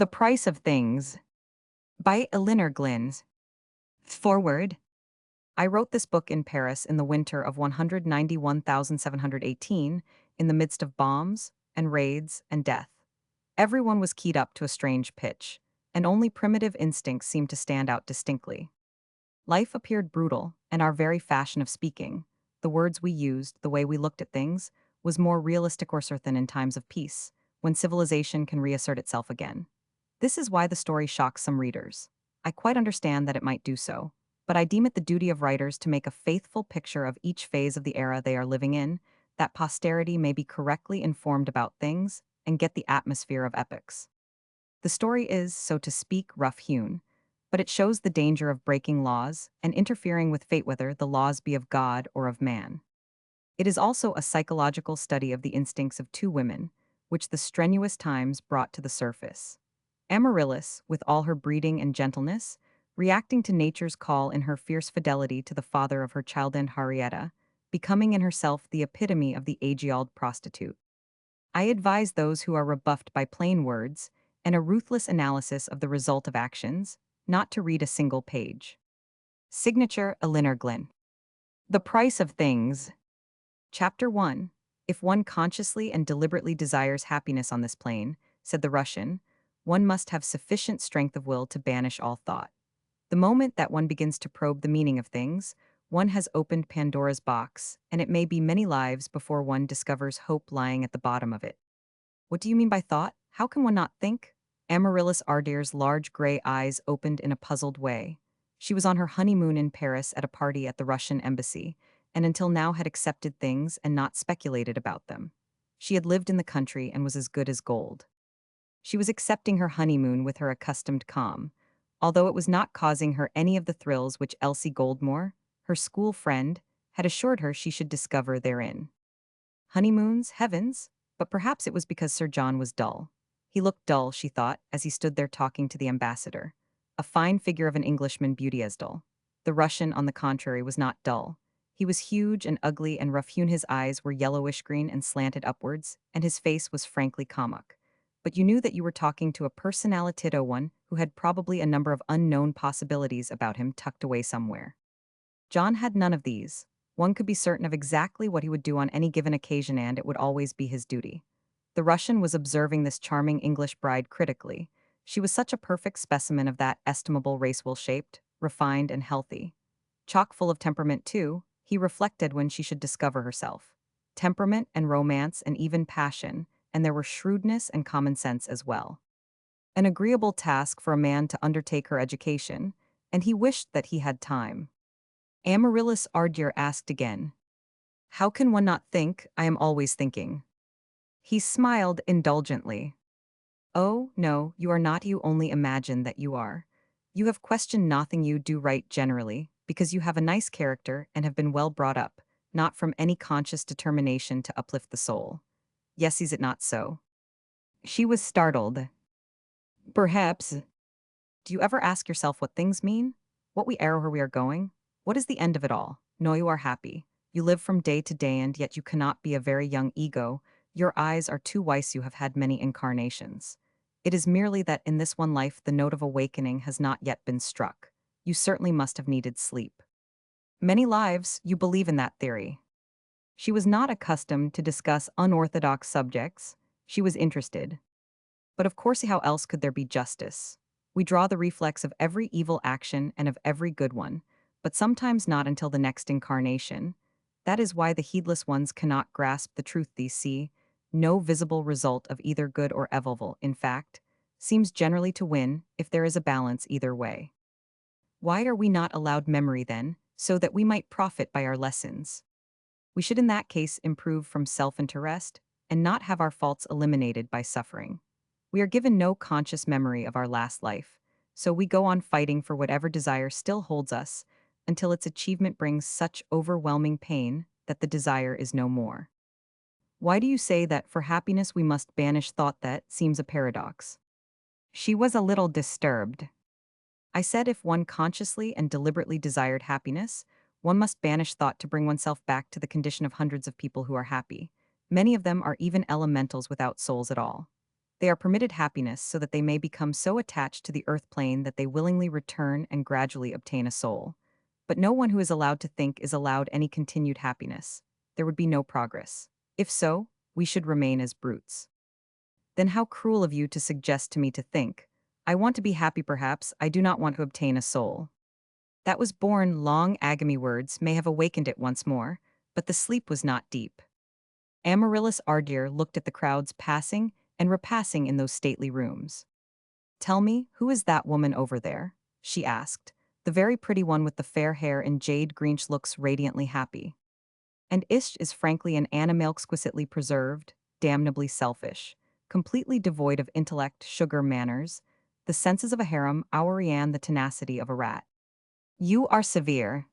The Price of Things by Elinor Glyn. Forward. I wrote this book in Paris in the winter of 191,718, in the midst of bombs and raids and death. Everyone was keyed up to a strange pitch, and only primitive instincts seemed to stand out distinctly. Life appeared brutal, and our very fashion of speaking, the words we used, the way we looked at things, was more realistic or certain in times of peace, when civilization can reassert itself again. This is why the story shocks some readers. I quite understand that it might do so, but I deem it the duty of writers to make a faithful picture of each phase of the era they are living in, that posterity may be correctly informed about things and get the atmosphere of epics. The story is, so to speak, rough-hewn, but it shows the danger of breaking laws and interfering with fate, whether the laws be of God or of man. It is also a psychological study of the instincts of two women, which the strenuous times brought to the surface. Amaryllis, with all her breeding and gentleness, reacting to nature's call in her fierce fidelity to the father of her child and Henrietta, becoming in herself the epitome of the age-old prostitute. I advise those who are rebuffed by plain words and a ruthless analysis of the result of actions, not to read a single page. Signature Elinor Glyn. The Price of Things. Chapter 1. If one consciously and deliberately desires happiness on this plane, said the Russian, one must have sufficient strength of will to banish all thought. The moment that one begins to probe the meaning of things, one has opened Pandora's box, and it may be many lives before one discovers hope lying at the bottom of it. What do you mean by thought? How can one not think? Amaryllis Ardier's large gray eyes opened in a puzzled way. She was on her honeymoon in Paris at a party at the Russian embassy, and until now had accepted things and not speculated about them. She had lived in the country and was as good as gold. She was accepting her honeymoon with her accustomed calm, although it was not causing her any of the thrills which Elsie Goldmore, her school friend, had assured her she should discover therein. Honeymoons, heavens! But perhaps it was because Sir John was dull. He looked dull, she thought, as he stood there talking to the ambassador. A fine figure of an Englishman, beauty as dull. The Russian, on the contrary, was not dull. He was huge and ugly, and rough-hewn. His eyes were yellowish-green and slanted upwards, and his face was frankly comic. But you knew that you were talking to a personalitito, one who had probably a number of unknown possibilities about him tucked away somewhere. John had none of these. One could be certain of exactly what he would do on any given occasion, and it would always be his duty. The Russian was observing this charming English bride critically. She was such a perfect specimen of that estimable race, well-shaped, refined, and healthy. Chock full of temperament, too, he reflected when she should discover herself. Temperament and romance and even passion, and there were shrewdness and common sense as well. An agreeable task for a man to undertake her education, and he wished that he had time. Amaryllis Ardier asked again, "How can one not think? I am always thinking." He smiled indulgently. "Oh, no, you are not. You only imagine that you are. You have questioned nothing. You do right generally, because you have a nice character and have been well brought up, not from any conscious determination to uplift the soul. Yes, is it not so?" She was startled. "Perhaps. Do you ever ask yourself what things mean? What we are, where we are going? What is the end of it all? No, you are happy. You live from day to day, and yet you cannot be a very young ego. Your eyes are too wise. You have had many incarnations. It is merely that in this one life the note of awakening has not yet been struck. You certainly must have needed sleep. Many lives, you believe in that theory." She was not accustomed to discuss unorthodox subjects. She was interested. But of course, how else could there be justice? We draw the reflex of every evil action and of every good one, but sometimes not until the next incarnation. That is why the heedless ones cannot grasp the truth. These see no visible result of either good or evil, in fact, seems generally to win if there is a balance either way. Why are we not allowed memory then, so that we might profit by our lessons? We should in that case improve from self-interest and not have our faults eliminated by suffering. We are given no conscious memory of our last life, so we go on fighting for whatever desire still holds us until its achievement brings such overwhelming pain that the desire is no more. Why do you say that for happiness we must banish thought? That seems a paradox. She was a little disturbed. I said if one consciously and deliberately desired happiness, one must banish thought to bring oneself back to the condition of hundreds of people who are happy. Many of them are even elementals without souls at all. They are permitted happiness so that they may become so attached to the earth plane that they willingly return and gradually obtain a soul. But no one who is allowed to think is allowed any continued happiness. There would be no progress. If so, we should remain as brutes. Then how cruel of you to suggest to me to think. I want to be happy perhaps, I do not want to obtain a soul. That was born long agamy words may have awakened it once more, but the sleep was not deep. Amaryllis Ardere looked at the crowds passing and repassing in those stately rooms. Tell me, who is that woman over there? She asked. The very pretty one with the fair hair and jade green looks radiantly happy. And Ish is frankly an animal exquisitely preserved, damnably selfish, completely devoid of intellect, sugar, manners, the senses of a harem, Aurian the tenacity of a rat. You are severe.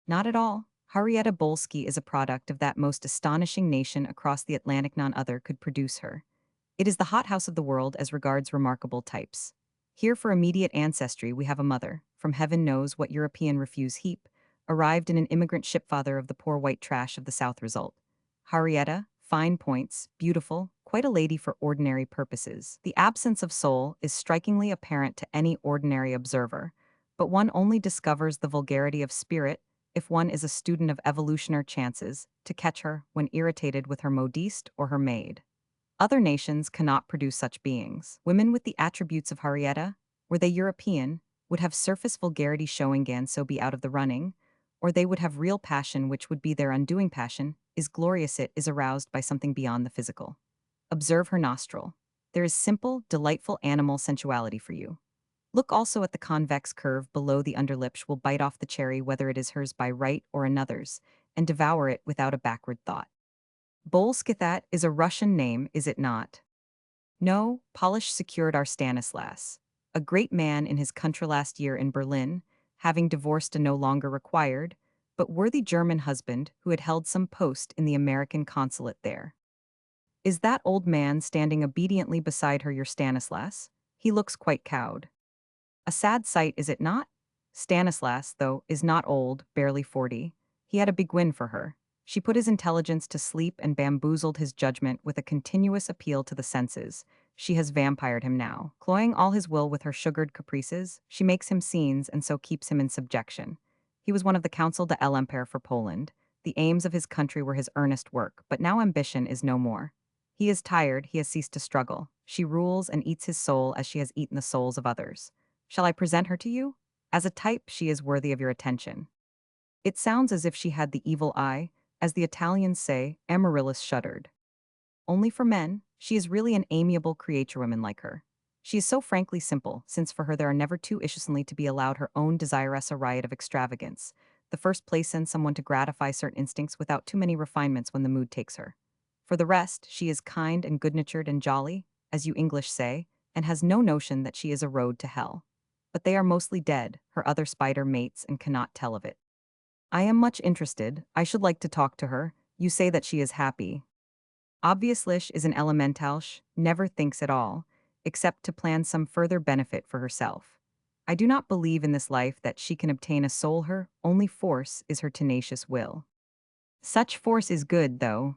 Not at all. Henrietta Bolsky is a product of that most astonishing nation across the Atlantic, none other could produce her. It is the hothouse of the world as regards remarkable types. Here for immediate ancestry we have a mother, from heaven knows what European refuse heap, arrived in an immigrant shipfather of the poor white trash of the South result. Henrietta, fine points, beautiful, quite a lady for ordinary purposes. The absence of soul is strikingly apparent to any ordinary observer, but one only discovers the vulgarity of spirit if one is a student of evolutionary chances to catch her when irritated with her modiste or her maid. Other nations cannot produce such beings. Women with the attributes of Henrietta, were they European, would have surface vulgarity showing and so be out of the running, or they would have real passion which would be their undoing passion, is glorious it is aroused by something beyond the physical. Observe her nostril. There is simple, delightful animal sensuality for you. Look also at the convex curve below the underlip. She will bite off the cherry whether it is hers by right or another's, and devour it without a backward thought. Bolskithat is a Russian name, is it not? No, Polish secured our Stanislas, a great man in his country last year in Berlin, having divorced a no longer required, but worthy German husband who had held some post in the American consulate there. Is that old man standing obediently beside her your Stanislas? He looks quite cowed. A sad sight, is it not? Stanislas, though, is not old, barely 40. He had a big win for her. She put his intelligence to sleep and bamboozled his judgment with a continuous appeal to the senses. She has vampired him now. Cloying all his will with her sugared caprices, she makes him scenes and so keeps him in subjection. He was one of the Council de l'Empire for Poland. The aims of his country were his earnest work, but now ambition is no more. He is tired, he has ceased to struggle. She rules and eats his soul as she has eaten the souls of others. Shall I present her to you? As a type, she is worthy of your attention. It sounds as if she had the evil eye, as the Italians say. Amaryllis shuddered. Only for men, she is really an amiable creature, women like her. She is so frankly simple, since for her there are never two issuesly to be allowed her own desirous a riot of extravagance. The first place sends someone to gratify certain instincts without too many refinements when the mood takes her. For the rest, she is kind and good-natured and jolly, as you English say, and has no notion that she is a road to hell. But they are mostly dead, her other spider mates, and cannot tell of it. I am much interested, I should like to talk to her. You say that she is happy. Obviously, is an elementalsh, never thinks at all, except to plan some further benefit for herself. I do not believe in this life that she can obtain a soul, her only force is her tenacious will. Such force is good, though.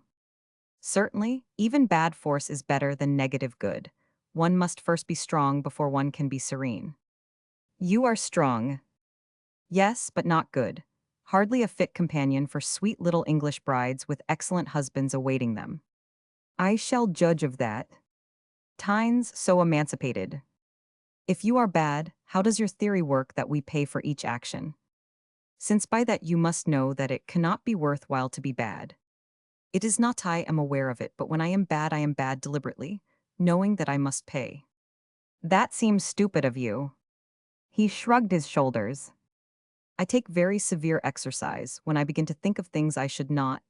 Certainly, even bad force is better than negative good. One must first be strong before one can be serene. You are strong. Yes, but not good. Hardly a fit companion for sweet little English brides with excellent husbands awaiting them. I shall judge of that. Times so emancipated. If you are bad, how does your theory work that we pay for each action? Since by that you must know that it cannot be worthwhile to be bad. It is not I am aware of it, but when I am bad deliberately, knowing that I must pay. That seems stupid of you. He shrugged his shoulders. I take very severe exercise when I begin to think of things I should not,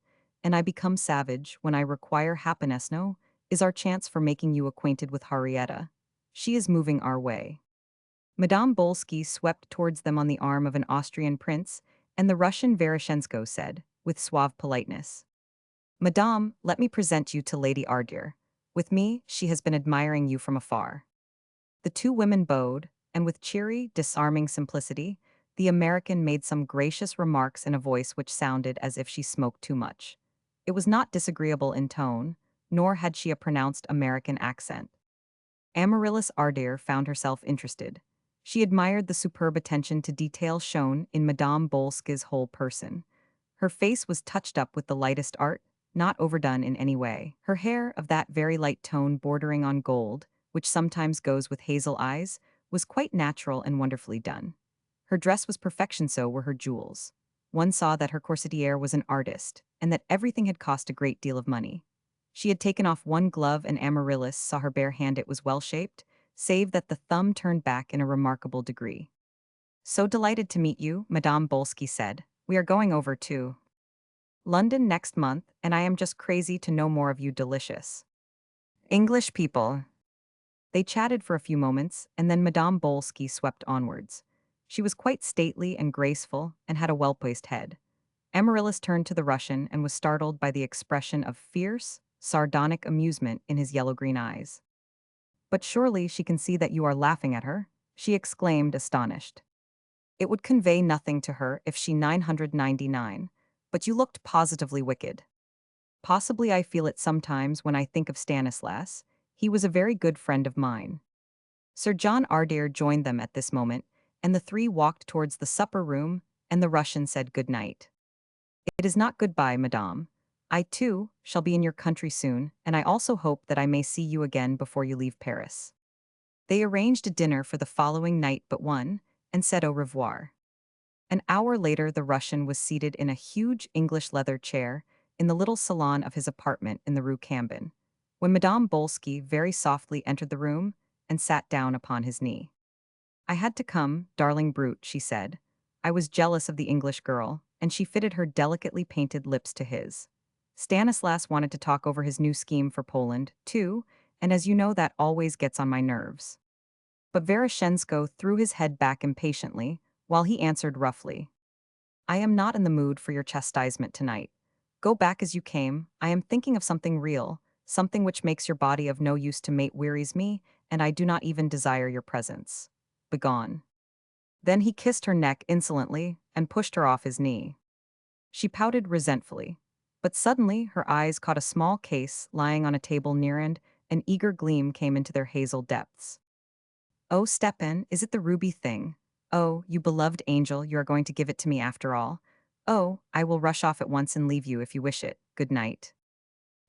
and I become savage when I require happiness. No, is our chance for making you acquainted with Henrietta. She is moving our way. Madame Bolsky swept towards them on the arm of an Austrian prince, and the Russian Veroshensko said, with suave politeness, Madame, let me present you to Lady Ardere. With me, she has been admiring you from afar. The two women bowed, and with cheery, disarming simplicity, the American made some gracious remarks in a voice which sounded as if she smoked too much. It was not disagreeable in tone, nor had she a pronounced American accent. Amaryllis Ardere found herself interested. She admired the superb attention to detail shown in Madame Bolska's whole person. Her face was touched up with the lightest art, not overdone in any way. Her hair, of that very light tone bordering on gold, which sometimes goes with hazel eyes, was quite natural and wonderfully done. Her dress was perfection, so were her jewels. One saw that her corsetiere was an artist, and that everything had cost a great deal of money. She had taken off one glove, and Amaryllis saw her bare hand. It was well-shaped, save that the thumb turned back in a remarkable degree. "So delighted to meet you," Madame Bolsky said. "We are going over to London next month, and I am just crazy to know more of you delicious English people." They chatted for a few moments, and then Madame Bolsky swept onwards. She was quite stately and graceful, and had a well-poised head. Amaryllis turned to the Russian and was startled by the expression of fierce, sardonic amusement in his yellow-green eyes. "But surely she can see that you are laughing at her?" she exclaimed, astonished. "It would convey nothing to her if she 999, but you looked positively wicked." "Possibly I feel it sometimes when I think of Stanislas. He was a very good friend of mine." Sir John Ardere joined them at this moment, and the three walked towards the supper room, and the Russian said good night. "It is not goodbye, madame. I, too, shall be in your country soon, and I also hope that I may see you again before you leave Paris." They arranged a dinner for the following night but one, and said au revoir. An hour later the Russian was seated in a huge English leather chair in the little salon of his apartment in the Rue Cambon, when Madame Bolsky very softly entered the room and sat down upon his knee. "I had to come, darling brute," she said. "I was jealous of the English girl, and she fitted her delicately painted lips to his. Stanislas wanted to talk over his new scheme for Poland, too, and as you know that always gets on my nerves." But Veroshensko threw his head back impatiently, while he answered roughly, "I am not in the mood for your chastisement tonight. Go back as you came. I am thinking of something real, something which makes your body of no use to mate wearies me, and I do not even desire your presence. Begone." Then he kissed her neck insolently and pushed her off his knee. She pouted resentfully, but suddenly her eyes caught a small case lying on a table near, and an eager gleam came into their hazel depths. "Oh, Stepan, is it the ruby thing? Oh, you beloved angel, you are going to give it to me after all. Oh, I will rush off at once and leave you if you wish it. Good night."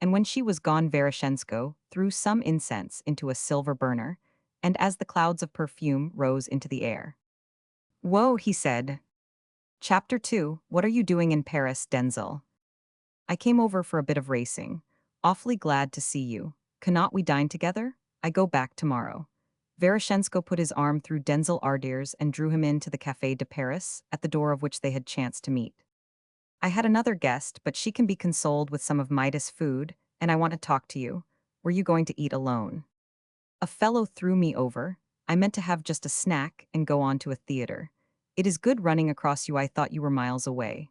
And when she was gone, Veroshensko threw some incense into a silver burner, and as the clouds of perfume rose into the air, "Whoa," he said. Chapter 2. What are you doing in Paris, Denzel? "I came over for a bit of racing. Awfully glad to see you. Cannot we dine together? I go back tomorrow." Veroshensko put his arm through Denzel Ardere's and drew him into the Café de Paris, at the door of which they had chanced to meet. "I had another guest, but she can be consoled with some of Midas' food, and I want to talk to you. Were you going to eat alone?" "A fellow threw me over. I meant to have just a snack and go on to a theater. It is good running across you. I thought you were miles away."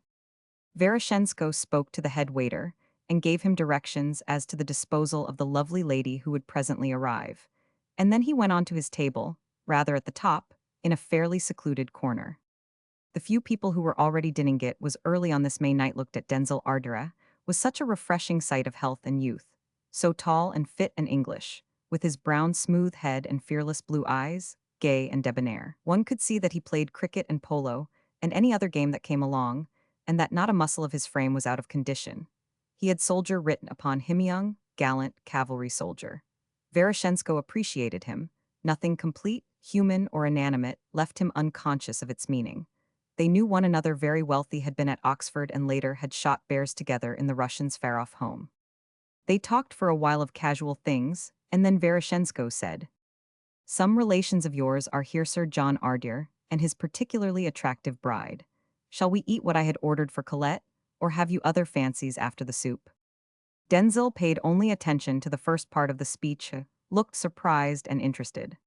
Veroshensko spoke to the head waiter and gave him directions as to the disposal of the lovely lady who would presently arrive, and then he went on to his table, rather at the top, in a fairly secluded corner. The few people who were already dining it was early on this May night looked at Denzel Ardere was such a refreshing sight of health and youth, so tall and fit and English, with his brown smooth head and fearless blue eyes, gay and debonair. One could see that he played cricket and polo, and any other game that came along, and that not a muscle of his frame was out of condition. He had soldier written upon him, young, gallant cavalry soldier. Veroshensko appreciated him. Nothing complete, human or inanimate, left him unconscious of its meaning. They knew one another very wealthy, had been at Oxford and later had shot bears together in the Russian's far-off home. They talked for a while of casual things, and then Veroshensko said, "Some relations of yours are here, Sir John Ardere, and his particularly attractive bride. Shall we eat what I had ordered for Colette, or have you other fancies after the soup?" Denzel paid only attention to the first part of the speech, looked surprised and interested.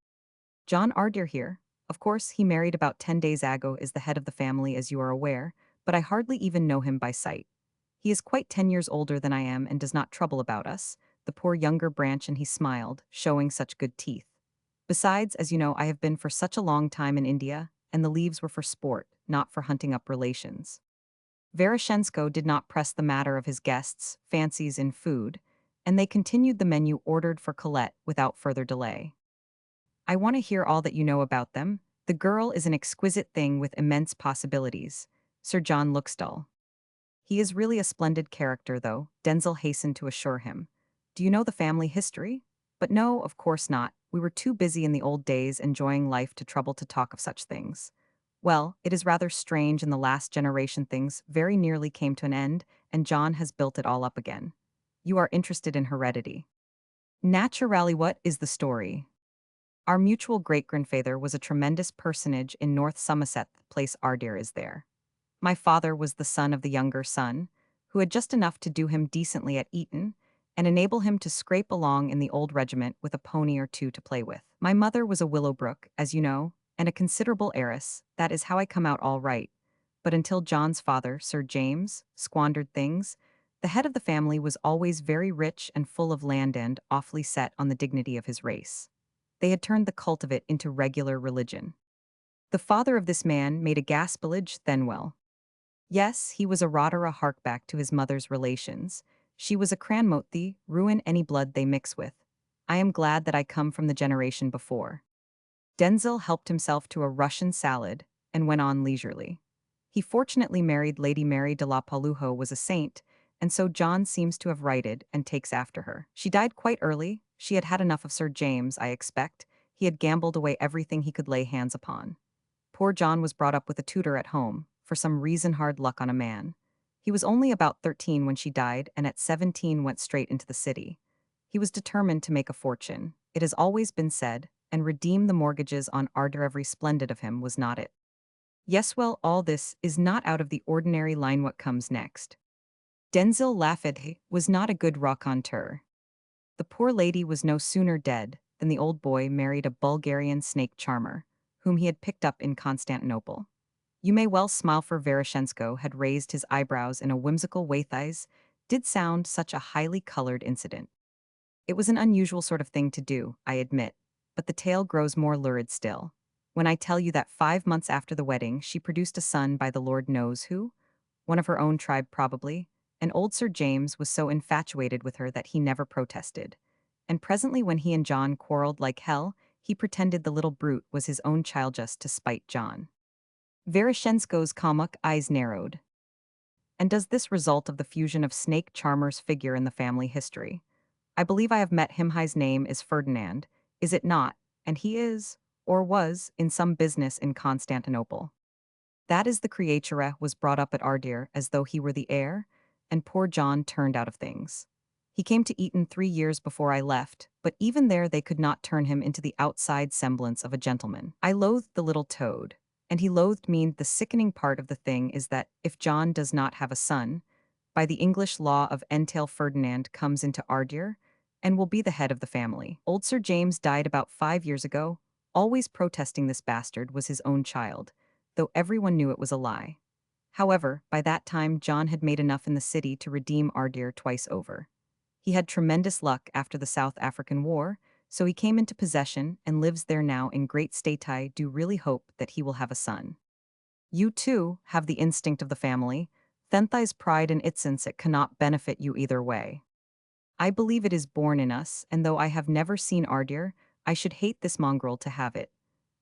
"John Ardere here. Of course, he married about 10 days ago, is the head of the family, as you are aware, but I hardly even know him by sight. He is quite 10 years older than I am and does not trouble about us, the poor younger branch," and he smiled, showing such good teeth. "Besides, as you know, I have been for such a long time in India, and the leaves were for sport, not for hunting up relations." Veroshensko did not press the matter of his guests' fancies in food, and they continued the menu ordered for Colette without further delay. I want to hear all that you know about them. The girl is an exquisite thing with immense possibilities. Sir John looks dull. He is really a splendid character, though, Denzel hastened to assure him. Do you know the family history? But no, of course not. We were too busy in the old days enjoying life to trouble to talk of such things. Well, it is rather strange in the last generation things very nearly came to an end, and John has built it all up again. You are interested in heredity. Naturally, what is the story? Our mutual great-grandfather was a tremendous personage in North Somerset, the place Ardere is there. My father was the son of the younger son, who had just enough to do him decently at Eton, and enable him to scrape along in the old regiment with a pony or two to play with. My mother was a Willowbrook, as you know, and a considerable heiress. That is how I come out all right. But until John's father, Sir James, squandered things, the head of the family was always very rich and full of land and awfully set on the dignity of his race. They had turned the cult of it into regular religion. The father of this man made a gaspillage Thenwell. Yes, he was a Rotera harkback to his mother's relations. She was a Cranmothi, ruin any blood they mix with. I am glad that I come from the generation before. Denzel helped himself to a Russian salad and went on leisurely. He fortunately married Lady Mary de la Palujo was a saint, and so John seems to have righted and takes after her. She died quite early. She had had enough of Sir James, I expect. He had gambled away everything he could lay hands upon. Poor John was brought up with a tutor at home, for some reason hard luck on a man. He was only about 13 when she died, and at 17 went straight into the city. He was determined to make a fortune, it has always been said, and redeem the mortgages on Ardere. Every splendid of him was not it. Yes, well, all this is not out of the ordinary line. What comes next? Denzel Lafayette was not a good raconteur. The poor lady was no sooner dead than the old boy married a Bulgarian snake charmer, whom he had picked up in Constantinople. You may well smile, for Veroshensko had raised his eyebrows in a whimsical way. Thighs did sound such a highly colored incident. It was an unusual sort of thing to do, I admit, but the tale grows more lurid still when I tell you that 5 months after the wedding she produced a son by the Lord knows who, one of her own tribe probably, and old Sir James was so infatuated with her that he never protested. And presently when he and John quarreled like hell, he pretended the little brute was his own child just to spite John. Veroshensko's comic eyes narrowed. And does this result of the fusion of Snake Charmer's figure in the family history? I believe I have met him. His name is Ferdinand, is it not? And he is, or was, in some business in Constantinople. That is, the creature was brought up at Ardere as though he were the heir, and poor John turned out of things. He came to Eton 3 years before I left, but even there they could not turn him into the outside semblance of a gentleman. I loathed the little toad, and he loathed me. The sickening part of the thing is that if John does not have a son, by the English law of entail Ferdinand comes into Ardere and will be the head of the family. Old Sir James died about 5 years ago, always protesting this bastard was his own child, though everyone knew it was a lie. However, by that time John had made enough in the city to redeem Ardere twice over. He had tremendous luck after the South African War, so he came into possession and lives there now in great state. I do really hope that he will have a son. You, too, have the instinct of the family. Thenthi's pride in innocence, it cannot benefit you either way. I believe it is born in us, and though I have never seen Ardere, I should hate this mongrel to have it.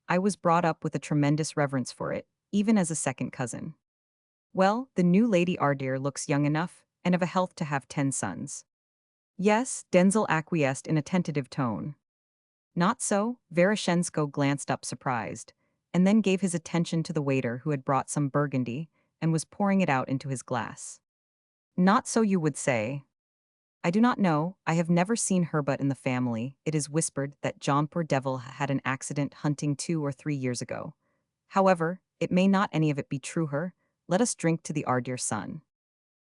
I was brought up with a tremendous reverence for it, even as a second cousin. Well, the new Lady Ardere looks young enough, and of a health to have 10 sons. Yes, Denzel acquiesced in a tentative tone. Not so, Veroshensko glanced up surprised, and then gave his attention to the waiter who had brought some burgundy and was pouring it out into his glass. Not so, you would say. I do not know, I have never seen her, but in the family it is whispered that John poor devil had an accident hunting 2 or 3 years ago. However, it may not any of it be true. Her, let us drink to the Ardere son.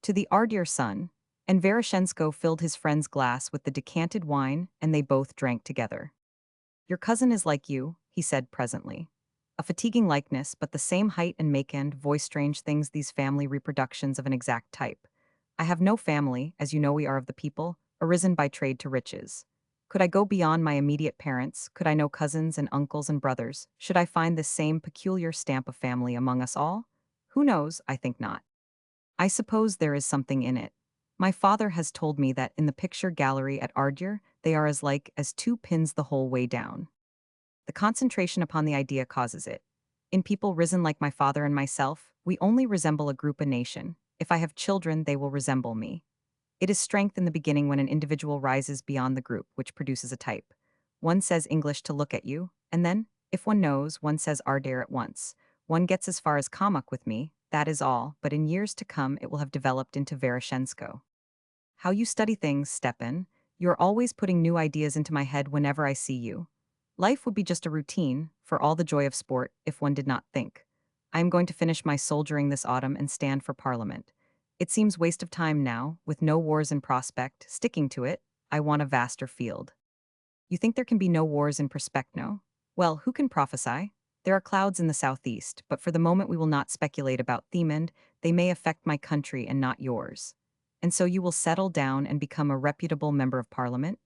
To the Ardere son, and Veroshensko filled his friend's glass with the decanted wine, and they both drank together. Your cousin is like you, he said presently. A fatiguing likeness, but the same height and make and voice. Strange things, these family reproductions of an exact type. I have no family, as you know we are of the people, arisen by trade to riches. Could I go beyond my immediate parents, could I know cousins and uncles and brothers, should I find this same peculiar stamp of family among us all? Who knows, I think not. I suppose there is something in it. My father has told me that in the picture gallery at Ardere they are as like as 2 pins the whole way down. The concentration upon the idea causes it. In people risen like my father and myself, we only resemble a group, a nation. If I have children, they will resemble me. It is strength in the beginning when an individual rises beyond the group, which produces a type. One says English to look at you, and then, if one knows, one says ardere at once. One gets as far as Kamak with me, that is all, but in years to come it will have developed into Veroshensko. How you study things, Stepan. You are always putting new ideas into my head whenever I see you. Life would be just a routine, for all the joy of sport, if one did not think. I am going to finish my soldiering this autumn and stand for Parliament. It seems waste of time now, with no wars in prospect. Sticking to it, I want a vaster field. You think there can be no wars in prospect, no? Well, who can prophesy? There are clouds in the southeast, but for the moment we will not speculate about Themend. They may affect my country and not yours. And so you will settle down and become a reputable member of Parliament?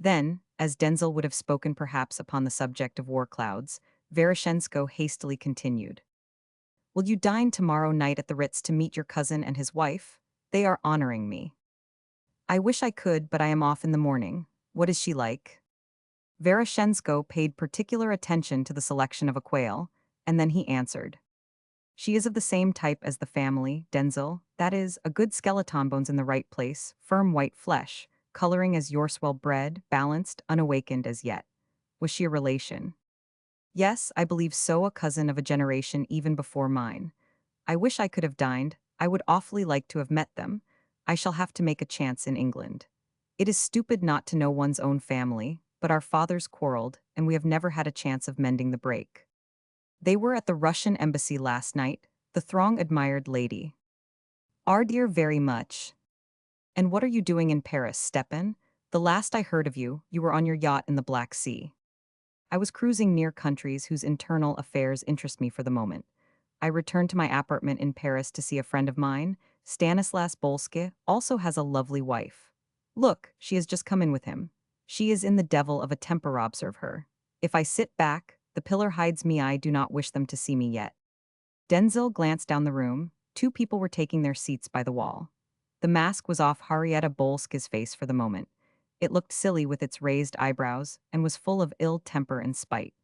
Then, as Denzel would have spoken perhaps upon the subject of war clouds, Veroshensko hastily continued. Will you dine tomorrow night at the Ritz to meet your cousin and his wife? They are honoring me. I wish I could, but I am off in the morning. What is she like? Veroshensko paid particular attention to the selection of a quail, and then he answered. She is of the same type as the family, Denzel, that is, a good skeleton, bones in the right place, firm white flesh, coloring as yours, well bred, balanced, unawakened as yet. Was she a relation? Yes, I believe so, a cousin of a generation even before mine. I wish I could have dined. I would awfully like to have met them. I shall have to make a chance in England. It is stupid not to know one's own family, but our fathers quarreled, and we have never had a chance of mending the break. They were at the Russian embassy last night, the throng admired lady. Our dear very much. And what are you doing in Paris, Stepan? The last I heard of you, you were on your yacht in the Black Sea. I was cruising near countries whose internal affairs interest me for the moment. I returned to my apartment in Paris to see a friend of mine. Stanislas Bolske also has a lovely wife. Look, she has just come in with him. She is in the devil of a temper, observe her. If I sit back, the pillar hides me. I do not wish them to see me yet. Denzel glanced down the room. Two people were taking their seats by the wall. The mask was off Henrietta Bolske's face for the moment. It looked silly with its raised eyebrows and was full of ill temper and spite.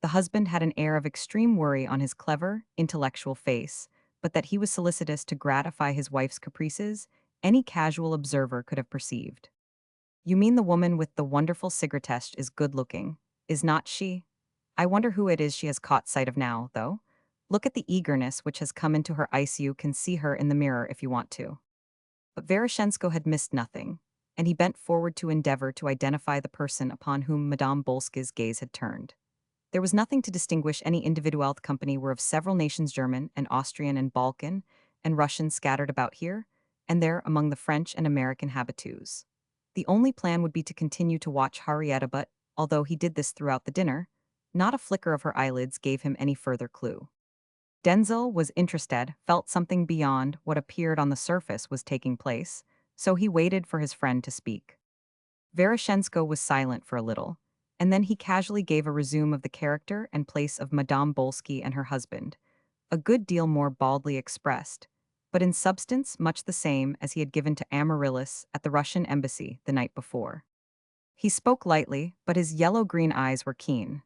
The husband had an air of extreme worry on his clever, intellectual face, but that he was solicitous to gratify his wife's caprices, any casual observer could have perceived. You mean the woman with the wonderful cigarette is good-looking, is not she? I wonder who it is she has caught sight of now, though. Look at the eagerness which has come into her eyes. You can see her in the mirror if you want to. But Veroshensko had missed nothing, and he bent forward to endeavor to identify the person upon whom Madame Bolske's gaze had turned. There was nothing to distinguish any individual. The company were of several nations, German and Austrian and Balkan, and Russian scattered about here and there among the French and American habitués. The only plan would be to continue to watch Henrietta, but, although he did this throughout the dinner, not a flicker of her eyelids gave him any further clue. Denzel was interested, felt something beyond what appeared on the surface was taking place, so he waited for his friend to speak. Veroshensko was silent for a little, and then he casually gave a resume of the character and place of Madame Bolske and her husband, a good deal more baldly expressed, but in substance much the same as he had given to Amaryllis at the Russian embassy the night before. He spoke lightly, but his yellow-green eyes were keen.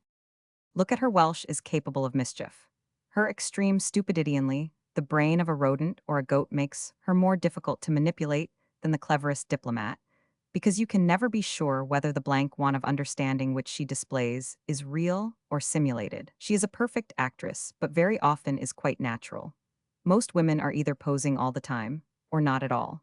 Look at her. Welsh is capable of mischief. Her extreme stupidity in the brain of a rodent or a goat makes her more difficult to manipulate than the cleverest diplomat, because you can never be sure whether the blank want of understanding which she displays is real or simulated. She is a perfect actress, but very often is quite natural. Most women are either posing all the time, or not at all.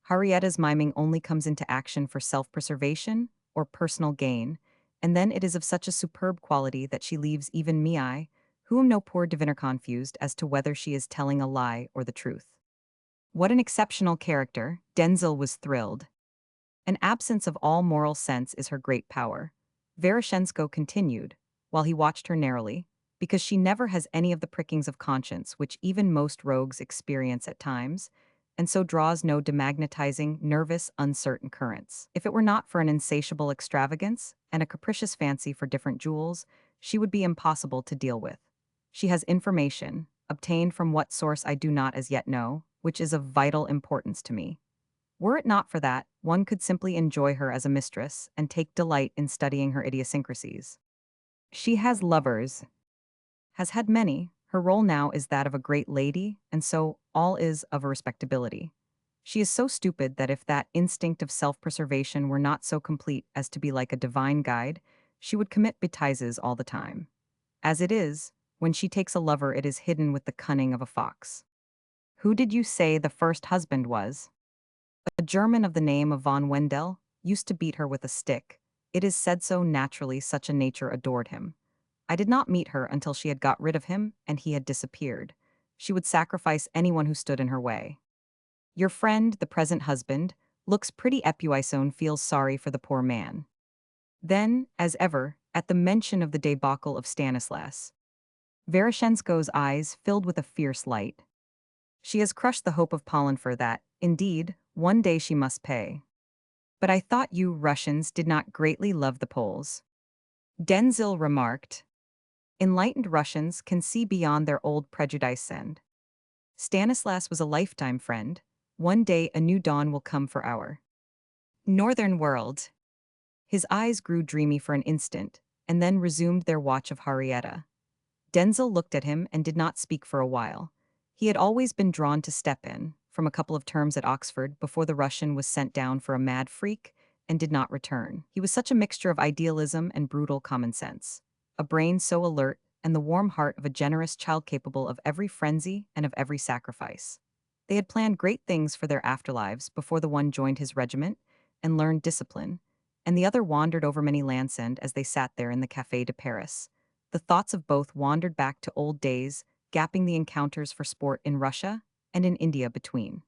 Henrietta's miming only comes into action for self-preservation or personal gain, and then it is of such a superb quality that she leaves even me, who am no poor diviner, confused as to whether she is telling a lie or the truth. What an exceptional character! Denzel was thrilled. An absence of all moral sense is her great power, Veroshensko continued, while he watched her narrowly, because she never has any of the prickings of conscience which even most rogues experience at times, and so draws no demagnetizing, nervous, uncertain currents. If it were not for an insatiable extravagance and a capricious fancy for different jewels, she would be impossible to deal with. She has information, obtained from what source I do not as yet know, which is of vital importance to me. Were it not for that, one could simply enjoy her as a mistress and take delight in studying her idiosyncrasies. She has lovers, has had many. Her role now is that of a great lady, and so all is of a respectability. She is so stupid that if that instinct of self-preservation were not so complete as to be like a divine guide, she would commit betises all the time. As it is, when she takes a lover it is hidden with the cunning of a fox. Who did you say the first husband was? A German of the name of von Wendell used to beat her with a stick. It is said so naturally such a nature adored him. I did not meet her until she had got rid of him and he had disappeared. She would sacrifice anyone who stood in her way. Your friend, the present husband, looks pretty epuisone feels sorry for the poor man. Then, as ever, at the mention of the debacle of Stanislas, Veroshensko's eyes filled with a fierce light. She has crushed the hope of Pollenfer that, indeed, one day she must pay. But I thought you Russians did not greatly love the Poles. Denzil remarked. Enlightened Russians can see beyond their old prejudice and Stanislas was a lifetime friend. One day a new dawn will come for our northern world. His eyes grew dreamy for an instant, and then resumed their watch of Henrietta. Denzil looked at him and did not speak for a while. He had always been drawn to Stepan, from a couple of terms at Oxford before the Russian was sent down for a mad freak, and did not return. He was such a mixture of idealism and brutal common sense. A brain so alert, and the warm heart of a generous child capable of every frenzy and of every sacrifice. They had planned great things for their afterlives before the one joined his regiment and learned discipline, and the other wandered over many lands as they sat there in the Café de Paris. The thoughts of both wandered back to old days, gapping the encounters for sport in Russia and in India between.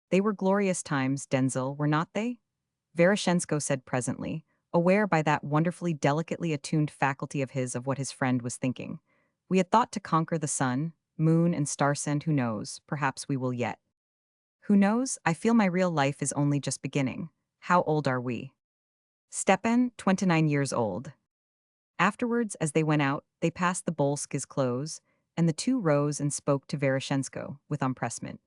They were glorious times, Denzil, were not they? Veroshensko said presently, aware by that wonderfully delicately attuned faculty of his of what his friend was thinking. We had thought to conquer the sun, moon, and star-send. Who knows, perhaps we will yet. Who knows, I feel my real life is only just beginning. How old are we? Stepan, 29 years old. Afterwards, as they went out, they passed the Bolskis' close, and the two rose and spoke to Veroshensko with empressement.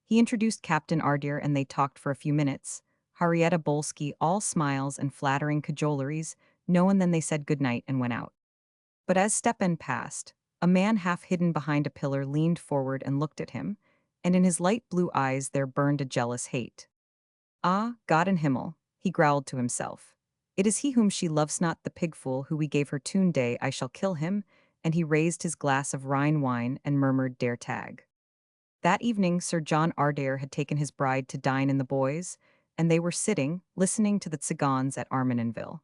He introduced Captain Ardir and they talked for a few minutes. Henrietta Bolsky all smiles and flattering cajoleries, no and then they said good night and went out. But as Stepan passed, a man half hidden behind a pillar leaned forward and looked at him, and in his light blue eyes there burned a jealous hate. Ah, God in Himmel, he growled to himself. It is he whom she loves, not the pig-fool who we gave her tune day. I shall kill him, and he raised his glass of Rhine wine and murmured der Tag. That evening Sir John Ardare had taken his bride to dine in the boys, and they were sitting, listening to the Tzigans at Armenonville.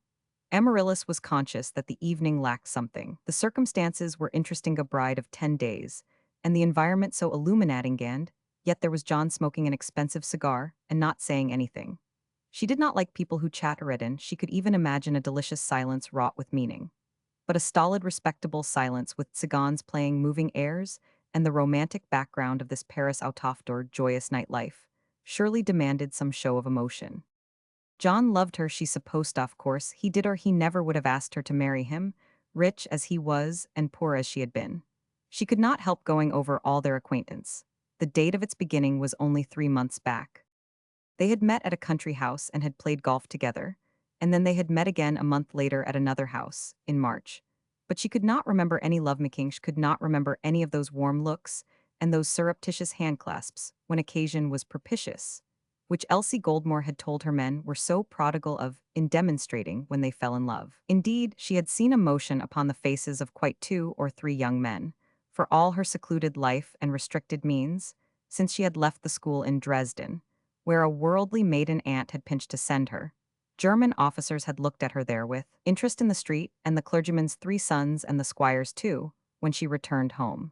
Amaryllis was conscious that the evening lacked something. The circumstances were interesting, a bride of 10 days, and the environment so illuminating, and yet there was John smoking an expensive cigar and not saying anything. She did not like people who chattered, and she could even imagine a delicious silence wrought with meaning. But a stolid, respectable silence with Tzigans playing moving airs and the romantic background of this Paris out-of-door joyous nightlife surely demanded some show of emotion. John loved her, she supposed, of course. He did, or he never would have asked her to marry him, rich as he was and poor as she had been. She could not help going over all their acquaintance. The date of its beginning was only 3 months back. They had met at a country house and had played golf together, and then they had met again a month later at another house, in March. But she could not remember any lovemaking, she could not remember any of those warm looks and those surreptitious handclasps, when occasion was propitious, which Elsie Goldmore had told her men were so prodigal of in demonstrating when they fell in love. Indeed, she had seen emotion upon the faces of quite 2 or 3 young men, for all her secluded life and restricted means, since she had left the school in Dresden, where a worldly maiden aunt had pinched to send her. German officers had looked at her there with interest in the street, and the clergyman's 3 sons and the squire's 2, when she returned home.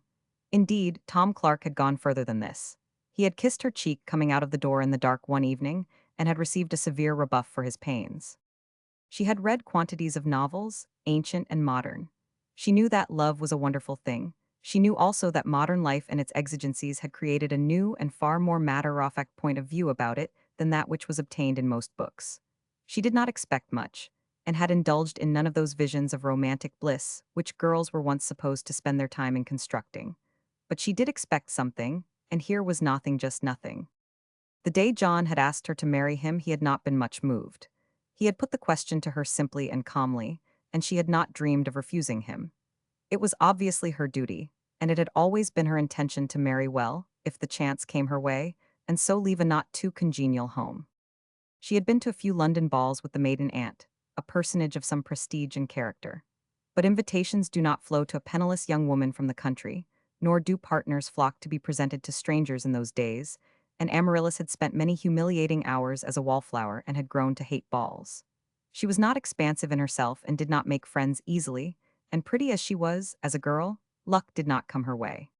Indeed, Tom Clark had gone further than this. He had kissed her cheek coming out of the door in the dark one evening, and had received a severe rebuff for his pains. She had read quantities of novels, ancient and modern. She knew that love was a wonderful thing. She knew also that modern life and its exigencies had created a new and far more matter-of-fact point of view about it than that which was obtained in most books. She did not expect much, and had indulged in none of those visions of romantic bliss which girls were once supposed to spend their time in constructing. But she did expect something, and here was nothing, just nothing. The day John had asked her to marry him, he had not been much moved. He had put the question to her simply and calmly, and she had not dreamed of refusing him. It was obviously her duty, and it had always been her intention to marry well, if the chance came her way, and so leave a not too congenial home. She had been to a few London balls with the maiden aunt, a personage of some prestige and character. But invitations do not flow to a penniless young woman from the country, nor do partners flock to be presented to strangers in those days, and Amaryllis had spent many humiliating hours as a wallflower and had grown to hate balls. She was not expansive in herself and did not make friends easily, and pretty as she was, as a girl, luck did not come her way.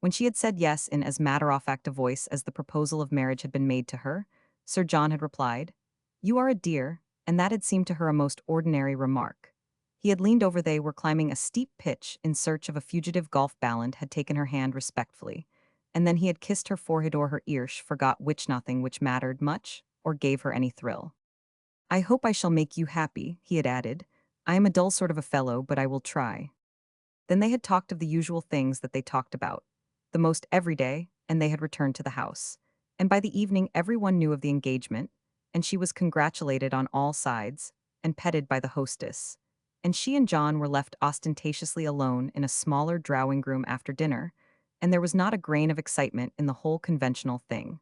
When she had said yes in as matter-of-fact a voice as the proposal of marriage had been made to her, Sir John had replied, "You are a dear," and that had seemed to her a most ordinary remark. He had leaned over. They were climbing a steep pitch in search of a fugitive golf ballant, had taken her hand respectfully, and then he had kissed her forehead or her ear, forgot which, nothing which mattered much, or gave her any thrill. "I hope I shall make you happy," he had added. "I am a dull sort of a fellow, but I will try." Then they had talked of the usual things that they talked about, the most everyday, and they had returned to the house. And by the evening everyone knew of the engagement, and she was congratulated on all sides, and petted by the hostess. And she and John were left ostentatiously alone in a smaller drawing room after dinner, and there was not a grain of excitement in the whole conventional thing.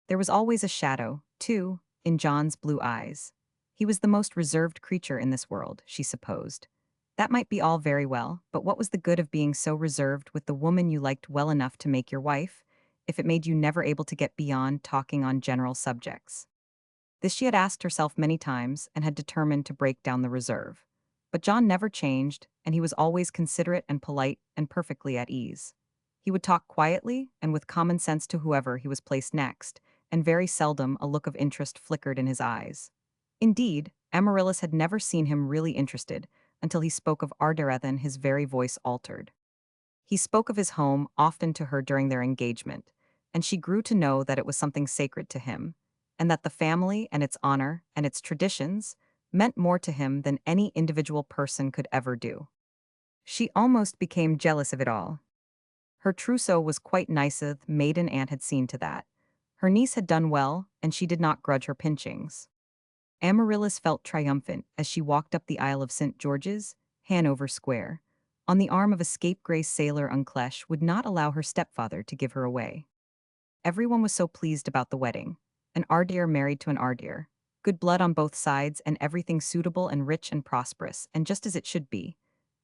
There was always a shadow, too, in John's blue eyes. He was the most reserved creature in this world, she supposed. That might be all very well, but what was the good of being so reserved with the woman you liked well enough to make your wife, if it made you never able to get beyond talking on general subjects? This she had asked herself many times and had determined to break down the reserve. But John never changed, and he was always considerate and polite and perfectly at ease. He would talk quietly and with common sense to whoever he was placed next, and very seldom a look of interest flickered in his eyes. Indeed, Amaryllis had never seen him really interested until he spoke of Ardereth, his very voice altered. He spoke of his home often to her during their engagement, and she grew to know that it was something sacred to him, and that the family and its honor and its traditions meant more to him than any individual person could ever do. She almost became jealous of it all. Her trousseau was quite nice, the maiden aunt had seen to that. Her niece had done well, and she did not grudge her pinchings. Amaryllis felt triumphant as she walked up the aisle of St. George's, Hanover Square, on the arm of a scapegrace sailor. Unclesh would not allow her stepfather to give her away. Everyone was so pleased about the wedding. An Ardeer married to an Ardeer. Good blood on both sides and everything suitable and rich and prosperous, and just as it should be.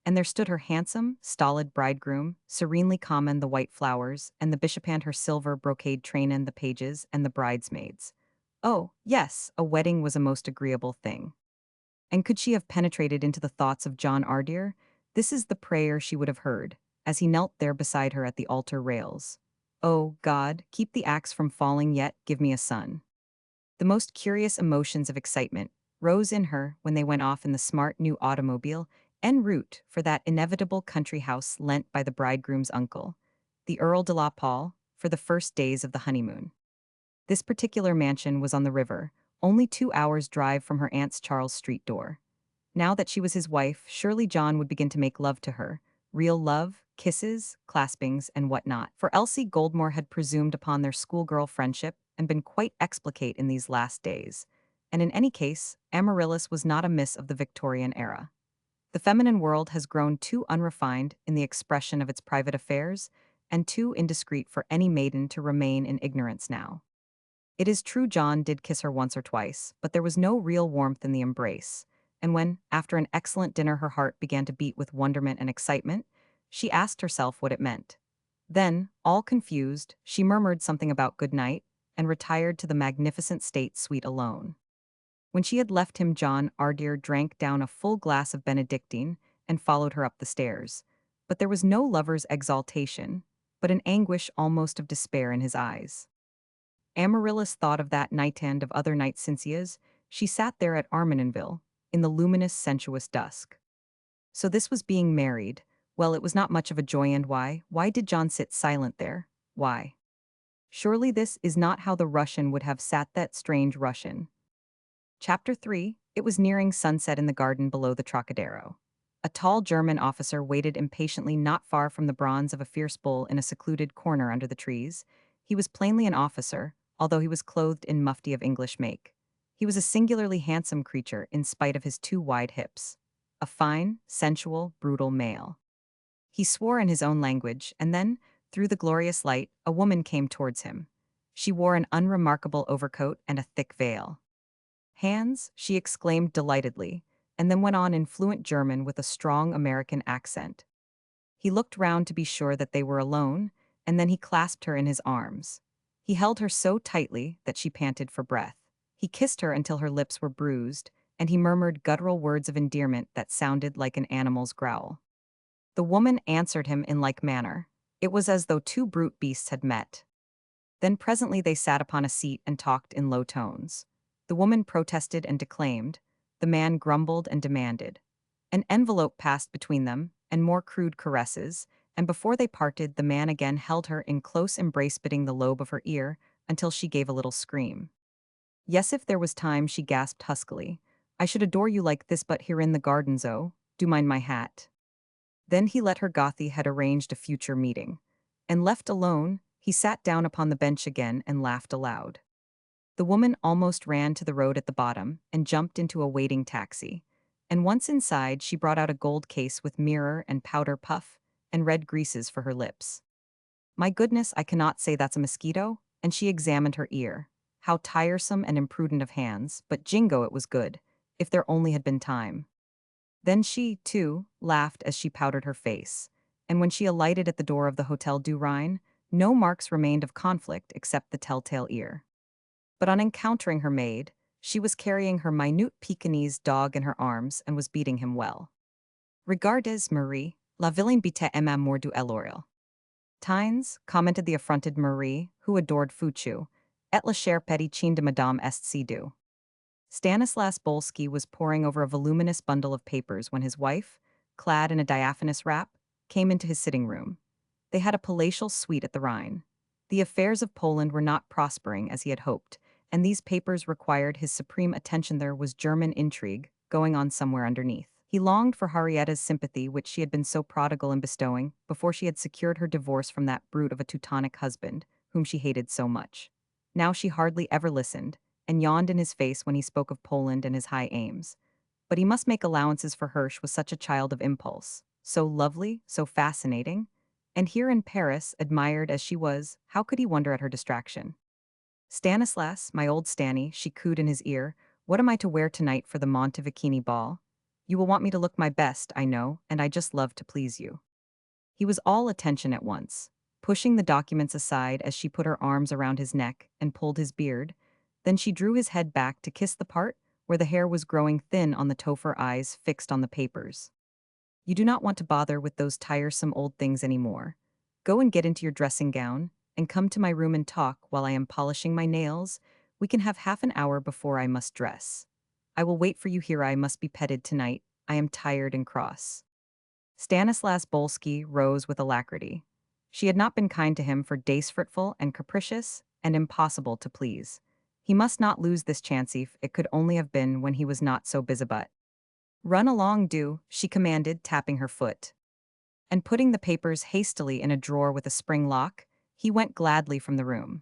And there stood her handsome, stolid bridegroom, serenely common the white flowers, and the bishop and her silver brocade train and the pages and the bridesmaids. Oh, yes, a wedding was a most agreeable thing. And could she have penetrated into the thoughts of John Ardeer, this is the prayer she would have heard, as he knelt there beside her at the altar rails. "Oh, God, keep the axe from falling, yet give me a son." The most curious emotions of excitement rose in her when they went off in the smart new automobile en route for that inevitable country house lent by the bridegroom's uncle, the Earl de la Pole, for the first days of the honeymoon. This particular mansion was on the river, only 2 hours' drive from her aunt's Charles Street door. Now that she was his wife, surely John would begin to make love to her, real love, kisses, claspings, and what-not, for Elsie Goldmore had presumed upon their schoolgirl friendship and been quite explicate in these last days. And in any case, Amaryllis was not a miss of the Victorian era. The feminine world has grown too unrefined in the expression of its private affairs, and too indiscreet for any maiden to remain in ignorance now. It is true John did kiss her once or twice, but there was no real warmth in the embrace, and when, after an excellent dinner, her heart began to beat with wonderment and excitement, she asked herself what it meant. Then, all confused, she murmured something about good night, and retired to the magnificent state suite alone. When she had left him, John Ardeer drank down a full glass of Benedictine and followed her up the stairs. But there was no lover's exaltation, but an anguish almost of despair in his eyes. Amaryllis thought of that night and of other nights since his. She sat there at Armenonville, in the luminous, sensuous dusk. So this was being married. Well, it was not much of a joy, and why? Why did John sit silent there? Why? Surely this is not how the Russian would have sat, that strange Russian. Chapter 3. It was nearing sunset in the garden below the Trocadero. A tall German officer waited impatiently not far from the bronze of a fierce bull in a secluded corner under the trees. He was plainly an officer, although he was clothed in mufti of English make. He was a singularly handsome creature in spite of his too wide hips. a fine, sensual, brutal male. He swore in his own language, and then, through the glorious light, a woman came towards him. She wore an unremarkable overcoat and a thick veil. Hands, she exclaimed delightedly, and then went on in fluent German with a strong American accent. He looked round to be sure that they were alone, and then he clasped her in his arms. He held her so tightly that she panted for breath. He kissed her until her lips were bruised, and he murmured guttural words of endearment that sounded like an animal's growl. The woman answered him in like manner. It was as though two brute beasts had met. Then presently they sat upon a seat and talked in low tones. The woman protested and declaimed. The man grumbled and demanded. An envelope passed between them, and more crude caresses, and before they parted, the man again held her in close embrace, biting the lobe of her ear, until she gave a little scream. Yes, if there was time, she gasped huskily. I should adore you like this, but here in the gardens, oh, do mind my hat. Then he let her Gothi had arranged a future meeting. And left alone, he sat down upon the bench again and laughed aloud. The woman almost ran to the road at the bottom and jumped into a waiting taxi. And once inside, she brought out a gold case with mirror and powder puff and red greases for her lips. My goodness, I cannot say that's a mosquito, and she examined her ear. How tiresome and imprudent of hands, but jingo, it was good, if there only had been time. Then she, too, laughed as she powdered her face, and when she alighted at the door of the Hotel du Rhin, no marks remained of conflict except the telltale ear. But on encountering her maid, she was carrying her minute Pekingese dog in her arms and was beating him well. Regardes, Marie, la villaine bite aime amour du Eloril. Tines, commented the affronted Marie, who adored Fuchu, et la chère petite chine de Madame est si doux. Stanislas Bolsky was poring over a voluminous bundle of papers when his wife, clad in a diaphanous wrap, came into his sitting room. They had a palatial suite at the Rhine. The affairs of Poland were not prospering as he had hoped, and these papers required his supreme attention. There was German intrigue going on somewhere underneath. He longed for Harrietta's sympathy, which she had been so prodigal in bestowing, before she had secured her divorce from that brute of a Teutonic husband, whom she hated so much. Now she hardly ever listened, and yawned in his face when he spoke of Poland and his high aims. But he must make allowances, for Hirsch was such a child of impulse, so lovely, so fascinating, and here in Paris, admired as she was, how could he wonder at her distraction? Stanislas, my old Stanny, she cooed in his ear, what am I to wear tonight for the Montevichini ball? You will want me to look my best, I know, and I just love to please you. He was all attention at once, pushing the documents aside as she put her arms around his neck and pulled his beard. Then she drew his head back to kiss the part where the hair was growing thin on the Topher eyes fixed on the papers. You do not want to bother with those tiresome old things anymore. Go and get into your dressing gown, and come to my room and talk while I am polishing my nails. We can have half an hour before I must dress. I will wait for you here. I must be petted tonight. I am tired and cross. Stanislas Bolsky rose with alacrity. She had not been kind to him for days, fretful and capricious and impossible to please. He must not lose this chance if it could only have been when he was not so busybut. Run along, do, she commanded, tapping her foot. And putting the papers hastily in a drawer with a spring lock, he went gladly from the room.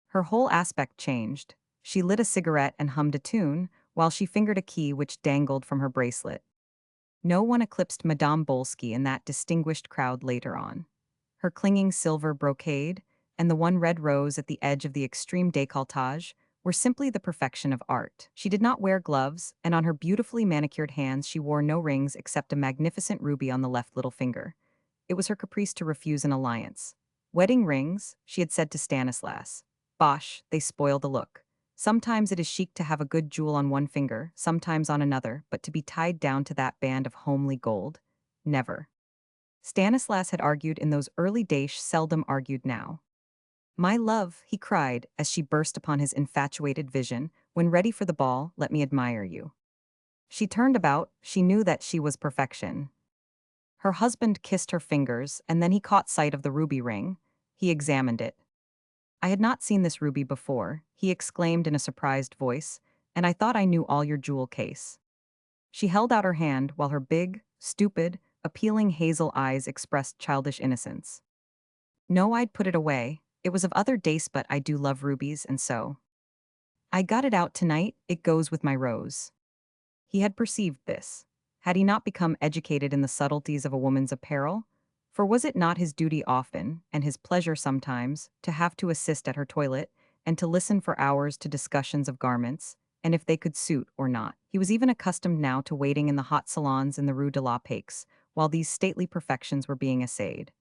Her whole aspect changed. She lit a cigarette and hummed a tune, while she fingered a key which dangled from her bracelet. No one eclipsed Madame Bolsky in that distinguished crowd later on. Her clinging silver brocade, and the one red rose at the edge of the extreme décolletage, were simply the perfection of art. She did not wear gloves, and on her beautifully manicured hands she wore no rings except a magnificent ruby on the left little finger. It was her caprice to refuse an alliance. Wedding rings, she had said to Stanislas. Bosh, they spoil the look. Sometimes it is chic to have a good jewel on one finger, sometimes on another, but to be tied down to that band of homely gold? Never. Stanislas had argued in those early days, seldom argued now. My love, he cried, as she burst upon his infatuated vision, when ready for the ball, let me admire you. She turned about, she knew that she was perfection. Her husband kissed her fingers, and then he caught sight of the ruby ring. He examined it. I had not seen this ruby before, he exclaimed in a surprised voice, and I thought I knew all your jewel case. She held out her hand while her big, stupid, appealing hazel eyes expressed childish innocence. No, I'd put it away. It was of other days, but I do love rubies, and so. I got it out tonight, it goes with my rose. He had perceived this. Had he not become educated in the subtleties of a woman's apparel? For was it not his duty often, and his pleasure sometimes, to have to assist at her toilet, and to listen for hours to discussions of garments, and if they could suit or not? He was even accustomed now to waiting in the hot salons in the Rue de la Paix, while these stately perfections were being essayed.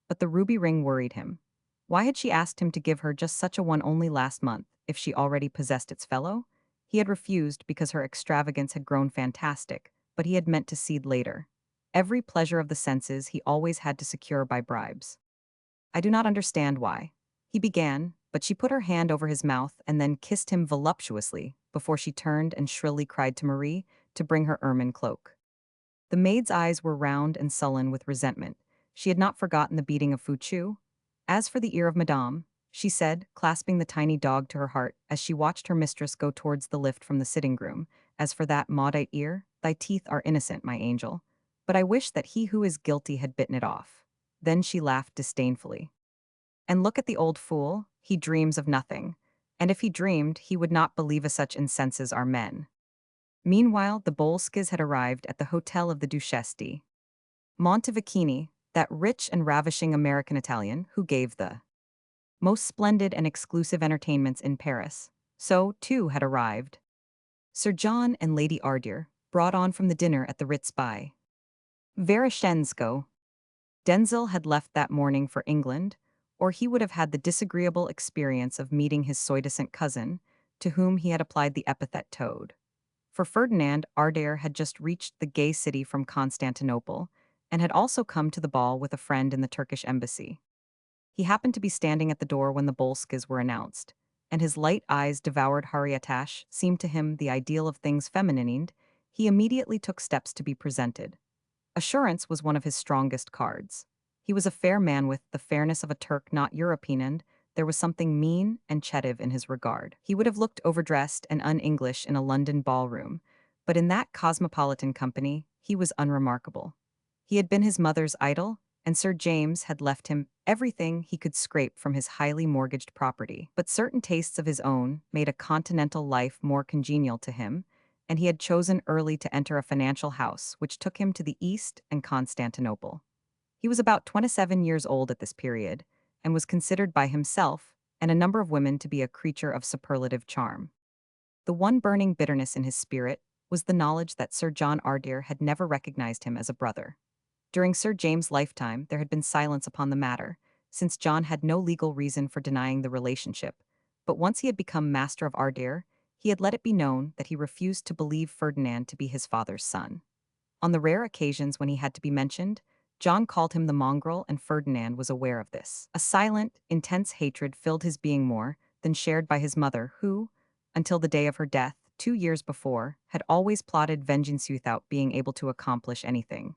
But the ruby ring worried him. Why had she asked him to give her just such a one only last month, if she already possessed its fellow? He had refused because her extravagance had grown fantastic, but he had meant to cede later. Every pleasure of the senses he always had to secure by bribes. I do not understand why. He began, but she put her hand over his mouth and then kissed him voluptuously before she turned and shrilly cried to Marie to bring her ermine cloak. The maid's eyes were round and sullen with resentment. She had not forgotten the beating of Fuchu. As for the ear of Madame, she said, clasping the tiny dog to her heart as she watched her mistress go towards the lift from the sitting room, as for that maudite ear, thy teeth are innocent, my angel. But I wish that he who is guilty had bitten it off. Then she laughed disdainfully. And look at the old fool, he dreams of nothing. And if he dreamed, he would not believe such insenses are men. Meanwhile, the Bolskis had arrived at the Hotel of the Duchesse de Montevecchini, that rich and ravishing American Italian who gave the most splendid and exclusive entertainments in Paris. So, too, had arrived Sir John and Lady Ardeer, brought on from the dinner at the Ritz by Vereshchensko. Denzel had left that morning for England, or he would have had the disagreeable experience of meeting his soidescent cousin, to whom he had applied the epithet toad. For Ferdinand, Ardair had just reached the gay city from Constantinople, and had also come to the ball with a friend in the Turkish embassy. He happened to be standing at the door when the Bolskis were announced, and his light eyes devoured Hariatash seemed to him the ideal of things feminined. He immediately took steps to be presented. Assurance was one of his strongest cards. He was a fair man with the fairness of a Turk not European, and there was something mean and chétive in his regard. He would have looked overdressed and un-English in a London ballroom, but in that cosmopolitan company, he was unremarkable. He had been his mother's idol, and Sir James had left him everything he could scrape from his highly mortgaged property. But certain tastes of his own made a continental life more congenial to him, and he had chosen early to enter a financial house which took him to the East and Constantinople. He was about 27 years old at this period, and was considered by himself and a number of women to be a creature of superlative charm. The one burning bitterness in his spirit was the knowledge that Sir John Ardeer had never recognized him as a brother. During Sir James' lifetime, there had been silence upon the matter, since John had no legal reason for denying the relationship, but once he had become master of Ardeer, he had let it be known that he refused to believe Ferdinand to be his father's son. On the rare occasions when he had to be mentioned, John called him the mongrel, and Ferdinand was aware of this. A silent, intense hatred filled his being more than shared by his mother, who, until the day of her death, 2 years before, had always plotted vengeance without being able to accomplish anything.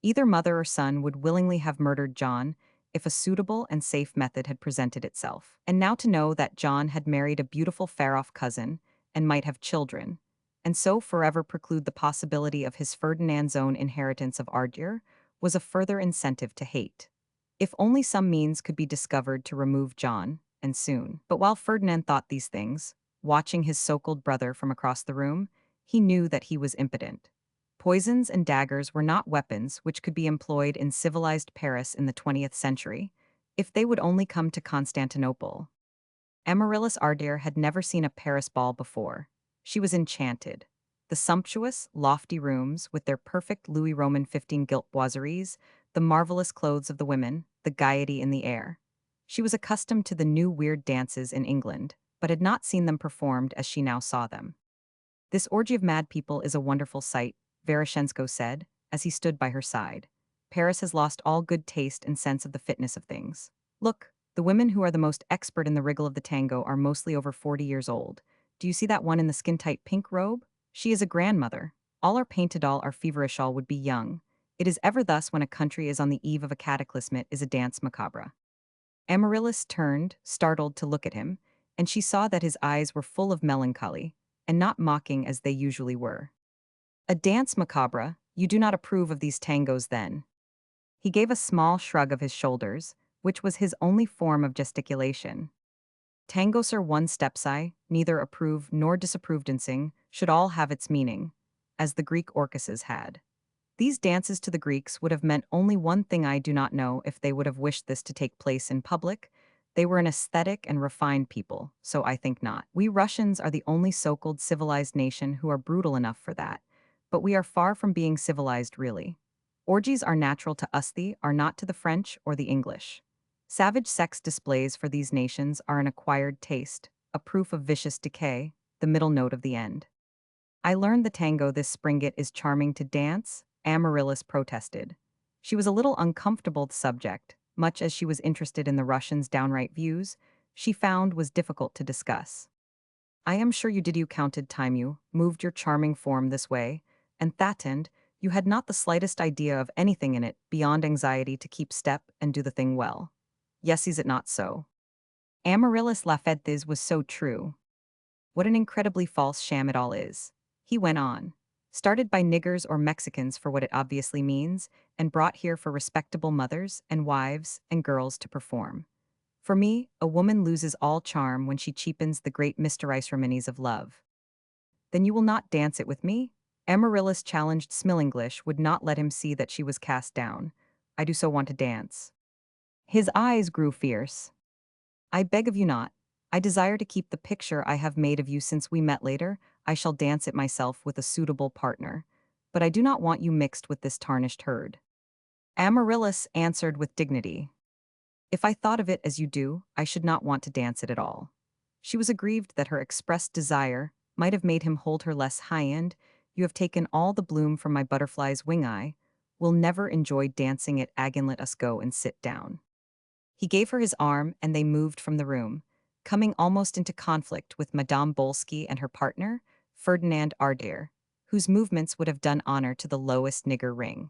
Either mother or son would willingly have murdered John if a suitable and safe method had presented itself. And now to know that John had married a beautiful far-off cousin and might have children, and so forever preclude the possibility of his Ferdinand's own inheritance of Ardeer, was a further incentive to hate. If only some means could be discovered to remove John, and soon. But while Ferdinand thought these things, watching his so-called brother from across the room, he knew that he was impotent. Poisons and daggers were not weapons which could be employed in civilized Paris in the 20th century, if they would only come to Constantinople. Amaryllis Ardeer had never seen a Paris ball before. She was enchanted. The sumptuous, lofty rooms, with their perfect Louis Roman 15 gilt boiseries, the marvelous clothes of the women, the gaiety in the air. She was accustomed to the new weird dances in England, but had not seen them performed as she now saw them. This orgy of mad people is a wonderful sight, Vereshchensko said, as he stood by her side. Paris has lost all good taste and sense of the fitness of things. Look, the women who are the most expert in the wriggle of the tango are mostly over 40 years old. Do you see that one in the skin-tight pink robe? She is a grandmother. All our painted all our feverish all would be young. It is ever thus when a country is on the eve of a cataclysm. It is a dance macabre. Amaryllis turned, startled, to look at him, and she saw that his eyes were full of melancholy, and not mocking as they usually were. A dance macabre? You do not approve of these tangos, then? He gave a small shrug of his shoulders, which was his only form of gesticulation. Tangos are one stepsy, neither approve nor disapprove dancing, should all have its meaning, as the Greek orchises had. These dances to the Greeks would have meant only one thing. I do not know if they would have wished this to take place in public. They were an aesthetic and refined people, so I think not. We Russians are the only so-called civilized nation who are brutal enough for that, but we are far from being civilized really. Orgies are natural to us, they are not to the French or the English. Savage sex displays for these nations are an acquired taste, a proof of vicious decay, the middle note of the end. I learned the tango this spring. It is charming to dance, Amaryllis protested. She was a little uncomfortable with the subject, much as she was interested in the Russians' downright views, she found was difficult to discuss. I am sure you did. You counted time you moved your charming form this way, and that end, you had not the slightest idea of anything in it beyond anxiety to keep step and do the thing well. Yes, is it not so? Amaryllis Lafayette was so true. What an incredibly false sham it all is. He went on. Started by niggers or Mexicans for what it obviously means, and brought here for respectable mothers and wives and girls to perform. For me, a woman loses all charm when she cheapens the great mysteries of love. Then you will not dance it with me? Amaryllis challenged. Smillinglish would not let him see that she was cast down. I do so want to dance. His eyes grew fierce. I beg of you not. I desire to keep the picture I have made of you since we met later. I shall dance it myself with a suitable partner. But I do not want you mixed with this tarnished herd. Amaryllis answered with dignity. If I thought of it as you do, I should not want to dance it at all. She was aggrieved that her expressed desire might have made him hold her less high-end. You have taken all the bloom from my butterfly's wing eye. Will never enjoy dancing it again. Let us go and sit down. He gave her his arm and they moved from the room, coming almost into conflict with Madame Bolsky and her partner, Ferdinand Ardere, whose movements would have done honor to the lowest nigger ring.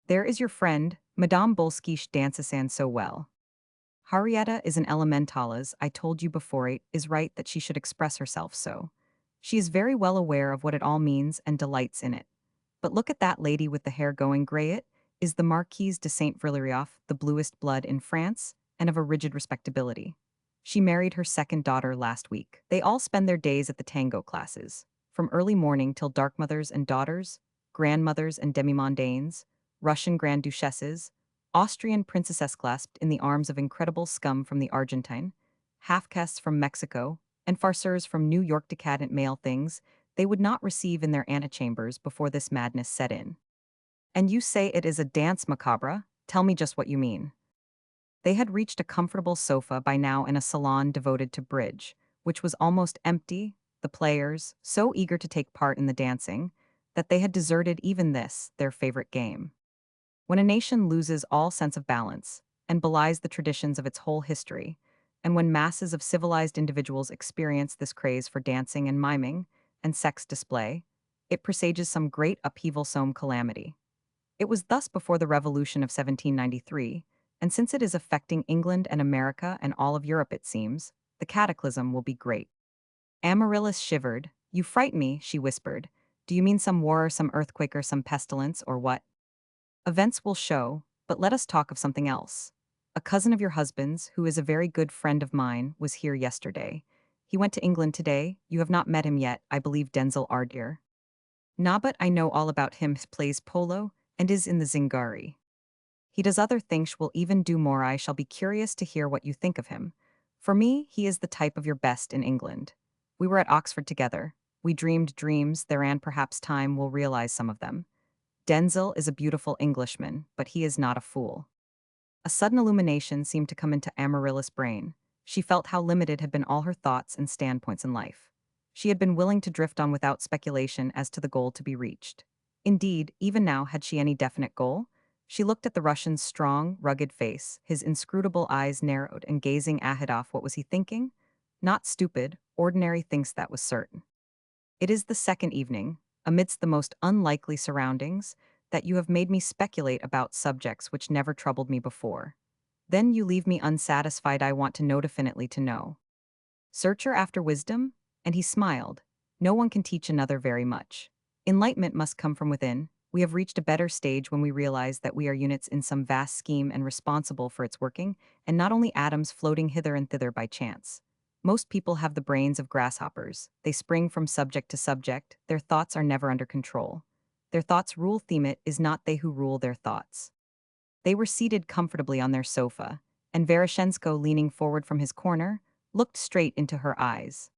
There is your friend, Madame Bolsky dances and so well. Harrietta is an elementalis. I told you before it is right that she should express herself so. She is very well aware of what it all means and delights in it. But look at that lady with the hair going grey. It is the Marquise de Saint Villeroy, the bluest blood in France, and of a rigid respectability. She married her second daughter last week. They all spend their days at the tango classes, from early morning till dark. Mothers and daughters, grandmothers and demi-mondaines, Russian grand duchesses, Austrian princesses clasped in the arms of incredible scum from the Argentine, half-castes from Mexico, and farceurs from New York. Decadent male things they would not receive in their antechambers before this madness set in. And you say it is a dance macabre? Tell me just what you mean. They had reached a comfortable sofa by now in a salon devoted to bridge, which was almost empty, the players, so eager to take part in the dancing, that they had deserted even this, their favorite game. When a nation loses all sense of balance, and belies the traditions of its whole history, and when masses of civilized individuals experience this craze for dancing and miming, and sex display, it presages some great upheaval, some calamity. It was thus before the Revolution of 1793, and since it is affecting England and America and all of Europe it seems, the cataclysm will be great. Amaryllis shivered. You frighten me, she whispered. Do you mean some war or some earthquake or some pestilence or what? Events will show, but let us talk of something else. A cousin of your husband's, who is a very good friend of mine, was here yesterday. He went to England today. You have not met him yet, I believe. Denzel Ardere. Nah, but I know all about him. He plays polo and is in the Zingari. He does other things, will even do more. I shall be curious to hear what you think of him. For me, he is the type of your best in England. We were at Oxford together. We dreamed dreams there, and perhaps time will realize some of them. Denzel is a beautiful Englishman, but he is not a fool. A sudden illumination seemed to come into Amaryllis' brain. She felt how limited had been all her thoughts and standpoints in life. She had been willing to drift on without speculation as to the goal to be reached. Indeed, even now, had she any definite goal? She looked at the Russian's strong, rugged face, his inscrutable eyes narrowed and gazing Ahidov. What was he thinking? Not stupid, ordinary things, that was certain. It is the second evening, amidst the most unlikely surroundings, that you have made me speculate about subjects which never troubled me before. Then you leave me unsatisfied. I want to know, definitely to know. Searcher after wisdom? And he smiled. No one can teach another very much. Enlightenment must come from within. We have reached a better stage when we realize that we are units in some vast scheme and responsible for its working, and not only atoms floating hither and thither by chance. Most people have the brains of grasshoppers. They spring from subject to subject. Their thoughts are never under control. Their thoughts rule theme it is not they who rule their thoughts. They were seated comfortably on their sofa, and Veroshensko, leaning forward from his corner, looked straight into her eyes.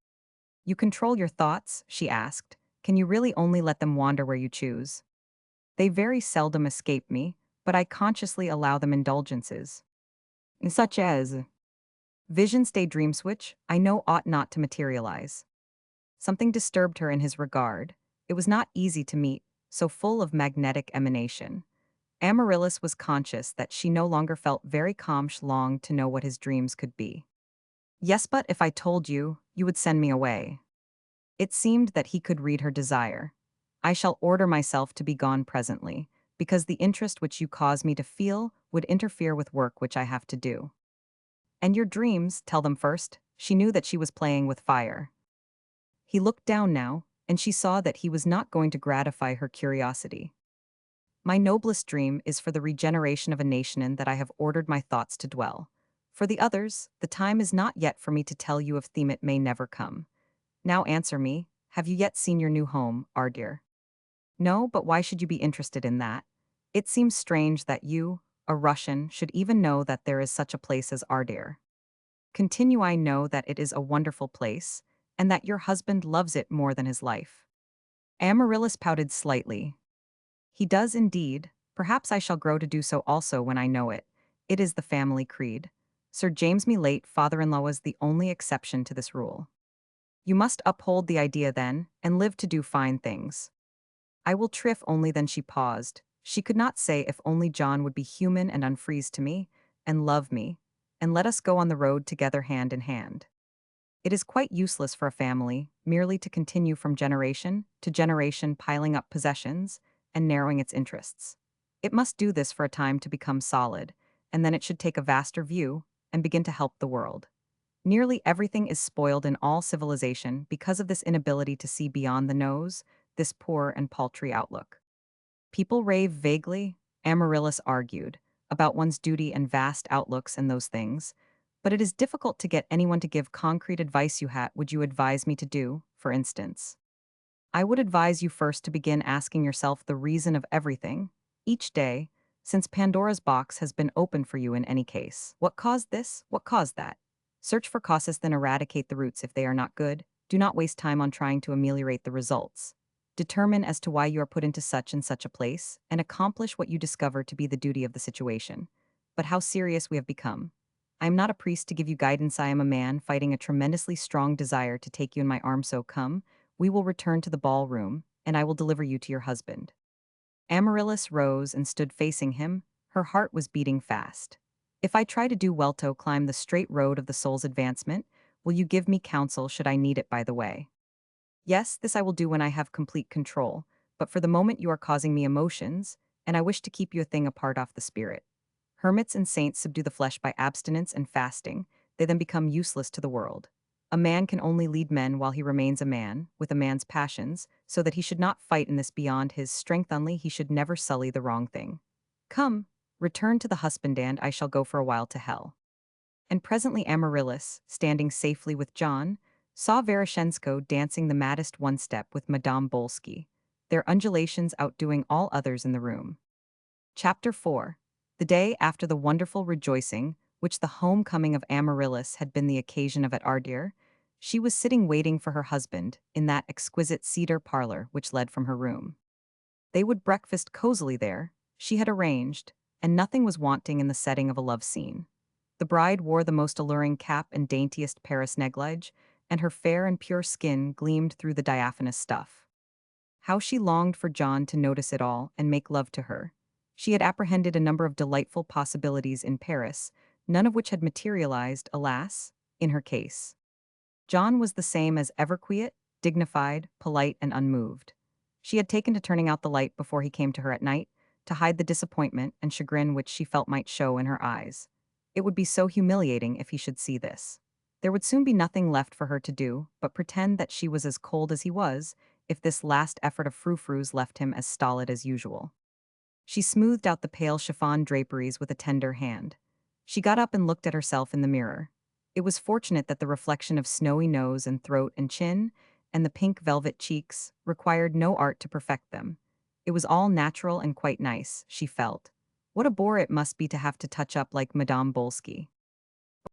You control your thoughts? She asked. Can you really only let them wander where you choose? They very seldom escape me, but I consciously allow them indulgences. Such as visions daydream switch, I know ought not to materialize. Something disturbed her in his regard. It was not easy to meet, so full of magnetic emanation. Amaryllis was conscious that she no longer felt very calm. She longed to know what his dreams could be. Yes, but if I told you, you would send me away. It seemed that he could read her desire. I shall order myself to be gone presently, because the interest which you cause me to feel would interfere with work which I have to do. And your dreams, tell them first. She knew that she was playing with fire. He looked down now, and she saw that he was not going to gratify her curiosity. My noblest dream is for the regeneration of a nation in that I have ordered my thoughts to dwell. For the others, the time is not yet for me to tell you of theme it may never come. Now answer me, have you yet seen your new home, Ardir? No, but why should you be interested in that? It seems strange that you, a Russian, should even know that there is such a place as Ardir. Continue, I know that it is a wonderful place, and that your husband loves it more than his life. Amaryllis pouted slightly. He does indeed. Perhaps I shall grow to do so also when I know it. It is the family creed. Sir James me late father-in-law was the only exception to this rule. You must uphold the idea then, and live to do fine things. I will triff only. Then she paused. She could not say if only John would be human and unfreeze to me, and love me, and let us go on the road together hand in hand. It is quite useless for a family merely to continue from generation to generation piling up possessions and narrowing its interests. It must do this for a time to become solid, and then it should take a vaster view and begin to help the world. Nearly everything is spoiled in all civilization because of this inability to see beyond the nose, this poor and paltry outlook. People rave vaguely, Amaryllis argued, about one's duty and vast outlooks and those things, but it is difficult to get anyone to give concrete advice. Would you advise me to do, for instance? I would advise you first to begin asking yourself the reason of everything, each day, since Pandora's box has been opened for you in any case. What caused this? What caused that? Search for causes, then eradicate the roots if they are not good. Do not waste time on trying to ameliorate the results. Determine as to why you are put into such and such a place, and accomplish what you discover to be the duty of the situation. But how serious we have become. I am not a priest to give you guidance. I am a man fighting a tremendously strong desire to take you in my arms. So come, we will return to the ballroom, and I will deliver you to your husband. Amaryllis rose and stood facing him. Her heart was beating fast. If I try to do well to climb the straight road of the soul's advancement, will you give me counsel should I need it by the way? Yes, this I will do when I have complete control, but for the moment you are causing me emotions, and I wish to keep you a thing apart off the spirit. Hermits and saints subdue the flesh by abstinence and fasting, they then become useless to the world. A man can only lead men while he remains a man, with a man's passions, so that he should not fight in this beyond his strength only he should never sully the wrong thing. Come, return to the husbandand, I shall go for a while to hell. And presently Amaryllis, standing safely with John, saw Veroshensko dancing the maddest one-step with Madame Bolsky, their undulations outdoing all others in the room. Chapter 4. The day after the wonderful rejoicing, which the homecoming of Amaryllis had been the occasion of at Ardir, she was sitting waiting for her husband in that exquisite cedar parlor which led from her room. They would breakfast cozily there, she had arranged, and nothing was wanting in the setting of a love scene. The bride wore the most alluring cap and daintiest Paris negligee, and her fair and pure skin gleamed through the diaphanous stuff. How she longed for John to notice it all and make love to her. She had apprehended a number of delightful possibilities in Paris, none of which had materialized, alas, in her case. John was the same as ever, quiet, dignified, polite, and unmoved. She had taken to turning out the light before he came to her at night, to hide the disappointment and chagrin which she felt might show in her eyes. It would be so humiliating if he should see this. There would soon be nothing left for her to do but pretend that she was as cold as he was, if this last effort of frou-frous left him as stolid as usual. She smoothed out the pale chiffon draperies with a tender hand. She got up and looked at herself in the mirror. It was fortunate that the reflection of snowy nose and throat and chin, and the pink velvet cheeks, required no art to perfect them. It was all natural and quite nice, she felt. What a bore it must be to have to touch up like Madame Bolsky.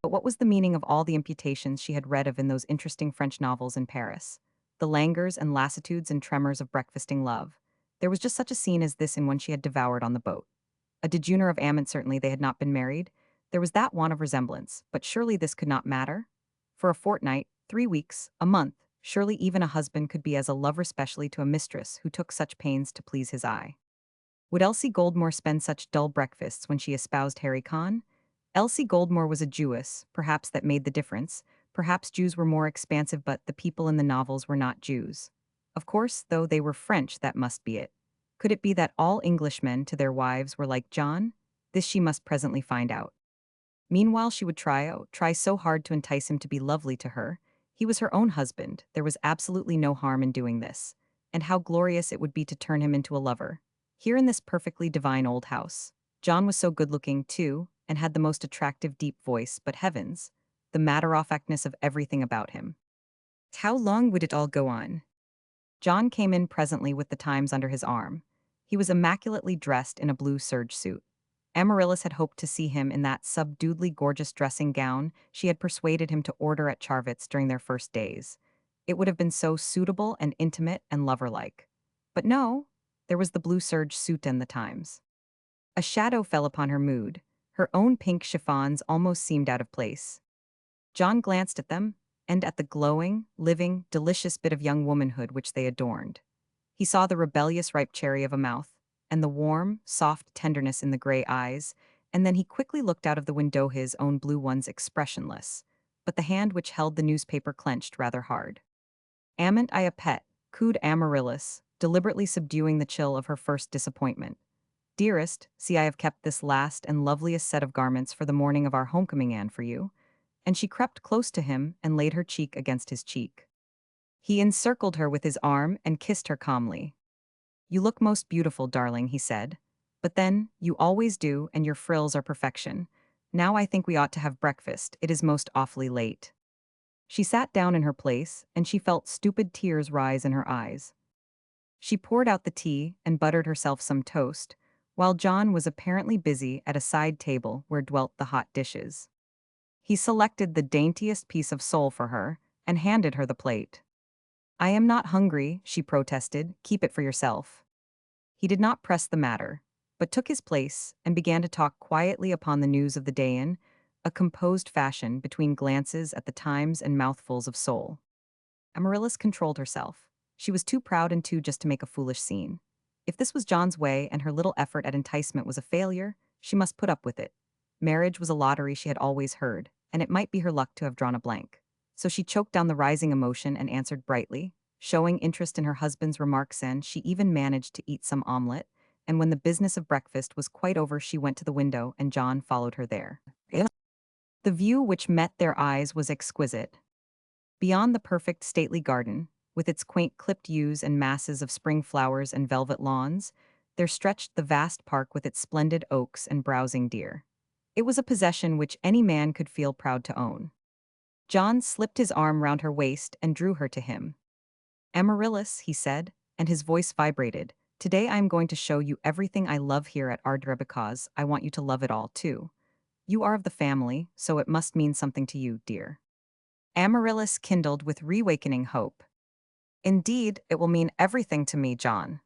But what was the meaning of all the imputations she had read of in those interesting French novels in Paris? The languors and lassitudes and tremors of breakfasting love. There was just such a scene as this in one she had devoured on the boat. A dejeuner of Ammon, certainly they had not been married. There was that want of resemblance, but surely this could not matter? For a fortnight, 3 weeks, a month, surely even a husband could be as a lover specially to a mistress who took such pains to please his eye. Would Elsie Goldmore spend such dull breakfasts when she espoused Harry Cohn? Elsie Goldmore was a Jewess, perhaps that made the difference. Perhaps Jews were more expansive, but the people in the novels were not Jews. Of course, though they were French, that must be it. Could it be that all Englishmen to their wives were like John? This she must presently find out. Meanwhile, she would try so hard to entice him to be lovely to her. He was her own husband. There was absolutely no harm in doing this. And how glorious it would be to turn him into a lover. Here in this perfectly divine old house. John was so good-looking, too, and had the most attractive deep voice, but heavens, the matter-of-factness of everything about him. How long would it all go on? John came in presently with the Times under his arm. He was immaculately dressed in a blue serge suit. Amaryllis had hoped to see him in that subduedly gorgeous dressing gown she had persuaded him to order at Charvit's during their first days. It would have been so suitable and intimate and lover-like. But no, there was the blue serge suit and the Times. A shadow fell upon her mood. Her own pink chiffons almost seemed out of place. John glanced at them, and at the glowing, living, delicious bit of young womanhood which they adorned. He saw the rebellious ripe cherry of a mouth, and the warm, soft tenderness in the gray eyes, and then he quickly looked out of the window, his own blue ones expressionless, but the hand which held the newspaper clenched rather hard. Amant I a pet, cooed Amaryllis, deliberately subduing the chill of her first disappointment. Dearest, see I have kept this last and loveliest set of garments for the morning of our homecoming, Anne, for you. And she crept close to him and laid her cheek against his cheek. He encircled her with his arm and kissed her calmly. You look most beautiful, darling, he said. But then, you always do, and your frills are perfection. Now I think we ought to have breakfast. It is most awfully late. She sat down in her place, and she felt stupid tears rise in her eyes. She poured out the tea and buttered herself some toast, while John was apparently busy at a side table where dwelt the hot dishes. He selected the daintiest piece of sole for her and handed her the plate. I am not hungry, she protested. Keep it for yourself. He did not press the matter, but took his place and began to talk quietly upon the news of the day in a composed fashion between glances at the Times and mouthfuls of sole. Amaryllis controlled herself. She was too proud and too just to make a foolish scene. If this was John's way and her little effort at enticement was a failure, she must put up with it. Marriage was a lottery, she had always heard, and it might be her luck to have drawn a blank. So she choked down the rising emotion and answered brightly, showing interest in her husband's remarks, and she even managed to eat some omelette, and when the business of breakfast was quite over she went to the window and John followed her there. The view which met their eyes was exquisite. Beyond the perfect stately garden, with its quaint clipped yews and masses of spring flowers and velvet lawns, there stretched the vast park with its splendid oaks and browsing deer. It was a possession which any man could feel proud to own. John slipped his arm round her waist and drew her to him. Amaryllis, he said, and his voice vibrated, today I am going to show you everything I love here at Ardra because I want you to love it all too. You are of the family, so it must mean something to you, dear. Amaryllis kindled with reawakening hope. Indeed, it will mean everything to me, John.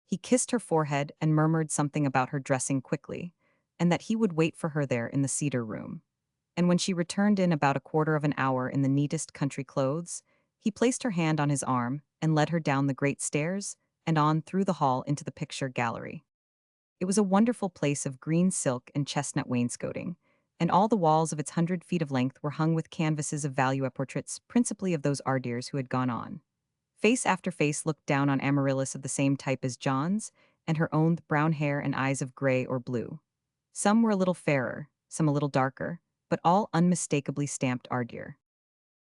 He kissed her forehead and murmured something about her dressing quickly, and that he would wait for her there in the cedar room. And when she returned in about a quarter of an hour in the neatest country clothes, he placed her hand on his arm and led her down the great stairs and on through the hall into the picture gallery. It was a wonderful place of green silk and chestnut wainscoting, and all the walls of its 100 feet of length were hung with canvases of value portraits, principally of those Ardeers who had gone on. Face after face looked down on Amaryllis of the same type as John's, and her own brown hair and eyes of gray or blue. Some were a little fairer, some a little darker, but all unmistakably stamped Ardeer.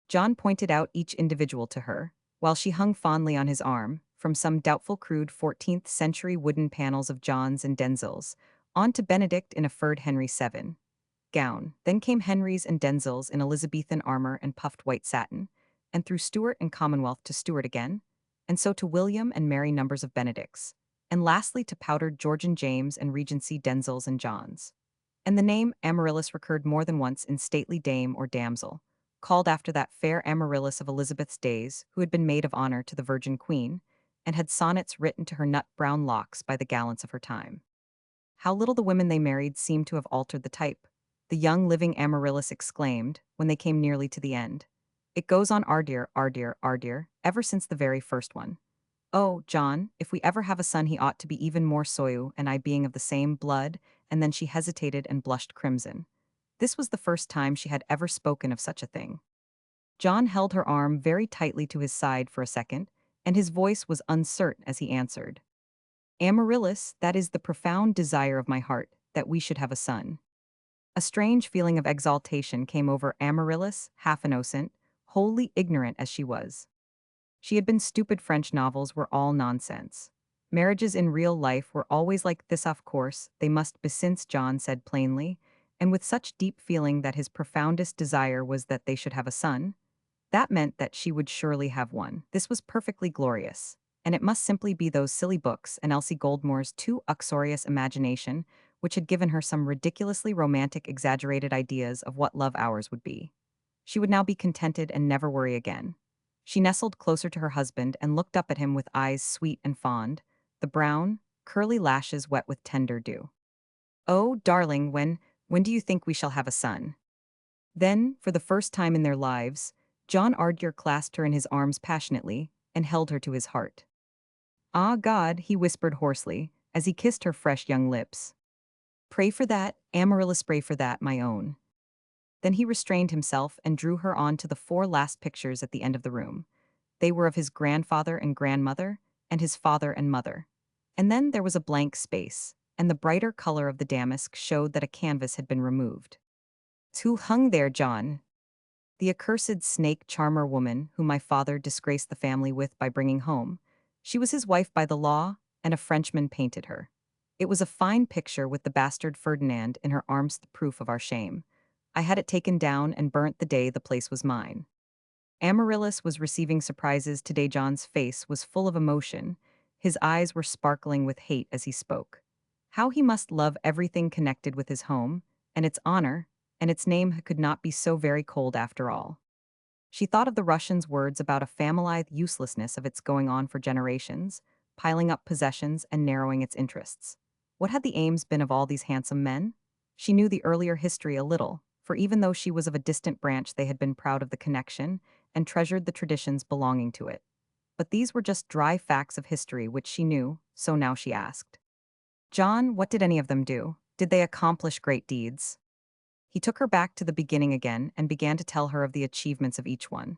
John pointed out each individual to her, while she hung fondly on his arm, from some doubtful crude 14th-century wooden panels of John's and Denzel's, on to Benedict in a furred Henry VII gown. Then came Henry's and Denzel's in Elizabethan armor and puffed white satin, and through Stuart and Commonwealth to Stuart again, and so to William and Mary numbers of Benedicts. and lastly to powdered Georgian James and Regency Denzils and Johns. And the name Amaryllis recurred more than once in stately dame or damsel, called after that fair Amaryllis of Elizabeth's days, who had been maid of honor to the Virgin Queen, and had sonnets written to her nut-brown locks by the gallants of her time. How little the women they married seemed to have altered the type, the young living Amaryllis exclaimed, when they came nearly to the end. It goes on ardear, ever since the very first one. Oh, John, if we ever have a son he ought to be even more soyu, and I being of the same blood, and then she hesitated and blushed crimson. This was the first time she had ever spoken of such a thing. John held her arm very tightly to his side for a second, and his voice was uncertain as he answered. Amaryllis, that is the profound desire of my heart, that we should have a son. A strange feeling of exaltation came over Amaryllis, half innocent, wholly ignorant as she was. She had been stupid French novels were all nonsense. Marriages in real life were always like this, of course, they must be, since John said plainly, and with such deep feeling that his profoundest desire was that they should have a son. That meant that she would surely have one. This was perfectly glorious. And it must simply be those silly books and Elsie Goldmore's too uxorious imagination which had given her some ridiculously romantic exaggerated ideas of what love hours would be. She would now be contented and never worry again. She nestled closer to her husband and looked up at him with eyes sweet and fond, the brown, curly lashes wet with tender dew. "Oh, darling, when do you think we shall have a son?" Then, for the first time in their lives, John Ardyar clasped her in his arms passionately and held her to his heart. "Ah, God," he whispered hoarsely, as he kissed her fresh young lips. "Pray for that, Amaryllis, pray for that, my own." Then he restrained himself and drew her on to the four last pictures at the end of the room. They were of his grandfather and grandmother, and his father and mother. And then there was a blank space, and the brighter color of the damask showed that a canvas had been removed. "Who hung there, John?" "The accursed snake charmer woman whom my father disgraced the family with by bringing home. She was his wife by the law, and a Frenchman painted her. It was a fine picture with the bastard Ferdinand in her arms, the proof of our shame. I had it taken down and burnt the day the place was mine." Amaryllis was receiving surprises today. John's face was full of emotion. His eyes were sparkling with hate as he spoke. How he must love everything connected with his home, and its honor, and its name could not be so very cold after all. She thought of the Russian's words about a family uselessness of its going on for generations, piling up possessions and narrowing its interests. What had the aims been of all these handsome men? She knew the earlier history a little, for even though she was of a distant branch they had been proud of the connection and treasured the traditions belonging to it. But these were just dry facts of history which she knew, so now she asked. "John, what did any of them do? Did they accomplish great deeds?" He took her back to the beginning again and began to tell her of the achievements of each one.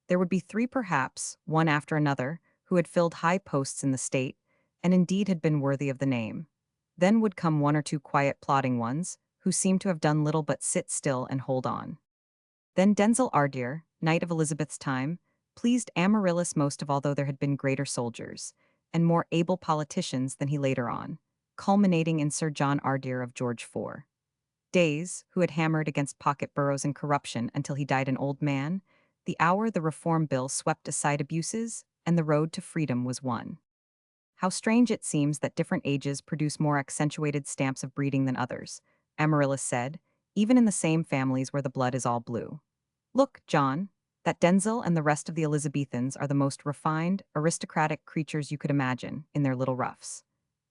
There would be three perhaps, one after another, who had filled high posts in the state, and indeed had been worthy of the name. Then would come one or two quiet plodding ones, who seemed to have done little but sit still and hold on. Then Denzil Ardyar, knight of Elizabeth's time, pleased Amaryllis most of all, though there had been greater soldiers, and more able politicians than he later on, culminating in Sir John Ardyar of George IV. Days, who had hammered against pocket boroughs and corruption until he died an old man, the hour the Reform Bill swept aside abuses, and the road to freedom was won. How strange it seems that different ages produce more accentuated stamps of breeding than others, Amaryllis said, even in the same families where the blood is all blue. "Look, John, that Denzil and the rest of the Elizabethans are the most refined, aristocratic creatures you could imagine, in their little ruffs.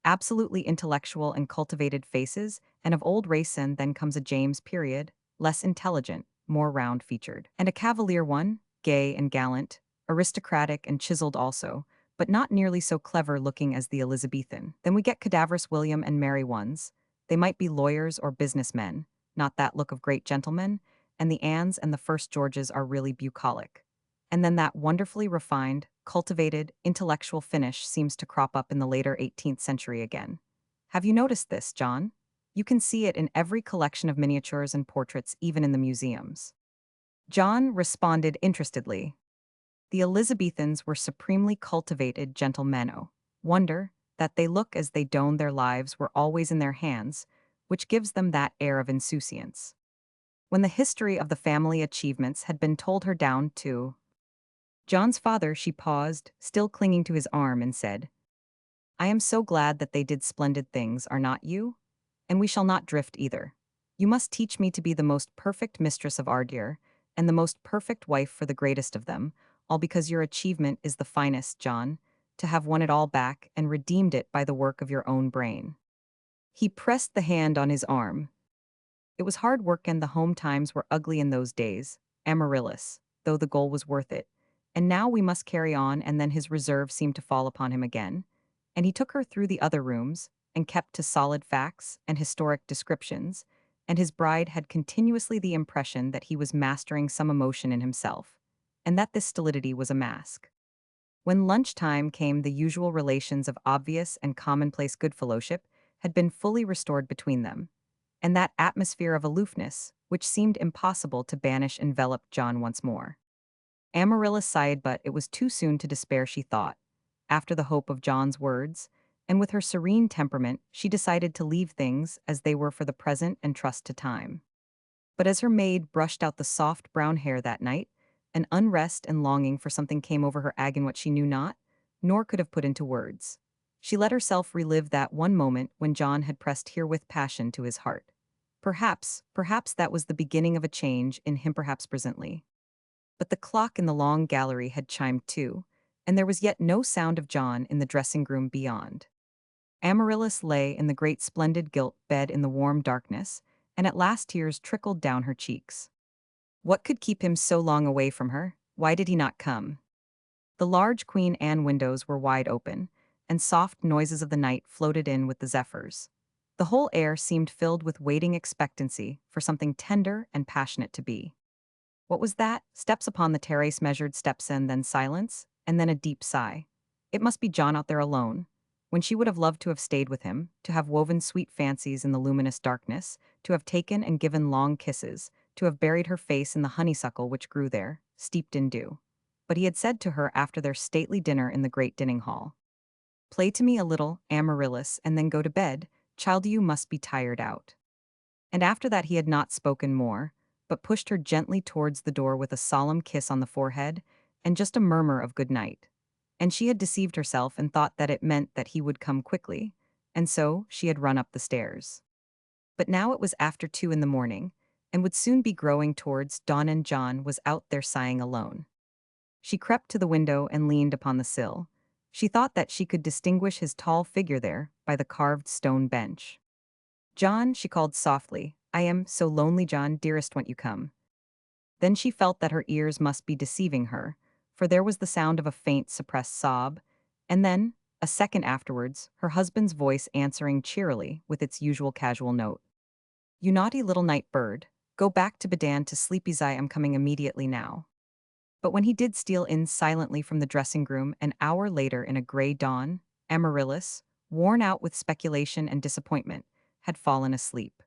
Absolutely intellectual and cultivated faces, and of old race, and then comes a James period, less intelligent, more round-featured. And a Cavalier one, gay and gallant, aristocratic and chiseled also, but not nearly so clever-looking as the Elizabethan. Then we get cadaverous William and Mary ones. They might be lawyers or businessmen, not that look of great gentlemen, and the Annes and the first Georges are really bucolic. And then that wonderfully refined, cultivated, intellectual finish seems to crop up in the later 18th century again. Have you noticed this, John? You can see it in every collection of miniatures and portraits, even in the museums." John responded interestedly. "The Elizabethans were supremely cultivated gentlemen. Oh, wonder that they look as they down their lives were always in their hands, which gives them that air of insouciance." When the history of the family achievements had been told her down to John's father, she paused, still clinging to his arm, and said, I am so glad that they did splendid things, are not you? And we shall not drift either. You must teach me to be the most perfect mistress of Ardir, and the most perfect wife for the greatest of them, all because your achievement is the finest, John, to have won it all back and redeemed it by the work of your own brain. He pressed the hand on his arm. It was hard work and the home times were ugly in those days, Amaryllis, though the goal was worth it. And now we must carry on, and then his reserve seemed to fall upon him again. And he took her through the other rooms, and kept to solid facts and historic descriptions, and his bride had continuously the impression that he was mastering some emotion in himself, and that this stolidity was a mask. When lunchtime came, the usual relations of obvious and commonplace goodfellowship had been fully restored between them, and that atmosphere of aloofness, which seemed impossible to banish, enveloped John once more. Amaryllis sighed, but it was too soon to despair, she thought, after the hope of John's words, and with her serene temperament, she decided to leave things as they were for the present and trust to time. But as her maid brushed out the soft brown hair that night, an unrest and longing for something came over her agin what she knew not, nor could have put into words. She let herself relive that one moment when John had pressed herewith passion to his heart. Perhaps that was the beginning of a change in him, perhaps presently. But the clock in the long gallery had chimed two, and there was yet no sound of John in the dressing-room beyond. Amaryllis lay in the great splendid gilt bed in the warm darkness, and at last tears trickled down her cheeks. What could keep him so long away from her? Why did he not come? The large Queen Anne windows were wide open, and soft noises of the night floated in with the zephyrs. The whole air seemed filled with waiting expectancy for something tender and passionate to be. What was that? Steps upon the terrace, measured steps, and then silence, and then a deep sigh. It must be John out there alone. When she would have loved to have stayed with him, to have woven sweet fancies in the luminous darkness, to have taken and given long kisses, to have buried her face in the honeysuckle which grew there, steeped in dew. But he had said to her after their stately dinner in the great dining hall, "Play to me a little, Amaryllis, and then go to bed. Child, you must be tired out." And after that he had not spoken more, but pushed her gently towards the door with a solemn kiss on the forehead, and just a murmur of good night. And she had deceived herself and thought that it meant that he would come quickly, and so she had run up the stairs. But now it was after 2 in the morning, and would soon be growing towards dawn, and John was out there sighing alone. She crept to the window and leaned upon the sill. She thought that she could distinguish his tall figure there by the carved stone bench. "John," she called softly, "I am so lonely, John, dearest, won't you come?" Then she felt that her ears must be deceiving her, for there was the sound of a faint, suppressed sob, and then, a second afterwards, her husband's voice answering cheerily with its usual casual note. "You naughty little night bird, go back to Bedan to sleepy. I am coming immediately now." But when he did steal in silently from the dressing-room an hour later in a gray dawn, Amaryllis, worn out with speculation and disappointment, had fallen asleep.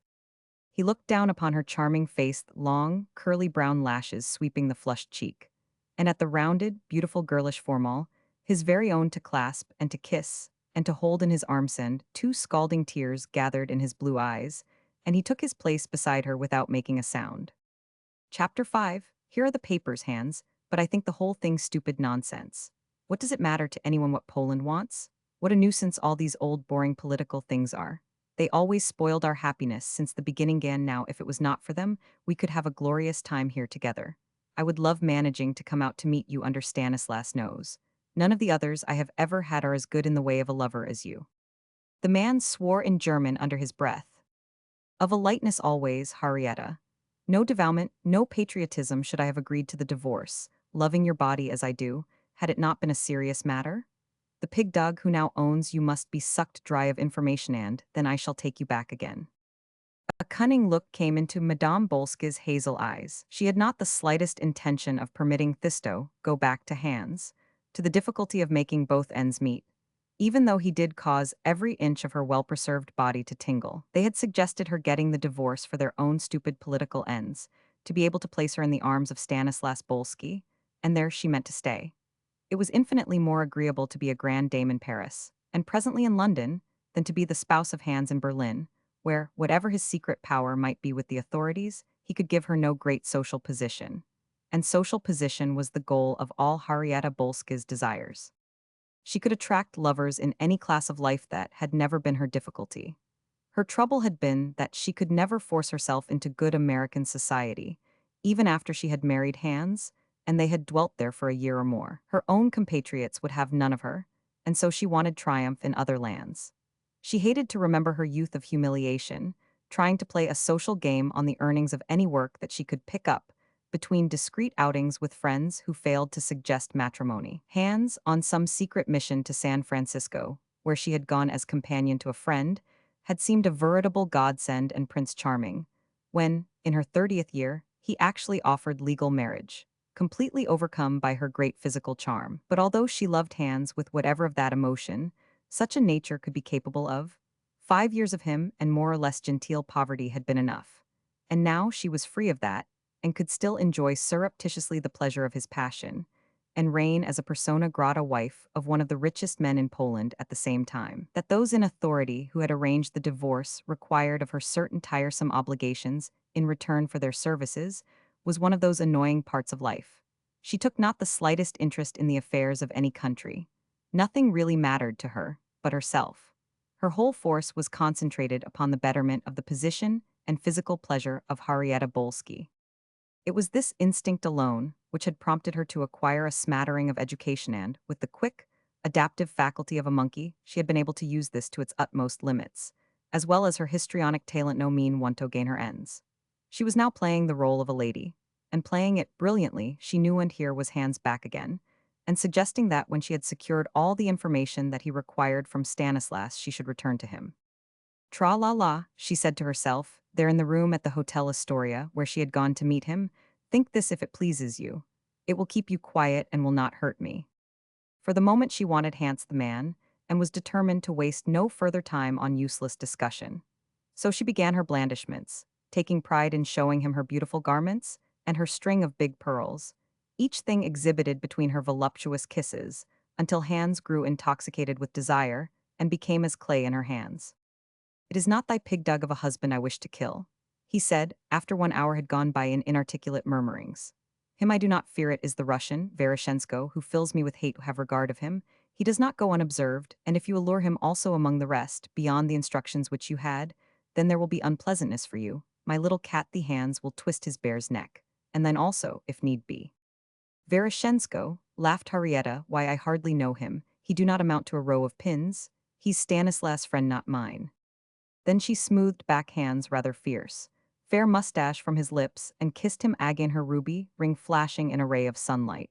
He looked down upon her charming face, long, curly brown lashes sweeping the flushed cheek, and at the rounded, beautiful girlish formal, his very own, to clasp and to kiss and to hold in his arms, and 2 scalding tears gathered in his blue eyes, and he took his place beside her without making a sound. Chapter 5. Here are the papers, Hans, but I think the whole thing stupid nonsense. What does it matter to anyone what Poland wants? What a nuisance all these old boring political things are. They always spoiled our happiness since the beginning. And now, if it was not for them, we could have a glorious time here together. I would love managing to come out to meet you under Stanislas' nose. None of the others I have ever had are as good in the way of a lover as you." The man swore in German under his breath. "Of a lightness always, Henrietta. No devoutment, no patriotism should I have agreed to the divorce, loving your body as I do, had it not been a serious matter. The pig dog who now owns you must be sucked dry of information, and then I shall take you back again." A cunning look came into Madame Bolska's hazel eyes. She had not the slightest intention of permitting Thisto go back to Hans, to the difficulty of making both ends meet. Even though he did cause every inch of her well-preserved body to tingle, they had suggested her getting the divorce for their own stupid political ends, to be able to place her in the arms of Stanislas Bolski, and there she meant to stay. It was infinitely more agreeable to be a grande dame in Paris, and presently in London, than to be the spouse of Hans in Berlin, where, whatever his secret power might be with the authorities, he could give her no great social position. And social position was the goal of all Henrietta Bolska's desires. She could attract lovers in any class of life. That had never been her difficulty. Her trouble had been that she could never force herself into good American society, even after she had married Hans, and they had dwelt there for a year or more. Her own compatriots would have none of her, and so she wanted triumph in other lands. She hated to remember her youth of humiliation, trying to play a social game on the earnings of any work that she could pick up, between discreet outings with friends who failed to suggest matrimony. Hans, on some secret mission to San Francisco, where she had gone as companion to a friend, had seemed a veritable godsend and Prince Charming, when, in her 30th year, he actually offered legal marriage, completely overcome by her great physical charm. But although she loved Hans with whatever of that emotion such a nature could be capable of, 5 years of him and more or less genteel poverty had been enough. And now she was free of that, and could still enjoy surreptitiously the pleasure of his passion, and reign as a persona grata wife of one of the richest men in Poland at the same time. That those in authority who had arranged the divorce required of her certain tiresome obligations in return for their services was one of those annoying parts of life. She took not the slightest interest in the affairs of any country. Nothing really mattered to her but herself. Her whole force was concentrated upon the betterment of the position and physical pleasure of Henrietta Bolski. It was this instinct alone which had prompted her to acquire a smattering of education and, with the quick, adaptive faculty of a monkey, she had been able to use this to its utmost limits, as well as her histrionic talent no mean one to gain her ends. She was now playing the role of a lady, and playing it brilliantly. She knew and here was Hans back again, and suggesting that when she had secured all the information that he required from Stanislas she should return to him. Tra-la-la, she said to herself, there in the room at the Hotel Astoria, where she had gone to meet him. Think this if it pleases you. It will keep you quiet and will not hurt me. For the moment she wanted Hans the man, and was determined to waste no further time on useless discussion. So she began her blandishments, taking pride in showing him her beautiful garments and her string of big pearls, each thing exhibited between her voluptuous kisses, until Hans grew intoxicated with desire and became as clay in her hands. It is not thy pig-dug of a husband I wish to kill, he said, after 1 hour had gone by in inarticulate murmurings. Him I do not fear. It is the Russian, Veroshensko, who fills me with hate. Have regard of him. He does not go unobserved, and if you allure him also among the rest, beyond the instructions which you had, then there will be unpleasantness for you. My little cat the hands will twist his bear's neck, and then also, if need be. Veroshensko, laughed Henrietta, why I hardly know him. He do not amount to a row of pins. He's Stanislas' friend, not mine. Then she smoothed back hands rather fierce, fair mustache from his lips, and kissed him again, her ruby ring flashing in a ray of sunlight.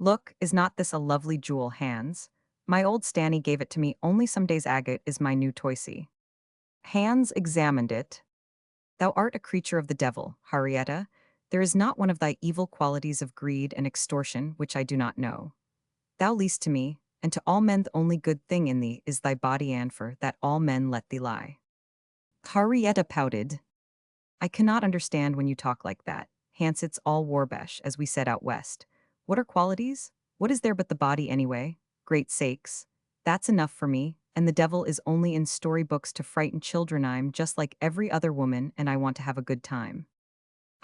Look, is not this a lovely jewel, Hans? My old Stanny gave it to me only some days. Agate is my new toysy. Hans examined it. Thou art a creature of the devil, Henrietta. There is not one of thy evil qualities of greed and extortion which I do not know. Thou least to me, and to all men the only good thing in thee is thy body, and for that all men let thee lie. Henrietta pouted. I cannot understand when you talk like that. Hans, it's all warbash, as we said out west. What are qualities? What is there but the body anyway? Great sakes. That's enough for me, and the devil is only in storybooks to frighten children. I'm just like every other woman, and I want to have a good time.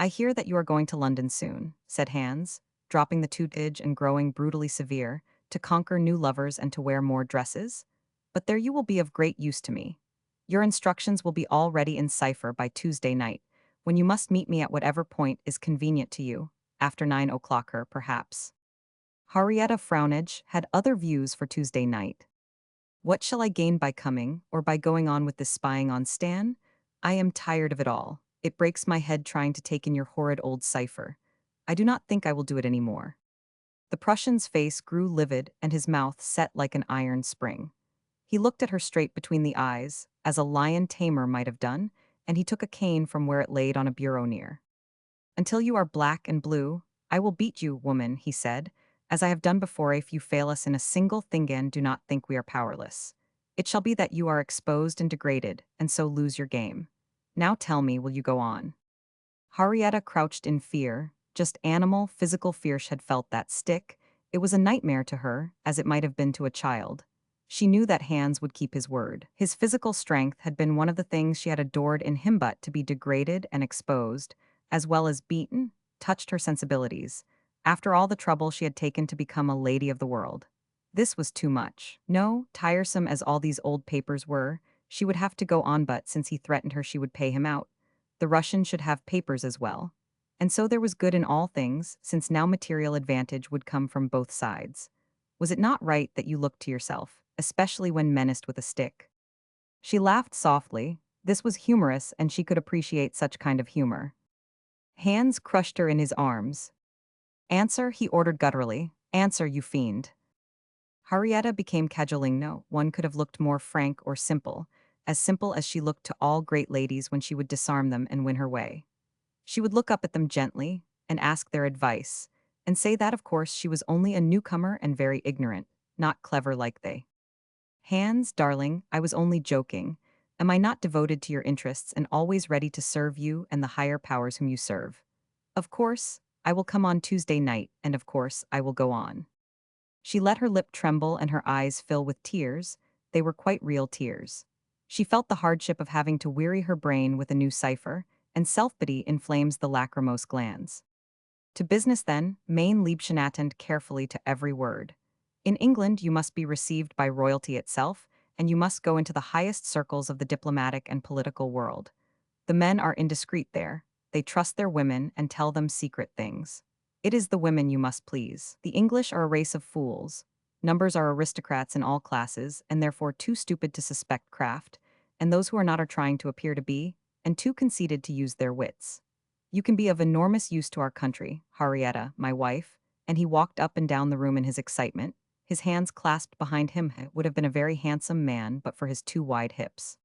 I hear that you are going to London soon, said Hans, dropping the tutelage and growing brutally severe, to conquer new lovers and to wear more dresses. But there you will be of great use to me. Your instructions will be all ready in cipher by Tuesday night, when you must meet me at whatever point is convenient to you, after 9 o'clock, perhaps. Henrietta Frownage had other views for Tuesday night. What shall I gain by coming, or by going on with this spying on Stan? I am tired of it all. It breaks my head trying to take in your horrid old cipher. I do not think I will do it any more. The Prussian's face grew livid and his mouth set like an iron spring. He looked at her straight between the eyes, as a lion tamer might have done, and he took a cane from where it laid on a bureau near. Until you are black and blue, I will beat you, woman, he said, as I have done before. If you fail us in a single thing again, do not think we are powerless. It shall be that you are exposed and degraded, and so lose your game. Now tell me, will you go on? Henrietta crouched in fear, just animal, physical fear. She had felt that stick. It was a nightmare to her, as it might have been to a child. She knew that Hans would keep his word. His physical strength had been one of the things she had adored in him, but to be degraded and exposed, as well as beaten, touched her sensibilities, after all the trouble she had taken to become a lady of the world. This was too much. No, tiresome as all these old papers were, she would have to go on, but since he threatened her she would pay him out, the Russian should have papers as well. And so there was good in all things, since now material advantage would come from both sides. Was it not right that you looked to yourself, especially when menaced with a stick? She laughed softly. This was humorous, and she could appreciate such kind of humor. Hans crushed her in his arms. Answer, he ordered gutturally. Answer, you fiend. Henrietta became cajoling. No, one could have looked more frank or simple as she looked to all great ladies when she would disarm them and win her way. She would look up at them gently and ask their advice, and say that of course she was only a newcomer and very ignorant, not clever like they. Hans, darling, I was only joking. Am I not devoted to your interests and always ready to serve you and the higher powers whom you serve? Of course, I will come on Tuesday night, and of course, I will go on. She let her lip tremble and her eyes fill with tears. They were quite real tears. She felt the hardship of having to weary her brain with a new cipher, and self-pity inflames the lachrymose glands. To business then, mein Liebchen, attend carefully to every word. In England you must be received by royalty itself, and you must go into the highest circles of the diplomatic and political world. The men are indiscreet there. They trust their women and tell them secret things. It is the women you must please. The English are a race of fools. Numbers are aristocrats in all classes, and therefore too stupid to suspect craft, and those who are not are trying to appear to be, and too conceited to use their wits. You can be of enormous use to our country, Henrietta, my wife, and he walked up and down the room in his excitement. His hands clasped behind him. He would have been a very handsome man but for his too wide hips.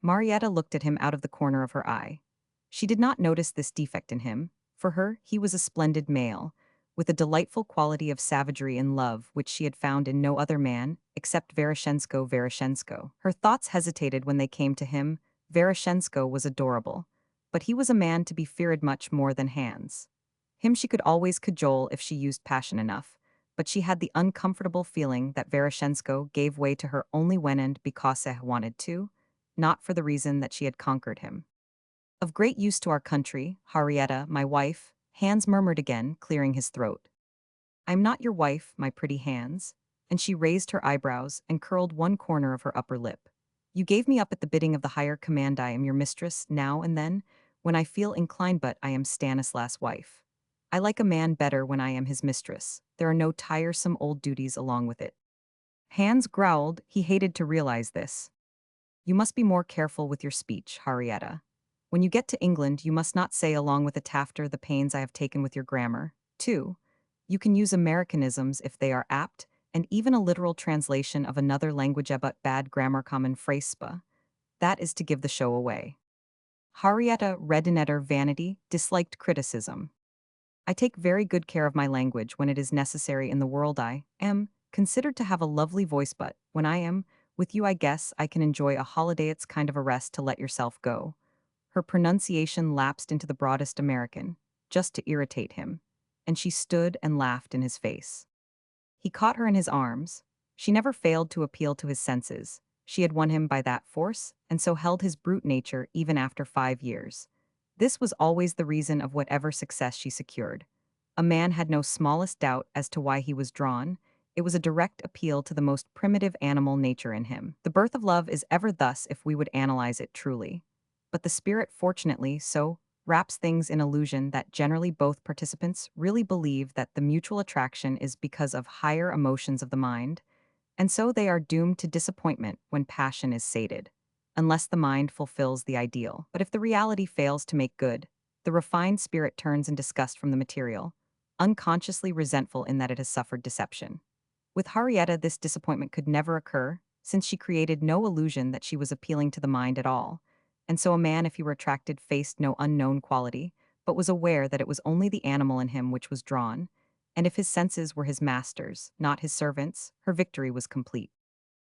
Marietta looked at him out of the corner of her eye. She did not notice this defect in him. For her, he was a splendid male, with a delightful quality of savagery and love which she had found in no other man, except Veroshensko. Her thoughts hesitated when they came to him. Veroshensko was adorable, but he was a man to be feared much more than Hans. Him she could always cajole if she used passion enough, but she had the uncomfortable feeling that Veroshensko gave way to her only when and because he wanted to, not for the reason that she had conquered him. Of great use to our country, Henrietta, my wife, Hans murmured again, clearing his throat. I am not your wife, my pretty Hans, and she raised her eyebrows and curled one corner of her upper lip. You gave me up at the bidding of the higher command. I am your mistress now and then, when I feel inclined, but I am Stanislas' wife. I like a man better when I am his mistress. There are no tiresome old duties along with it. Hans growled. He hated to realize this. You must be more careful with your speech, Henrietta. When you get to England, you must not say along with a tafter the pains I have taken with your grammar. 2. You can use Americanisms if they are apt, and even a literal translation of another language but bad grammar common phrasespa. That is to give the show away. Henrietta Redinetter vanity disliked criticism. I take very good care of my language when it is necessary in the world. I am considered to have a lovely voice, but when I am with you I guess I can enjoy a holiday. It's kind of a rest to let yourself go. Her pronunciation lapsed into the broadest American, just to irritate him, and she stood and laughed in his face. He caught her in his arms. She never failed to appeal to his senses. She had won him by that force, and so held his brute nature even after 5 years. This was always the reason of whatever success she secured. A man had no smallest doubt as to why he was drawn. It was a direct appeal to the most primitive animal nature in him. The birth of love is ever thus if we would analyze it truly. But the spirit, fortunately, so wraps things in illusion that generally both participants really believe that the mutual attraction is because of higher emotions of the mind, and so they are doomed to disappointment when passion is sated, unless the mind fulfills the ideal. But if the reality fails to make good, the refined spirit turns in disgust from the material, unconsciously resentful in that it has suffered deception. With Henrietta this disappointment could never occur, since she created no illusion that she was appealing to the mind at all, and so a man, if he were attracted, faced no unknown quality, but was aware that it was only the animal in him which was drawn, and if his senses were his masters, not his servants, her victory was complete.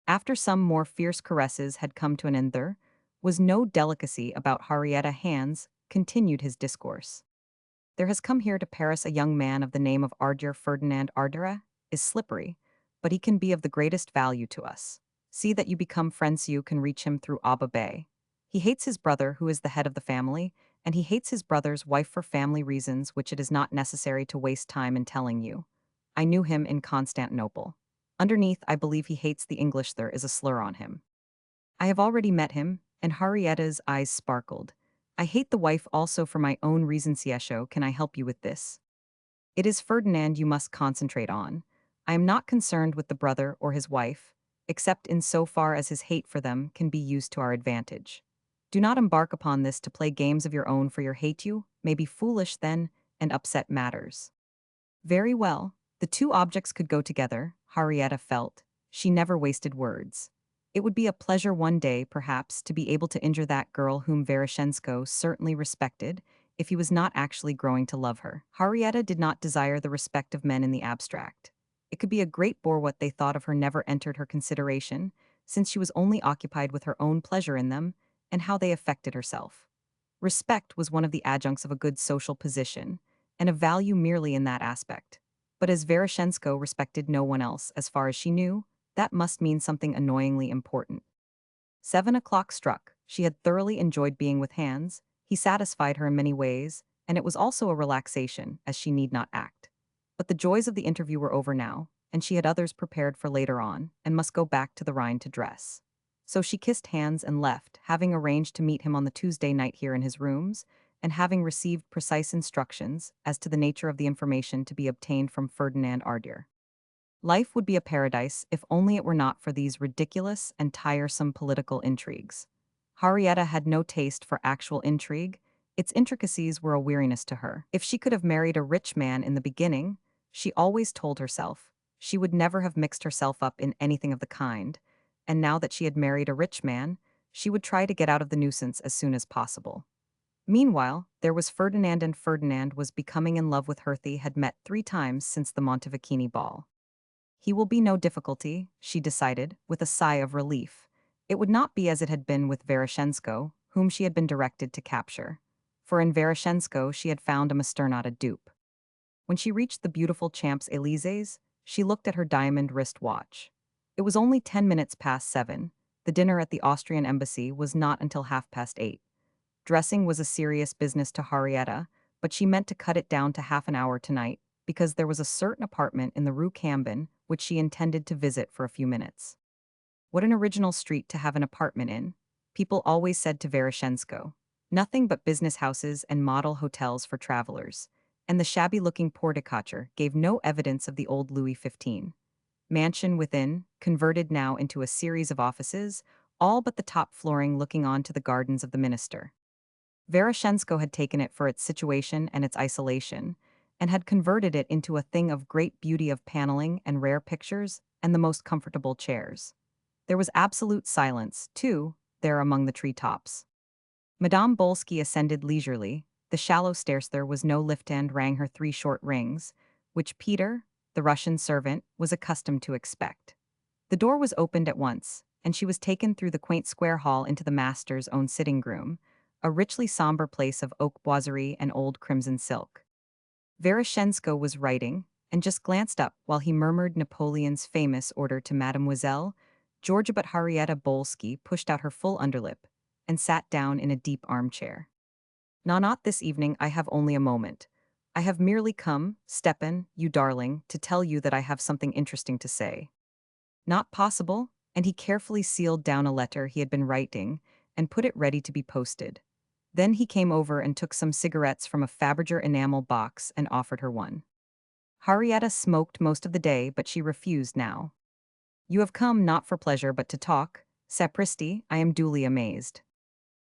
After some more fierce caresses had come to an end, there was no delicacy about Henrietta. Hans continued his discourse. There has come here to Paris a young man of the name of Ardier. Ferdinand Ardier is slippery, but he can be of the greatest value to us. See that you become friends. You can reach him through Abba Bey. He hates his brother, who is the head of the family, and he hates his brother's wife for family reasons which it is not necessary to waste time in telling you. I knew him in Constantinople. Underneath, I believe he hates the English there is a slur on him. I have already met him, and Harrietta's eyes sparkled. I hate the wife also for my own reason, Ciescio. Can I help you with this? It is Ferdinand you must concentrate on. I am not concerned with the brother or his wife, except in so far as his hate for them can be used to our advantage. Do not embark upon this to play games of your own, for your hate you may be foolish then and upset matters. Very well, the two objects could go together, Harrietta felt. She never wasted words. It would be a pleasure one day, perhaps, to be able to injure that girl whom Veroshensko certainly respected, if he was not actually growing to love her. Harrietta did not desire the respect of men in the abstract. It could be a great bore what they thought of her never entered her consideration, since she was only occupied with her own pleasure in them and how they affected herself. Respect was one of the adjuncts of a good social position, and of value merely in that aspect. But as Veroshensko respected no one else, as far as she knew, that must mean something annoyingly important. 7 o'clock struck. She had thoroughly enjoyed being with Hans. He satisfied her in many ways, and it was also a relaxation, as she need not act. But the joys of the interview were over now, and she had others prepared for later on, and must go back to the Rhine to dress. So she kissed Hans and left, having arranged to meet him on the Tuesday night here in his rooms, and having received precise instructions as to the nature of the information to be obtained from Ferdinand Ardier. Life would be a paradise if only it were not for these ridiculous and tiresome political intrigues. Harrietta had no taste for actual intrigue. Its intricacies were a weariness to her. If she could have married a rich man in the beginning, she always told herself, she would never have mixed herself up in anything of the kind, and now that she had married a rich man, she would try to get out of the nuisance as soon as possible. Meanwhile, there was Ferdinand, and Ferdinand was becoming in love with her. They had met 3 times since the Montevecchini ball. He will be no difficulty, she decided, with a sigh of relief. It would not be as it had been with Veroshensko, whom she had been directed to capture. For in Veroshensko she had found a Masternata dupe. When she reached the beautiful Champs-Élysées, she looked at her diamond wrist watch. It was only 10 minutes past 7. The dinner at the Austrian embassy was not until 8:30. Dressing was a serious business to Harrietta, but she meant to cut it down to half an hour tonight, because there was a certain apartment in the Rue Cambon which she intended to visit for a few minutes. What an original street to have an apartment in, people always said to Veroshensko. Nothing but business houses and model hotels for travelers, and the shabby-looking porte-cochere gave no evidence of the old Louis XV. Mansion within, converted now into a series of offices, all but the top flooring looking on to the gardens of the minister. Veroshensko had taken it for its situation and its isolation, and had converted it into a thing of great beauty of paneling and rare pictures and the most comfortable chairs. There was absolute silence, too, there among the tree-tops. Madame Bolsky ascended leisurely. The shallow stairs. There was no lift, and rang her 3 short rings, which Peter, the Russian servant, was accustomed to expect. The door was opened at once, and she was taken through the quaint square hall into the master's own sitting room, a richly somber place of oak boiserie and old crimson silk. Veroshensko was writing, and just glanced up while he murmured Napoleon's famous order to Mademoiselle Georgia, but Harrietta Bolsky pushed out her full underlip and sat down in a deep armchair. Not this evening, I have only a moment. I have merely come, Stepan, you darling, to tell you that I have something interesting to say. Not possible, and he carefully sealed down a letter he had been writing and put it ready to be posted. Then he came over and took some cigarettes from a Faberger enamel box and offered her one. Harrietta smoked most of the day, but she refused now. You have come not for pleasure but to talk, sapristi, I am duly amazed.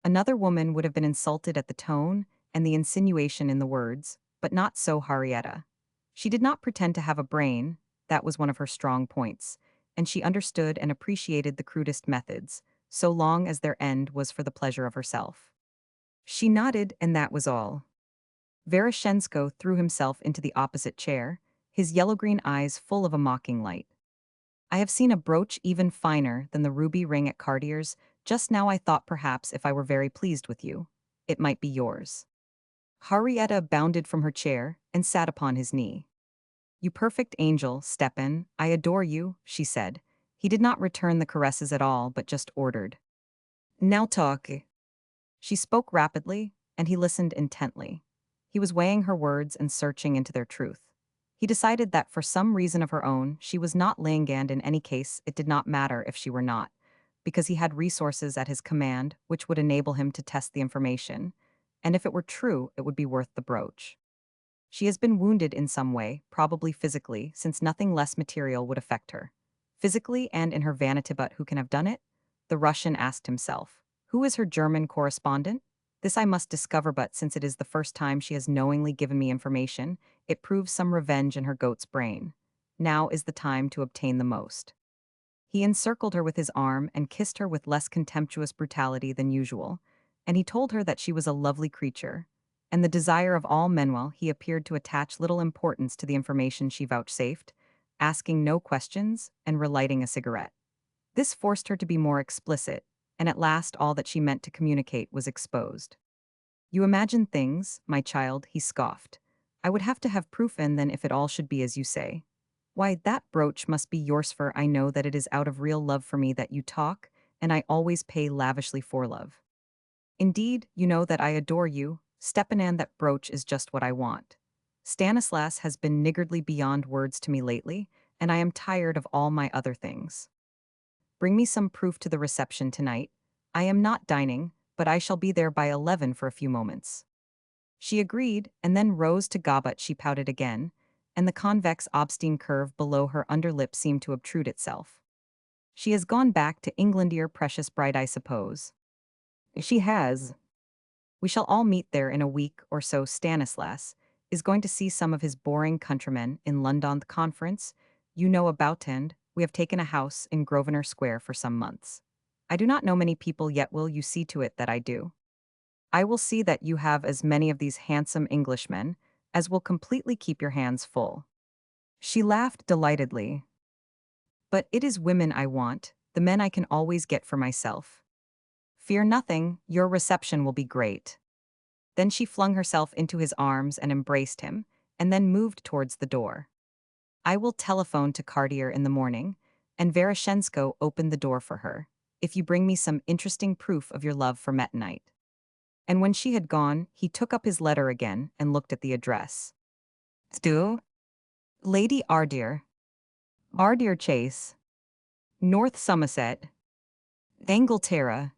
Another woman would have been insulted at the tone and the insinuation in the words, but not so Harrietta. She did not pretend to have a brain, that was one of her strong points, and she understood and appreciated the crudest methods, so long as their end was for the pleasure of herself. She nodded, and that was all. Veroshensko threw himself into the opposite chair, his yellow-green eyes full of a mocking light. I have seen a brooch even finer than the ruby ring at Cartier's. Just now I thought perhaps if I were very pleased with you, it might be yours. Harrietta bounded from her chair and sat upon his knee. You perfect angel, Stepan, I adore you, she said. He did not return the caresses at all, but just ordered. Now talk. She spoke rapidly, and he listened intently. He was weighing her words and searching into their truth. He decided that for some reason of her own, she was not Langand in any case, it did not matter if she were not, because he had resources at his command which would enable him to test the information, and if it were true, it would be worth the brooch. She has been wounded in some way, probably physically, since nothing less material would affect her. Physically and in her vanity, but who can have done it? The Russian asked himself. Who is her German correspondent? This I must discover, but since it is the first time she has knowingly given me information, it proves some revenge in her goat's brain. Now is the time to obtain the most. He encircled her with his arm and kissed her with less contemptuous brutality than usual, and he told her that she was a lovely creature, and the desire of all men while he appeared to attach little importance to the information she vouchsafed, asking no questions and relighting a cigarette. This forced her to be more explicit, and at last all that she meant to communicate was exposed. You imagine things, my child, he scoffed. I would have to have proof and then if it all should be as you say. Why, that brooch must be yours for I know that it is out of real love for me that you talk, and I always pay lavishly for love. Indeed, you know that I adore you, Stepanan, that brooch is just what I want. Stanislas has been niggardly beyond words to me lately, and I am tired of all my other things. Bring me some proof to the reception tonight. I am not dining, but I shall be there by 11 for a few moments. She agreed, and then rose to go, but she pouted again, and the convex obstinate curve below her underlip seemed to obtrude itself. She has gone back to England, dear precious bride, I suppose. She has. We shall all meet there in a week or so. Stanislas is going to see some of his boring countrymen in London conference. You know about, and we have taken a house in Grosvenor Square for some months. I do not know many people yet. Will you see to it that I do? I will see that you have as many of these handsome Englishmen as will completely keep your hands full. She laughed delightedly. But it is women I want, the men I can always get for myself. Fear nothing, your reception will be great. Then she flung herself into his arms and embraced him, and then moved towards the door. I will telephone to Cartier in the morning, and Veroshensko opened the door for her, if you bring me some interesting proof of your love for Metonite. And when she had gone, he took up his letter again and looked at the address. To Lady Ardeer, Ardeer Chase, North Somerset, Angleterre.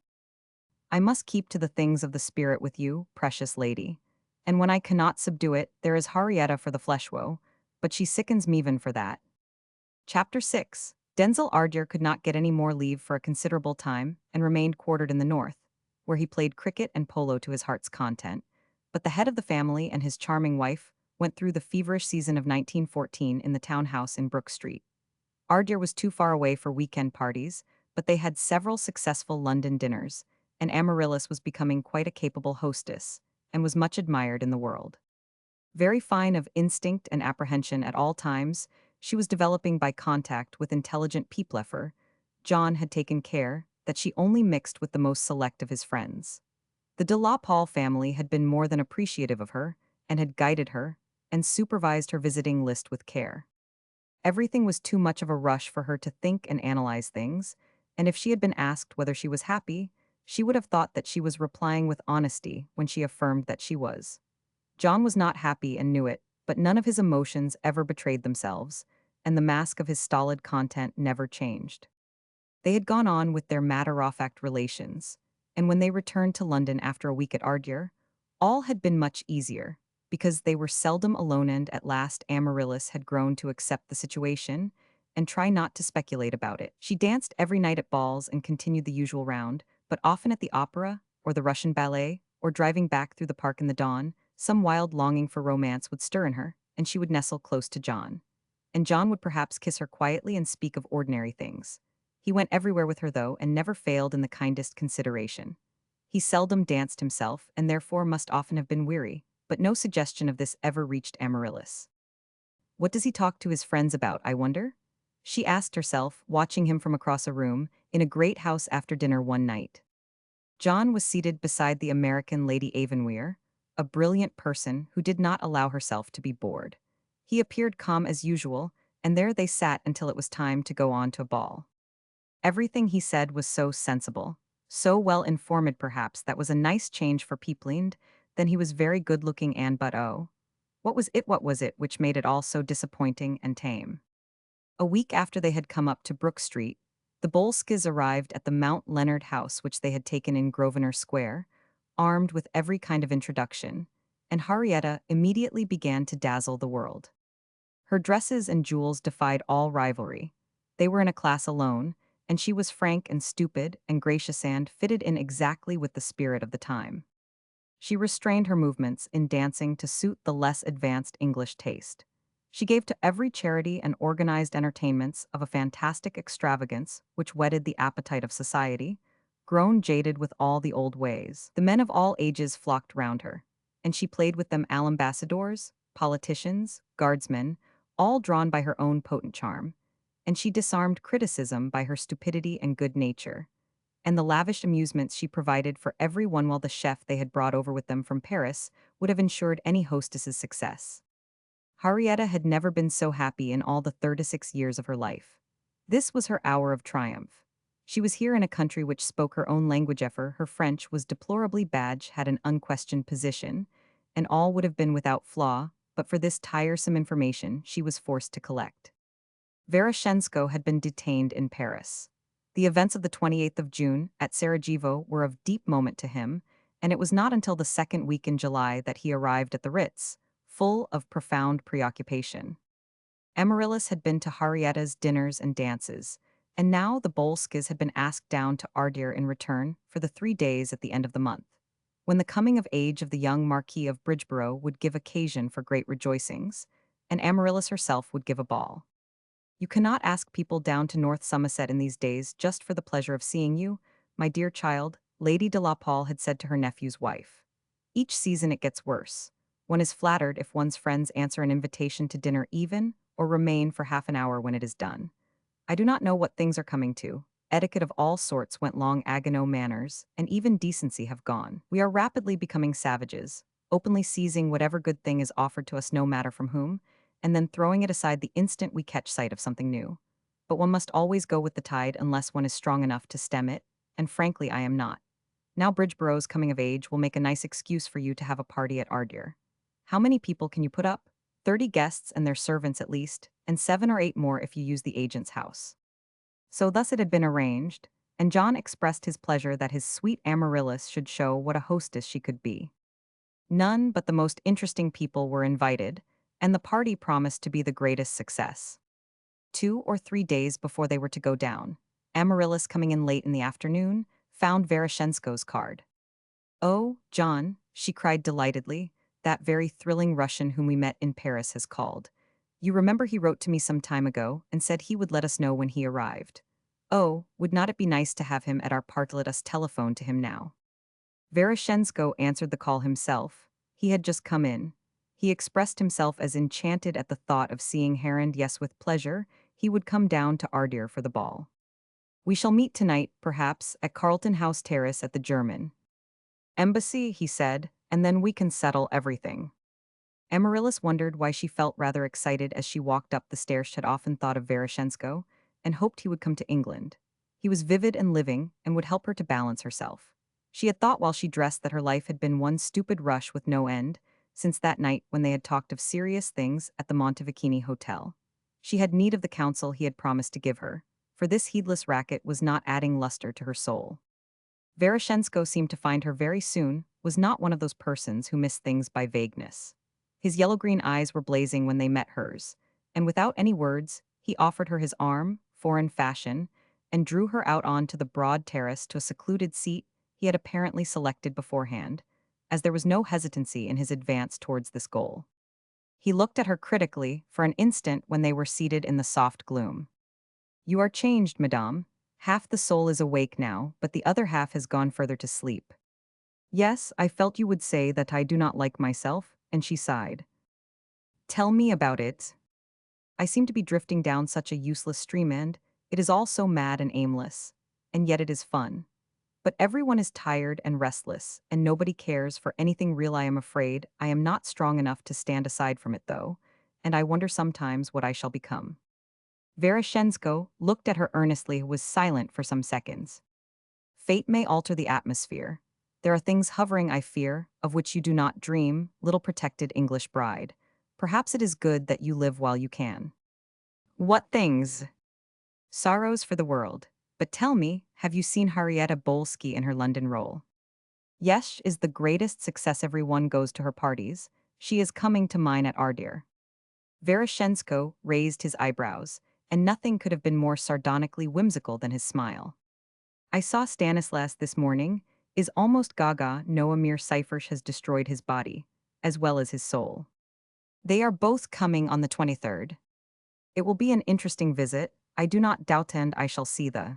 I must keep to the things of the spirit with you, precious lady. And when I cannot subdue it, there is Henrietta for the flesh woe, but she sickens me even for that. Chapter 6. Denzel Ardeer could not get any more leave for a considerable time, and remained quartered in the north, where he played cricket and polo to his heart's content. But the head of the family and his charming wife went through the feverish season of 1914 in the townhouse in Brook Street. Ardeer was too far away for weekend parties, but they had several successful London dinners, and Amaryllis was becoming quite a capable hostess, and was much admired in the world. Very fine of instinct and apprehension at all times, she was developing by contact with intelligent people. John had taken care that she only mixed with the most select of his friends. The de la Paul family had been more than appreciative of her, and had guided her, and supervised her visiting list with care. Everything was too much of a rush for her to think and analyze things, and if she had been asked whether she was happy, she would have thought that she was replying with honesty when she affirmed that she was. John was not happy and knew it, but none of his emotions ever betrayed themselves, and the mask of his stolid content never changed. They had gone on with their matter-of-fact relations, and when they returned to London after a week at Ardeer, all had been much easier, because they were seldom alone and at last Amaryllis had grown to accept the situation and try not to speculate about it. She danced every night at balls and continued the usual round, but often at the opera, or the Russian ballet, or driving back through the park in the dawn, some wild longing for romance would stir in her, and she would nestle close to John. And John would perhaps kiss her quietly and speak of ordinary things. He went everywhere with her, though, and never failed in the kindest consideration. He seldom danced himself, and therefore must often have been weary, but no suggestion of this ever reached Amaryllis. What does he talk to his friends about, I wonder? She asked herself, watching him from across a room, in a great house after dinner one night. John was seated beside the American Lady Avonweir, a brilliant person who did not allow herself to be bored. He appeared calm as usual, and there they sat until it was time to go on to a ball. Everything he said was so sensible, so well informed perhaps that was a nice change for Peepling, then he was very good-looking and but oh, What was it which made it all so disappointing and tame? A week after they had come up to Brook Street, the Boleskis arrived at the Mount Leonard house which they had taken in Grosvenor Square, armed with every kind of introduction, and Henrietta immediately began to dazzle the world. Her dresses and jewels defied all rivalry. They were in a class alone, and she was frank and stupid and gracious and fitted in exactly with the spirit of the time. She restrained her movements in dancing to suit the less advanced English taste. She gave to every charity and organized entertainments of a fantastic extravagance which whetted the appetite of society, grown jaded with all the old ways. The men of all ages flocked round her, and she played with them ambassadors, politicians, guardsmen, all drawn by her own potent charm, and she disarmed criticism by her stupidity and good nature and the lavish amusements she provided for every one while the chef they had brought over with them from Paris would have ensured any hostess's success. Henrietta had never been so happy in all the 36 years of her life. This was her hour of triumph. She was here in a country which spoke her own language. Her French was deplorably bad, had an unquestioned position, and all would have been without flaw, but for this tiresome information she was forced to collect. Veroshensko had been detained in Paris. The events of the 28th of June at Sarajevo were of deep moment to him, and it was not until the second week in July that he arrived at the Ritz, full of profound preoccupation. Amaryllis had been to Harrietta's dinners and dances, and now the Boleskis had been asked down to Ardir in return for the 3 days at the end of the month, when the coming of age of the young Marquis of Bridgeborough would give occasion for great rejoicings, and Amaryllis herself would give a ball. You cannot ask people down to North Somerset in these days just for the pleasure of seeing you, my dear child, Lady de la Pole had said to her nephew's wife. Each season it gets worse. One is flattered if one's friends answer an invitation to dinner even, or remain for half an hour when it is done. I do not know what things are coming to. Etiquette of all sorts went long ago, manners, and even decency have gone. We are rapidly becoming savages, openly seizing whatever good thing is offered to us no matter from whom, and then throwing it aside the instant we catch sight of something new. But one must always go with the tide unless one is strong enough to stem it, and frankly I am not. Now Bridgeboro's coming of age will make a nice excuse for you to have a party at Ardir. How many people can you put up? 30 guests and their servants at least, and 7 or 8 more if you use the agent's house. So thus it had been arranged, and John expressed his pleasure that his sweet Amaryllis should show what a hostess she could be. None but the most interesting people were invited, and the party promised to be the greatest success. 2 or 3 days before they were to go down, Amaryllis, coming in late in the afternoon, found Veroshensko's card. "Oh, John," she cried delightedly, "that very thrilling Russian whom we met in Paris has called. You remember he wrote to me some time ago and said he would let us know when he arrived. Oh, would not it be nice to have him at our part? Let us telephone to him now." Veroshensko answered the call himself. He had just come in. He expressed himself as enchanted at the thought of seeing Harand. Yes, with pleasure, he would come down to Ardir for the ball. "We shall meet tonight, perhaps, at Carlton House Terrace at the German Embassy," he said, "and then we can settle everything." Amaryllis wondered why she felt rather excited as she walked up the stairs. She had often thought of Veroshensko, and hoped he would come to England. He was vivid and living, and would help her to balance herself. She had thought while she dressed that her life had been one stupid rush with no end, since that night when they had talked of serious things at the Montevecchini Hotel. She had need of the counsel he had promised to give her, for this heedless racket was not adding luster to her soul. Veroshensko seemed to find her very soon, was not one of those persons who miss things by vagueness. His yellow-green eyes were blazing when they met hers, and without any words, he offered her his arm, foreign fashion, and drew her out on to the broad terrace to a secluded seat he had apparently selected beforehand, as there was no hesitancy in his advance towards this goal. He looked at her critically for an instant when they were seated in the soft gloom. "You are changed, madame. Half the soul is awake now, but the other half has gone further to sleep." "Yes, I felt you would say that I do not like myself," and she sighed. "Tell me about it. I seem to be drifting down such a useless stream, and it is all so mad and aimless, and yet it is fun. But everyone is tired and restless, and nobody cares for anything real. I am afraid I am not strong enough to stand aside from it, though, and I wonder sometimes what I shall become." Veroshensko looked at her earnestly, was silent for some seconds. "Fate may alter the atmosphere. There are things hovering, I fear, of which you do not dream, little protected English bride. Perhaps it is good that you live while you can. What things? Sorrows for the world. But tell me, have you seen Harrietta Bolsky in her London role? Yes, is the greatest success. Everyone goes to her parties. She is coming to mine at Ardeer. Veroshenko raised his eyebrows, and nothing could have been more sardonically whimsical than his smile. I saw Stanislas this morning, is almost gaga. No, a mere cipher has destroyed his body, as well as his soul. They are both coming on the 23rd. It will be an interesting visit. I do not doubt, and I shall see the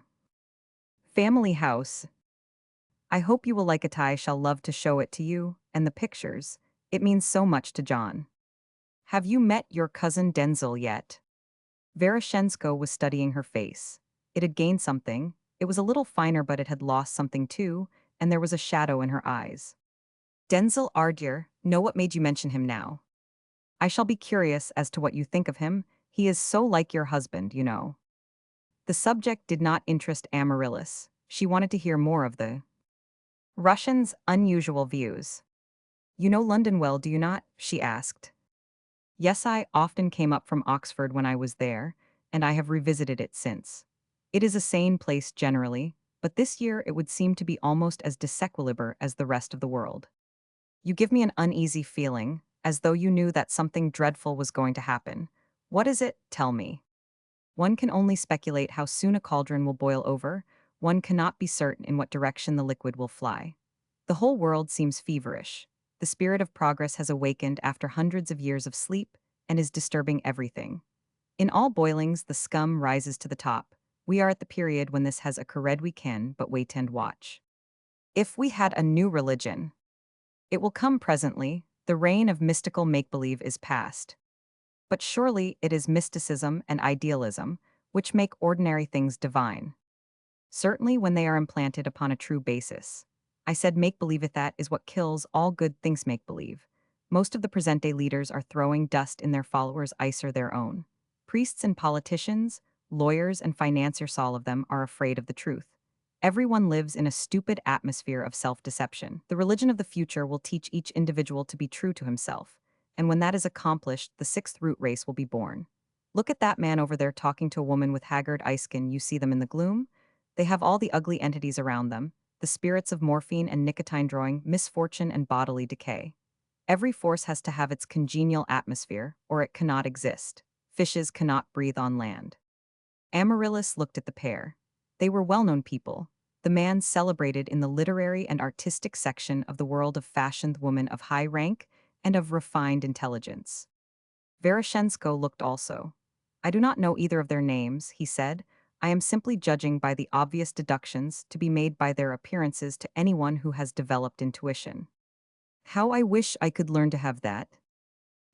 family house. I hope you will like it. I shall love to show it to you, and the pictures. It means so much to John. Have you met your cousin Denzel yet? Veroshenko was studying her face. It had gained something. It was a little finer, but it had lost something too, and there was a shadow in her eyes. Denzel Ardier, know what made you mention him now? I shall be curious as to what you think of him. He is so like your husband, you know. The subject did not interest Amaryllis. She wanted to hear more of the Russian's unusual views. You know London well, do you not? She asked. Yes, I often came up from Oxford when I was there, and I have revisited it since. It is a sane place generally, but this year it would seem to be almost as disequilibre as the rest of the world. You give me an uneasy feeling, as though you knew that something dreadful was going to happen. What is it? Tell me. One can only speculate how soon a cauldron will boil over. One cannot be certain in what direction the liquid will fly. The whole world seems feverish. The spirit of progress has awakened after hundreds of years of sleep and is disturbing everything. In all boilings, the scum rises to the top. We are at the period when this has occurred. We can but wait and watch. If we had a new religion, it will come presently. The reign of mystical make-believe is past. But surely it is mysticism and idealism which make ordinary things divine. Certainly when they are implanted upon a true basis. I said make-believe, if that is what kills all good things. Make-believe. Most of the present-day leaders are throwing dust in their followers' eyes or their own. Priests and politicians, lawyers and financiers, all of them are afraid of the truth. Everyone lives in a stupid atmosphere of self-deception. The religion of the future will teach each individual to be true to himself. And when that is accomplished, the sixth root race will be born. Look at that man over there talking to a woman with haggard eye skin. You see them in the gloom? They have all the ugly entities around them, the spirits of morphine and nicotine drawing, misfortune and bodily decay. Every force has to have its congenial atmosphere, or it cannot exist. Fishes cannot breathe on land. Amaryllis looked at the pair. They were well-known people. The man celebrated in the literary and artistic section of the world of fashion, the woman of high rank and of refined intelligence. Veroshenko looked also. I do not know either of their names, he said. I am simply judging by the obvious deductions to be made by their appearances to anyone who has developed intuition. How I wish I could learn to have that.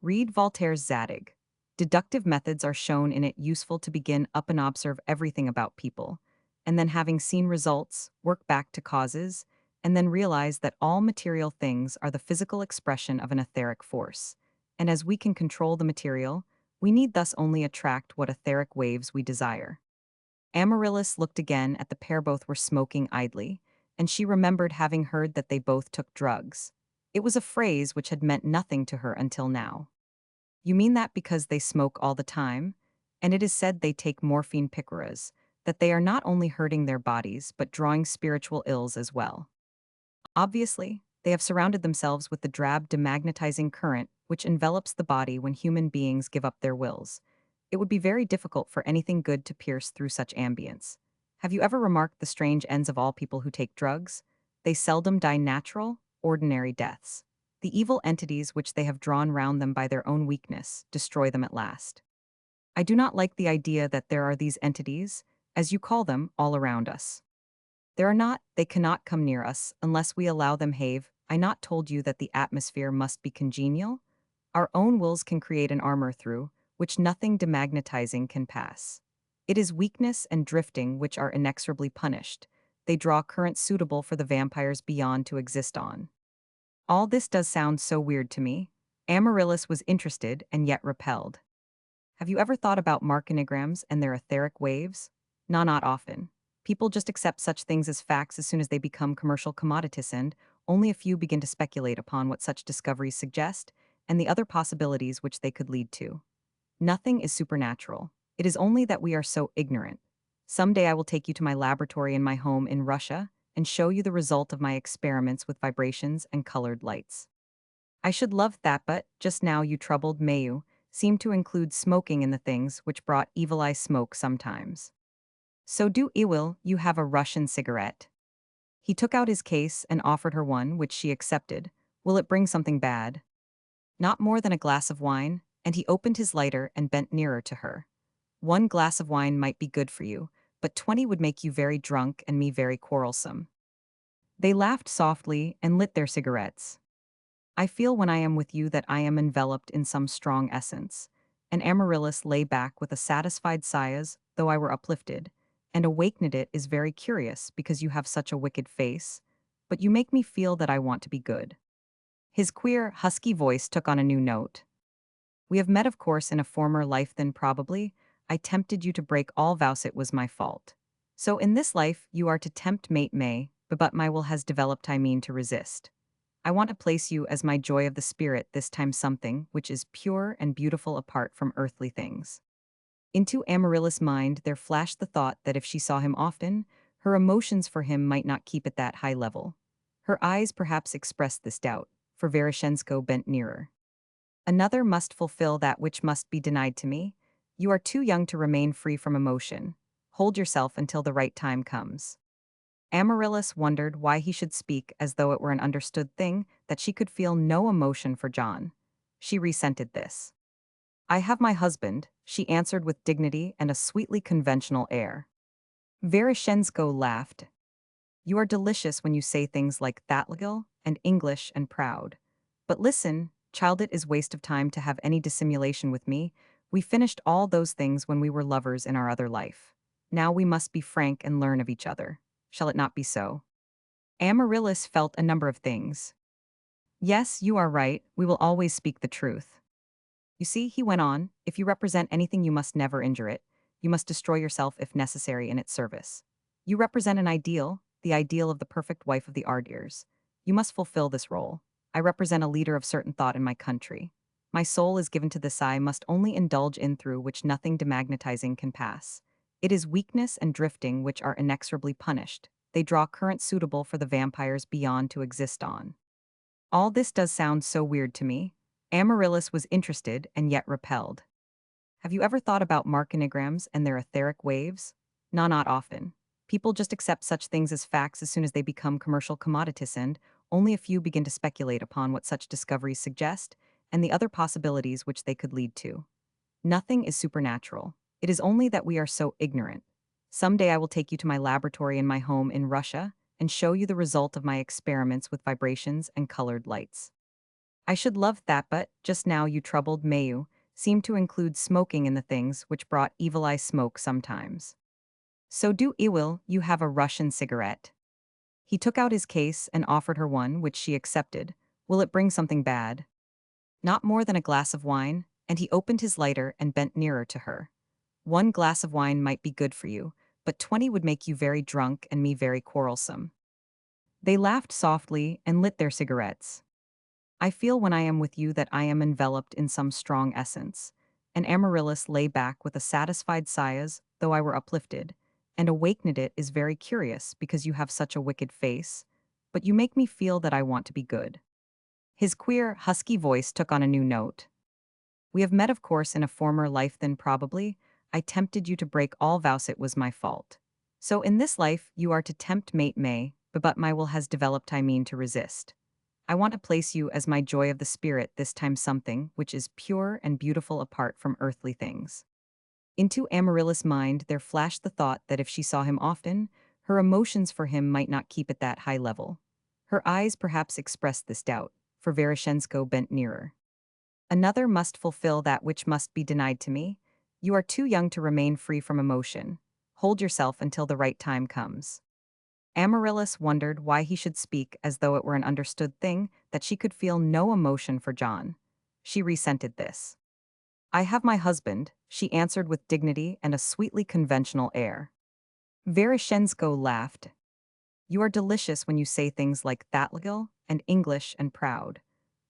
Read Voltaire's Zadig. Deductive methods are shown in it useful to begin up and observe everything about people, and then having seen results, work back to causes, and then realize that all material things are the physical expression of an etheric force. And as we can control the material, we need thus only attract what etheric waves we desire. Amaryllis looked again at the pair. Both were smoking idly, and she remembered having heard that they both took drugs. It was a phrase which had meant nothing to her until now. You mean that because they smoke all the time? And it is said they take morphine picaras, that they are not only hurting their bodies but drawing spiritual ills as well. Obviously, they have surrounded themselves with the drab demagnetizing current which envelops the body when human beings give up their wills. It would be very difficult for anything good to pierce through such ambience. Have you ever remarked the strange ends of all people who take drugs? They seldom die natural, ordinary deaths. The evil entities which they have drawn round them by their own weakness destroy them at last. I do not like the idea that there are these entities, as you call them, all around us. There are not, they cannot come near us unless we allow them. Have I not told you that the atmosphere must be congenial? Our own wills can create an armor through which nothing demagnetizing can pass. It is weakness and drifting which are inexorably punished. They draw currents suitable for the vampires beyond to exist on. All this does sound so weird to me. Amaryllis was interested and yet repelled. Have you ever thought about marconigrams and their etheric waves? No, not often. People just accept such things as facts as soon as they become commercial commodities, and only a few begin to speculate upon what such discoveries suggest, and the other possibilities which they could lead to. Nothing is supernatural. It is only that we are so ignorant. Someday I will take you to my laboratory in my home in Russia and show you the result of my experiments with vibrations and colored lights. I should love that, but just now you troubled Mayu seemed to include smoking in the things which brought evil eye smoke sometimes. So do Iwil, you have a Russian cigarette? He took out his case and offered her one, which she accepted. Will it bring something bad? Not more than a glass of wine, and he opened his lighter and bent nearer to her. One glass of wine might be good for you, but 20 would make you very drunk and me very quarrelsome. They laughed softly and lit their cigarettes. I feel when I am with you that I am enveloped in some strong essence. And Amaryllis lay back with a satisfied sighs, though I were uplifted, and awakened it is very curious because you have such a wicked face, but you make me feel that I want to be good. His queer, husky voice took on a new note. We have met, of course, in a former life, then probably I tempted you to break all vows, it was my fault. So in this life you are to tempt mate May, but my will has developed, I mean to resist. I want to place you as my joy of the spirit, this time something which is pure and beautiful apart from earthly things. Into Amaryllis' mind there flashed the thought that if she saw him often, her emotions for him might not keep at that high level. Her eyes perhaps expressed this doubt, for Veroshenko bent nearer. Another must fulfill that which must be denied to me. You are too young to remain free from emotion. Hold yourself until the right time comes. Amaryllis wondered why he should speak as though it were an understood thing that she could feel no emotion for John. She resented this. I have my husband, she answered with dignity and a sweetly conventional air. Veroshenko laughed. You are delicious when you say things like theatrical and English and proud. But listen, child, it is waste of time to have any dissimulation with me. We finished all those things when we were lovers in our other life. Now we must be frank and learn of each other. Shall it not be so? Amaryllis felt a number of things. Yes, you are right, we will always speak the truth. You see, he went on, if you represent anything you must never injure it. You must destroy yourself if necessary in its service. You represent an ideal, the ideal of the perfect wife of the Ardiers. You must fulfill this role. I represent a leader of certain thought in my country. My soul is given to this I must only indulge in through which nothing demagnetizing can pass. It is weakness and drifting which are inexorably punished. They draw currents suitable for the vampires beyond to exist on. All this does sound so weird to me. Amaryllis was interested and yet repelled. Have you ever thought about markinigrams and their etheric waves? No, not often. People just accept such things as facts as soon as they become commercial commodities, and only a few begin to speculate upon what such discoveries suggest and the other possibilities which they could lead to. Nothing is supernatural. It is only that we are so ignorant. Someday I will take you to my laboratory in my home in Russia and show you the result of my experiments with vibrations and colored lights. I should love that, but just now you troubled Mayu seemed to include smoking in the things which brought evil eye smoke sometimes. So do Iwil, you have a Russian cigarette? He took out his case and offered her one, which she accepted. Will it bring something bad? Not more than a glass of wine, and he opened his lighter and bent nearer to her. One glass of wine might be good for you, but 20 would make you very drunk and me very quarrelsome. They laughed softly and lit their cigarettes. I feel when I am with you that I am enveloped in some strong essence. And Amaryllis lay back with a satisfied sighs, though I were uplifted, and awakened it is very curious because you have such a wicked face, but you make me feel that I want to be good. His queer, husky voice took on a new note. We have met, of course, in a former life, then probably I tempted you to break all vows, it was my fault. So in this life you are to tempt mate May, but my will has developed, I mean to resist. I want to place you as my joy of the spirit, this time something which is pure and beautiful apart from earthly things. Into Amaryllis' mind there flashed the thought that if she saw him often, her emotions for him might not keep at that high level. Her eyes perhaps expressed this doubt, for Veroshenko bent nearer. Another must fulfill that which must be denied to me. You are too young to remain free from emotion. Hold yourself until the right time comes. Amaryllis wondered why he should speak as though it were an understood thing that she could feel no emotion for John. She resented this. I have my husband, she answered with dignity and a sweetly conventional air. Veroshenko laughed. You are delicious when you say things like theatrical and English and proud.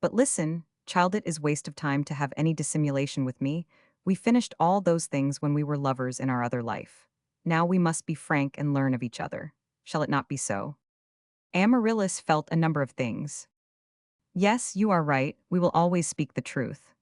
But listen, Child, it is waste of time to have any dissimulation with me. We finished all those things when we were lovers in our other life. Now we must be frank and learn of each other. Shall it not be so? Amaryllis felt a number of things. Yes, you are right, we will always speak the truth.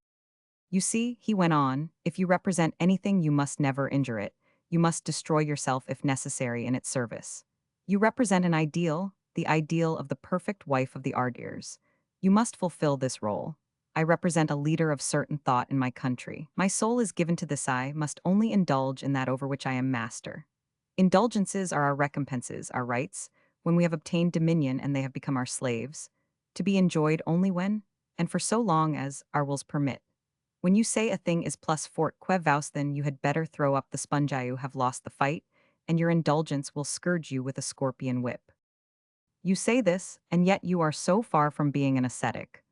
You see, he went on, if you represent anything, you must never injure it. You must destroy yourself if necessary in its service. You represent an ideal, the ideal of the perfect wife of the Ardirs. You must fulfill this role. I represent a leader of certain thought in my country. My soul is given to this, I must only indulge in that over which I am master. Indulgences are our recompenses, our rights, when we have obtained dominion and they have become our slaves, to be enjoyed only when, and for so long as, our wills permit. When you say a thing is plus fort que vouse, then you had better throw up the sponge. You have lost the fight, and your indulgence will scourge you with a scorpion whip. You say this, and yet you are so far from being an ascetic.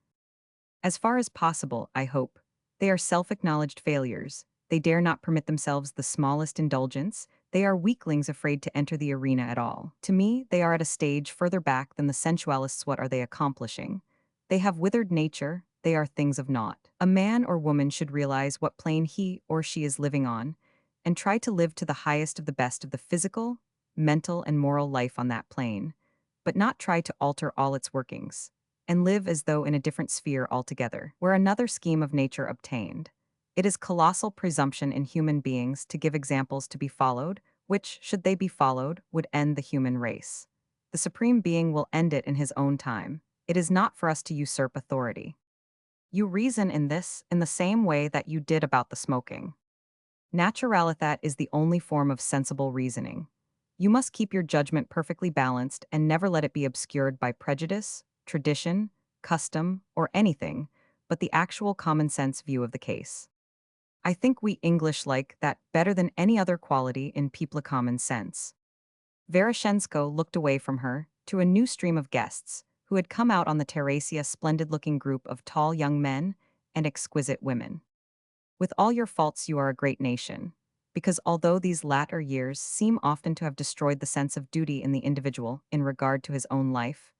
As far as possible, I hope. They are self-acknowledged failures. They dare not permit themselves the smallest indulgence. They are weaklings afraid to enter the arena at all. To me, they are at a stage further back than the sensualists. What are they accomplishing? They have withered nature. They are things of naught. A man or woman should realize what plane he or she is living on, and try to live to the highest of the best of the physical, mental, and moral life on that plane, but not try to alter all its workings and live as though in a different sphere altogether, where another scheme of nature obtained. It is colossal presumption in human beings to give examples to be followed, which, should they be followed, would end the human race. The Supreme Being will end it in his own time. It is not for us to usurp authority. You reason in this in the same way that you did about the smoking. Naturalithat is the only form of sensible reasoning. You must keep your judgment perfectly balanced and never let it be obscured by prejudice, tradition, custom, or anything but the actual common sense view of the case. I think we English like that better than any other quality in people common sense. Veroshensko looked away from her to a new stream of guests who had come out on the terrace, a splendid-looking group of tall young men and exquisite women. With all your faults, you are a great nation, because although these latter years seem often to have destroyed the sense of duty in the individual in regard to his own life,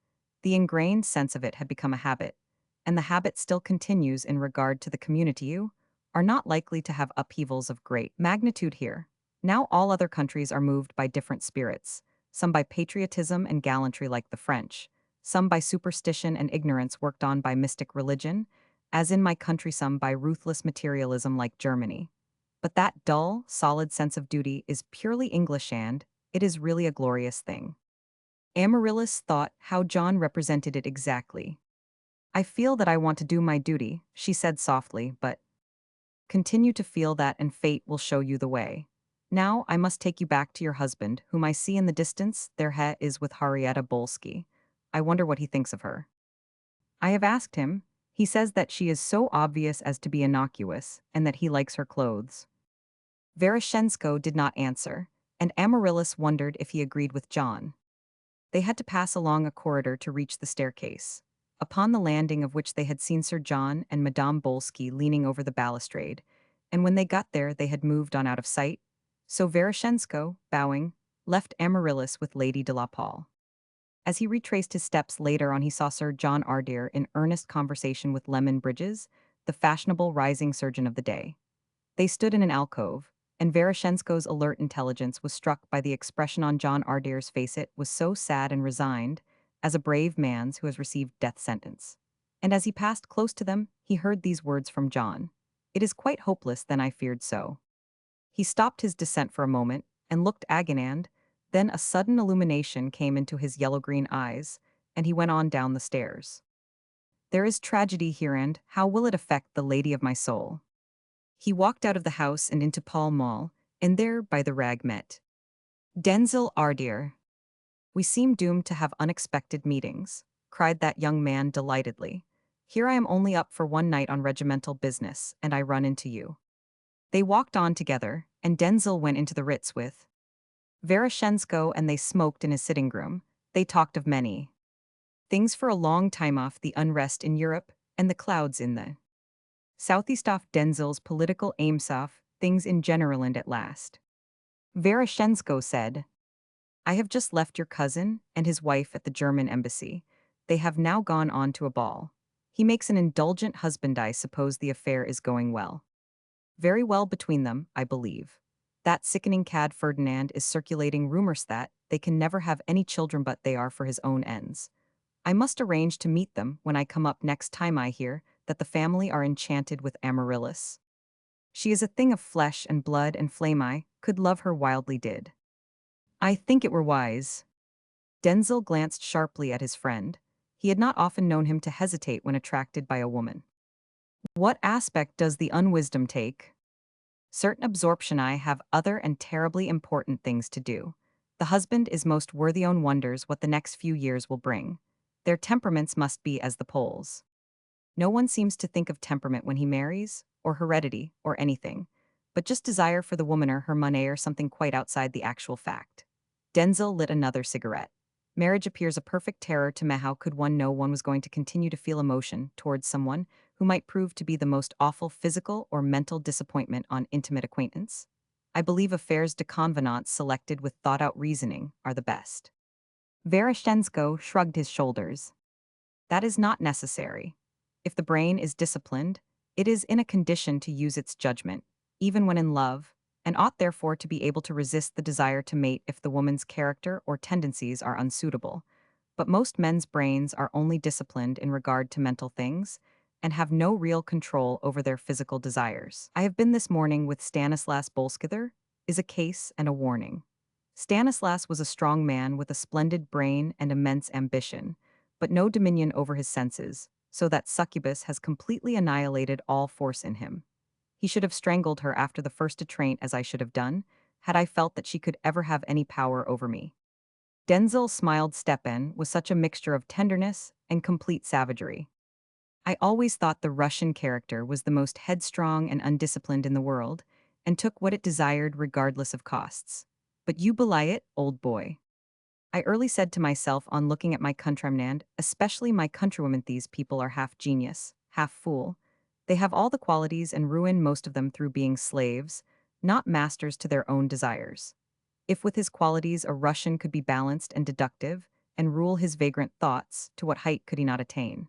the ingrained sense of it had become a habit, and the habit still continues in regard to the community. You are not likely to have upheavals of great magnitude here. Now all other countries are moved by different spirits, some by patriotism and gallantry like the French, some by superstition and ignorance worked on by mystic religion, as in my country some by ruthless materialism like Germany. But that dull, solid sense of duty is purely English, and it is really a glorious thing. Amaryllis thought how John represented it exactly. I feel that I want to do my duty, she said softly, but continue to feel that and fate will show you the way. Now I must take you back to your husband, whom I see in the distance. There he is with Henrietta Bolsky. I wonder what he thinks of her. I have asked him. He says that she is so obvious as to be innocuous, and that he likes her clothes. Veroshensko did not answer, and Amaryllis wondered if he agreed with John. They had to pass along a corridor to reach the staircase, upon the landing of which they had seen Sir John and Madame Bolsky leaning over the balustrade, and when they got there they had moved on out of sight, so Veroshensko, bowing, left Amaryllis with Lady de la Pole. As he retraced his steps later on, he saw Sir John Ardir in earnest conversation with Lemon Bridges, the fashionable rising surgeon of the day. They stood in an alcove, and Veroshensko's alert intelligence was struck by the expression on John Ardir's face. It was so sad and resigned, as a brave man's who has received death sentence. And as he passed close to them, he heard these words from John. It is quite hopeless, then I feared so. He stopped his descent for a moment, and looked agonized. Then a sudden illumination came into his yellow-green eyes, and he went on down the stairs. There is tragedy here, and how will it affect the lady of my soul? He walked out of the house and into Pall Mall, and there by the rag met Denzil Ardir. We seem doomed to have unexpected meetings, cried that young man delightedly. Here I am only up for one night on regimental business, and I run into you. They walked on together, and Denzil went into the Ritz with Veroshensko, and they smoked in his sitting room. They talked of many things for a long time, off the unrest in Europe and the clouds in the southeast, off Denzil's political aims, off things in general, and at last Veroshensko said, I have just left your cousin and his wife at the German embassy. They have now gone on to a ball. He makes an indulgent husband. I suppose the affair is going well. Very well between them, I believe. That sickening cad Ferdinand is circulating rumors that they can never have any children but they are for his own ends. I must arrange to meet them when I come up next time. I hear that the family are enchanted with Amaryllis. She is a thing of flesh and blood and flame. I could love her wildly did. I think it were wise. Denzel glanced sharply at his friend. He had not often known him to hesitate when attracted by a woman. What aspect does the unwisdom take? Certain absorption. I have other and terribly important things to do. The husband is most worthy. Own wonders what the next few years will bring. Their temperaments must be as the poles. No one seems to think of temperament when he marries, or heredity, or anything, but just desire for the woman or her money or something quite outside the actual fact. Denzel lit another cigarette. Marriage appears a perfect terror to me. How could one know one was going to continue to feel emotion towards someone who might prove to be the most awful physical or mental disappointment on intimate acquaintance? I believe affairs de convenance selected with thought-out reasoning are the best. Vereshchenko shrugged his shoulders. That is not necessary. If the brain is disciplined, it is in a condition to use its judgment, even when in love, and ought therefore to be able to resist the desire to mate if the woman's character or tendencies are unsuitable. But most men's brains are only disciplined in regard to mental things, and have no real control over their physical desires. I have been this morning with Stanislas Bolskither, is a case and a warning. Stanislas was a strong man with a splendid brain and immense ambition, but no dominion over his senses, so that succubus has completely annihilated all force in him. He should have strangled her after the first attraint as I should have done, had I felt that she could ever have any power over me. Denzel smiled. Stepan was such a mixture of tenderness and complete savagery. I always thought the Russian character was the most headstrong and undisciplined in the world, and took what it desired regardless of costs. But you belie it, old boy. I early said to myself on looking at my countrymen, especially my countrywomen, these people are half genius, half fool. They have all the qualities and ruin most of them through being slaves, not masters to their own desires. If with his qualities a Russian could be balanced and deductive, and rule his vagrant thoughts, to what height could he not attain?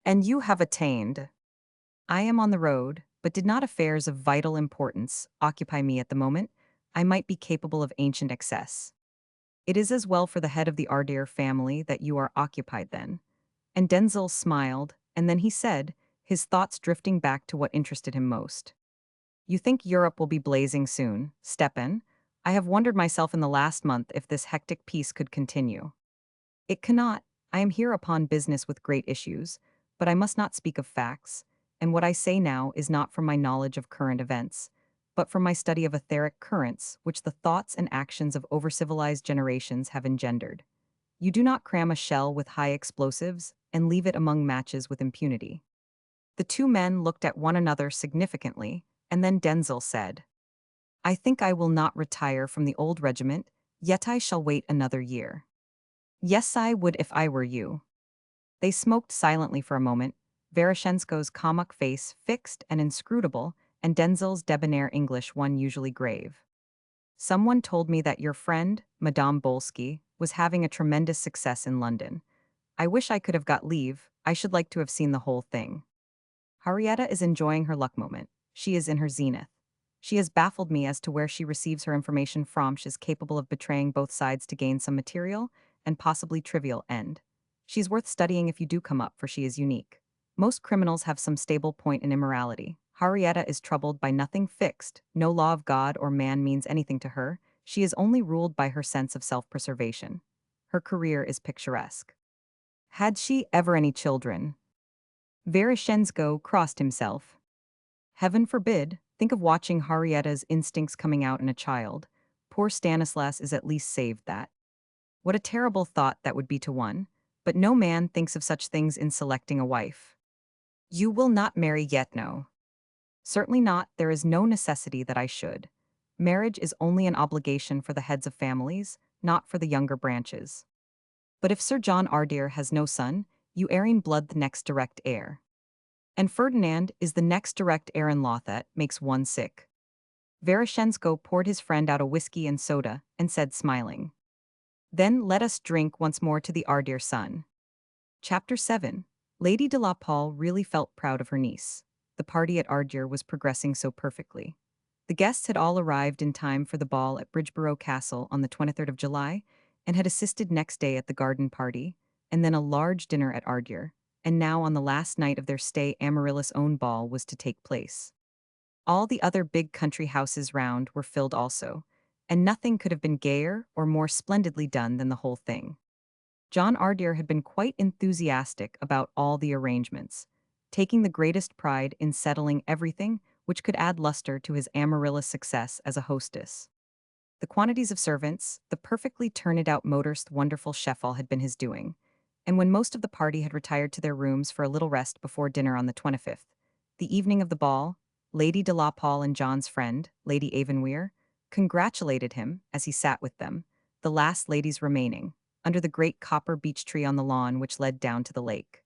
And you have attained. I am on the road, but did not affairs of vital importance occupy me at the moment, I might be capable of ancient excess. It is as well for the head of the Ardere family that you are occupied then. And Denzel smiled, and then he said, his thoughts drifting back to what interested him most. You think Europe will be blazing soon, Stepan? I have wondered myself in the last month if this hectic peace could continue. It cannot. I am here upon business with great issues, but I must not speak of facts, and what I say now is not from my knowledge of current events, but from my study of etheric currents which the thoughts and actions of over-civilized generations have engendered. You do not cram a shell with high explosives and leave it among matches with impunity. The two men looked at one another significantly, and then Denzel said, I think I will not retire from the old regiment, yet I shall wait another year. Yes, I would if I were you. They smoked silently for a moment, Vereshchenko's comic face fixed and inscrutable, and Denzel's debonair English one usually grave. Someone told me that your friend, Madame Bolsky, was having a tremendous success in London. I wish I could have got leave. I should like to have seen the whole thing. Henrietta is enjoying her luck moment. She is in her zenith. She has baffled me as to where she receives her information from. She is capable of betraying both sides to gain some material and possibly trivial end. She's worth studying if you do come up, for she is unique. Most criminals have some stable point in immorality. Henrietta is troubled by nothing fixed. No law of God or man means anything to her. She is only ruled by her sense of self-preservation. Her career is picturesque. Had she ever any children? Vereshchenko crossed himself. Heaven forbid. Think of watching Henrietta's instincts coming out in a child. Poor Stanislas is at least saved that. What a terrible thought that would be to one, but no man thinks of such things in selecting a wife. You will not marry yet, no. Certainly not. There is no necessity that I should. Marriage is only an obligation for the heads of families, not for the younger branches. But if Sir John Ardere has no son, you Aryan blood the next direct heir. And Ferdinand is the next direct heir-in-law. That makes one sick. Vereshchenko poured his friend out a whiskey and soda and said, smiling, Then let us drink once more to the Ardere son. Chapter 7. Lady de la Pole really felt proud of her niece. The party at Ardier was progressing so perfectly. The guests had all arrived in time for the ball at Bridgeborough Castle on the 23rd of July and had assisted next day at the garden party, and then a large dinner at Ardier, and now on the last night of their stay Amaryllis' own ball was to take place. All the other big country houses round were filled also, and nothing could have been gayer or more splendidly done than the whole thing. John Ardier had been quite enthusiastic about all the arrangements, taking the greatest pride in settling everything which could add luster to his Amaryllis' success as a hostess. The quantities of servants, the perfectly turned-out motorist wonderful Scheffel had been his doing, and when most of the party had retired to their rooms for a little rest before dinner on the 25th, the evening of the ball, Lady de la Pole and John's friend, Lady Avonweir, congratulated him as he sat with them, the last ladies remaining, under the great copper beech tree on the lawn which led down to the lake.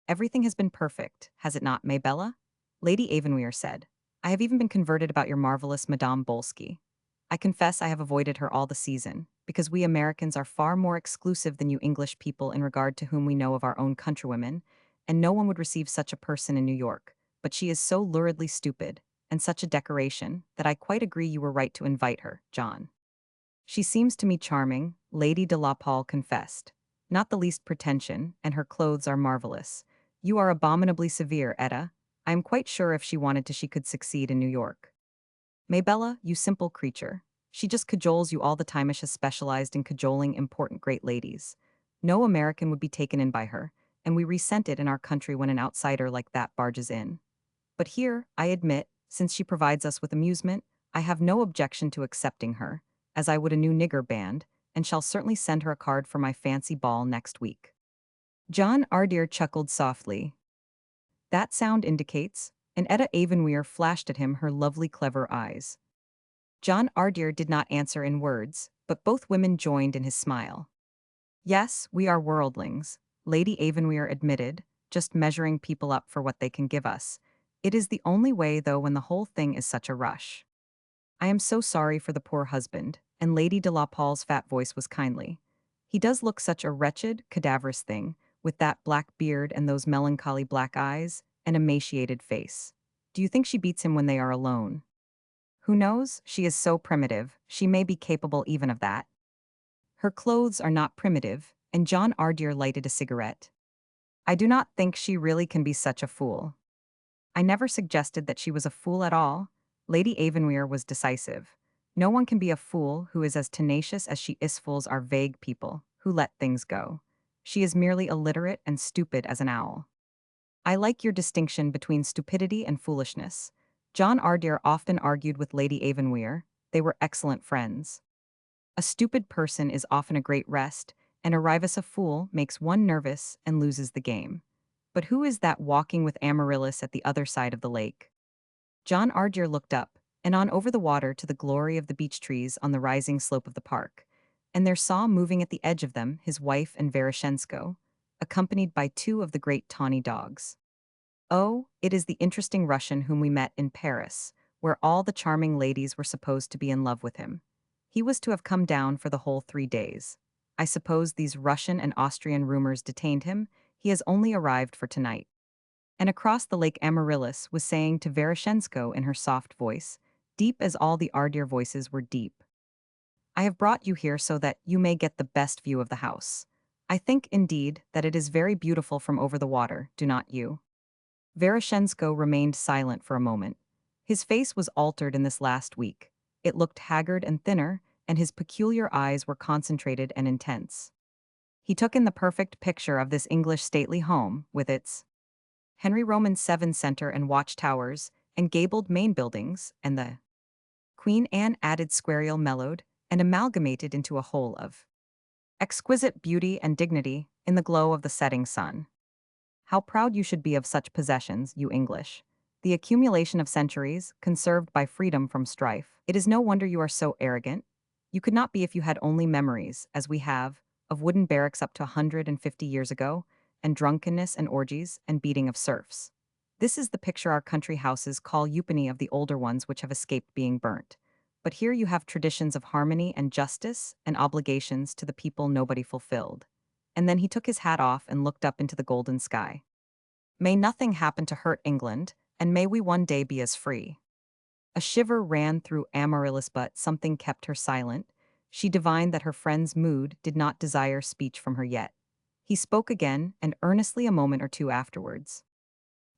"Everything has been perfect, has it not, Maybella?" Lady Avonweir said. "I have even been converted about your marvelous Madame Bolsky. I confess I have avoided her all the season, because we Americans are far more exclusive than you English people in regard to whom we know of our own countrywomen, and no one would receive such a person in New York, but she is so luridly stupid, and such a decoration, that I quite agree you were right to invite her, John." "She seems to me charming," Lady de la Pole confessed. "Not the least pretension, and her clothes are marvelous. You are abominably severe, Etta. I am quite sure if she wanted to she could succeed in New York." "Maybella, you simple creature. She just cajoles you all the time as has specialized in cajoling important great ladies. No American would be taken in by her, and we resent it in our country when an outsider like that barges in. But here, I admit, since she provides us with amusement, I have no objection to accepting her, as I would a new nigger band, and shall certainly send her a card for my fancy ball next week." John Ardier chuckled softly. "That sound indicates," and Etta Avonweir flashed at him her lovely clever eyes. John Ardier did not answer in words, but both women joined in his smile. "Yes, we are worldlings," Lady Avonweir admitted, "just measuring people up for what they can give us. It is the only way, though, when the whole thing is such a rush. I am so sorry for the poor husband," and Lady de la Pole's fat voice was kindly. "He does look such a wretched, cadaverous thing, with that black beard and those melancholy black eyes, and emaciated face. Do you think she beats him when they are alone?" "Who knows? She is so primitive, she may be capable even of that." "Her clothes are not primitive," and John Ardier lighted a cigarette. "I do not think she really can be such a fool." "I never suggested that she was a fool at all." Lady Avonweir was decisive. "No one can be a fool who is as tenacious as she is. Fools are vague people, who let things go. She is merely illiterate and stupid as an owl." "I like your distinction between stupidity and foolishness." John Ardier often argued with Lady Avonweir. They were excellent friends. "A stupid person is often a great rest, and a rivus a fool makes one nervous and loses the game. But who is that walking with Amaryllis at the other side of the lake?" John Ardier looked up, and on over the water to the glory of the beech trees on the rising slope of the park, and there saw moving at the edge of them his wife and Veroshensko, accompanied by two of the great tawny dogs. "Oh, it is the interesting Russian whom we met in Paris, where all the charming ladies were supposed to be in love with him. He was to have come down for the whole 3 days. I suppose these Russian and Austrian rumors detained him. He has only arrived for tonight." And across the lake Amaryllis was saying to Veroshensko in her soft voice, deep as all the Ardier voices were deep, "I have brought you here so that you may get the best view of the house. I think, indeed, that it is very beautiful from over the water, do not you?" Veroshensko remained silent for a moment. His face was altered in this last week. It looked haggard and thinner, and his peculiar eyes were concentrated and intense. He took in the perfect picture of this English stately home, with its Henry Roman 7 center and watchtowers, and gabled main buildings, and the Queen Anne added squarely mellowed and amalgamated into a whole of exquisite beauty and dignity in the glow of the setting sun. How proud you should be of such possessions, you English. The accumulation of centuries, conserved by freedom from strife. It is no wonder you are so arrogant. You could not be if you had only memories, as we have, of wooden barracks up to 150 years ago, and drunkenness and orgies and beating of serfs. This is the picture our country houses call euphony of the older ones which have escaped being burnt. But here you have traditions of harmony and justice and obligations to the people nobody fulfilled." And then he took his hat off and looked up into the golden sky. May nothing happen to hurt England, and may we one day be as free. A shiver ran through Amaryllis, but something kept her silent. She divined that her friend's mood did not desire speech from her yet. He spoke again, and earnestly a moment or two afterwards.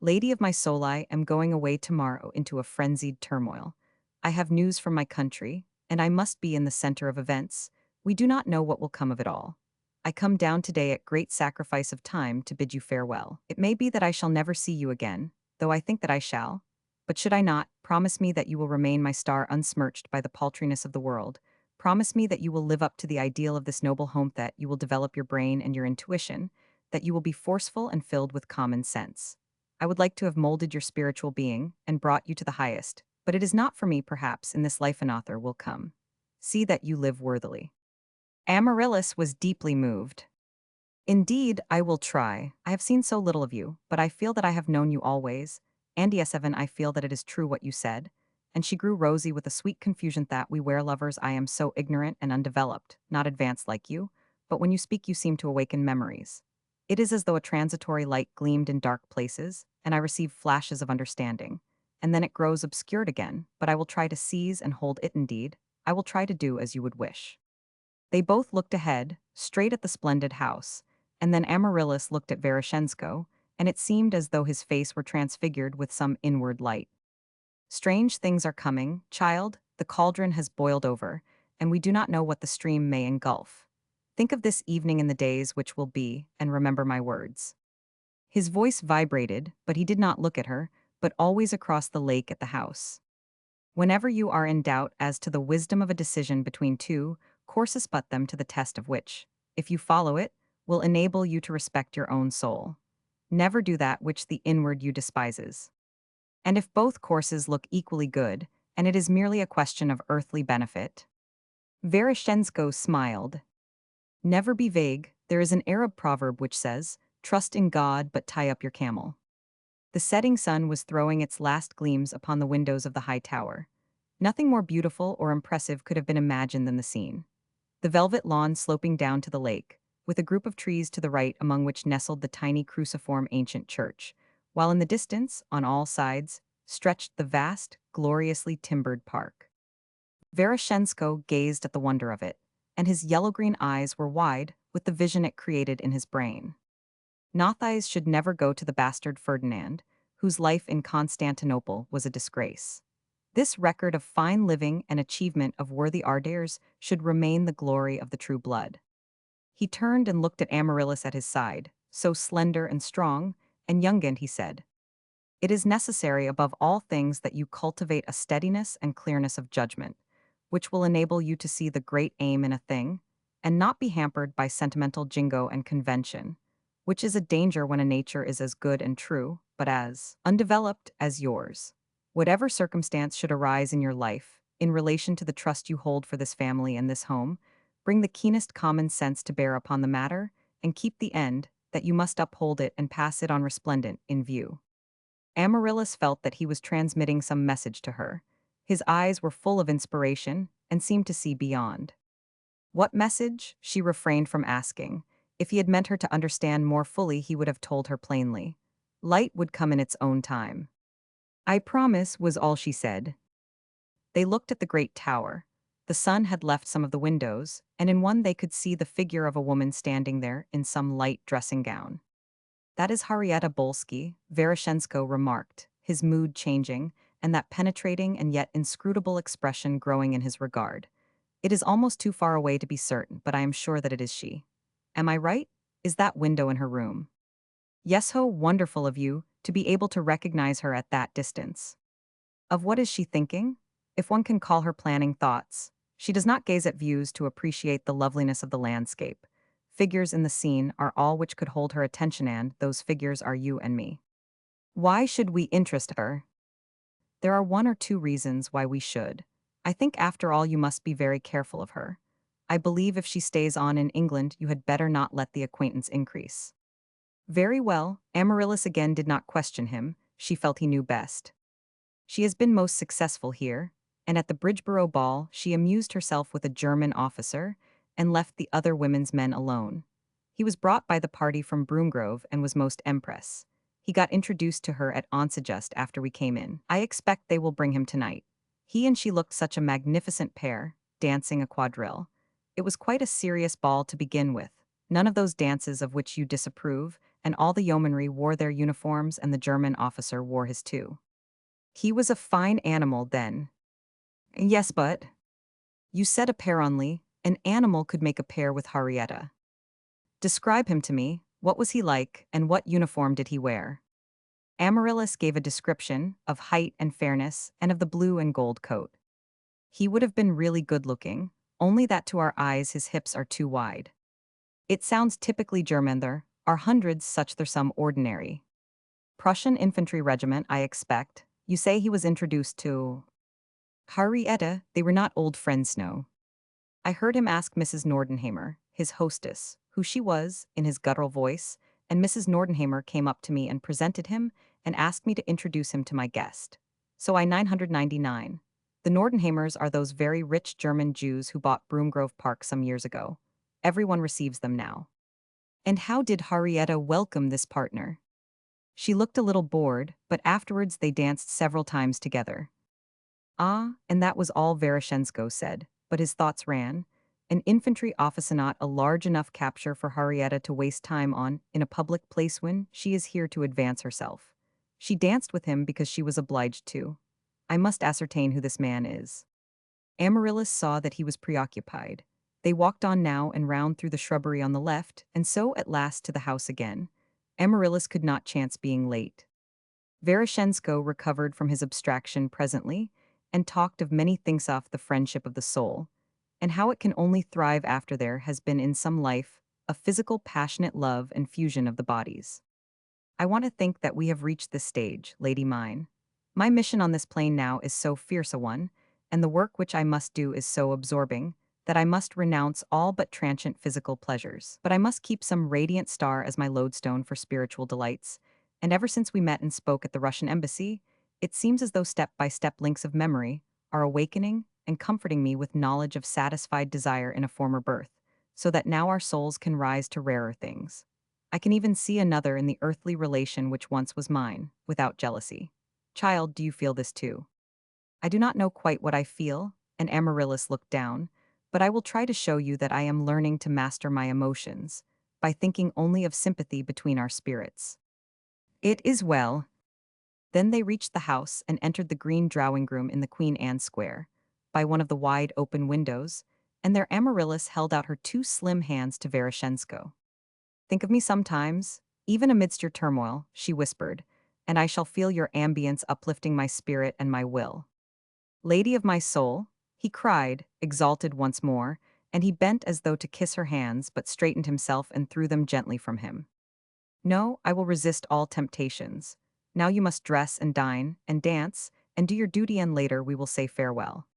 Lady of my soul, I am going away tomorrow into a frenzied turmoil. I have news from my country, and I must be in the center of events. We do not know what will come of it all. I come down today at great sacrifice of time to bid you farewell. It may be that I shall never see you again, though I think that I shall. But should I not, promise me that you will remain my star unsmirched by the paltriness of the world. Promise me that you will live up to the ideal of this noble home, that you will develop your brain and your intuition, that you will be forceful and filled with common sense. I would like to have molded your spiritual being and brought you to the highest, but it is not for me, perhaps, in this life an author will come. See that you live worthily. Amaryllis was deeply moved. Indeed, I will try. I have seen so little of you, but I feel that I have known you always. And yes, Evan, I feel that it is true what you said. And she grew rosy with a sweet confusion that we wear lovers. I am so ignorant and undeveloped, not advanced like you, but when you speak you seem to awaken memories. It is as though a transitory light gleamed in dark places, and I receive flashes of understanding. And then it grows obscured again, but I will try to seize and hold it indeed. I will try to do as you would wish. They both looked ahead, straight at the splendid house, and then Amaryllis looked at Veroshensko, and it seemed as though his face were transfigured with some inward light. Strange things are coming, child, the cauldron has boiled over, and we do not know what the stream may engulf. Think of this evening in the days which will be, and remember my words. His voice vibrated, but he did not look at her, but always across the lake at the house. Whenever you are in doubt as to the wisdom of a decision between two courses, put them to the test of which, if you follow it, will enable you to respect your own soul. Never do that which the inward you despises. And if both courses look equally good, and it is merely a question of earthly benefit. Veroshensko smiled. Never be vague. There is an Arab proverb which says, "Trust in God but tie up your camel." The setting sun was throwing its last gleams upon the windows of the high tower. Nothing more beautiful or impressive could have been imagined than the scene. The velvet lawn sloping down to the lake, with a group of trees to the right among which nestled the tiny cruciform ancient church, while in the distance, on all sides, stretched the vast, gloriously timbered park. Veroshensko gazed at the wonder of it, and his yellow-green eyes were wide with the vision it created in his brain. Nathais should never go to the bastard Ferdinand, whose life in Constantinople was a disgrace. This record of fine living and achievement of worthy Ardairs should remain the glory of the true blood. He turned and looked at Amaryllis at his side, so slender and strong, and youngin, he said, "It is necessary above all things that you cultivate a steadiness and clearness of judgment, which will enable you to see the great aim in a thing, and not be hampered by sentimental jingo and convention, which is a danger when a nature is as good and true, but as undeveloped as yours. Whatever circumstance should arise in your life, in relation to the trust you hold for this family and this home, bring the keenest common sense to bear upon the matter, and keep the end, that you must uphold it and pass it on resplendent, in view." Amaryllis felt that he was transmitting some message to her. His eyes were full of inspiration, and seemed to see beyond. What message? She refrained from asking. If he had meant her to understand more fully, he would have told her plainly. Light would come in its own time. "I promise," was all she said. They looked at the great tower. The sun had left some of the windows, and in one they could see the figure of a woman standing there in some light dressing gown. "That is Henrietta Bolsky," Veroshensko remarked, his mood changing, and that penetrating and yet inscrutable expression growing in his regard. "It is almost too far away to be certain, but I am sure that it is she. Am I right? Is that window in her room?" "Yes, ho, wonderful of you, to be able to recognize her at that distance." "Of what is she thinking? If one can call her planning thoughts. She does not gaze at views to appreciate the loveliness of the landscape. Figures in the scene are all which could hold her attention, and those figures are you and me. Why should we interest her? There are one or two reasons why we should. I think after all you must be very careful of her. I believe if she stays on in England you had better not let the acquaintance increase." Very well, Amaryllis again did not question him, she felt he knew best. "She has been most successful here, and at the Bridgeboro ball she amused herself with a German officer, and left the other women's men alone. He was brought by the party from Broomgrove and was most empress. He got introduced to her at once just after we came in. I expect they will bring him tonight. He and she looked such a magnificent pair, dancing a quadrille. It was quite a serious ball to begin with. None of those dances of which you disapprove, and all the yeomanry wore their uniforms and the German officer wore his too. He was a fine animal then. Yes, but you said a pair only. An animal could make a pair with Henrietta. Describe him to me. What was he like, and what uniform did he wear? Amaryllis gave a description of height and fairness and of the blue and gold coat. He would have been really good-looking, only that to our eyes his hips are too wide. It sounds typically German there, are hundreds such there some ordinary. Prussian infantry regiment, I expect. You say he was introduced to Henrietta, they were not old friends, no. I heard him ask Mrs. Nordenheimer, his hostess, who she was, in his guttural voice, and Mrs. Nordenheimer came up to me and presented him and asked me to introduce him to my guest. So I 999. The Nordenheimers are those very rich German Jews who bought Broomgrove Park some years ago. Everyone receives them now. And how did Henrietta welcome this partner? She looked a little bored, but afterwards they danced several times together. Ah, and that was all Veroshensko said, but his thoughts ran. An infantry officer not a large enough capture for Henrietta to waste time on in a public place when she is here to advance herself. She danced with him because she was obliged to. I must ascertain who this man is. Amaryllis saw that he was preoccupied. They walked on now and round through the shrubbery on the left, and so at last to the house again. Amaryllis could not chance being late. Veroshensko recovered from his abstraction presently, and talked of many things off the friendship of the soul, and how it can only thrive after there has been in some life a physical passionate love and fusion of the bodies. I want to think that we have reached this stage, lady mine. My mission on this plane now is so fierce a one, and the work which I must do is so absorbing, that I must renounce all but transient physical pleasures. But I must keep some radiant star as my lodestone for spiritual delights, and ever since we met and spoke at the Russian embassy, it seems as though step-by-step links of memory are awakening and comforting me with knowledge of satisfied desire in a former birth, so that now our souls can rise to rarer things. I can even see another in the earthly relation which once was mine, without jealousy. Child, do you feel this too? I do not know quite what I feel, and Amaryllis looked down, but I will try to show you that I am learning to master my emotions, by thinking only of sympathy between our spirits. It is well. Then they reached the house and entered the green drawing-room in the Queen Anne Square, by one of the wide open windows, and there Amaryllis held out her two slim hands to Veroshensko. Think of me sometimes, even amidst your turmoil, she whispered, and I shall feel your ambience uplifting my spirit and my will. Lady of my soul, he cried, exalted once more, and he bent as though to kiss her hands but straightened himself and threw them gently from him. No, I will resist all temptations. Now you must dress and dine and dance and do your duty, and later we will say farewell.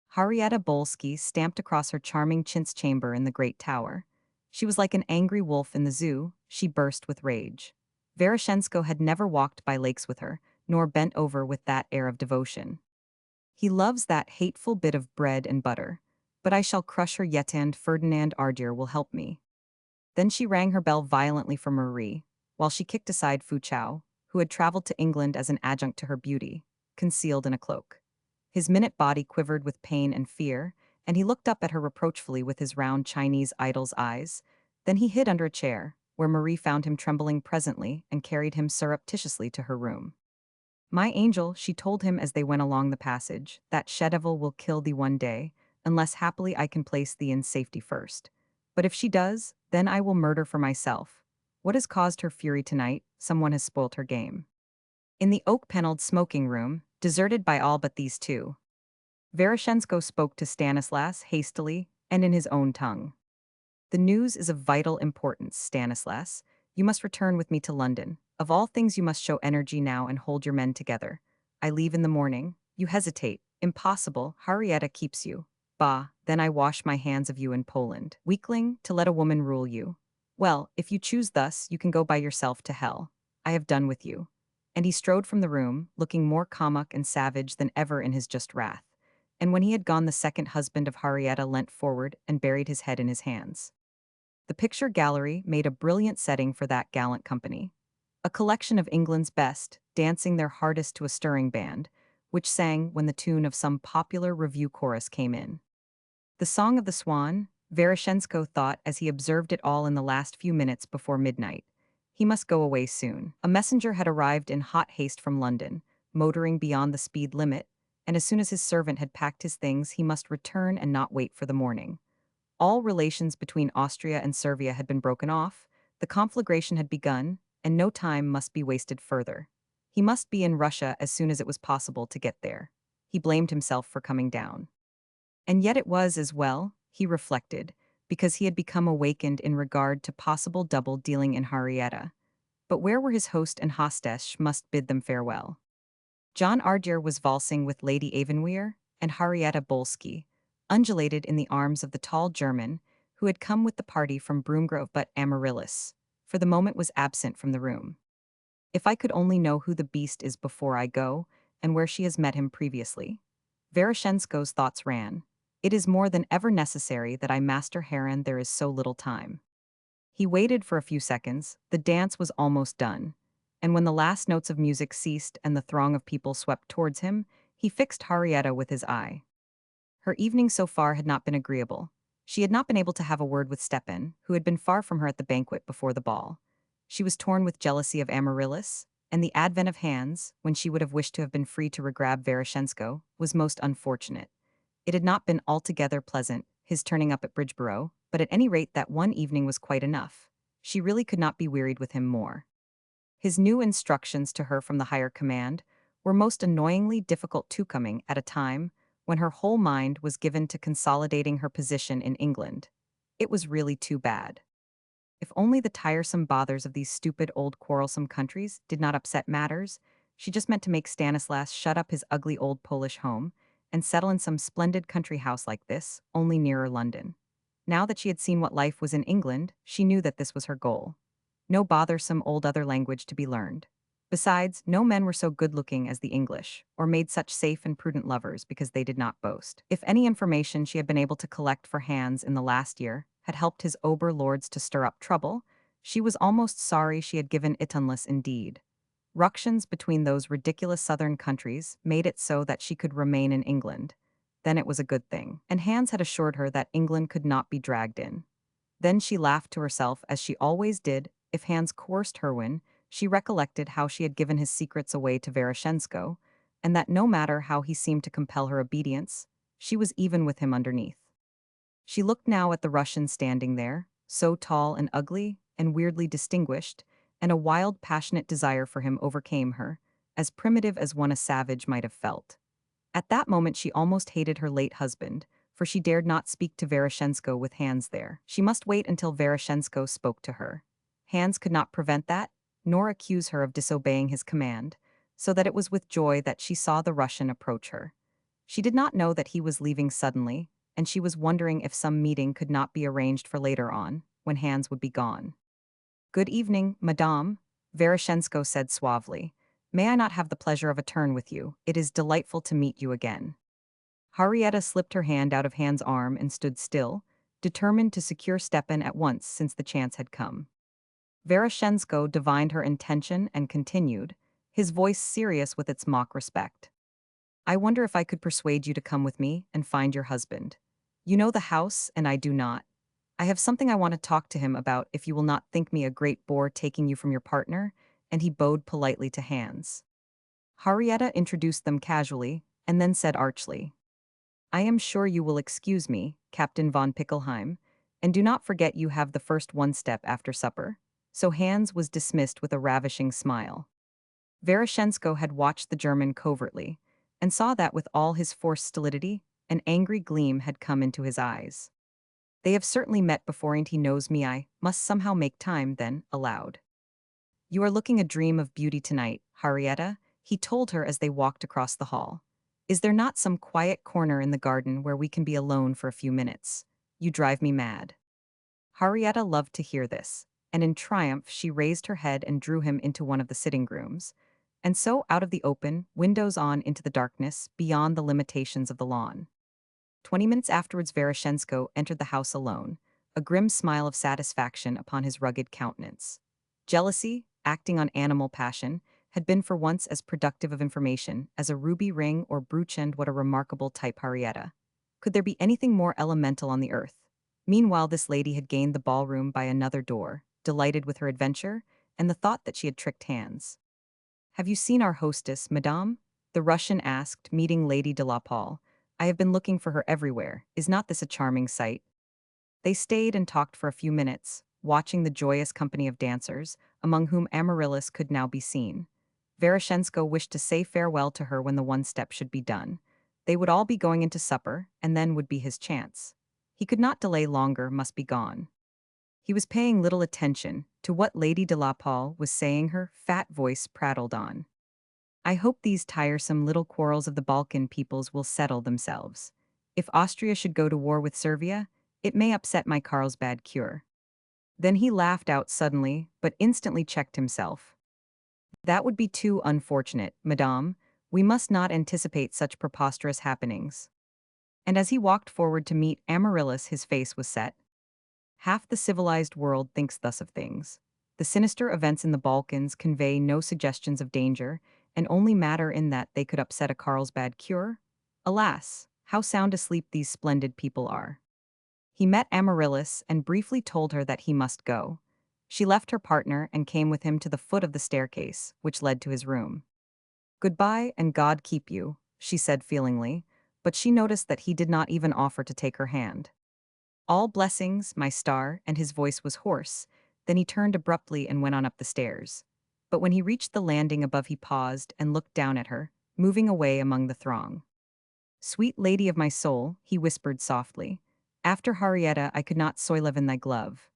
Henrietta Bolsky stamped across her charming chintz chamber in the great tower. She was like an angry wolf in the zoo, she burst with rage. Veroshensko had never walked by lakes with her, nor bent over with that air of devotion. He loves that hateful bit of bread and butter, but I shall crush her yet, and Ferdinand Ardier will help me. Then she rang her bell violently for Marie, while she kicked aside Fouchou, who had traveled to England as an adjunct to her beauty, concealed in a cloak. His minute body quivered with pain and fear, and he looked up at her reproachfully with his round Chinese idol's eyes. Then he hid under a chair, where Marie found him trembling presently and carried him surreptitiously to her room. My angel, she told him as they went along the passage, that she-devil will kill thee one day, unless happily I can place thee in safety first. But if she does, then I will murder for myself. What has caused her fury tonight? Someone has spoilt her game. In the oak-paneled smoking room, deserted by all but these two, Veroshensko spoke to Stanislas hastily and in his own tongue. The news is of vital importance, Stanislas. You must return with me to London. Of all things you must show energy now and hold your men together. I leave in the morning. You hesitate. Impossible. Henrietta keeps you. Bah, then I wash my hands of you in Poland. Weakling, to let a woman rule you. Well, if you choose thus, you can go by yourself to hell. I have done with you. And he strode from the room, looking more comic and savage than ever in his just wrath. And when he had gone, the second husband of Henrietta leant forward and buried his head in his hands. The picture gallery made a brilliant setting for that gallant company. a collection of England's best, dancing their hardest to a stirring band, which sang when the tune of some popular revue chorus came in. The Song of the Swan, Veroshenko thought as he observed it all in the last few minutes before midnight. He must go away soon. A messenger had arrived in hot haste from London, motoring beyond the speed limit, and as soon as his servant had packed his things, he must return and not wait for the morning. All relations between Austria and Servia had been broken off, the conflagration had begun, and no time must be wasted further. He must be in Russia as soon as it was possible to get there. He blamed himself for coming down. And yet it was as well, he reflected, because he had become awakened in regard to possible double-dealing in Henrietta. But where were his host and hostess must bid them farewell. John Ardier was valsing with Lady Avenweir, and Henrietta Bolsky, undulated in the arms of the tall German, who had come with the party from Broomgrove, but Amaryllis, for the moment was absent from the room. If I could only know who the beast is before I go, and where she has met him previously. Veroshenko's thoughts ran. It is more than ever necessary that I master Heron, there is so little time. He waited for a few seconds, the dance was almost done, and when the last notes of music ceased and the throng of people swept towards him, he fixed Henrietta with his eye. Her evening so far had not been agreeable. She had not been able to have a word with Stepan, who had been far from her at the banquet before the ball. She was torn with jealousy of Amaryllis, and the advent of Hans, when she would have wished to have been free to regrab Veroshenko, was most unfortunate. It had not been altogether pleasant, his turning up at Bridgeborough, but at any rate that one evening was quite enough. She really could not be wearied with him more. His new instructions to her from the higher command were most annoyingly difficult to coming at a time when her whole mind was given to consolidating her position in England. It was really too bad. If only the tiresome bothers of these stupid old quarrelsome countries did not upset matters, she just meant to make Stanislas shut up his ugly old Polish home and settle in some splendid country house like this, only nearer London. Now that she had seen what life was in England, she knew that this was her goal. No bothersome old other language to be learned. Besides, no men were so good-looking as the English, or made such safe and prudent lovers because they did not boast. If any information she had been able to collect for Hans in the last year had helped his ober-lords to stir up trouble, she was almost sorry she had given Itunless indeed. Ructions between those ridiculous southern countries made it so that she could remain in England. Then it was a good thing, and Hans had assured her that England could not be dragged in. Then she laughed to herself, as she always did, if Hans coerced Herwin. She recollected how she had given his secrets away to Veroshenko, and that no matter how he seemed to compel her obedience, she was even with him underneath. She looked now at the Russian standing there, so tall and ugly, and weirdly distinguished, and a wild, passionate desire for him overcame her, as primitive as one a savage might have felt. At that moment she almost hated her late husband, for she dared not speak to Veroshenko with Hans there. She must wait until Veroshenko spoke to her. Hans could not prevent that, nor accuse her of disobeying his command, so that it was with joy that she saw the Russian approach her. She did not know that he was leaving suddenly, and she was wondering if some meeting could not be arranged for later on, when Hans would be gone. "Good evening, madame," Veroshenko said suavely. "May I not have the pleasure of a turn with you? It is delightful to meet you again." Henrietta slipped her hand out of Hans' arm and stood still, determined to secure Stepan at once since the chance had come. Veroshenko divined her intention and continued, his voice serious with its mock respect. "I wonder if I could persuade you to come with me and find your husband. You know the house, and I do not. I have something I want to talk to him about if you will not think me a great bore taking you from your partner," and he bowed politely to Hans. Henrietta introduced them casually, and then said archly, "I am sure you will excuse me, Captain von Pickelheim, and do not forget you have the first one step after supper." So Hans was dismissed with a ravishing smile. Veroshenko had watched the German covertly, and saw that with all his forced stolidity, an angry gleam had come into his eyes. "They have certainly met before, and he knows me. I must somehow make time," then, aloud. "You are looking a dream of beauty tonight, Henrietta," he told her as they walked across the hall. "Is there not some quiet corner in the garden where we can be alone for a few minutes? You drive me mad." Henrietta loved to hear this, and in triumph she raised her head and drew him into one of the sitting rooms, and so out of the open, windows on into the darkness, beyond the limitations of the lawn. 20 minutes afterwards Veroshenko entered the house alone, a grim smile of satisfaction upon his rugged countenance. Jealousy, acting on animal passion, had been for once as productive of information as a ruby ring or brooch, and what a remarkable type Henrietta. Could there be anything more elemental on the earth? Meanwhile, this lady had gained the ballroom by another door, delighted with her adventure, and the thought that she had tricked hands. "Have you seen our hostess, madame?" the Russian asked, meeting Lady de la Pole. "I have been looking for her everywhere. Is not this a charming sight?" They stayed and talked for a few minutes, watching the joyous company of dancers, among whom Amaryllis could now be seen. Veroshensko wished to say farewell to her when the one step should be done. They would all be going into supper, and then would be his chance. He could not delay longer, must be gone. He was paying little attention to what Lady de la Pole was saying. Her fat voice prattled on. "I hope these tiresome little quarrels of the Balkan peoples will settle themselves. If Austria should go to war with Servia, it may upset my Carlsbad cure." Then he laughed out suddenly, but instantly checked himself. "That would be too unfortunate, madame. We must not anticipate such preposterous happenings." And as he walked forward to meet Amaryllis, his face was set. Half the civilized world thinks thus of things. The sinister events in the Balkans convey no suggestions of danger, and only matter in that they could upset a Carlsbad cure. Alas, how sound asleep these splendid people are. He met Amaryllis and briefly told her that he must go. She left her partner and came with him to the foot of the staircase, which led to his room. "Goodbye and God keep you," she said feelingly, but she noticed that he did not even offer to take her hand. "All blessings, my star," and his voice was hoarse. Then he turned abruptly and went on up the stairs. But when he reached the landing above, he paused and looked down at her, moving away among the throng. "Sweet lady of my soul," he whispered softly. "After Henrietta I could not soileve in thy glove."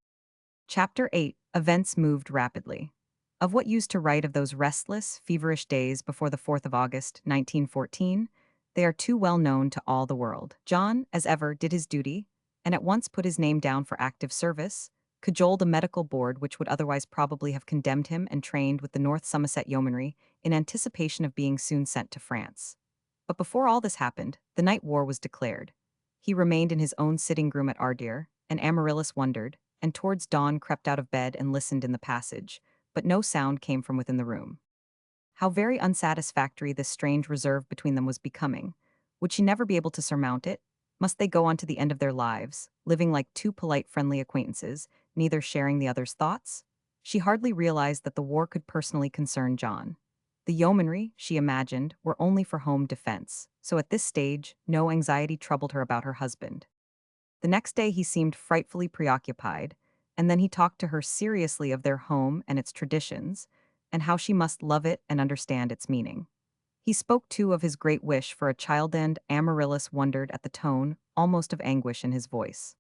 Chapter 8. Events moved rapidly. Of what use to write of those restless, feverish days before the 4th of August, 1914? They are too well known to all the world. John, as ever, did his duty, and at once put his name down for active service, cajoled a medical board which would otherwise probably have condemned him, and trained with the North Somerset Yeomanry in anticipation of being soon sent to France. But before all this happened, the night war was declared. He remained in his own sitting room at Ardeer, and Amaryllis wondered, and towards dawn crept out of bed and listened in the passage, but no sound came from within the room. How very unsatisfactory this strange reserve between them was becoming. Would she never be able to surmount it? Must they go on to the end of their lives, living like two polite, friendly acquaintances, neither sharing the other's thoughts? She hardly realized that the war could personally concern John. The yeomanry, she imagined, were only for home defense, so at this stage, no anxiety troubled her about her husband. The next day he seemed frightfully preoccupied, and then he talked to her seriously of their home and its traditions, and how she must love it and understand its meaning. He spoke too of his great wish for a child, and Amaryllis wondered at the tone, almost of anguish, in his voice.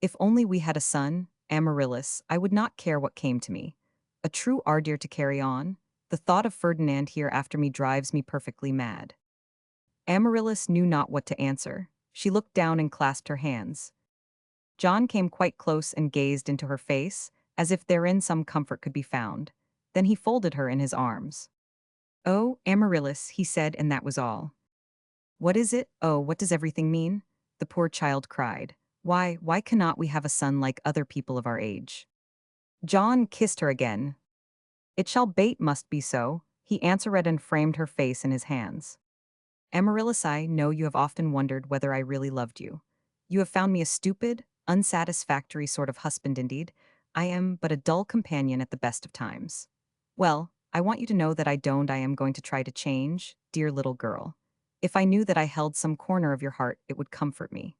"If only we had a son, Amaryllis, I would not care what came to me. A true Ardeer to carry on. The thought of Ferdinand here after me drives me perfectly mad." Amaryllis knew not what to answer. She looked down and clasped her hands. John came quite close and gazed into her face, as if therein some comfort could be found. Then he folded her in his arms. "Oh, Amaryllis," he said, and that was all. "What is it? Oh, what does everything mean?" the poor child cried. Why cannot we have a son like other people of our age?" John kissed her again. "It shall bait must be so," he answered, and framed her face in his hands. "Amaryllis, I know you have often wondered whether I really loved you. You have found me a stupid, unsatisfactory sort of husband indeed. I am but a dull companion at the best of times. Well, I want you to know that I am going to try to change, dear little girl. If I knew that I held some corner of your heart, it would comfort me."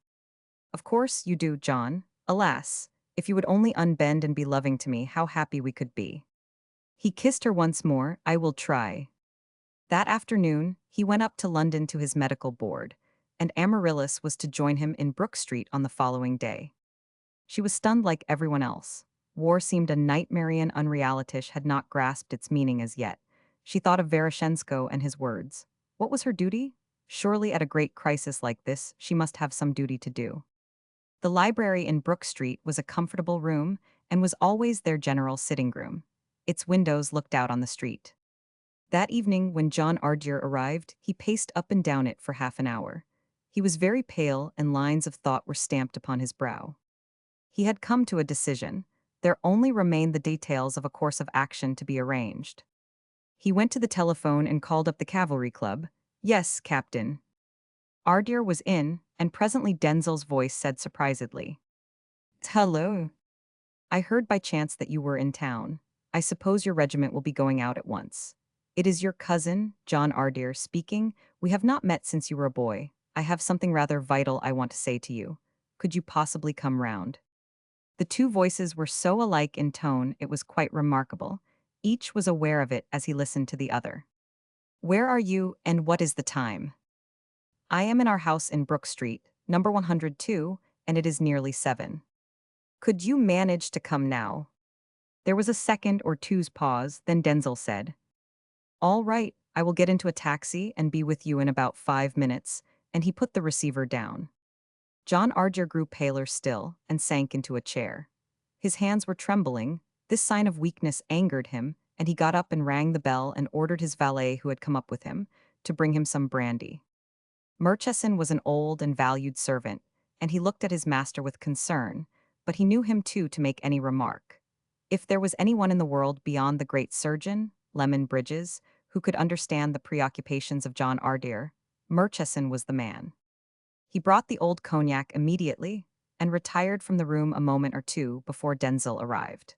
"Of course you do, John. Alas, if you would only unbend and be loving to me, how happy we could be." He kissed her once more. "I will try." That afternoon, he went up to London to his medical board, and Amaryllis was to join him in Brook Street on the following day. She was stunned like everyone else. War seemed a nightmare, and unrealitish had not grasped its meaning as yet. She thought of Veroshensko and his words. What was her duty? Surely at a great crisis like this, she must have some duty to do. The library in Brook Street was a comfortable room and was always their general sitting room. Its windows looked out on the street. That evening, when John Ardeer arrived, he paced up and down it for half an hour. He was very pale, and lines of thought were stamped upon his brow. He had come to a decision. There only remained the details of a course of action to be arranged. He went to the telephone and called up the cavalry club. Yes, Captain. Ardir was in, and presently Denzel's voice said surprisedly, Hello. I heard by chance that you were in town. I suppose your regiment will be going out at once. It is your cousin, John Ardir, speaking. We have not met since you were a boy. I have something rather vital I want to say to you. Could you possibly come round? The two voices were so alike in tone it was quite remarkable. Each was aware of it as he listened to the other. Where are you, and what is the time? I am in our house in Brook Street, number 102, and it is nearly 7. Could you manage to come now? There was a second or two's pause, then Denzel said, All right, I will get into a taxi and be with you in about 5 minutes, and he put the receiver down. John Arger grew paler still and sank into a chair. His hands were trembling. This sign of weakness angered him, and he got up and rang the bell and ordered his valet, who had come up with him, to bring him some brandy. Murchison was an old and valued servant, and he looked at his master with concern, but he knew him too to make any remark. If there was anyone in the world beyond the great surgeon, Lemon Bridges, who could understand the preoccupations of John Ardir, Murchison was the man. He brought the old cognac immediately and retired from the room a moment or two before Denzel arrived.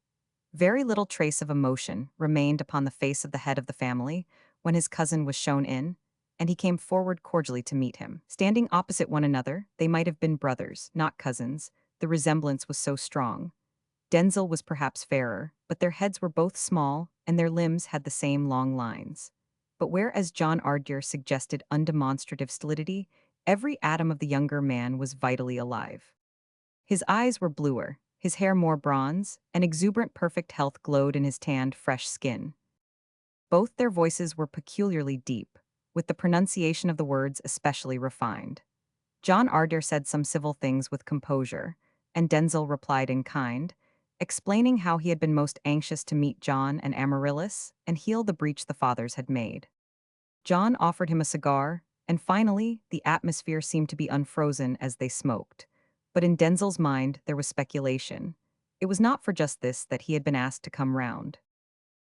Very little trace of emotion remained upon the face of the head of the family when his cousin was shown in, and he came forward cordially to meet him. Standing opposite one another, they might have been brothers, not cousins. The resemblance was so strong. Denzel was perhaps fairer, but their heads were both small, and their limbs had the same long lines. But whereas John Ardir suggested undemonstrative stolidity, every atom of the younger man was vitally alive. His eyes were bluer, his hair more bronze, and exuberant perfect health glowed in his tanned, fresh skin. Both their voices were peculiarly deep, with the pronunciation of the words especially refined. John Ardir said some civil things with composure, and Denzel replied in kind, explaining how he had been most anxious to meet John and Amaryllis and heal the breach the fathers had made. John offered him a cigar, and finally, the atmosphere seemed to be unfrozen as they smoked. But in Denzel's mind, there was speculation. It was not for just this that he had been asked to come round.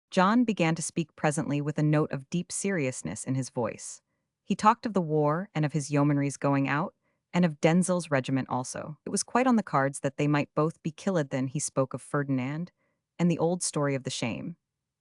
John began to speak presently with a note of deep seriousness in his voice. He talked of the war and of his yeomanry's going out, and of Denzel's regiment also. It was quite on the cards that they might both be killed. Then he spoke of Ferdinand and the old story of the shame,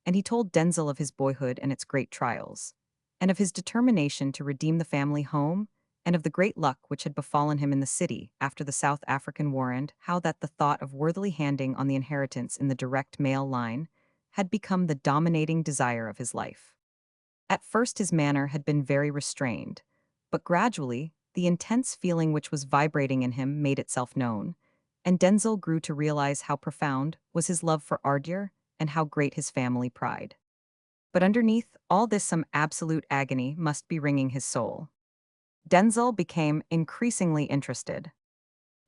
and he told Denzel of his boyhood and its great trials, and of his determination to redeem the family home, and of the great luck which had befallen him in the city after the South African War, and how that the thought of worthily handing on the inheritance in the direct male line had become the dominating desire of his life. At first his manner had been very restrained, but gradually the intense feeling which was vibrating in him made itself known, and Denzel grew to realize how profound was his love for Ardir and how great his family pride. But underneath all this some absolute agony must be wringing his soul. Denzel became increasingly interested.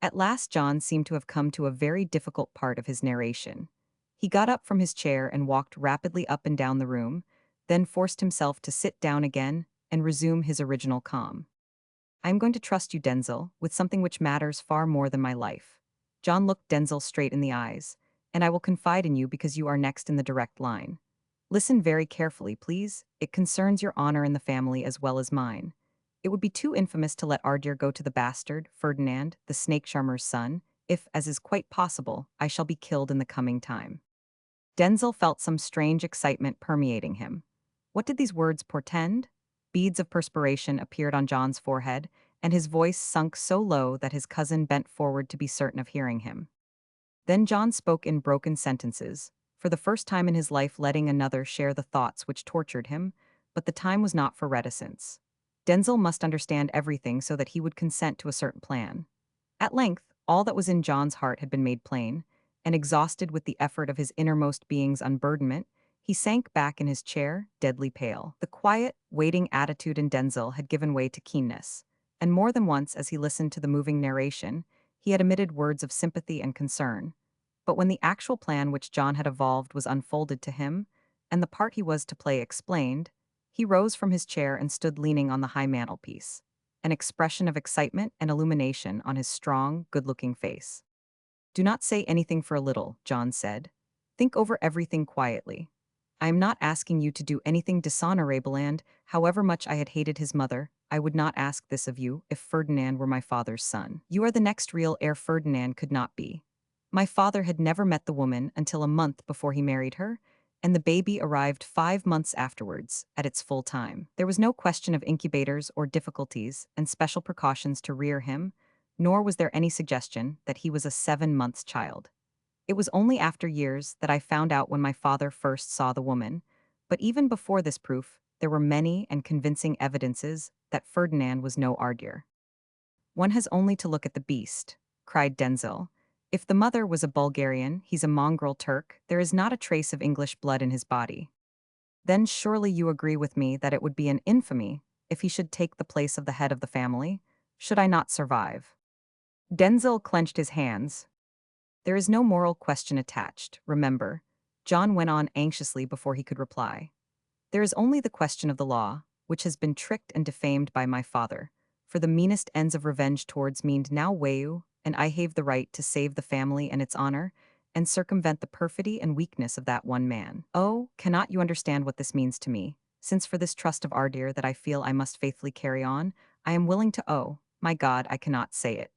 At last John seemed to have come to a very difficult part of his narration. He got up from his chair and walked rapidly up and down the room, then forced himself to sit down again and resume his original calm. I am going to trust you, Denzel, with something which matters far more than my life. John looked Denzel straight in the eyes, and I will confide in you because you are next in the direct line. Listen very carefully, please. It concerns your honor in the family as well as mine. It would be too infamous to let Ardir go to the bastard, Ferdinand, the snake charmer's son, if, as is quite possible, I shall be killed in the coming time. Denzel felt some strange excitement permeating him. What did these words portend? Beads of perspiration appeared on John's forehead, and his voice sunk so low that his cousin bent forward to be certain of hearing him. Then John spoke in broken sentences, for the first time in his life letting another share the thoughts which tortured him, but the time was not for reticence. Denzel must understand everything so that he would consent to a certain plan. At length, all that was in John's heart had been made plain, and exhausted with the effort of his innermost being's unburdenment, he sank back in his chair, deadly pale. The quiet, waiting attitude in Denzel had given way to keenness, and more than once as he listened to the moving narration, he had emitted words of sympathy and concern. But when the actual plan which John had evolved was unfolded to him, and the part he was to play explained, he rose from his chair and stood leaning on the high mantelpiece, an expression of excitement and illumination on his strong, good-looking face. Do not say anything for a little, John said. Think over everything quietly. I am not asking you to do anything dishonorable and, however much I had hated his mother, I would not ask this of you if Ferdinand were my father's son. You are the next real heir Ferdinand could not be. My father had never met the woman until a month before he married her, and the baby arrived 5 months afterwards, at its full time. There was no question of incubators or difficulties and special precautions to rear him, nor was there any suggestion that he was a 7 months child. It was only after years that I found out when my father first saw the woman, but even before this proof, there were many and convincing evidences that Ferdinand was no Ardir. One has only to look at the beast, cried Denzil. If the mother was a Bulgarian, he's a mongrel Turk, there is not a trace of English blood in his body. Then surely you agree with me that it would be an infamy if he should take the place of the head of the family, should I not survive. Denzil clenched his hands. There is no moral question attached, remember, John went on anxiously before he could reply. There is only the question of the law, which has been tricked and defamed by my father, for the meanest ends of revenge towards me now weigh you, and I have the right to save the family and its honor, and circumvent the perfidy and weakness of that one man. Oh, cannot you understand what this means to me? Since for this trust of Ardir that I feel I must faithfully carry on, I am willing to my God, I cannot say it.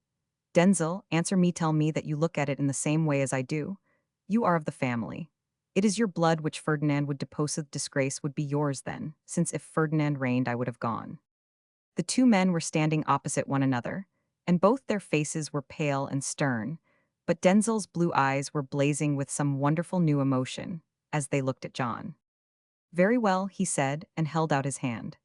Denzil, answer me, tell me that you look at it in the same way as I do. You are of the family. It is your blood which Ferdinand would depose with disgrace would be yours then, since if Ferdinand reigned I would have gone. The two men were standing opposite one another, and both their faces were pale and stern, but Denzil's blue eyes were blazing with some wonderful new emotion, as they looked at John. Very well, he said, and held out his hand.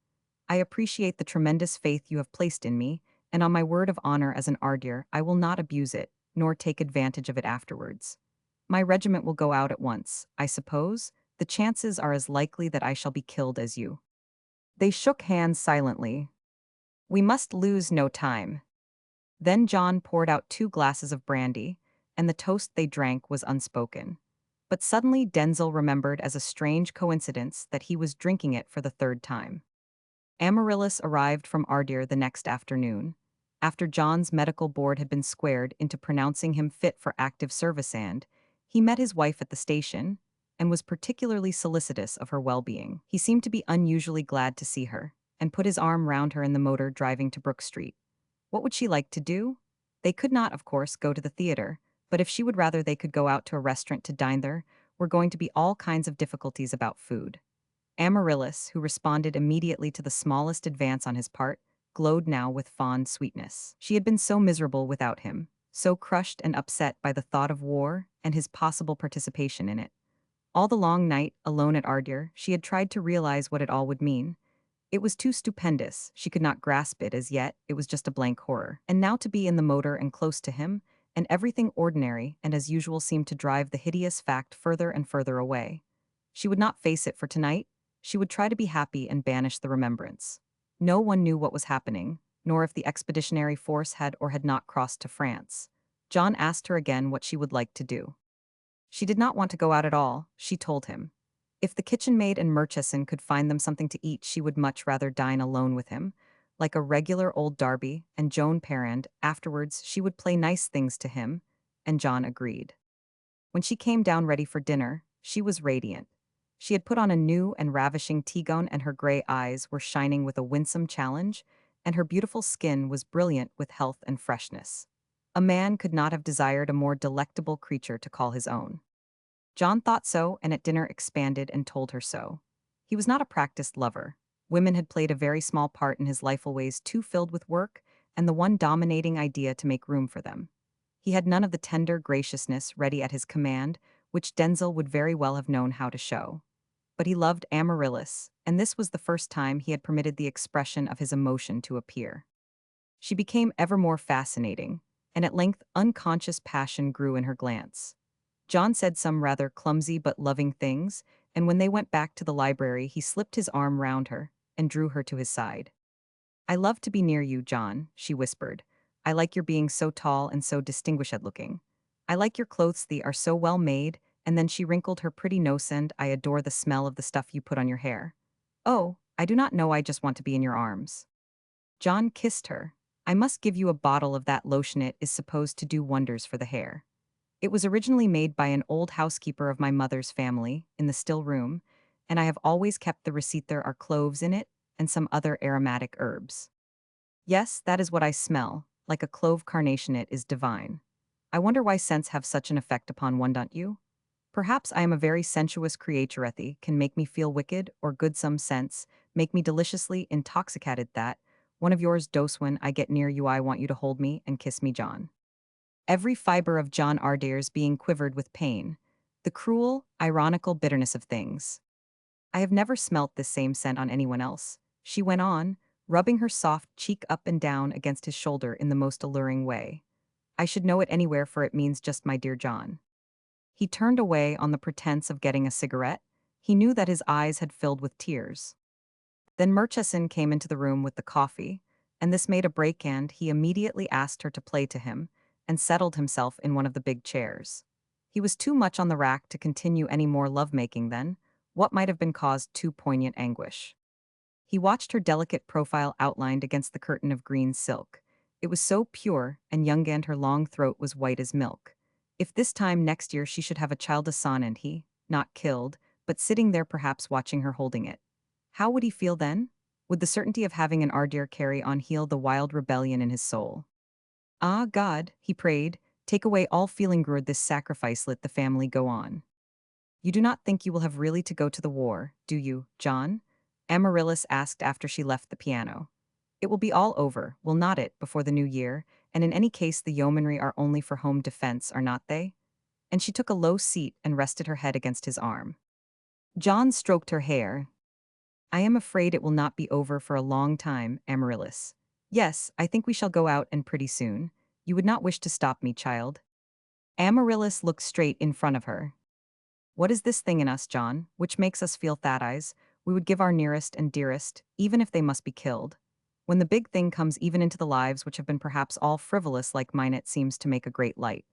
I appreciate the tremendous faith you have placed in me, and on my word of honor as an Ardir, I will not abuse it, nor take advantage of it afterwards. My regiment will go out at once, I suppose. The chances are as likely that I shall be killed as you. They shook hands silently. We must lose no time. Then John poured out 2 glasses of brandy, and the toast they drank was unspoken. But suddenly Denzil remembered as a strange coincidence that he was drinking it for the 3rd time. Amaryllis arrived from Ardir the next afternoon, after John's medical board had been squared into pronouncing him fit for active service, and he met his wife at the station and was particularly solicitous of her well-being. He seemed to be unusually glad to see her, and put his arm round her in the motor driving to Brook Street. What would she like to do? They could not, of course, go to the theater, but if she would rather they could go out to a restaurant to dine there, were going to be all kinds of difficulties about food. Amaryllis, who responded immediately to the smallest advance on his part, glowed now with fond sweetness. She had been so miserable without him, so crushed and upset by the thought of war and his possible participation in it. All the long night, alone at Ardir, she had tried to realize what it all would mean. It was too stupendous, she could not grasp it as yet, it was just a blank horror. And now to be in the motor and close to him, and everything ordinary and as usual seemed to drive the hideous fact further and further away. She would not face it for tonight, she would try to be happy and banish the remembrance. No one knew what was happening, nor if the expeditionary force had or had not crossed to France. John asked her again what she would like to do. She did not want to go out at all, she told him. If the kitchen maid and Murchison could find them something to eat, she would much rather dine alone with him, like a regular old Darby and Joan Parand. Afterwards she would play nice things to him, and John agreed. When she came down ready for dinner, she was radiant. She had put on a new and ravishing tea-gown, and her gray eyes were shining with a winsome challenge, and her beautiful skin was brilliant with health and freshness. A man could not have desired a more delectable creature to call his own. John thought so, and at dinner expanded and told her so. He was not a practiced lover. Women had played a very small part in his life, always too filled with work, and the one dominating idea to make room for them. He had none of the tender graciousness ready at his command, which Denzil would very well have known how to show. But he loved Amaryllis, and this was the first time he had permitted the expression of his emotion to appear. She became ever more fascinating, and at length unconscious passion grew in her glance. John said some rather clumsy but loving things, and when they went back to the library he slipped his arm round her and drew her to his side. I love to be near you, John, she whispered. I like your being so tall and so distinguished-looking. I like your clothes, they are so well made, and then she wrinkled her pretty nose, and I adore the smell of the stuff you put on your hair. Oh, I do not know, I just want to be in your arms. John kissed her. I must give you a bottle of that lotion, it is supposed to do wonders for the hair. It was originally made by an old housekeeper of my mother's family in the still room, and I have always kept the receipt. There are cloves in it and some other aromatic herbs. Yes, that is what I smell, like a clove carnation. It is divine. I wonder why scents have such an effect upon one, don't you? Perhaps I am a very sensuous creaturethy, can make me feel wicked or good some sense, make me deliciously intoxicated that, one of yours dose when I get near you I want you to hold me and kiss me John. Every fiber of John Ardaire's being quivered with pain, the cruel, ironical bitterness of things. I have never smelt this same scent on anyone else, she went on, rubbing her soft cheek up and down against his shoulder in the most alluring way. I should know it anywhere for it means just my dear John. He turned away on the pretense of getting a cigarette. He knew that his eyes had filled with tears. Then Murchison came into the room with the coffee, and this made a break and he immediately asked her to play to him, and settled himself in one of the big chairs. He was too much on the rack to continue any more lovemaking then, what might have been caused too poignant anguish. He watched her delicate profile outlined against the curtain of green silk. It was so pure and young and her long throat was white as milk. If this time next year she should have a childe son and he, not killed, but sitting there perhaps watching her holding it. How would he feel then? Would the certainty of having an Ardeer carry on heal the wild rebellion in his soul? Ah, God, he prayed, take away all feeling grud this sacrifice let the family go on. You do not think you will have really to go to the war, do you, John? Amaryllis asked after she left the piano. It will be all over, will not it, before the new year, and in any case the yeomanry are only for home defense, are not they? And she took a low seat and rested her head against his arm. John stroked her hair. I am afraid it will not be over for a long time, Amaryllis. Yes, I think we shall go out and pretty soon. You would not wish to stop me, child. Amaryllis looked straight in front of her. What is this thing in us, John, which makes us feel that eyes we would give our nearest and dearest, even if they must be killed? When the big thing comes even into the lives which have been perhaps all frivolous like mine, it seems to make a great light.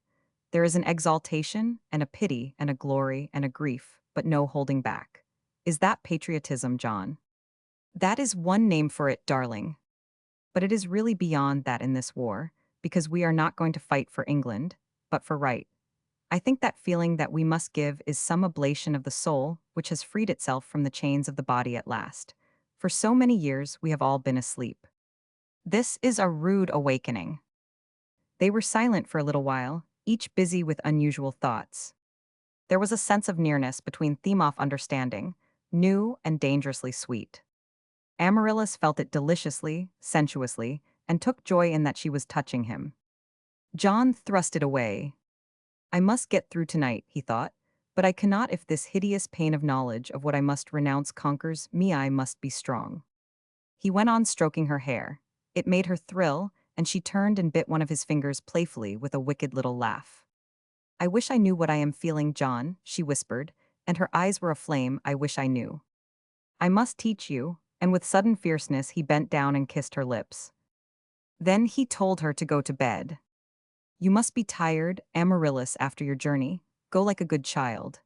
There is an exaltation, and a pity, and a glory, and a grief, but no holding back. Is that patriotism, John? That is one name for it, darling. But it is really beyond that in this war, because we are not going to fight for England, but for right. I think that feeling that we must give is some oblation of the soul which has freed itself from the chains of the body at last. For so many years we have all been asleep. This is a rude awakening. They were silent for a little while, each busy with unusual thoughts. There was a sense of nearness between them off understanding, new and dangerously sweet. Amaryllis felt it deliciously, sensuously, and took joy in that she was touching him. John thrust it away. I must get through tonight, he thought, but I cannot if this hideous pain of knowledge of what I must renounce conquers me. I must be strong. He went on stroking her hair. It made her thrill, and she turned and bit one of his fingers playfully with a wicked little laugh. I wish I knew what I am feeling, John, she whispered, and her eyes were aflame. I wish I knew. I must teach you, and with sudden fierceness he bent down and kissed her lips. Then he told her to go to bed. You must be tired, Amaryllis, after your journey. Go like a good child.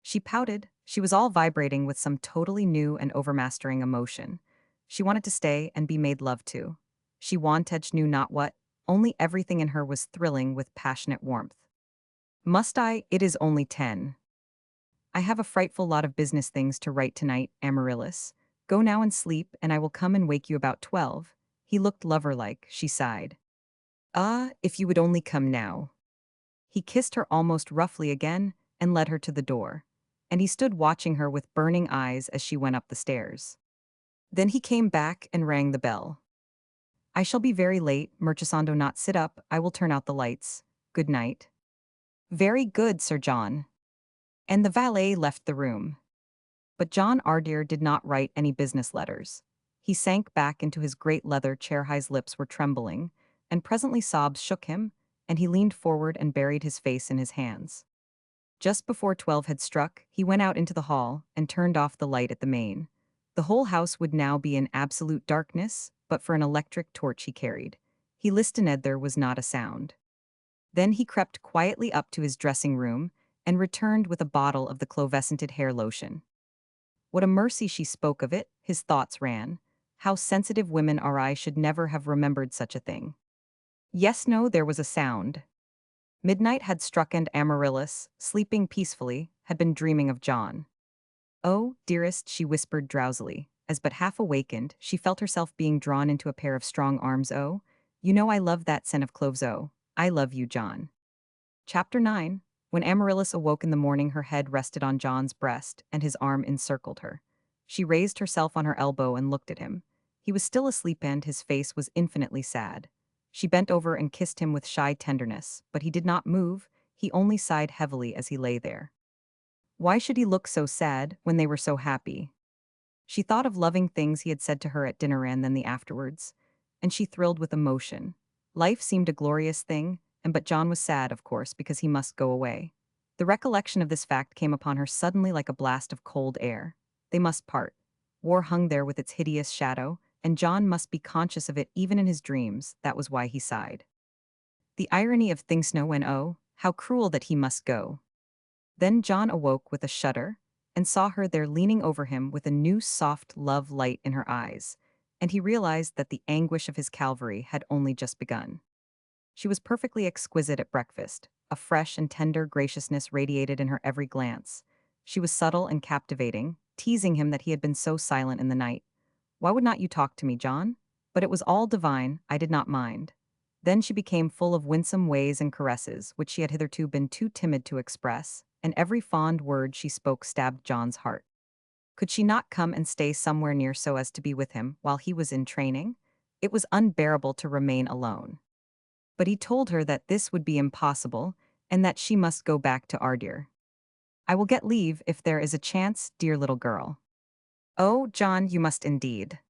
She pouted. She was all vibrating with some totally new and overmastering emotion. She wanted to stay and be made love to. She wanted knew not what, only everything in her was thrilling with passionate warmth. Must I? It is only 10. I have a frightful lot of business things to write tonight, Amaryllis. Go now and sleep, and I will come and wake you about 12. He looked lover-like, she sighed. Ah, if you would only come now. He kissed her almost roughly again and led her to the door, and he stood watching her with burning eyes as she went up the stairs. Then he came back and rang the bell. I shall be very late, Murchison. Do not sit up, I will turn out the lights. Good night. Very good, Sir John. And the valet left the room. But John Ardeer did not write any business letters. He sank back into his great leather chair. His lips were trembling, and presently sobs shook him, and he leaned forward and buried his face in his hands. Just before 12 had struck, he went out into the hall and turned off the light at the main. The whole house would now be in absolute darkness, but for an electric torch he carried. He listened. There was not a sound. Then he crept quietly up to his dressing room and returned with a bottle of the clovesented hair lotion. What a mercy she spoke of it, his thoughts ran. How sensitive women are. I should never have remembered such a thing. Yes, no, there was a sound. Midnight had struck and Amaryllis, sleeping peacefully, had been dreaming of John. "Oh, dearest," she whispered drowsily. As but half awakened, she felt herself being drawn into a pair of strong arms. "Oh, you know I love that scent of cloves. Oh, I love you, John." Chapter 9. When Amaryllis awoke in the morning, her head rested on John's breast, and his arm encircled her. She raised herself on her elbow and looked at him. He was still asleep and his face was infinitely sad. She bent over and kissed him with shy tenderness, but he did not move, he only sighed heavily as he lay there. Why should he look so sad when they were so happy? She thought of loving things he had said to her at dinner and then the afterwards, and she thrilled with emotion. Life seemed a glorious thing, and but John was sad, of course, because he must go away. The recollection of this fact came upon her suddenly like a blast of cold air. They must part. War hung there with its hideous shadow, and John must be conscious of it even in his dreams. That was why he sighed. The irony of things, no, and oh, how cruel that he must go. Then John awoke with a shudder and saw her there leaning over him with a new soft love light in her eyes, and he realized that the anguish of his Calvary had only just begun. She was perfectly exquisite at breakfast. A fresh and tender graciousness radiated in her every glance. She was subtle and captivating, teasing him that he had been so silent in the night. "Why would not you talk to me, John?" But it was all divine, I did not mind. Then she became full of winsome ways and caresses, which she had hitherto been too timid to express, and every fond word she spoke stabbed John's heart. Could she not come and stay somewhere near so as to be with him while he was in training? It was unbearable to remain alone. But he told her that this would be impossible, and that she must go back to Ardir. "I will get leave if there is a chance, dear little girl." "Oh, John, you must indeed."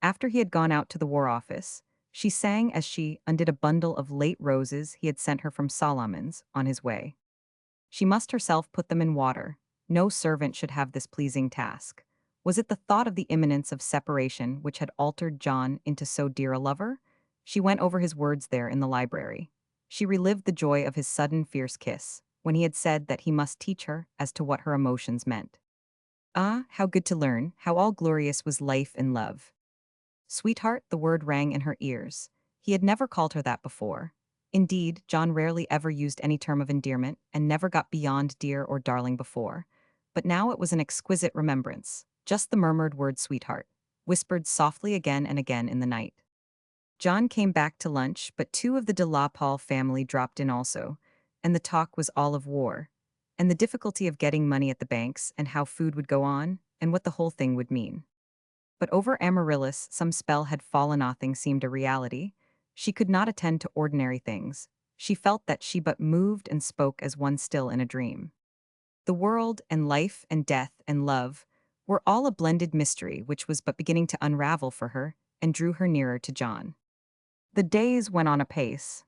After he had gone out to the War Office, she sang as she undid a bundle of late roses he had sent her from Solomon's on his way. She must herself put them in water. No servant should have this pleasing task. Was it the thought of the imminence of separation which had altered John into so dear a lover? She went over his words there in the library. She relived the joy of his sudden fierce kiss, when he had said that he must teach her as to what her emotions meant. Ah, how good to learn, how all glorious was life and love. Sweetheart, the word rang in her ears. He had never called her that before. Indeed, John rarely ever used any term of endearment and never got beyond dear or darling before. But now it was an exquisite remembrance, just the murmured word sweetheart, whispered softly again and again in the night. John came back to lunch, but two of the de la Paul family dropped in also, and the talk was all of war, and the difficulty of getting money at the banks and how food would go on, and what the whole thing would mean. But over Amaryllis some spell had fallen. Nothing seemed a reality. She could not attend to ordinary things. She felt that she but moved and spoke as one still in a dream. The world and life and death and love were all a blended mystery which was but beginning to unravel for her and drew her nearer to John. The days went on apace.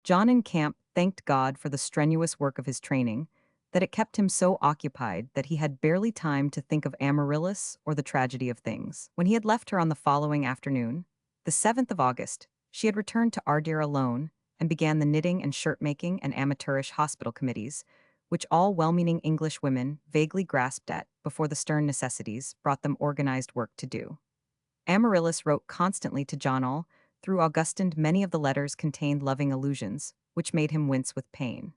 John in camp thanked God for the strenuous work of his training, that it kept him so occupied that he had barely time to think of Amaryllis or the tragedy of things. When he had left her on the following afternoon, the 7th of August, she had returned to Ardir alone and began the knitting and shirt-making and amateurish hospital committees, which all well-meaning English women vaguely grasped at before the stern necessities brought them organized work to do. Amaryllis wrote constantly to John all through August, and many of the letters contained loving allusions, which made him wince with pain.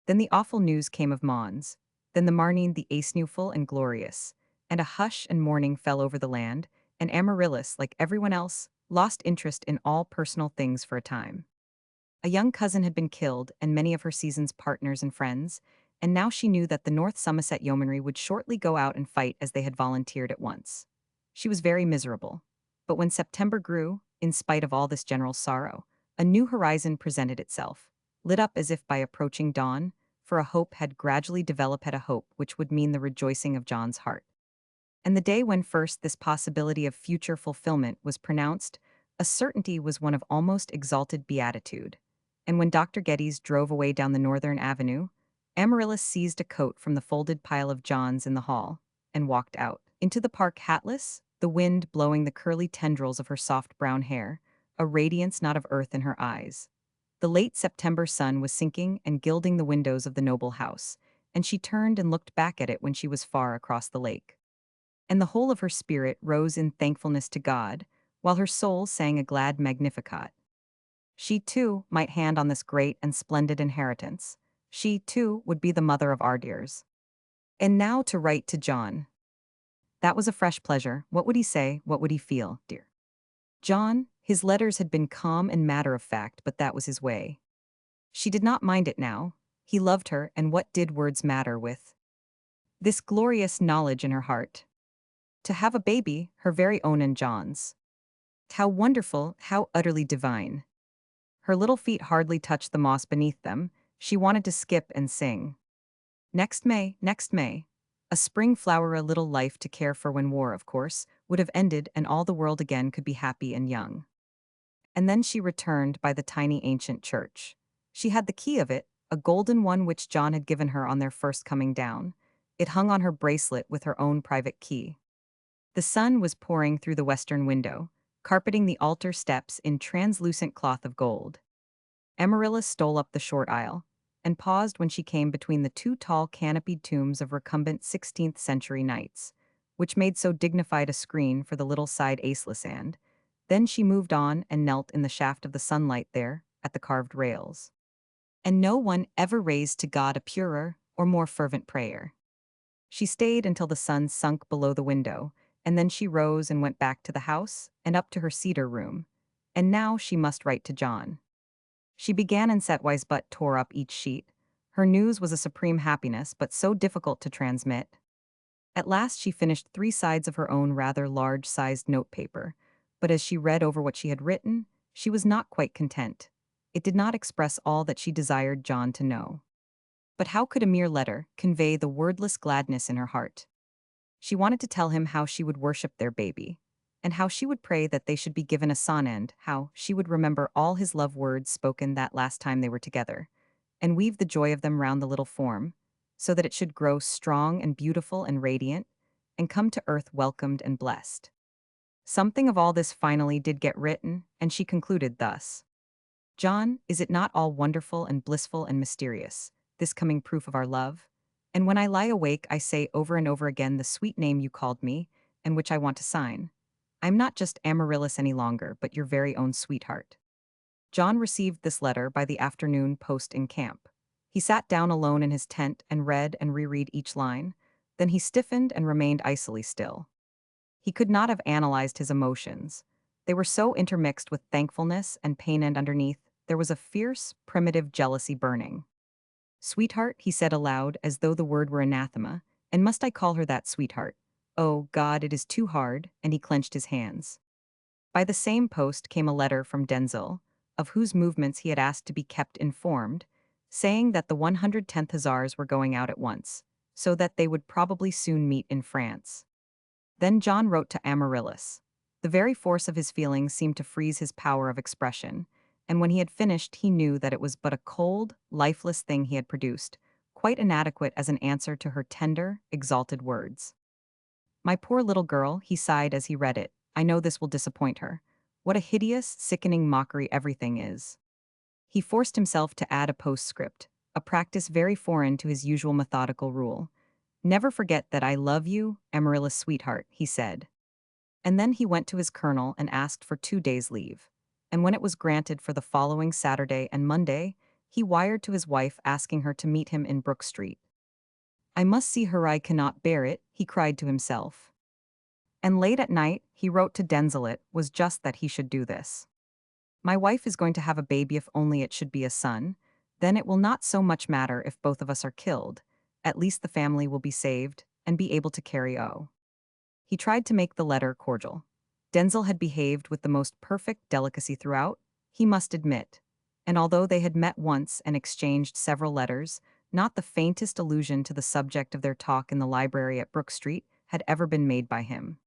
Then the awful news came of Mons, then the Marnin the Acenewful and glorious, and a hush and mourning fell over the land, and Amaryllis, like everyone else, lost interest in all personal things for a time. A young cousin had been killed, and many of her season's partners and friends, and now she knew that the North Somerset Yeomanry would shortly go out and fight as they had volunteered at once. She was very miserable. But when September grew, in spite of all this general sorrow, a new horizon presented itself, lit up as if by approaching dawn, for a hope had gradually developed, a hope which would mean the rejoicing of John's heart. And the day when first this possibility of future fulfillment was pronounced, a certainty was one of almost exalted beatitude. And when Dr. Geddes drove away down the northern avenue, Amaryllis seized a coat from the folded pile of John's in the hall and walked out into the park hatless, the wind blowing the curly tendrils of her soft brown hair, a radiance not of earth in her eyes. The late September sun was sinking and gilding the windows of the noble house, and she turned and looked back at it when she was far across the lake. And the whole of her spirit rose in thankfulness to God, while her soul sang a glad Magnificat. She too might hand on this great and splendid inheritance. She too would be the mother of Ardeers. And now to write to John. That was a fresh pleasure. What would he say? What would he feel, dear? John, his letters had been calm and matter of fact, but that was his way. She did not mind it now. He loved her, and what did words matter with this glorious knowledge in her heart? To have a baby, her very own and John's. How wonderful, how utterly divine. Her little feet hardly touched the moss beneath them. She wanted to skip and sing. Next May, next May. A spring flower, a little life to care for when war, of course, would have ended and all the world again could be happy and young. And then she returned by the tiny ancient church. She had the key of it, a golden one which John had given her on their first coming down. It hung on her bracelet with her own private key. The sun was pouring through the western window, carpeting the altar steps in translucent cloth of gold. Amaryllis stole up the short aisle, and paused when she came between the two tall canopied tombs of recumbent 16th-century knights, which made so dignified a screen for the little side aceless and. Then she moved on and knelt in the shaft of the sunlight there, at the carved rails. And no one ever raised to God a purer or more fervent prayer. She stayed until the sun sunk below the window, and then she rose and went back to the house and up to her cedar room. And now she must write to John. She began and setwise but tore up each sheet. Her news was a supreme happiness, but so difficult to transmit. At last she finished 3 sides of her own rather large-sized notepaper, but as she read over what she had written, she was not quite content. It did not express all that she desired John to know. But how could a mere letter convey the wordless gladness in her heart? She wanted to tell him how she would worship their baby, and how she would pray that they should be given a son, and how she would remember all his love words spoken that last time they were together, and weave the joy of them round the little form, so that it should grow strong and beautiful and radiant, and come to earth welcomed and blessed. Something of all this finally did get written, and she concluded thus. John, is it not all wonderful and blissful and mysterious, this coming proof of our love? And when I lie awake, I say over and over again the sweet name you called me, and which I want to sign. I'm not just Amaryllis any longer, but your very own sweetheart. John received this letter by the afternoon post in camp. He sat down alone in his tent and read and reread each line. Then he stiffened and remained icily still. He could not have analyzed his emotions. They were so intermixed with thankfulness and pain, and underneath, there was a fierce, primitive jealousy burning. Sweetheart, he said aloud, as though the word were anathema, and must I call her that, sweetheart? Oh, God, it is too hard, and he clenched his hands. By the same post came a letter from Denzil, of whose movements he had asked to be kept informed, saying that the 110th Hussars were going out at once, so that they would probably soon meet in France. Then John wrote to Amaryllis. The very force of his feelings seemed to freeze his power of expression, and when he had finished he knew that it was but a cold, lifeless thing he had produced, quite inadequate as an answer to her tender, exalted words. My poor little girl, he sighed as he read it, I know this will disappoint her. What a hideous, sickening mockery everything is. He forced himself to add a postscript, a practice very foreign to his usual methodical rule. Never forget that I love you, Amaryllis sweetheart, he said. And then he went to his colonel and asked for 2 days' leave. And when it was granted for the following Saturday and Monday, he wired to his wife asking her to meet him in Brook Street. I must see her, I cannot bear it, he cried to himself. And late at night, he wrote to Denzil it was just that he should do this. My wife is going to have a baby, if only it should be a son. Then it will not so much matter if both of us are killed. At least the family will be saved and be able to carry on. He tried to make the letter cordial. Denzil had behaved with the most perfect delicacy throughout, he must admit, and although they had met once and exchanged several letters, not the faintest allusion to the subject of their talk in the library at Brook Street had ever been made by him.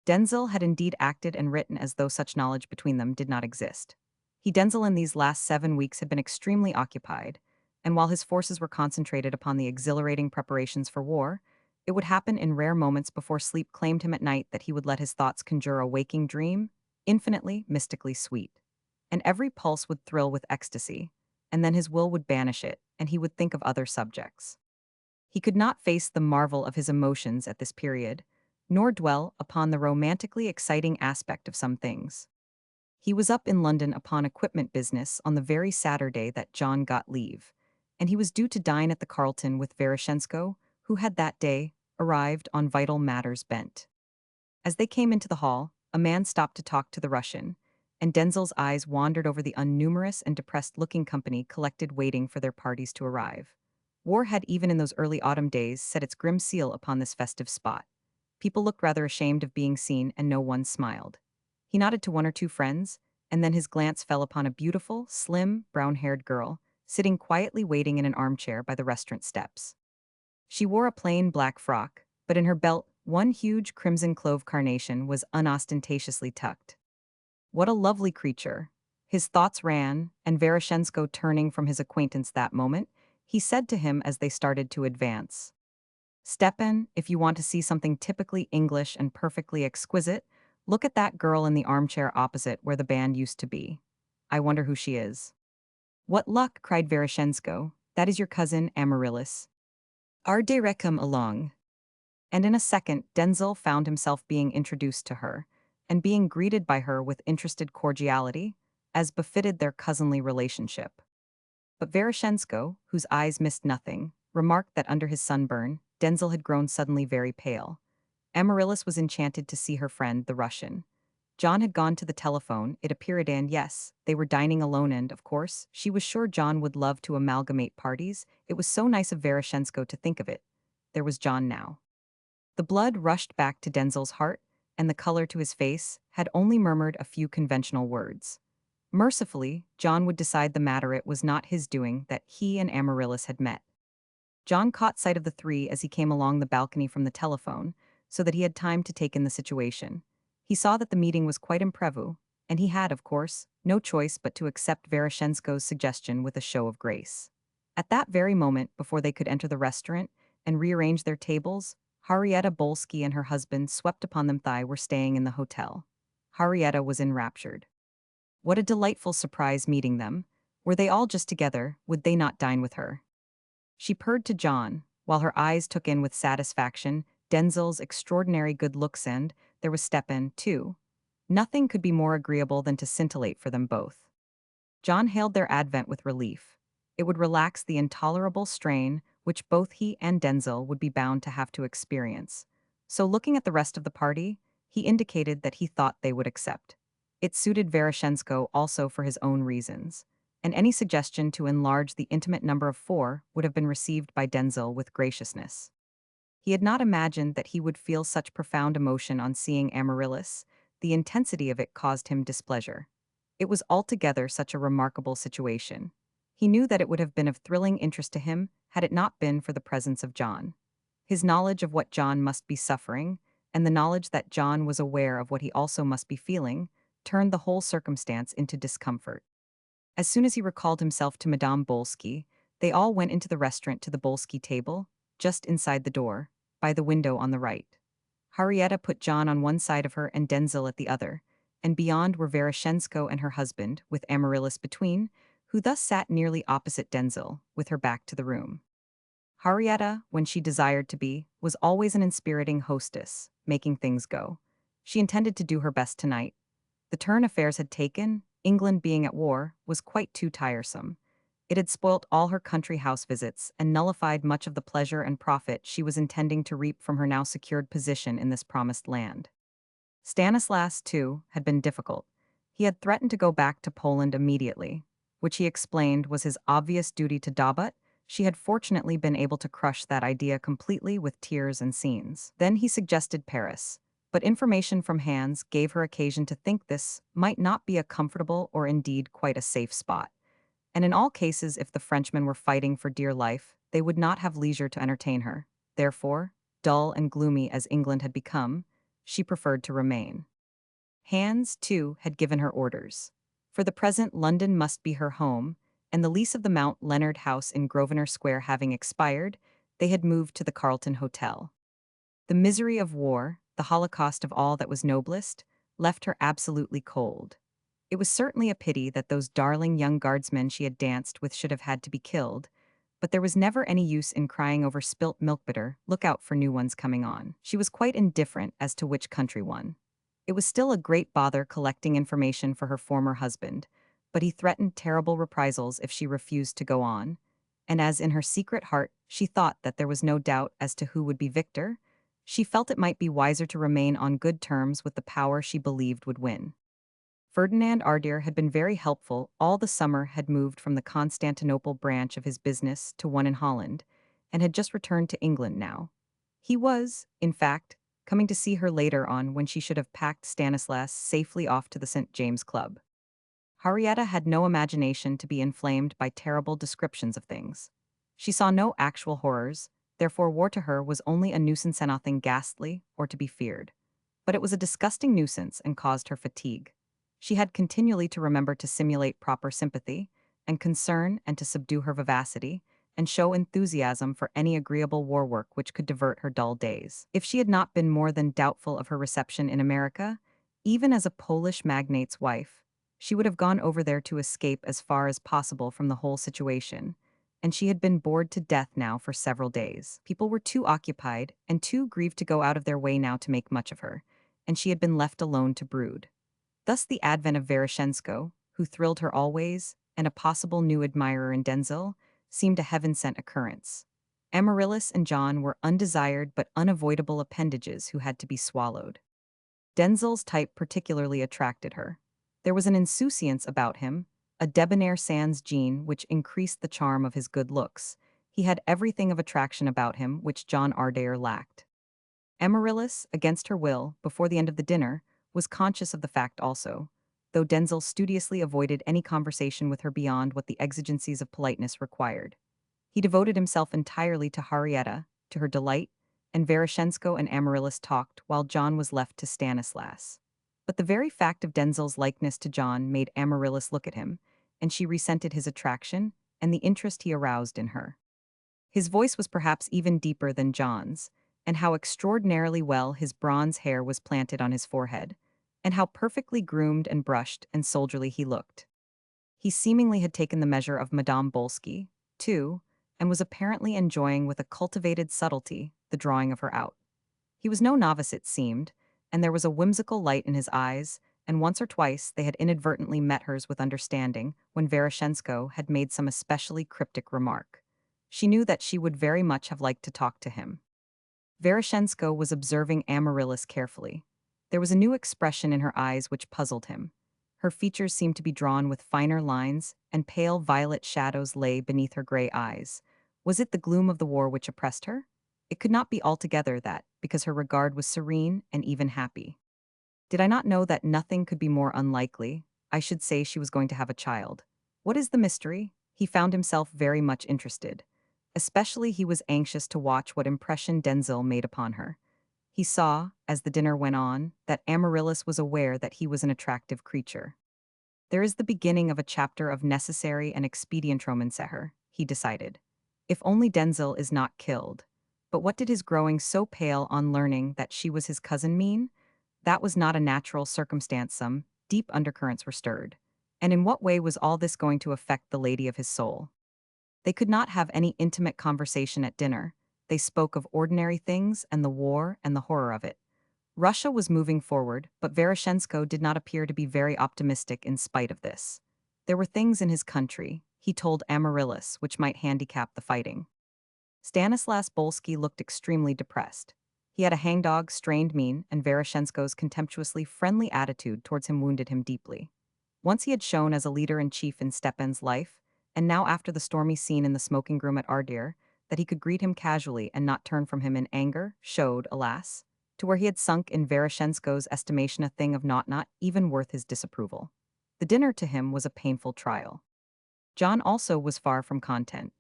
Denzil had indeed acted and written as though such knowledge between them did not exist. Denzil in these last 7 weeks had been extremely occupied, and while his forces were concentrated upon the exhilarating preparations for war, it would happen in rare moments before sleep claimed him at night that he would let his thoughts conjure a waking dream, infinitely, mystically sweet. And every pulse would thrill with ecstasy, and then his will would banish it, and he would think of other subjects. He could not face the marvel of his emotions at this period, nor dwell upon the romantically exciting aspect of some things. He was up in London upon equipment business on the very Saturday that John got leave, and he was due to dine at the Carlton with Veroshensko, who had that day arrived on vital matters bent. As they came into the hall, a man stopped to talk to the Russian, and Denzel's eyes wandered over the unnumerous and depressed-looking company collected waiting for their parties to arrive. War had even in those early autumn days set its grim seal upon this festive spot. People looked rather ashamed of being seen, and no one smiled. He nodded to one or two friends, and then his glance fell upon a beautiful, slim, brown-haired girl, sitting quietly waiting in an armchair by the restaurant steps. She wore a plain black frock, but in her belt, one huge crimson clove carnation was unostentatiously tucked. What a lovely creature! His thoughts ran, and Veroshensko turning from his acquaintance that moment, he said to him as they started to advance. Stepan, if you want to see something typically English and perfectly exquisite, look at that girl in the armchair opposite where the band used to be. I wonder who she is. What luck, cried Veroshensko. That is your cousin Amaryllis. Arde come along. And in a second, Denzel found himself being introduced to her, and being greeted by her with interested cordiality, as befitted their cousinly relationship. But Veroshensko, whose eyes missed nothing, remarked that under his sunburn, Denzel had grown suddenly very pale. Amaryllis was enchanted to see her friend, the Russian. John had gone to the telephone, it appeared, and yes, they were dining alone, and, of course, she was sure John would love to amalgamate parties. It was so nice of Veroshensko to think of it. There was John now. The blood rushed back to Denzel's heart, and the color to his face had only murmured a few conventional words. Mercifully, John would decide the matter. It was not his doing that he and Amaryllis had met. John caught sight of the three as he came along the balcony from the telephone, so that he had time to take in the situation. He saw that the meeting was quite imprevu, and he had, of course, no choice but to accept Veroshensko's suggestion with a show of grace. At that very moment, before they could enter the restaurant and rearrange their tables, Henrietta Bolsky and her husband, swept upon them thigh, were staying in the hotel. Henrietta was enraptured. What a delightful surprise meeting them. Were they all just together? Would they not dine with her? She purred to John, while her eyes took in with satisfaction Denzel's extraordinary good looks, and there was Stepan, too. Nothing could be more agreeable than to scintillate for them both. John hailed their advent with relief. It would relax the intolerable strain which both he and Denzel would be bound to have to experience. So looking at the rest of the party, he indicated that he thought they would accept. It suited Veroshensko also for his own reasons, and any suggestion to enlarge the intimate number of four would have been received by Denzel with graciousness. He had not imagined that he would feel such profound emotion on seeing Amaryllis. The intensity of it caused him displeasure. It was altogether such a remarkable situation. He knew that it would have been of thrilling interest to him had it not been for the presence of John. His knowledge of what John must be suffering, and the knowledge that John was aware of what he also must be feeling, turned the whole circumstance into discomfort. As soon as he recalled himself to Madame Bolsky, they all went into the restaurant to the Bolsky table, just inside the door, by the window on the right. Henrietta put John on one side of her and Denzel at the other, and beyond were Veroshensko and her husband, with Amaryllis between, who thus sat nearly opposite Denzel, with her back to the room. Henrietta, when she desired to be, was always an inspiriting hostess, making things go. She intended to do her best tonight. The turn affairs had taken, England being at war, was quite too tiresome. It had spoilt all her country house visits and nullified much of the pleasure and profit she was intending to reap from her now secured position in this promised land. Stanislas, too, had been difficult. He had threatened to go back to Poland immediately, which he explained was his obvious duty to Dobut. She had fortunately been able to crush that idea completely with tears and scenes. Then he suggested Paris, but information from Hans gave her occasion to think this might not be a comfortable or indeed quite a safe spot. And in all cases, if the Frenchmen were fighting for dear life, they would not have leisure to entertain her. Therefore, dull and gloomy as England had become, she preferred to remain. Hans, too, had given her orders. For the present, London must be her home, and the lease of the Mount Leonard house in Grosvenor Square having expired, they had moved to the Carlton Hotel. The misery of war, the holocaust of all that was noblest, left her absolutely cold. It was certainly a pity that those darling young guardsmen she had danced with should have had to be killed, but there was never any use in crying over spilt milk. Bitter, look out for new ones coming on. She was quite indifferent as to which country won. It was still a great bother collecting information for her former husband, but he threatened terrible reprisals if she refused to go on. And as in her secret heart she thought that there was no doubt as to who would be victor, she felt it might be wiser to remain on good terms with the power she believed would win. Ferdinand Ardier had been very helpful. All the summer had moved from the Constantinople branch of his business to one in Holland, and had just returned to England now. He was, in fact, coming to see her later on when she should have packed Stanislas safely off to the St. James Club. Henrietta had no imagination to be inflamed by terrible descriptions of things. She saw no actual horrors, therefore war to her was only a nuisance and nothing ghastly or to be feared. But it was a disgusting nuisance and caused her fatigue. She had continually to remember to simulate proper sympathy and concern and to subdue her vivacity and show enthusiasm for any agreeable war work which could divert her dull days. If she had not been more than doubtful of her reception in America, even as a Polish magnate's wife, she would have gone over there to escape as far as possible from the whole situation, and she had been bored to death now for several days. People were too occupied and too grieved to go out of their way now to make much of her, and she had been left alone to brood. Thus the advent of Veroshensko, who thrilled her always, and a possible new admirer in Denzil, seemed a heaven-sent occurrence. Amaryllis and John were undesired but unavoidable appendages who had to be swallowed. Denzil's type particularly attracted her. There was an insouciance about him, a debonair sans gene which increased the charm of his good looks. He had everything of attraction about him which John Ardair lacked. Amaryllis, against her will, before the end of the dinner, was conscious of the fact also, though Denzil studiously avoided any conversation with her beyond what the exigencies of politeness required. He devoted himself entirely to Henrietta, to her delight, and Veroshensko and Amaryllis talked while John was left to Stanislas. But the very fact of Denzil's likeness to John made Amaryllis look at him, and she resented his attraction and the interest he aroused in her. His voice was perhaps even deeper than John's, and how extraordinarily well his bronze hair was planted on his forehead, and how perfectly groomed and brushed and soldierly he looked. He seemingly had taken the measure of Madame Bolsky, too, and was apparently enjoying with a cultivated subtlety the drawing of her out. He was no novice, it seemed, and there was a whimsical light in his eyes, and once or twice they had inadvertently met hers with understanding when Veroshensko had made some especially cryptic remark. She knew that she would very much have liked to talk to him. Veroshensko was observing Amaryllis carefully. There was a new expression in her eyes which puzzled him. Her features seemed to be drawn with finer lines, and pale violet shadows lay beneath her gray eyes. Was it the gloom of the war which oppressed her? It could not be altogether that, because her regard was serene and even happy. Did I not know that nothing could be more unlikely, I should say she was going to have a child. What is the mystery? He found himself very much interested. Especially he was anxious to watch what impression Denzil made upon her. He saw, as the dinner went on, that Amaryllis was aware that he was an attractive creature. There is the beginning of a chapter of necessary and expedient romanceher, he decided. If only Denzil is not killed. But what did his growing so pale on learning that she was his cousin mean? That was not a natural circumstance. Some deep undercurrents were stirred. And in what way was all this going to affect the lady of his soul? They could not have any intimate conversation at dinner. They spoke of ordinary things and the war and the horror of it. Russia was moving forward, but Veroshensko did not appear to be very optimistic in spite of this. There were things in his country, he told Amaryllis, which might handicap the fighting. Stanislas Bolsky looked extremely depressed. He had a hangdog, strained mien, and Veroshensko's contemptuously friendly attitude towards him wounded him deeply. Once he had shone as a leader-in-chief in Stepan's life, and now after the stormy scene in the smoking room at Ardir, that he could greet him casually and not turn from him in anger, showed, alas, to where he had sunk in Veroshensko's estimation a thing of not even worth his disapproval. The dinner to him was a painful trial. John also was far from content.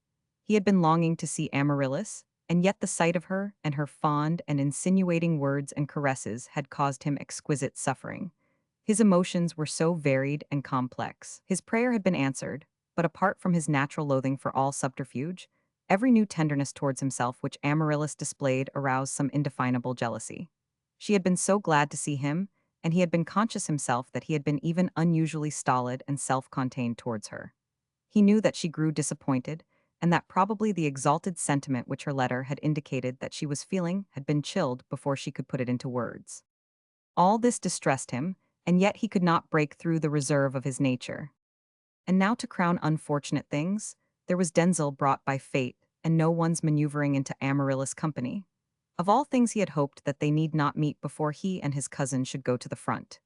He had been longing to see Amaryllis, and yet the sight of her and her fond and insinuating words and caresses had caused him exquisite suffering. His emotions were so varied and complex. His prayer had been answered, but apart from his natural loathing for all subterfuge, every new tenderness towards himself which Amaryllis displayed aroused some indefinable jealousy. She had been so glad to see him, and he had been conscious himself that he had been even unusually stolid and self-contained towards her. He knew that she grew disappointed, and that probably the exalted sentiment which her letter had indicated that she was feeling had been chilled before she could put it into words. All this distressed him, and yet he could not break through the reserve of his nature. And now to crown unfortunate things, there was Denzel brought by fate, and no one's maneuvering into Amaryllis company. Of all things he had hoped that they need not meet before he and his cousin should go to the front.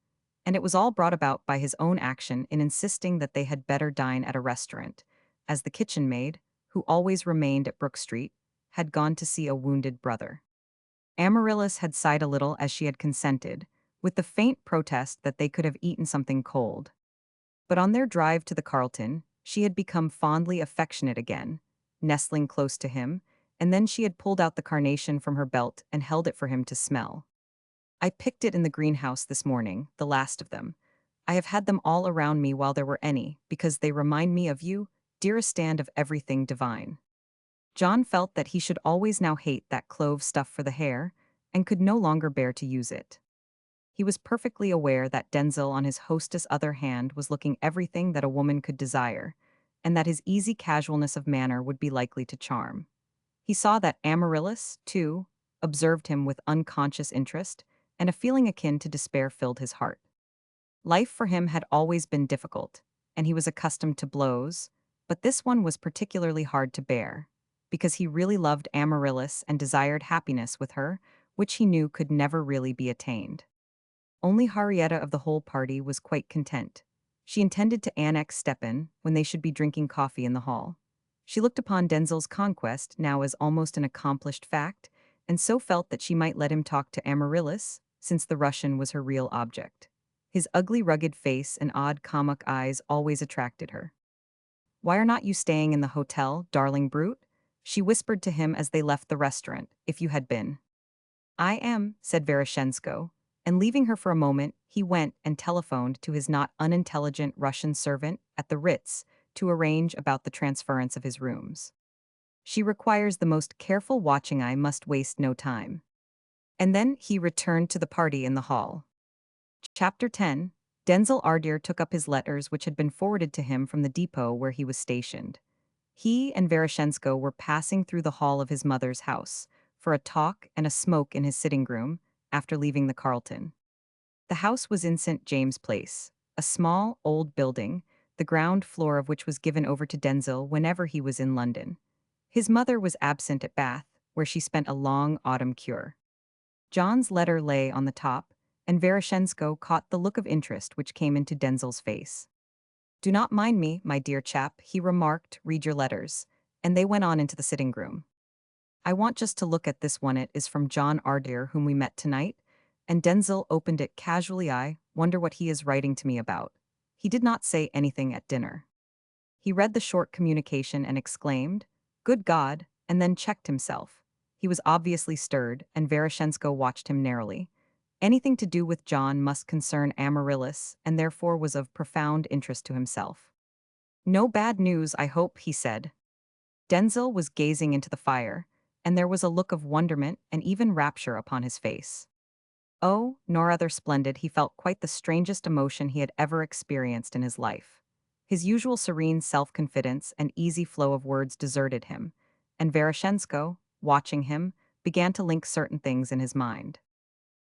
And it was all brought about by his own action in insisting that they had better dine at a restaurant, as the kitchen maid, who always remained at Brook Street, had gone to see a wounded brother. Amaryllis had sighed a little as she had consented, with the faint protest that they could have eaten something cold. But on their drive to the Carlton, she had become fondly affectionate again, nestling close to him, and then she had pulled out the carnation from her belt and held it for him to smell. I picked it in the greenhouse this morning, the last of them. I have had them all around me while there were any, because they remind me of you, dearest stand of everything divine. John felt that he should always now hate that clove stuff for the hair, and could no longer bear to use it. He was perfectly aware that Denzel on his hostess' other hand was looking everything that a woman could desire, and that his easy casualness of manner would be likely to charm. He saw that Amaryllis, too, observed him with unconscious interest, and a feeling akin to despair filled his heart. Life for him had always been difficult, and he was accustomed to blows, but this one was particularly hard to bear, because he really loved Amaryllis and desired happiness with her, which he knew could never really be attained. Only Henrietta of the whole party was quite content. She intended to annex Stepan when they should be drinking coffee in the hall. She looked upon Denzel's conquest now as almost an accomplished fact, and so felt that she might let him talk to Amaryllis, since the Russian was her real object. His ugly, rugged face and odd comic eyes always attracted her. "Why are not you staying in the hotel, darling brute?" she whispered to him as they left the restaurant, "if you had been." "I am," said Veroshensko, and leaving her for a moment, he went and telephoned to his not unintelligent Russian servant at the Ritz to arrange about the transference of his rooms. "She requires the most careful watching. I must waste no time." And then he returned to the party in the hall. Chapter 10. Denzel Ardier took up his letters which had been forwarded to him from the depot where he was stationed. He and Veroshensko were passing through the hall of his mother's house, for a talk and a smoke in his sitting room, after leaving the Carlton. The house was in St. James Place, a small, old building, the ground floor of which was given over to Denzel whenever he was in London. His mother was absent at Bath, where she spent a long autumn cure. John's letter lay on the top, and Veroshensko caught the look of interest which came into Denzel's face. "Do not mind me, my dear chap," he remarked, "read your letters," and they went on into the sitting room. "I want just to look at this one. It is from John Ardier, whom we met tonight," and Denzel opened it casually. "I wonder what he is writing to me about." He did not say anything at dinner. He read the short communication and exclaimed, "Good God," and then checked himself. He was obviously stirred, and Veroshensko watched him narrowly. Anything to do with John must concern Amaryllis, and therefore was of profound interest to himself. "No bad news, I hope," he said. Denzel was gazing into the fire, and there was a look of wonderment and even rapture upon his face. Oh, nor other splendid. He felt quite the strangest emotion he had ever experienced in his life. His usual serene self-confidence and easy flow of words deserted him, and Veroshensko, watching him, began to link certain things in his mind.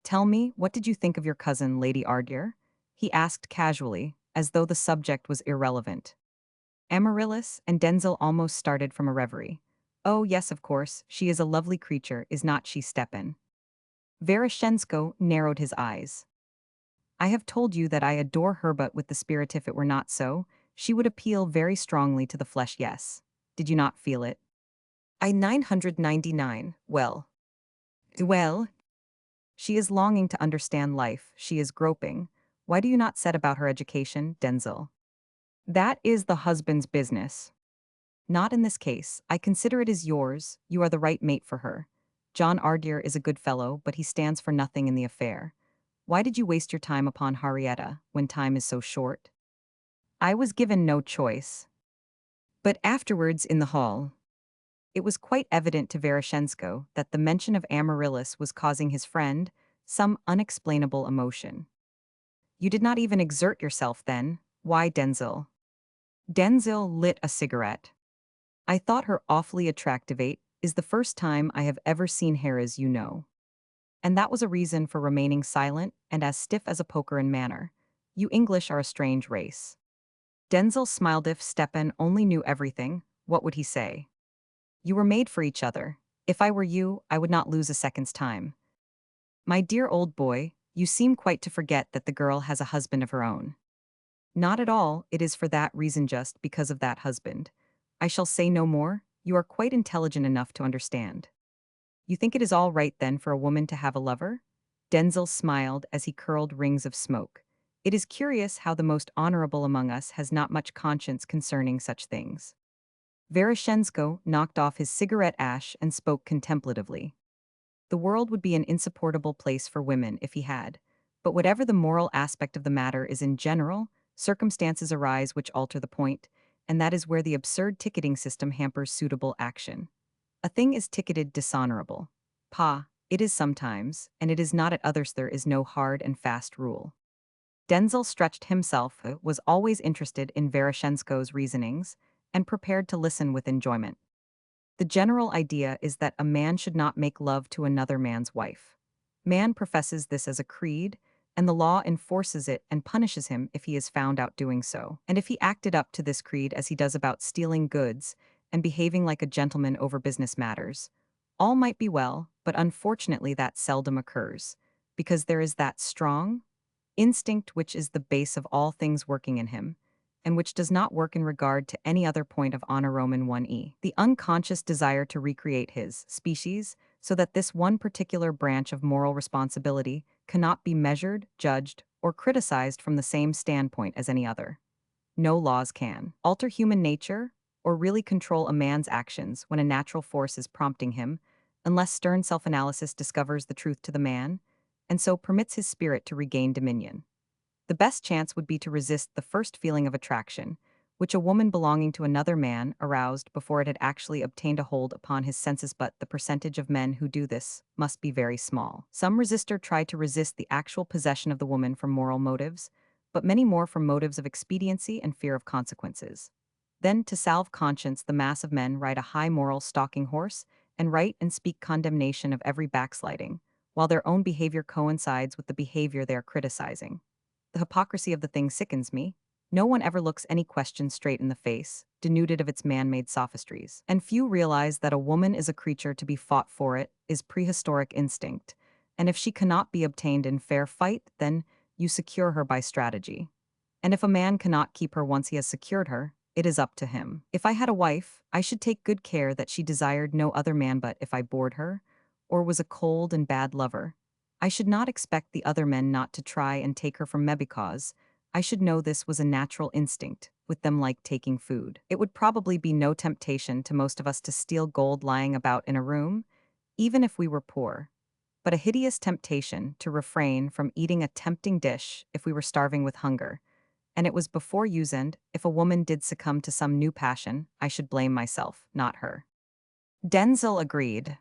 "Tell me, what did you think of your cousin, Lady Ardier?" he asked casually, as though the subject was irrelevant. Amaryllis and Denzel almost started from a reverie. "Oh, yes, of course, she is a lovely creature, is not she, Stepan?" Veroshensko narrowed his eyes. "I have told you that I adore her, but with the spirit. If it were not so, she would appeal very strongly to the flesh. Yes. Did you not feel it?" "I 999, well. Well, she is longing to understand life, she is groping. Why do you not set about her education, Denzel?" "That is the husband's business." "Not in this case. I consider it is yours. You are the right mate for her. John Ardier is a good fellow, but he stands for nothing in the affair. Why did you waste your time upon Henrietta, when time is so short?" "I was given no choice." But afterwards in the hall, it was quite evident to Veroshensko that the mention of Amaryllis was causing his friend some unexplainable emotion. "You did not even exert yourself then. Why, Denzel?" Denzel lit a cigarette. "I thought her awfully attractive. It is the first time I have ever seen her, as you know." And that was a reason for remaining silent and as stiff as a poker in manner. You English are a strange race. Denzel smiled. If Stepan only knew everything, what would he say? You were made for each other. If I were you, I would not lose a second's time. My dear old boy, you seem quite to forget that the girl has a husband of her own. Not at all, it is for that reason, just because of that husband. I shall say no more, you are quite intelligent enough to understand. You think it is all right then for a woman to have a lover? Denzel smiled as he curled rings of smoke. It is curious how the most honorable among us has not much conscience concerning such things. Veroshenko knocked off his cigarette ash and spoke contemplatively. The world would be an insupportable place for women if he had. But whatever the moral aspect of the matter is in general, circumstances arise which alter the point, and that is where the absurd ticketing system hampers suitable action. A thing is ticketed dishonorable. It is sometimes, and it is not at others. There is no hard and fast rule. Denzel stretched himself, was always interested in Veroshenko's reasonings, and prepared to listen with enjoyment. The general idea is that a man should not make love to another man's wife. Man professes this as a creed, and the law enforces it and punishes him if he is found out doing so. And if he acted up to this creed as he does about stealing goods and behaving like a gentleman over business matters, all might be well, but unfortunately that seldom occurs, because there is that strong instinct which is the base of all things working in him, and which does not work in regard to any other point of honor. Roman 1e. The unconscious desire to recreate his species, so that this one particular branch of moral responsibility cannot be measured, judged, or criticized from the same standpoint as any other. No laws can alter human nature or really control a man's actions when a natural force is prompting him, unless stern self-analysis discovers the truth to the man, and so permits his spirit to regain dominion. The best chance would be to resist the first feeling of attraction, which a woman belonging to another man aroused before it had actually obtained a hold upon his senses, but the percentage of men who do this must be very small. Some resistor try to resist the actual possession of the woman from moral motives, but many more from motives of expediency and fear of consequences. Then, to salve conscience, the mass of men ride a high moral stalking horse and write and speak condemnation of every backsliding, while their own behavior coincides with the behavior they are criticizing. The hypocrisy of the thing sickens me. No one ever looks any question straight in the face, denuded of its man-made sophistries. And few realize that a woman is a creature to be fought for. It is prehistoric instinct, and if she cannot be obtained in fair fight, then you secure her by strategy. And if a man cannot keep her once he has secured her, it is up to him. If I had a wife, I should take good care that she desired no other man, but if I bored her, or was a cold and bad lover, I should not expect the other men not to try and take her from me, because I should know this was a natural instinct, with them like taking food. It would probably be no temptation to most of us to steal gold lying about in a room, even if we were poor, but a hideous temptation to refrain from eating a tempting dish if we were starving with hunger. And it was before use, and if a woman did succumb to some new passion, I should blame myself, not her. Denzel agreed.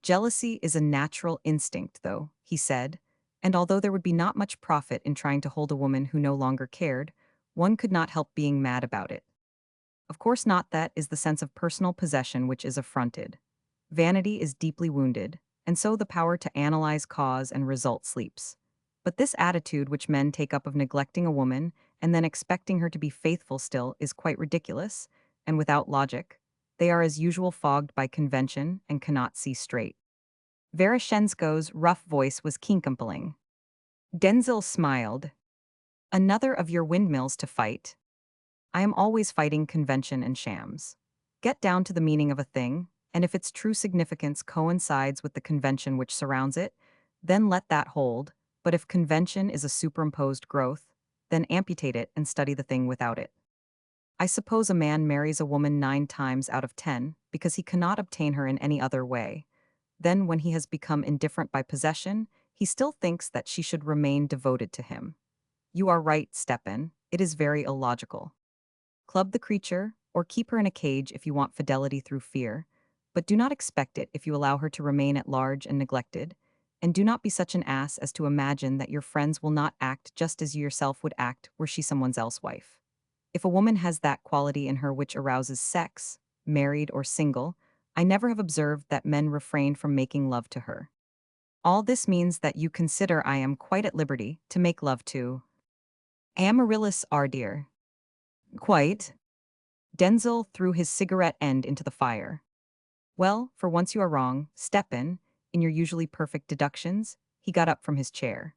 Jealousy is a natural instinct, though, he said, and although there would be not much profit in trying to hold a woman who no longer cared, one could not help being mad about it. Of course not. That is the sense of personal possession which is affronted. Vanity is deeply wounded, and so the power to analyze cause and result sleeps. But this attitude which men take up of neglecting a woman and then expecting her to be faithful still is quite ridiculous, and without logic. They are as usual fogged by convention and cannot see straight. Veroshenko's rough voice was kinkumpling. Denzel smiled. Another of your windmills to fight. I am always fighting convention and shams. Get down to the meaning of a thing, and if its true significance coincides with the convention which surrounds it, then let that hold, but if convention is a superimposed growth, then amputate it and study the thing without it. I suppose a man marries a woman 9 times out of 10 because he cannot obtain her in any other way. Then, when he has become indifferent by possession, he still thinks that she should remain devoted to him. You are right, Stepan. It is very illogical. Club the creature, or keep her in a cage if you want fidelity through fear, but do not expect it if you allow her to remain at large and neglected, and do not be such an ass as to imagine that your friends will not act just as you yourself would act were she someone else's wife. If a woman has that quality in her which arouses sex, married or single, I never have observed that men refrain from making love to her. All this means that you consider I am quite at liberty to make love to Amaryllis Ardeer. Quite. Denzel threw his cigarette end into the fire. Well, for once you are wrong, Stepan, in your usually perfect deductions. He got up from his chair.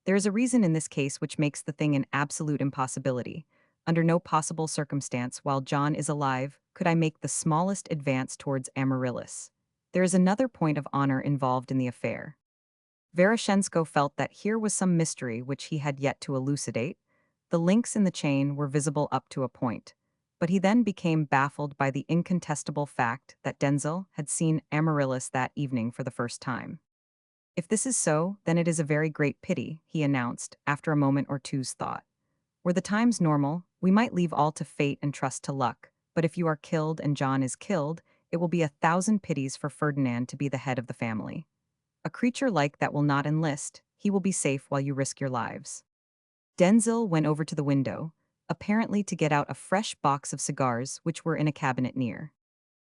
There is a reason in this case which makes the thing an absolute impossibility. Under no possible circumstance while John is alive could I make the smallest advance towards Amaryllis. There is another point of honor involved in the affair. Veroshenko felt that here was some mystery which he had yet to elucidate. The links in the chain were visible up to a point, but he then became baffled by the incontestable fact that Denzel had seen Amaryllis that evening for the first time. If this is so, then it is a very great pity, he announced, after a moment or two's thought. Were the times normal, we might leave all to fate and trust to luck, but if you are killed and John is killed, it will be 1,000 pities for Ferdinand to be the head of the family. A creature like that will not enlist, he will be safe while you risk your lives. Denzel went over to the window, apparently to get out a fresh box of cigars which were in a cabinet near.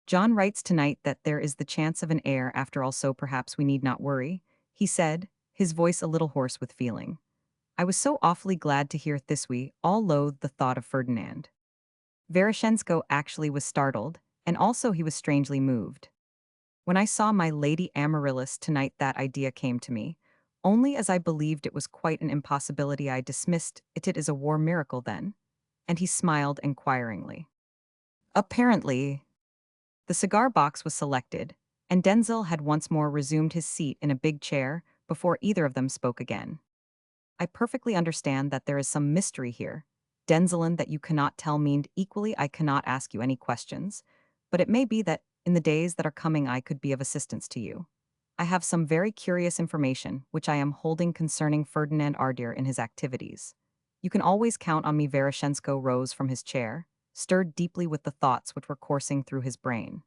John writes tonight that there is the chance of an heir after all, so perhaps we need not worry, he said, his voice a little hoarse with feeling. I was so awfully glad to hear it this we all loathed the thought of Ferdinand. Veroshenko actually was startled, and also he was strangely moved. When I saw my Lady Amaryllis tonight that idea came to me. Only as I believed it was quite an impossibility I dismissed it as a war miracle then. And he smiled inquiringly. Apparently. The cigar box was selected, and Denzel had once more resumed his seat in a big chair before either of them spoke again. I perfectly understand that there is some mystery here, Denzel, and that you cannot tell me equally I cannot ask you any questions, but it may be that in the days that are coming I could be of assistance to you. I have some very curious information which I am holding concerning Ferdinand Ardeer in his activities. You can always count on me. Veroshenko rose from his chair, stirred deeply with the thoughts which were coursing through his brain.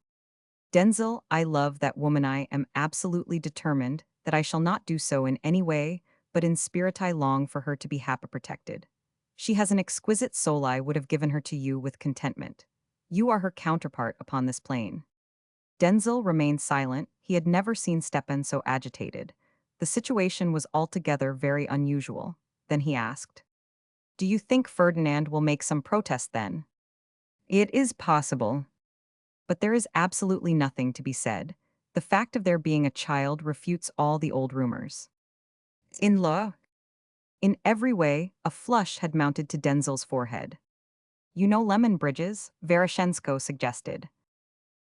Denzel, I love that woman. I am absolutely determined that I shall not do so in any way, but in spirit I long for her to be happy protected. She has an exquisite soul. I would have given her to you with contentment. You are her counterpart upon this plane. Denzel remained silent. He had never seen Stepan so agitated. The situation was altogether very unusual. Then he asked, do you think Ferdinand will make some protest then? It is possible. But there is absolutely nothing to be said. The fact of there being a child refutes all the old rumors. In law? In every way, a flush had mounted to Denzel's forehead. You know lemon bridges? Veroshenko suggested.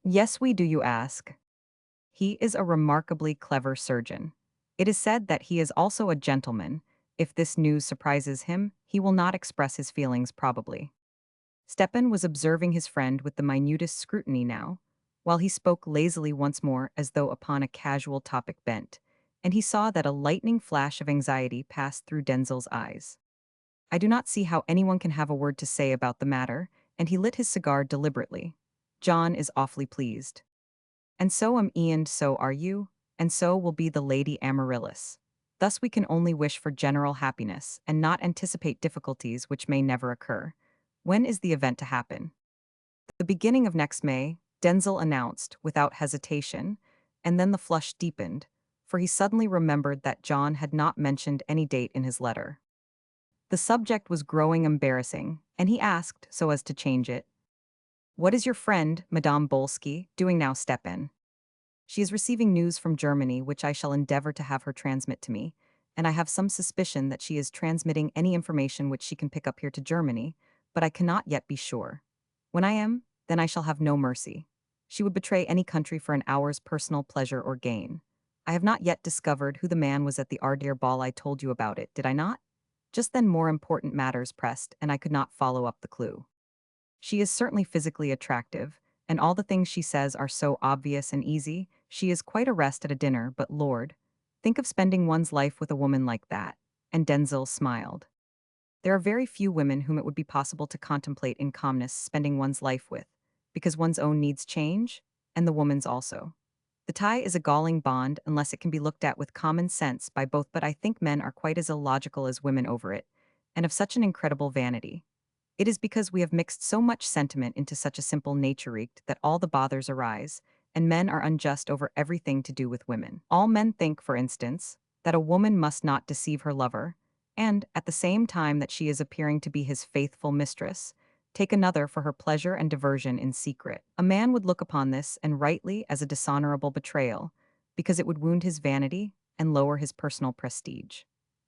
Yes, we do, you ask. He is a remarkably clever surgeon. It is said that he is also a gentleman. If this news surprises him, he will not express his feelings probably. Stepan was observing his friend with the minutest scrutiny now, while he spoke lazily once more as though upon a casual topic bent, and he saw that a lightning flash of anxiety passed through Denzel's eyes. I do not see how anyone can have a word to say about the matter, and he lit his cigar deliberately. John is awfully pleased. And so am Ian, so are you, and so will be the Lady Amaryllis. Thus we can only wish for general happiness and not anticipate difficulties which may never occur. When is the event to happen? The beginning of next May, Denzel announced, without hesitation, and then the flush deepened, for he suddenly remembered that John had not mentioned any date in his letter. The subject was growing embarrassing, and he asked, so as to change it, what is your friend, Madame Bolsky, doing now, Stepan? She is receiving news from Germany which I shall endeavor to have her transmit to me, and I have some suspicion that she is transmitting any information which she can pick up here to Germany, but I cannot yet be sure. When I am, then I shall have no mercy. She would betray any country for an hour's personal pleasure or gain. I have not yet discovered who the man was at the Ardeer ball. I told you about it, did I not? Just then more important matters pressed, and I could not follow up the clue. She is certainly physically attractive, and all the things she says are so obvious and easy. She is quite a rest at a dinner, but Lord, think of spending one's life with a woman like that. And Denzel smiled. There are very few women whom it would be possible to contemplate in calmness spending one's life with, because one's own needs change, and the woman's also. The tie is a galling bond unless it can be looked at with common sense by both, but I think men are quite as illogical as women over it, and of such an incredible vanity. It is because we have mixed so much sentiment into such a simple nature that all the bothers arise, and men are unjust over everything to do with women. All men think, for instance, that a woman must not deceive her lover, and, at the same time that she is appearing to be his faithful mistress, take another for her pleasure and diversion in secret. A man would look upon this, and rightly, as a dishonorable betrayal, because it would wound his vanity and lower his personal prestige.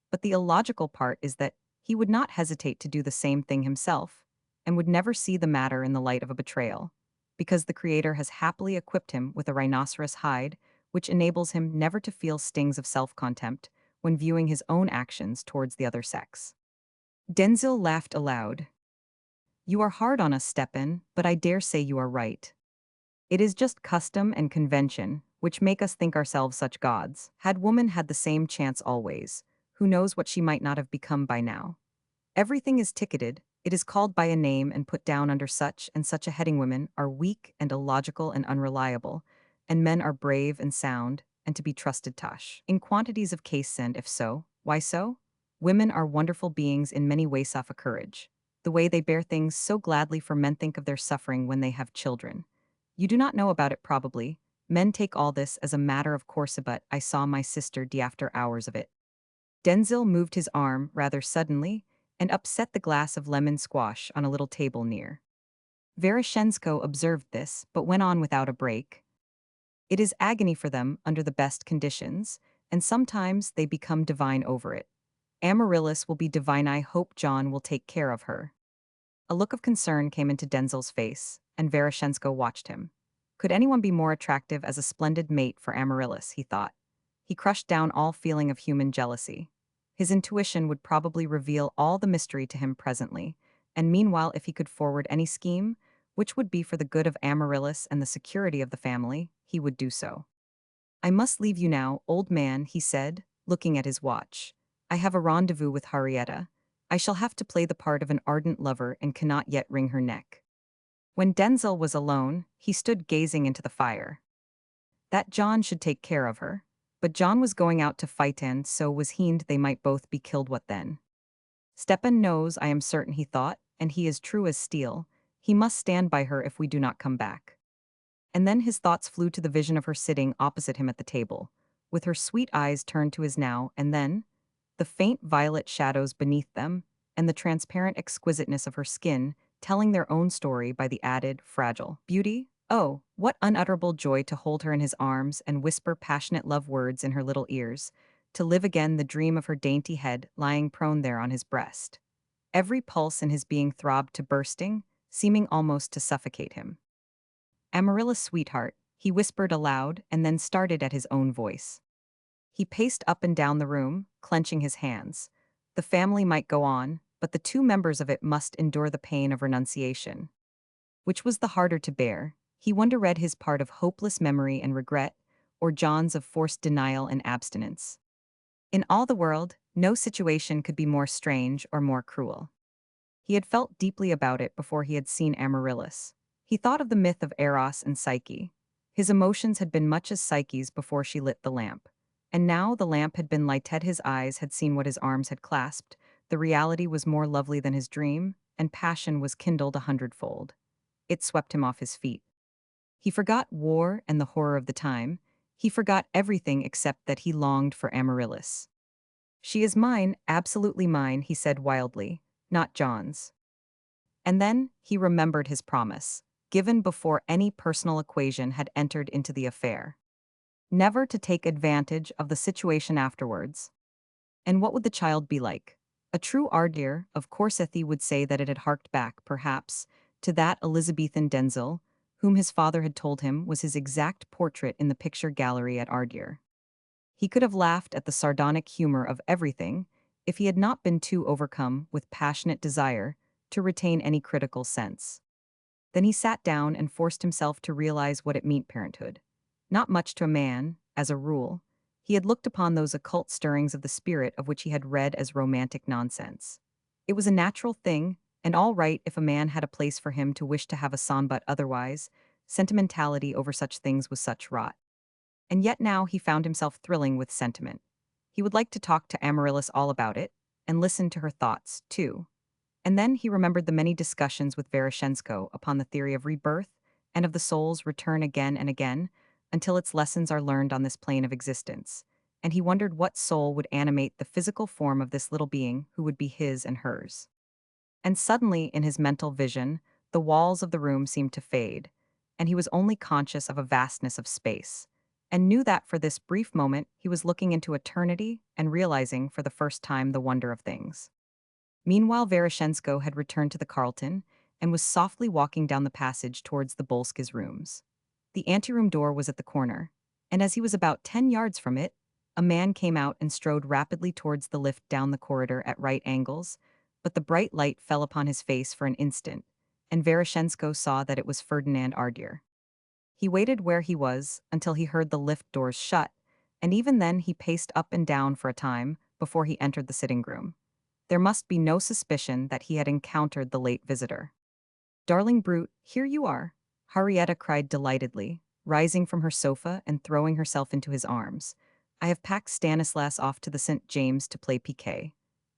But the illogical part is that he would not hesitate to do the same thing himself, and would never see the matter in the light of a betrayal, because the Creator has happily equipped him with a rhinoceros hide, which enables him never to feel stings of self-contempt when viewing his own actions towards the other sex. Denzil laughed aloud. "You are hard on us, Stepan, but I dare say you are right. It is just custom and convention which make us think ourselves such gods. Had woman had the same chance always, who knows what she might not have become by now? Everything is ticketed, it is called by a name and put down under such and such a heading. Women are weak and illogical and unreliable, and men are brave and sound, and to be trusted tosh. In quantities of case and if so, why so? Women are wonderful beings in many ways of courage. The way they bear things so gladly, for men think of their suffering when they have children. You do not know about it probably. Men take all this as a matter of course, but I saw my sister after hours of it." Denzil moved his arm rather suddenly and upset the glass of lemon squash on a little table near. Veroshensko observed this, but went on without a break. "It is agony for them under the best conditions, and sometimes they become divine over it. Amaryllis will be divine. I hope John will take care of her." A look of concern came into Denzil's face, and Veroshensko watched him. Could anyone be more attractive as a splendid mate for Amaryllis, he thought. He crushed down all feeling of human jealousy. His intuition would probably reveal all the mystery to him presently, and meanwhile, if he could forward any scheme, which would be for the good of Amaryllis and the security of the family, he would do so. "I must leave you now, old man," he said, looking at his watch. "I have a rendezvous with Henrietta. I shall have to play the part of an ardent lover and cannot yet wring her neck." When Denzil was alone, he stood gazing into the fire. That John should take care of her. But John was going out to fight, and so was Hind. They might both be killed. What then? "Stepan knows, I am certain," he thought, "and he is true as steel. He must stand by her if we do not come back." And then his thoughts flew to the vision of her sitting opposite him at the table, with her sweet eyes turned to his now, and then the faint violet shadows beneath them, and the transparent exquisiteness of her skin, telling their own story by the added, fragile beauty. Oh, what unutterable joy to hold her in his arms and whisper passionate love words in her little ears, to live again the dream of her dainty head lying prone there on his breast. Every pulse in his being throbbed to bursting, seeming almost to suffocate him. "Amaryllis, sweetheart," he whispered aloud, and then started at his own voice. He paced up and down the room, clenching his hands. The family might go on, but the two members of it must endure the pain of renunciation. Which was the harder to bear? He wonder-read his part of hopeless memory and regret, or John's of forced denial and abstinence. In all the world, no situation could be more strange or more cruel. He had felt deeply about it before he had seen Amaryllis. He thought of the myth of Eros and Psyche. His emotions had been much as Psyche's before she lit the lamp. And now the lamp had been lighted, his eyes had seen what his arms had clasped, the reality was more lovely than his dream, and passion was kindled 100-fold. It swept him off his feet. He forgot war and the horror of the time. He forgot everything except that he longed for Amaryllis. "She is mine, absolutely mine," he said wildly, "not John's." And then he remembered his promise, given before any personal equation had entered into the affair. Never to take advantage of the situation afterwards. And what would the child be like? A true Ardir, of course. Ethy would say that it had harked back, perhaps, to that Elizabethan Denzil, whom his father had told him was his exact portrait in the picture gallery at Ardir. He could have laughed at the sardonic humor of everything if he had not been too overcome with passionate desire to retain any critical sense. Then he sat down and forced himself to realize what it meant, parenthood. Not much to a man, as a rule. He had looked upon those occult stirrings of the spirit of which he had read as romantic nonsense. It was a natural thing, and all right if a man had a place for him to wish to have a son, but otherwise, sentimentality over such things was such rot. And yet now he found himself thrilling with sentiment. He would like to talk to Amaryllis all about it, and listen to her thoughts, too. And then he remembered the many discussions with Veroshensko upon the theory of rebirth, and of the soul's return again and again, until its lessons are learned on this plane of existence. And he wondered what soul would animate the physical form of this little being who would be his and hers. And suddenly, in his mental vision, the walls of the room seemed to fade, and he was only conscious of a vastness of space, and knew that for this brief moment he was looking into eternity and realizing for the first time the wonder of things. Meanwhile, Veroshensko had returned to the Carlton and was softly walking down the passage towards the Bolskis' rooms. The anteroom door was at the corner, and as he was about 10 yards from it, a man came out and strode rapidly towards the lift down the corridor at right angles, but the bright light fell upon his face for an instant, and Veroshensko saw that it was Ferdinand Ardier. He waited where he was until he heard the lift doors shut, and even then he paced up and down for a time before he entered the sitting room. There must be no suspicion that he had encountered the late visitor. "Darling brute, here you are," Henrietta cried delightedly, rising from her sofa and throwing herself into his arms. "I have packed Stanislas off to the St. James to play piquet.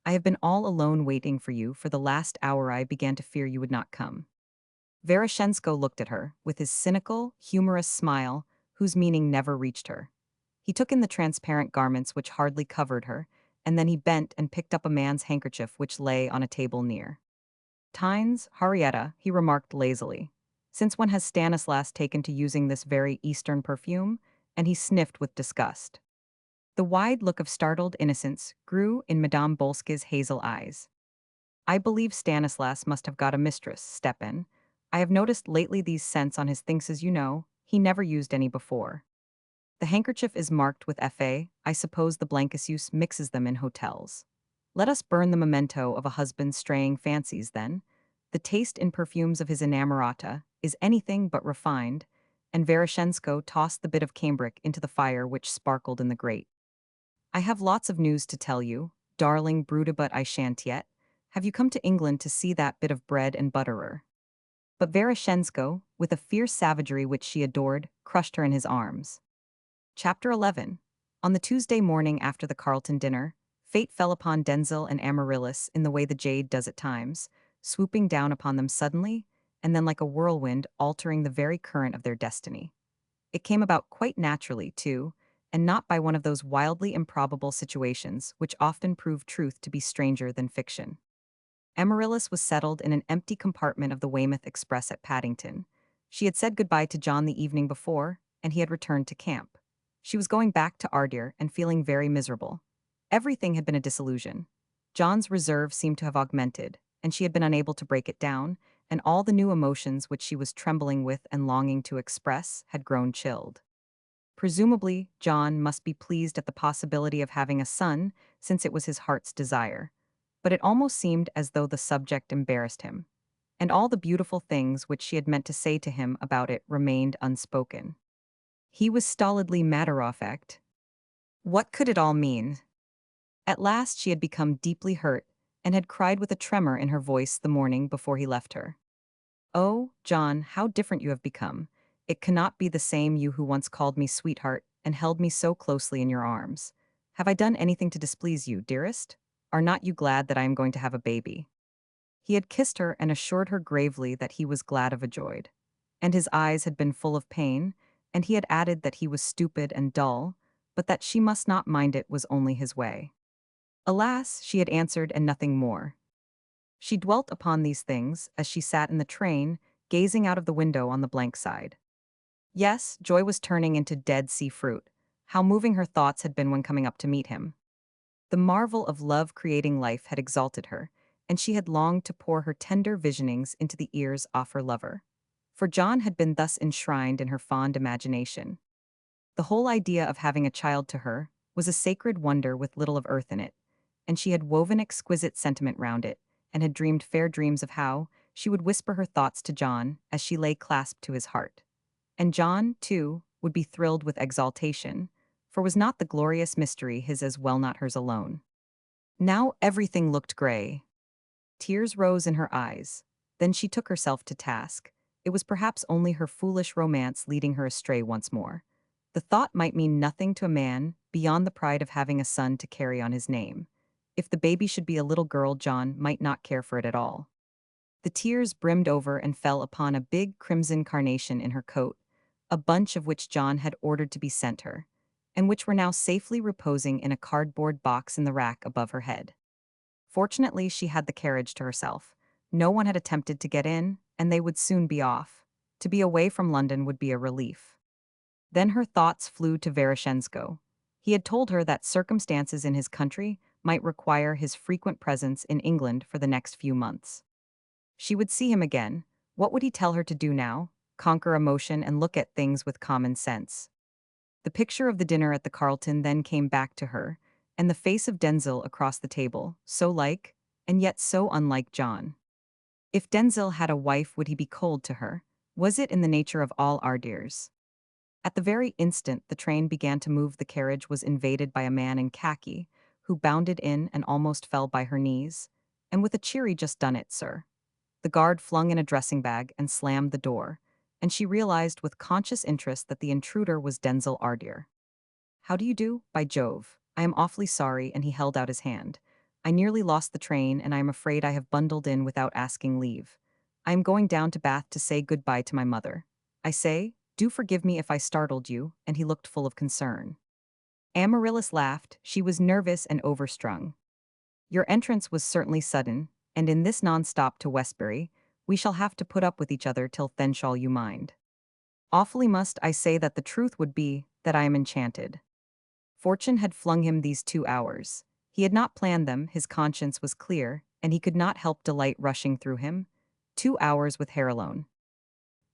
I have been all alone waiting for you for the last hour. I began to fear you would not come." Veroshensko looked at her, with his cynical, humorous smile, whose meaning never reached her. He took in the transparent garments which hardly covered her, and then he bent and picked up a man's handkerchief which lay on a table near. "Tines, Henrietta," he remarked lazily. "Since when has Stanislas taken to using this very Eastern perfume?" And he sniffed with disgust. The wide look of startled innocence grew in Madame Bolska's hazel eyes. "I believe Stanislas must have got a mistress, Stepan. I have noticed lately these scents on his things, as you know. He never used any before. The handkerchief is marked with Fa. I suppose the Blancasius mixes them in hotels. Let us burn the memento of a husband's straying fancies, then. The taste in perfumes of his inamorata is anything but refined," and Veroshensko tossed the bit of cambric into the fire which sparkled in the grate. "I have lots of news to tell you, darling Bruda, but I shan't yet. Have you come to England to see that bit of bread and butterer?" But Veroshensko, with a fierce savagery which she adored, crushed her in his arms. Chapter 11. On the Tuesday morning after the Carlton dinner, fate fell upon Denzil and Amaryllis in the way the jade does at times, swooping down upon them suddenly, and then like a whirlwind altering the very current of their destiny. It came about quite naturally, too, and not by one of those wildly improbable situations which often prove truth to be stranger than fiction. Amaryllis was settled in an empty compartment of the Weymouth Express at Paddington. She had said goodbye to John the evening before, and he had returned to camp. She was going back to Ardeer and feeling very miserable. Everything had been a disillusion. John's reserve seemed to have augmented, and she had been unable to break it down, and all the new emotions which she was trembling with and longing to express had grown chilled. Presumably, John must be pleased at the possibility of having a son, since it was his heart's desire. But it almost seemed as though the subject embarrassed him, and all the beautiful things which she had meant to say to him about it remained unspoken. He was stolidly matter-of-fact. What could it all mean? At last she had become deeply hurt, and had cried with a tremor in her voice the morning before he left her. "Oh, John, how different you have become. It cannot be the same you who once called me sweetheart and held me so closely in your arms. Have I done anything to displease you, dearest? Are not you glad that I am going to have a baby?" He had kissed her and assured her gravely that he was glad overjoyed. And his eyes had been full of pain, and he had added that he was stupid and dull, but that she must not mind, it was only his way. Alas, she had answered and nothing more. She dwelt upon these things as she sat in the train, gazing out of the window on the blank side. Yes, joy was turning into Dead Sea fruit. How moving her thoughts had been when coming up to meet him. The marvel of love creating life had exalted her, and she had longed to pour her tender visionings into the ears of her lover. For John had been thus enshrined in her fond imagination. The whole idea of having a child to her was a sacred wonder with little of earth in it, and she had woven exquisite sentiment round it, and had dreamed fair dreams of how she would whisper her thoughts to John as she lay clasped to his heart. And John, too, would be thrilled with exaltation, for was not the glorious mystery his as well not hers alone? Now everything looked gray. Tears rose in her eyes. Then she took herself to task. It was perhaps only her foolish romance leading her astray once more. The thought might mean nothing to a man beyond the pride of having a son to carry on his name. If the baby should be a little girl, John might not care for it at all. The tears brimmed over and fell upon a big crimson carnation in her coat, a bunch of which John had ordered to be sent her, and which were now safely reposing in a cardboard box in the rack above her head. Fortunately, she had the carriage to herself. No one had attempted to get in, and they would soon be off. To be away from London would be a relief. Then her thoughts flew to Veroshensko. He had told her that circumstances in his country might require his frequent presence in England for the next few months. She would see him again. What would he tell her to do now? Conquer emotion and look at things with common sense. The picture of the dinner at the Carlton then came back to her, and the face of Denzil across the table, so like, and yet so unlike John. If Denzil had a wife, would he be cold to her? Was it in the nature of all Ardeers? At the very instant the train began to move, the carriage was invaded by a man in khaki, who bounded in and almost fell by her knees, and with a cheery "Just done it, sir." The guard flung in a dressing bag and slammed the door, and she realized with conscious interest that the intruder was Denzil Ardeer. "How do you do? By Jove, I am awfully sorry," and he held out his hand. "I nearly lost the train, and I am afraid I have bundled in without asking leave. I am going down to Bath to say good-bye to my mother. I say, do forgive me if I startled you," and he looked full of concern. Amaryllis laughed. She was nervous and overstrung. "Your entrance was certainly sudden, and in this non-stop to Westbury, we shall have to put up with each other till then, shall you mind? Awfully must I say that the truth would be that I am enchanted." Fortune had flung him these 2 hours. He had not planned them, his conscience was clear, and he could not help delight rushing through him. 2 hours with her alone.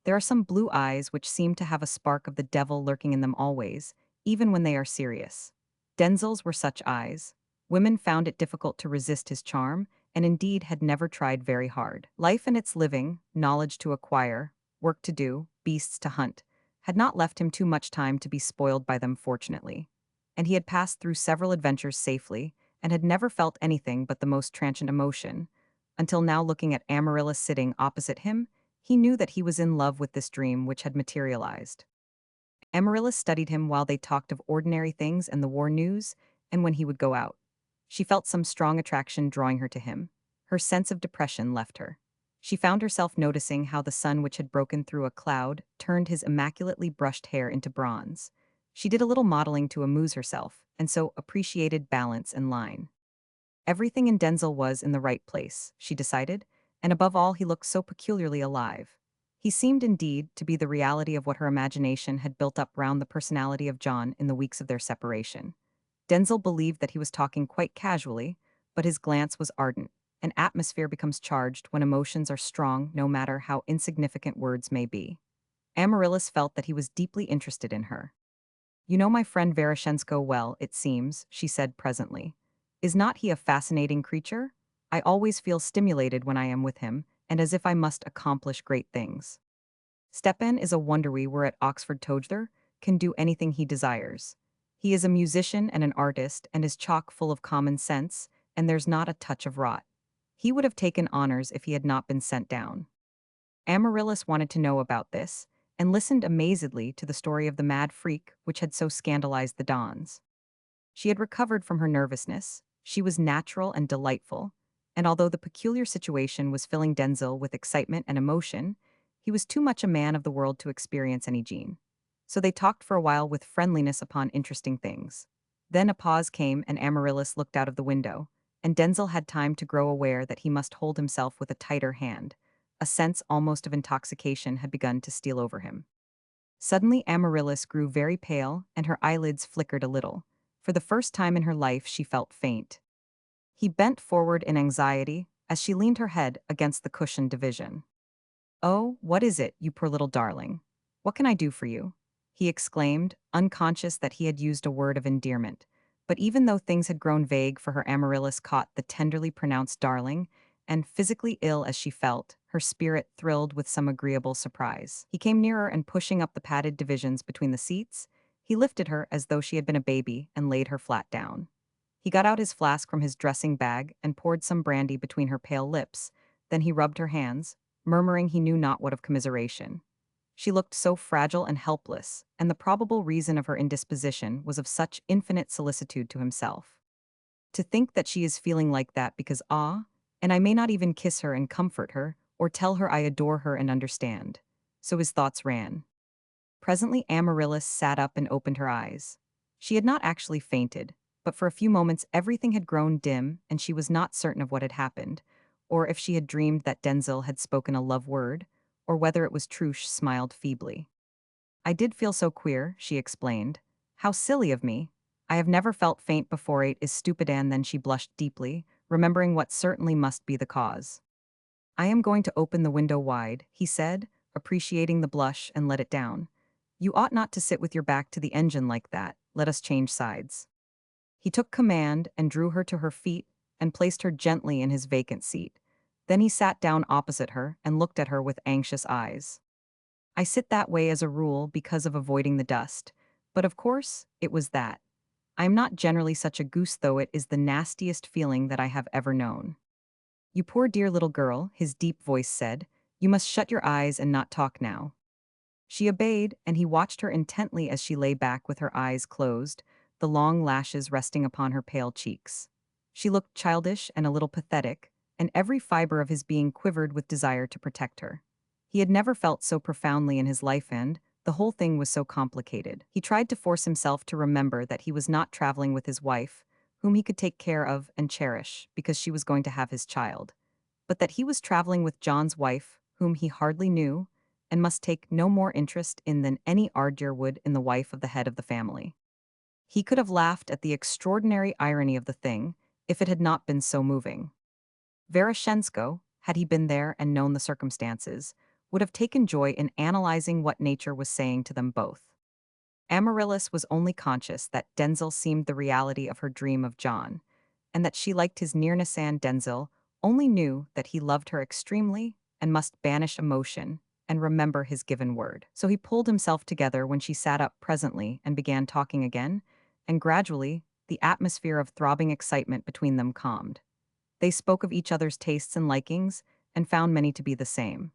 There are some blue eyes which seem to have a spark of the devil lurking in them always, even when they are serious. Denzil's were such eyes. Women found it difficult to resist his charm, and indeed had never tried very hard. Life and its living, knowledge to acquire, work to do, beasts to hunt, had not left him too much time to be spoiled by them, fortunately. And he had passed through several adventures safely, and had never felt anything but the most transient emotion, until now, looking at Amaryllis sitting opposite him, he knew that he was in love with this dream which had materialized. Amaryllis studied him while they talked of ordinary things and the war news, and when he would go out. She felt some strong attraction drawing her to him. Her sense of depression left her. She found herself noticing how the sun, which had broken through a cloud, turned his immaculately brushed hair into bronze. She did a little modeling to amuse herself, and so appreciated balance and line. Everything in Denzil was in the right place, she decided, and above all he looked so peculiarly alive. He seemed indeed to be the reality of what her imagination had built up round the personality of John in the weeks of their separation. Denzil believed that he was talking quite casually, but his glance was ardent. An atmosphere becomes charged when emotions are strong, no matter how insignificant words may be. Amaryllis felt that he was deeply interested in her. "You know my friend Veroshensko well, it seems," she said presently. "Is not he a fascinating creature? I always feel stimulated when I am with him, and as if I must accomplish great things. Stepan is a wonder. We were at Oxford together, can do anything he desires. He is a musician and an artist, and is chock full of common sense, and there's not a touch of rot. He would have taken honors if he had not been sent down." Amaryllis wanted to know about this, and listened amazedly to the story of the mad freak which had so scandalized the Dons. She had recovered from her nervousness, she was natural and delightful, and although the peculiar situation was filling Denzil with excitement and emotion, he was too much a man of the world to experience any gene. So they talked for a while with friendliness upon interesting things. Then a pause came and Amaryllis looked out of the window, and Denzil had time to grow aware that he must hold himself with a tighter hand. A sense almost of intoxication had begun to steal over him. Suddenly Amaryllis grew very pale and her eyelids flickered a little. For the first time in her life she felt faint. He bent forward in anxiety as she leaned her head against the cushioned division. "Oh, what is it, you poor little darling? What can I do for you?" he exclaimed, unconscious that he had used a word of endearment. But even though things had grown vague for her, Amaryllis caught the tenderly pronounced darling, and physically ill as she felt, her spirit thrilled with some agreeable surprise. He came nearer and, pushing up the padded divisions between the seats, he lifted her as though she had been a baby and laid her flat down. He got out his flask from his dressing bag and poured some brandy between her pale lips. Then he rubbed her hands, murmuring he knew not what of commiseration. She looked so fragile and helpless, and the probable reason of her indisposition was of such infinite solicitude to himself. "To think that she is feeling like that because and I may not even kiss her and comfort her, or tell her I adore her and understand. So his thoughts ran. Presently Amaryllis sat up and opened her eyes. She had not actually fainted, but for a few moments everything had grown dim and she was not certain of what had happened, or if she had dreamed that Denzel had spoken a love word, or whether it was true. She smiled feebly. I did feel so queer, she explained. How silly of me. I have never felt faint before. It is stupid. And then she blushed deeply, remembering what certainly must be the cause. I am going to open the window wide, he said, appreciating the blush, and let it down. You ought not to sit with your back to the engine like that. Let us change sides. He took command and drew her to her feet and placed her gently in his vacant seat. Then he sat down opposite her and looked at her with anxious eyes. I sit that way as a rule because of avoiding the dust, but of course, it was that. I am not generally such a goose, though it is the nastiest feeling that I have ever known. You poor dear little girl, his deep voice said, you must shut your eyes and not talk now. She obeyed, and he watched her intently as she lay back with her eyes closed, the long lashes resting upon her pale cheeks. She looked childish and a little pathetic, and every fiber of his being quivered with desire to protect her. He had never felt so profoundly in his life, and the whole thing was so complicated. He tried to force himself to remember that he was not traveling with his wife, whom he could take care of and cherish because she was going to have his child, but that he was traveling with John's wife, whom he hardly knew, and must take no more interest in than any Ardeer would in the wife of the head of the family. He could have laughed at the extraordinary irony of the thing if it had not been so moving. Veroshensko, had he been there and known the circumstances, would have taken joy in analyzing what nature was saying to them both. Amaryllis was only conscious that Denzel seemed the reality of her dream of John, and that she liked his nearness, and Denzel only knew that he loved her extremely and must banish emotion and remember his given word. So he pulled himself together when she sat up presently and began talking again, and gradually the atmosphere of throbbing excitement between them calmed. They spoke of each other's tastes and likings and found many to be the same.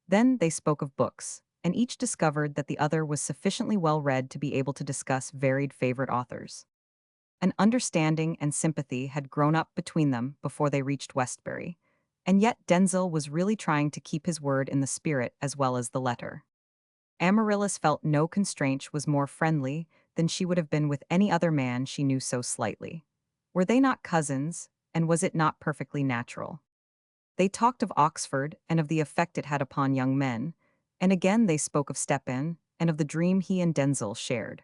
Then they spoke of books, and each discovered that the other was sufficiently well read to be able to discuss varied favorite authors. An understanding and sympathy had grown up between them before they reached Westbury, and yet Denzel was really trying to keep his word in the spirit as well as the letter. Amaryllis felt no constraint was more friendly than she would have been with any other man she knew so slightly. Were they not cousins, and was it not perfectly natural? They talked of Oxford and of the effect it had upon young men, and again they spoke of Stepan and of the dream he and Denzel shared.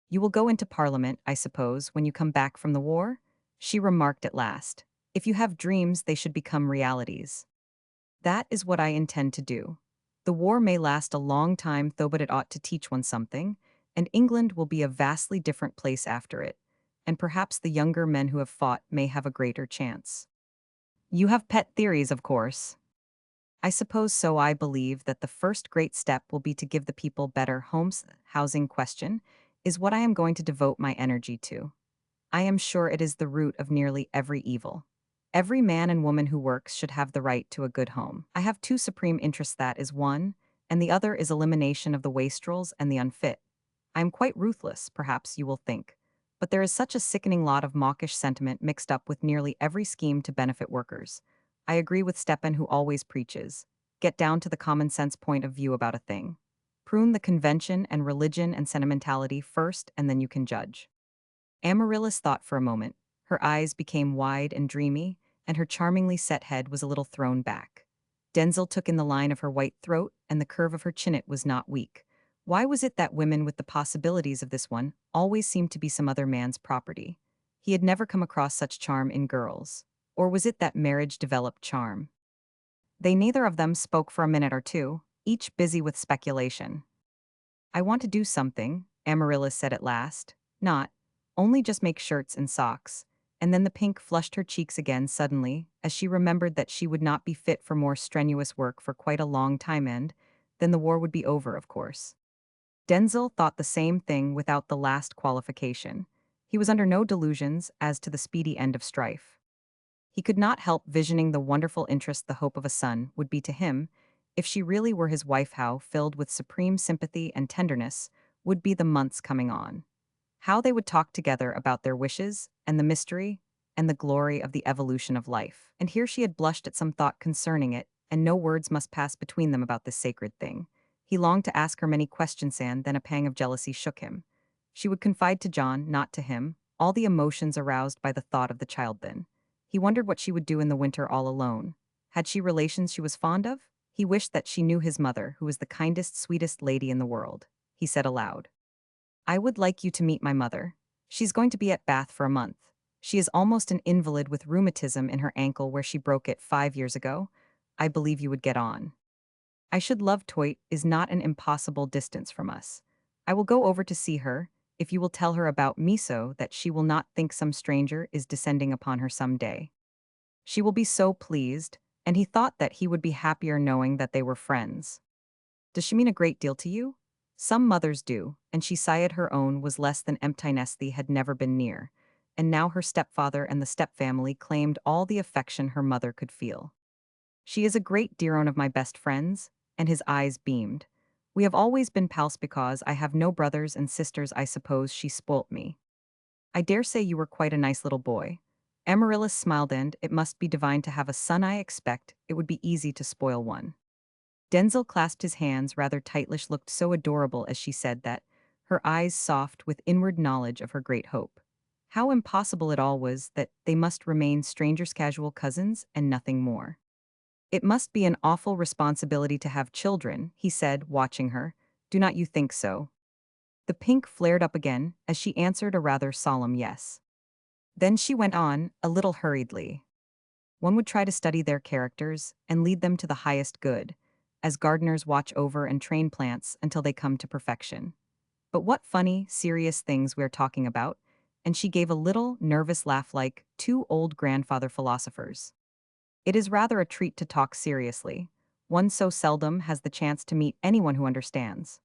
You will go into Parliament, I suppose, when you come back from the war? She remarked at last. If you have dreams, they should become realities. That is what I intend to do. The war may last a long time, though, but it ought to teach one something, and England will be a vastly different place after it, and perhaps the younger men who have fought may have a greater chance. You have pet theories, of course. I suppose so. I believe that the first great step will be to give the people better homes. Housing question is what I am going to devote my energy to. I am sure it is the root of nearly every evil. Every man and woman who works should have the right to a good home. I have two supreme interests, that is one, and the other is elimination of the wastrels and the unfit. I am quite ruthless, perhaps you will think, but there is such a sickening lot of mawkish sentiment mixed up with nearly every scheme to benefit workers. I agree with Stepan, who always preaches, get down to the common sense point of view about a thing. Prune the convention and religion and sentimentality first, and then you can judge. Amaryllis thought for a moment. Her eyes became wide and dreamy, and her charmingly set head was a little thrown back. Denzel took in the line of her white throat, and the curve of her chin. It was not weak. Why was it that women with the possibilities of this one always seemed to be some other man's property? He had never come across such charm in girls. Or was it that marriage developed charm? They neither of them spoke for a minute or two, each busy with speculation. I want to do something, Amaryllis said at last. Not only just make shirts and socks. And then the pink flushed her cheeks again suddenly, as she remembered that she would not be fit for more strenuous work for quite a long time, and then the war would be over, of course. Denzel thought the same thing without the last qualification. He was under no delusions as to the speedy end of strife. He could not help visioning the wonderful interest the hope of a son would be to him, if she really were his wife. How, filled with supreme sympathy and tenderness, would be the months coming on. How they would talk together about their wishes, and the mystery, and the glory of the evolution of life. And here she had blushed at some thought concerning it, and no words must pass between them about this sacred thing. He longed to ask her many questions, and then a pang of jealousy shook him. She would confide to John, not to him, all the emotions aroused by the thought of the child then. He wondered what she would do in the winter all alone. Had she relations she was fond of? He wished that she knew his mother, who was the kindest, sweetest lady in the world. He said aloud, "I would like you to meet my mother. She's going to be at Bath for a month. She is almost an invalid with rheumatism in her ankle where she broke it 5 years ago. I believe you would get on. I should love Toit is not an impossible distance from us. I will go over to see her, if you will tell her about me so that she will not think some stranger is descending upon her some day. She will be so pleased," and he thought that he would be happier knowing that they were friends. "Does she mean a great deal to you?" Some mothers do, and she sighed her own was less than emptiness they had never been near, and now her stepfather and the stepfamily claimed all the affection her mother could feel. "She is a great dear one of my best friends," and his eyes beamed. "We have always been pals because I have no brothers and sisters. I suppose she spoilt me. I dare say you were quite a nice little boy." Amaryllis smiled, and "It must be divine to have a son. I expect it would be easy to spoil one." Denzel clasped his hands rather tightlish, looked so adorable as she said that, her eyes soft with inward knowledge of her great hope. How impossible it all was that they must remain strangers, casual cousins, and nothing more. "It must be an awful responsibility to have children," he said, watching her. "Do not you think so?" The pink flared up again as she answered a rather solemn yes. Then she went on, a little hurriedly. "One would try to study their characters and lead them to the highest good, as gardeners watch over and train plants until they come to perfection. But what funny, serious things we're talking about," and she gave a little, nervous laugh like two old grandfather philosophers. "It is rather a treat to talk seriously. One so seldom has the chance to meet anyone who understands."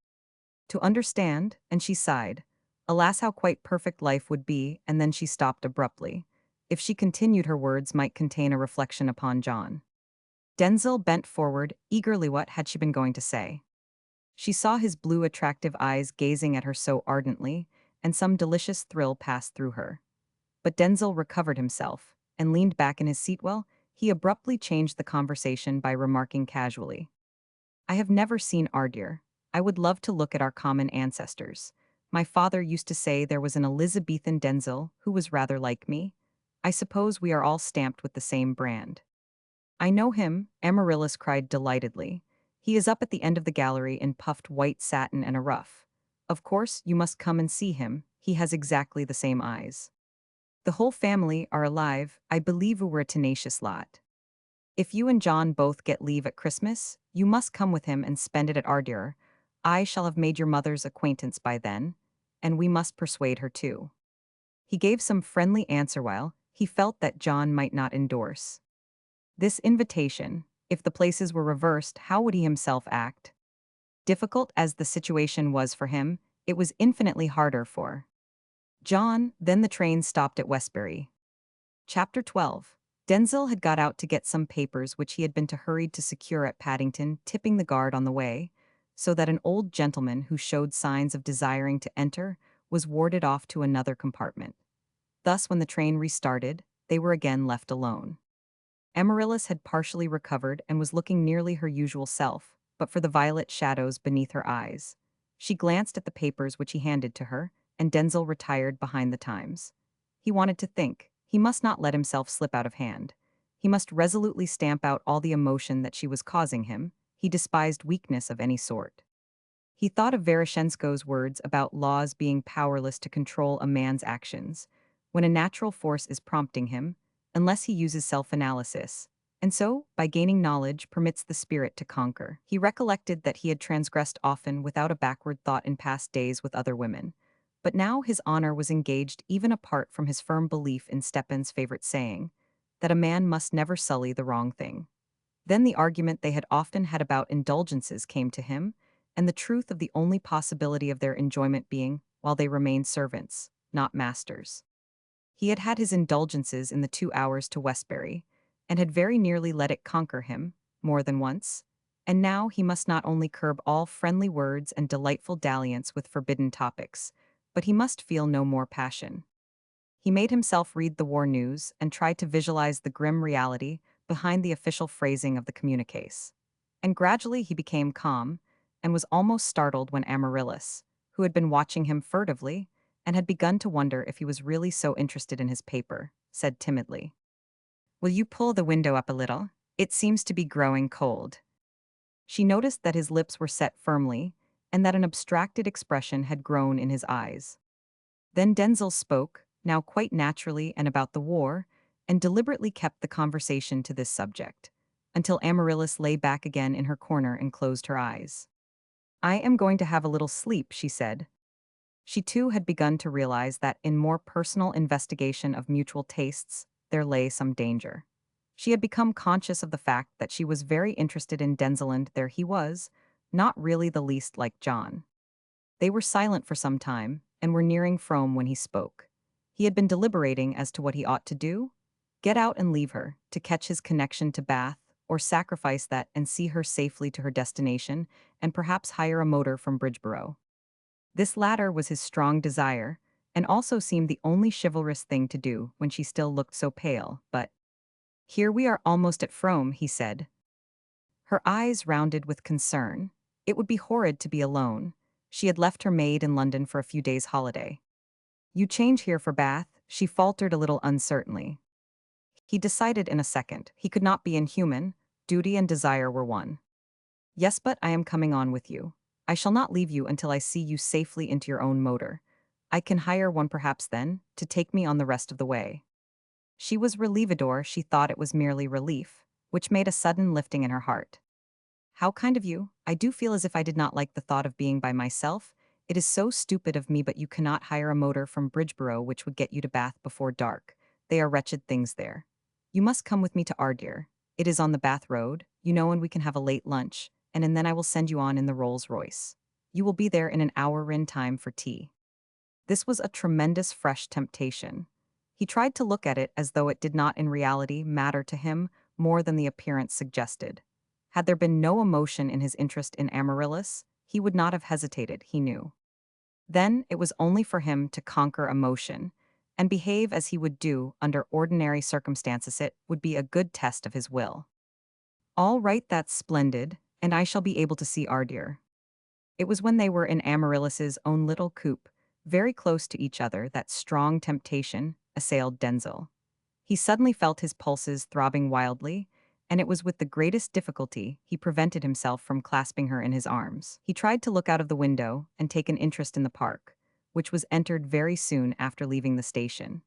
To understand, and she sighed. Alas, how quite perfect life would be, and then she stopped abruptly. If she continued, her words might contain a reflection upon John. Denzel bent forward, eagerly. What had she been going to say? She saw his blue, attractive eyes gazing at her so ardently, and some delicious thrill passed through her. But Denzel recovered himself, and leaned back in his seat. Well, he abruptly changed the conversation by remarking casually, "I have never seen Ardeer. I would love to look at our common ancestors. My father used to say there was an Elizabethan Denzel who was rather like me. I suppose we are all stamped with the same brand." "I know him," Amaryllis cried delightedly. "He is up at the end of the gallery in puffed white satin and a ruff. Of course, you must come and see him. He has exactly the same eyes. The whole family are alive. I believe we were a tenacious lot. If you and John both get leave at Christmas, you must come with him and spend it at Ardeer. I shall have made your mother's acquaintance by then, and we must persuade her too." He gave some friendly answer while he felt that John might not endorse this invitation. If the places were reversed, how would he himself act? Difficult as the situation was for him, it was infinitely harder for John. Then the train stopped at Westbury. Chapter 12. Denzel had got out to get some papers which he had been hurried to secure at Paddington, tipping the guard on the way, so that an old gentleman who showed signs of desiring to enter was warded off to another compartment. Thus, when the train restarted, they were again left alone. Amaryllis had partially recovered and was looking nearly her usual self, but for the violet shadows beneath her eyes. She glanced at the papers which he handed to her, and Denzel retired behind the Times. He wanted to think. He must not let himself slip out of hand. He must resolutely stamp out all the emotion that she was causing him. He despised weakness of any sort. He thought of Veroshensko's words about laws being powerless to control a man's actions, when a natural force is prompting him, unless he uses self-analysis, and so, by gaining knowledge, permits the spirit to conquer. He recollected that he had transgressed often without a backward thought in past days with other women, but now his honor was engaged even apart from his firm belief in Stepan's favorite saying, that a man must never sully the wrong thing. Then the argument they had often had about indulgences came to him, and the truth of the only possibility of their enjoyment being while they remained servants, not masters. He had had his indulgences in the 2 hours to Westbury, and had very nearly let it conquer him, more than once, and now he must not only curb all friendly words and delightful dalliance with forbidden topics, but he must feel no more passion. He made himself read the war news and tried to visualize the grim reality behind the official phrasing of the communiques. And gradually he became calm, and was almost startled when Amaryllis, who had been watching him furtively, and had begun to wonder if he was really so interested in his paper, said timidly, "Will you pull the window up a little? It seems to be growing cold." She noticed that his lips were set firmly, and that an abstracted expression had grown in his eyes. Then Denzel spoke, now quite naturally and about the war, and deliberately kept the conversation to this subject, until Amaryllis lay back again in her corner and closed her eyes. "I am going to have a little sleep," she said. She too had begun to realize that in more personal investigation of mutual tastes, there lay some danger. She had become conscious of the fact that she was very interested in Denzel, and there he was, not really the least like John. They were silent for some time, and were nearing Frome when he spoke. He had been deliberating as to what he ought to do: get out and leave her, to catch his connection to Bath, or sacrifice that and see her safely to her destination, and perhaps hire a motor from Bridgeboro. This latter was his strong desire, and also seemed the only chivalrous thing to do when she still looked so pale, but "Here we are almost at Frome," he said. Her eyes rounded with concern. It would be horrid to be alone. She had left her maid in London for a few days' holiday. "You change here for Bath?" She faltered a little uncertainly. He decided in a second. He could not be inhuman. Duty and desire were one. "Yes, but I am coming on with you. I shall not leave you until I see you safely into your own motor. I can hire one perhaps then, to take me on the rest of the way." She was relievador. She thought it was merely relief, which made a sudden lifting in her heart. "How kind of you. I do feel as if I did not like the thought of being by myself. It is so stupid of me, but you cannot hire a motor from Bridgeboro which would get you to Bath before dark. They are wretched things there. You must come with me to Ardeer. It is on the Bath road, you know, and we can have a late lunch, and then I will send you on in the Rolls-Royce. You will be there in an hour in time for tea." This was a tremendous fresh temptation. He tried to look at it as though it did not in reality matter to him more than the appearance suggested. Had there been no emotion in his interest in Amaryllis, he would not have hesitated, he knew. Then it was only for him to conquer emotion, and behave as he would do under ordinary circumstances. It would be a good test of his will. "All right, that's splendid, and I shall be able to see Ardeer." It was when they were in Amaryllis's own little coupe, very close to each other, that strong temptation assailed Denzel. He suddenly felt his pulses throbbing wildly, and it was with the greatest difficulty he prevented himself from clasping her in his arms. He tried to look out of the window and take an interest in the park, which was entered very soon after leaving the station.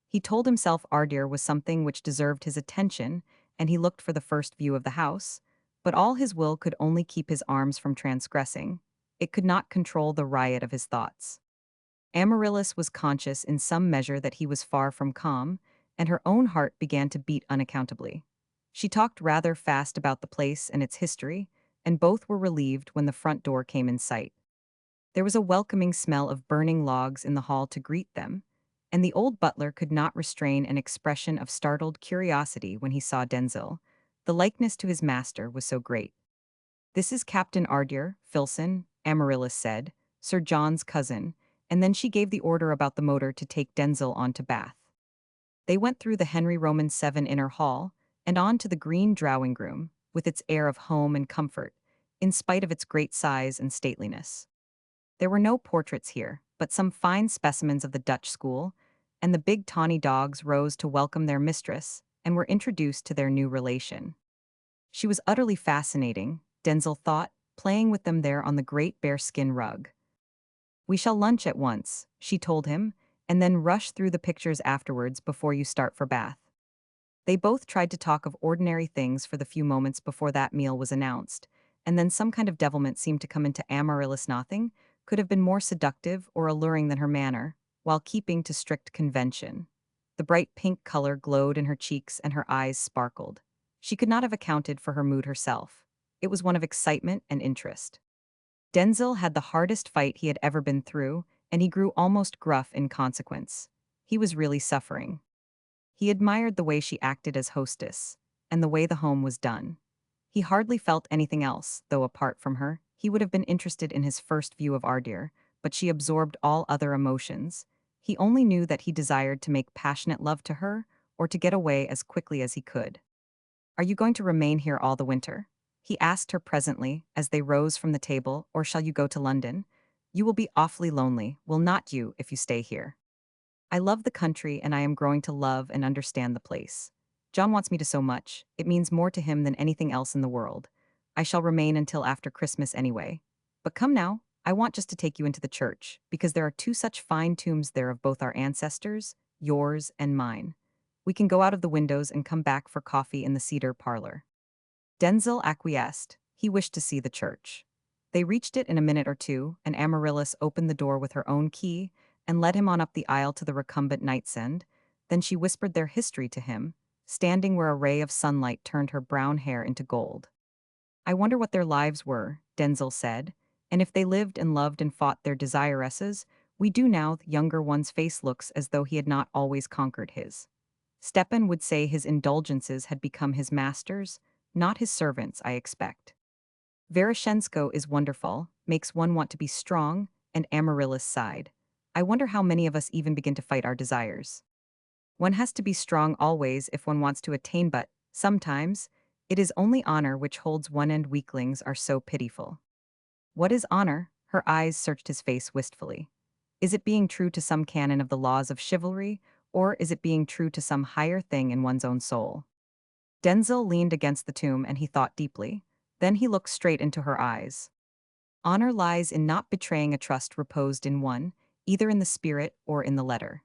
He told himself Ardeer was something which deserved his attention, and he looked for the first view of the house, but all his will could only keep his arms from transgressing. It could not control the riot of his thoughts. Amaryllis was conscious in some measure that he was far from calm, and her own heart began to beat unaccountably. She talked rather fast about the place and its history, and both were relieved when the front door came in sight. There was a welcoming smell of burning logs in the hall to greet them, and the old butler could not restrain an expression of startled curiosity when he saw Denzel. The likeness to his master was so great. "This is Captain Ardeer, Filson," Amaryllis said, "Sir John's cousin," and then she gave the order about the motor to take Denzel on to Bath. They went through the Henry Roman 7 inner hall, and on to the green drawing-room, with its air of home and comfort, in spite of its great size and stateliness. There were no portraits here, but some fine specimens of the Dutch school, and the big tawny dogs rose to welcome their mistress, and were introduced to their new relation. She was utterly fascinating, Denzel thought, playing with them there on the great bearskin rug. "We shall lunch at once," she told him, "and then rush through the pictures afterwards before you start for Bath." They both tried to talk of ordinary things for the few moments before that meal was announced, and then some kind of devilment seemed to come into Amaryllis. Nothing could have been more seductive or alluring than her manner, while keeping to strict convention. The bright pink color glowed in her cheeks and her eyes sparkled. She could not have accounted for her mood herself. It was one of excitement and interest. Denzel had the hardest fight he had ever been through, and he grew almost gruff in consequence. He was really suffering. He admired the way she acted as hostess, and the way the home was done. He hardly felt anything else, though apart from her, he would have been interested in his first view of Ardeer, but she absorbed all other emotions. He only knew that he desired to make passionate love to her, or to get away as quickly as he could. Are you going to remain here all the winter? He asked her presently, as they rose from the table, or shall you go to London? You will be awfully lonely, will not you, if you stay here? I love the country and I am growing to love and understand the place. John wants me to so much, it means more to him than anything else in the world. I shall remain until after Christmas anyway. But come now, I want just to take you into the church, because there are two such fine tombs there of both our ancestors, yours and mine. We can go out of the windows and come back for coffee in the cedar parlor. Denzel acquiesced. He wished to see the church. They reached it in a minute or two, and Amaryllis opened the door with her own key and led him on up the aisle to the recumbent knight's end. Then she whispered their history to him, standing where a ray of sunlight turned her brown hair into gold. I wonder what their lives were, Denzel said, and if they lived and loved and fought their desiresses. We do now. The younger one's face looks as though he had not always conquered his. Stepan would say his indulgences had become his masters, not his servants, I expect. Veroshensko is wonderful, makes one want to be strong, and Amaryllis sighed. I wonder how many of us even begin to fight our desires. One has to be strong always if one wants to attain, but, sometimes, it is only honor which holds one, and weaklings are so pitiful. What is honor? Her eyes searched his face wistfully. Is it being true to some canon of the laws of chivalry, or is it being true to some higher thing in one's own soul? Denzel leaned against the tomb and he thought deeply. Then he looked straight into her eyes. Honor lies in not betraying a trust reposed in one, either in the spirit or in the letter.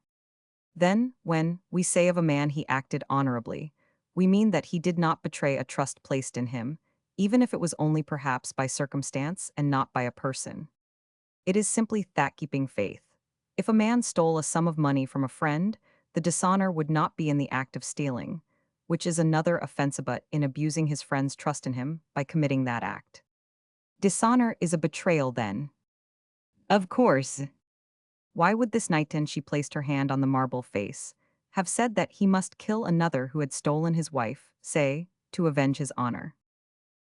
Then, when we say of a man he acted honorably, we mean that he did not betray a trust placed in him, even if it was only perhaps by circumstance and not by a person. It is simply that keeping faith. If a man stole a sum of money from a friend, the dishonor would not be in the act of stealing, which is another offense, but in abusing his friend's trust in him by committing that act. Dishonor is a betrayal, then. Of course. Why would this knight, and she placed her hand on the marble face, have said that he must kill another who had stolen his wife, say, to avenge his honor?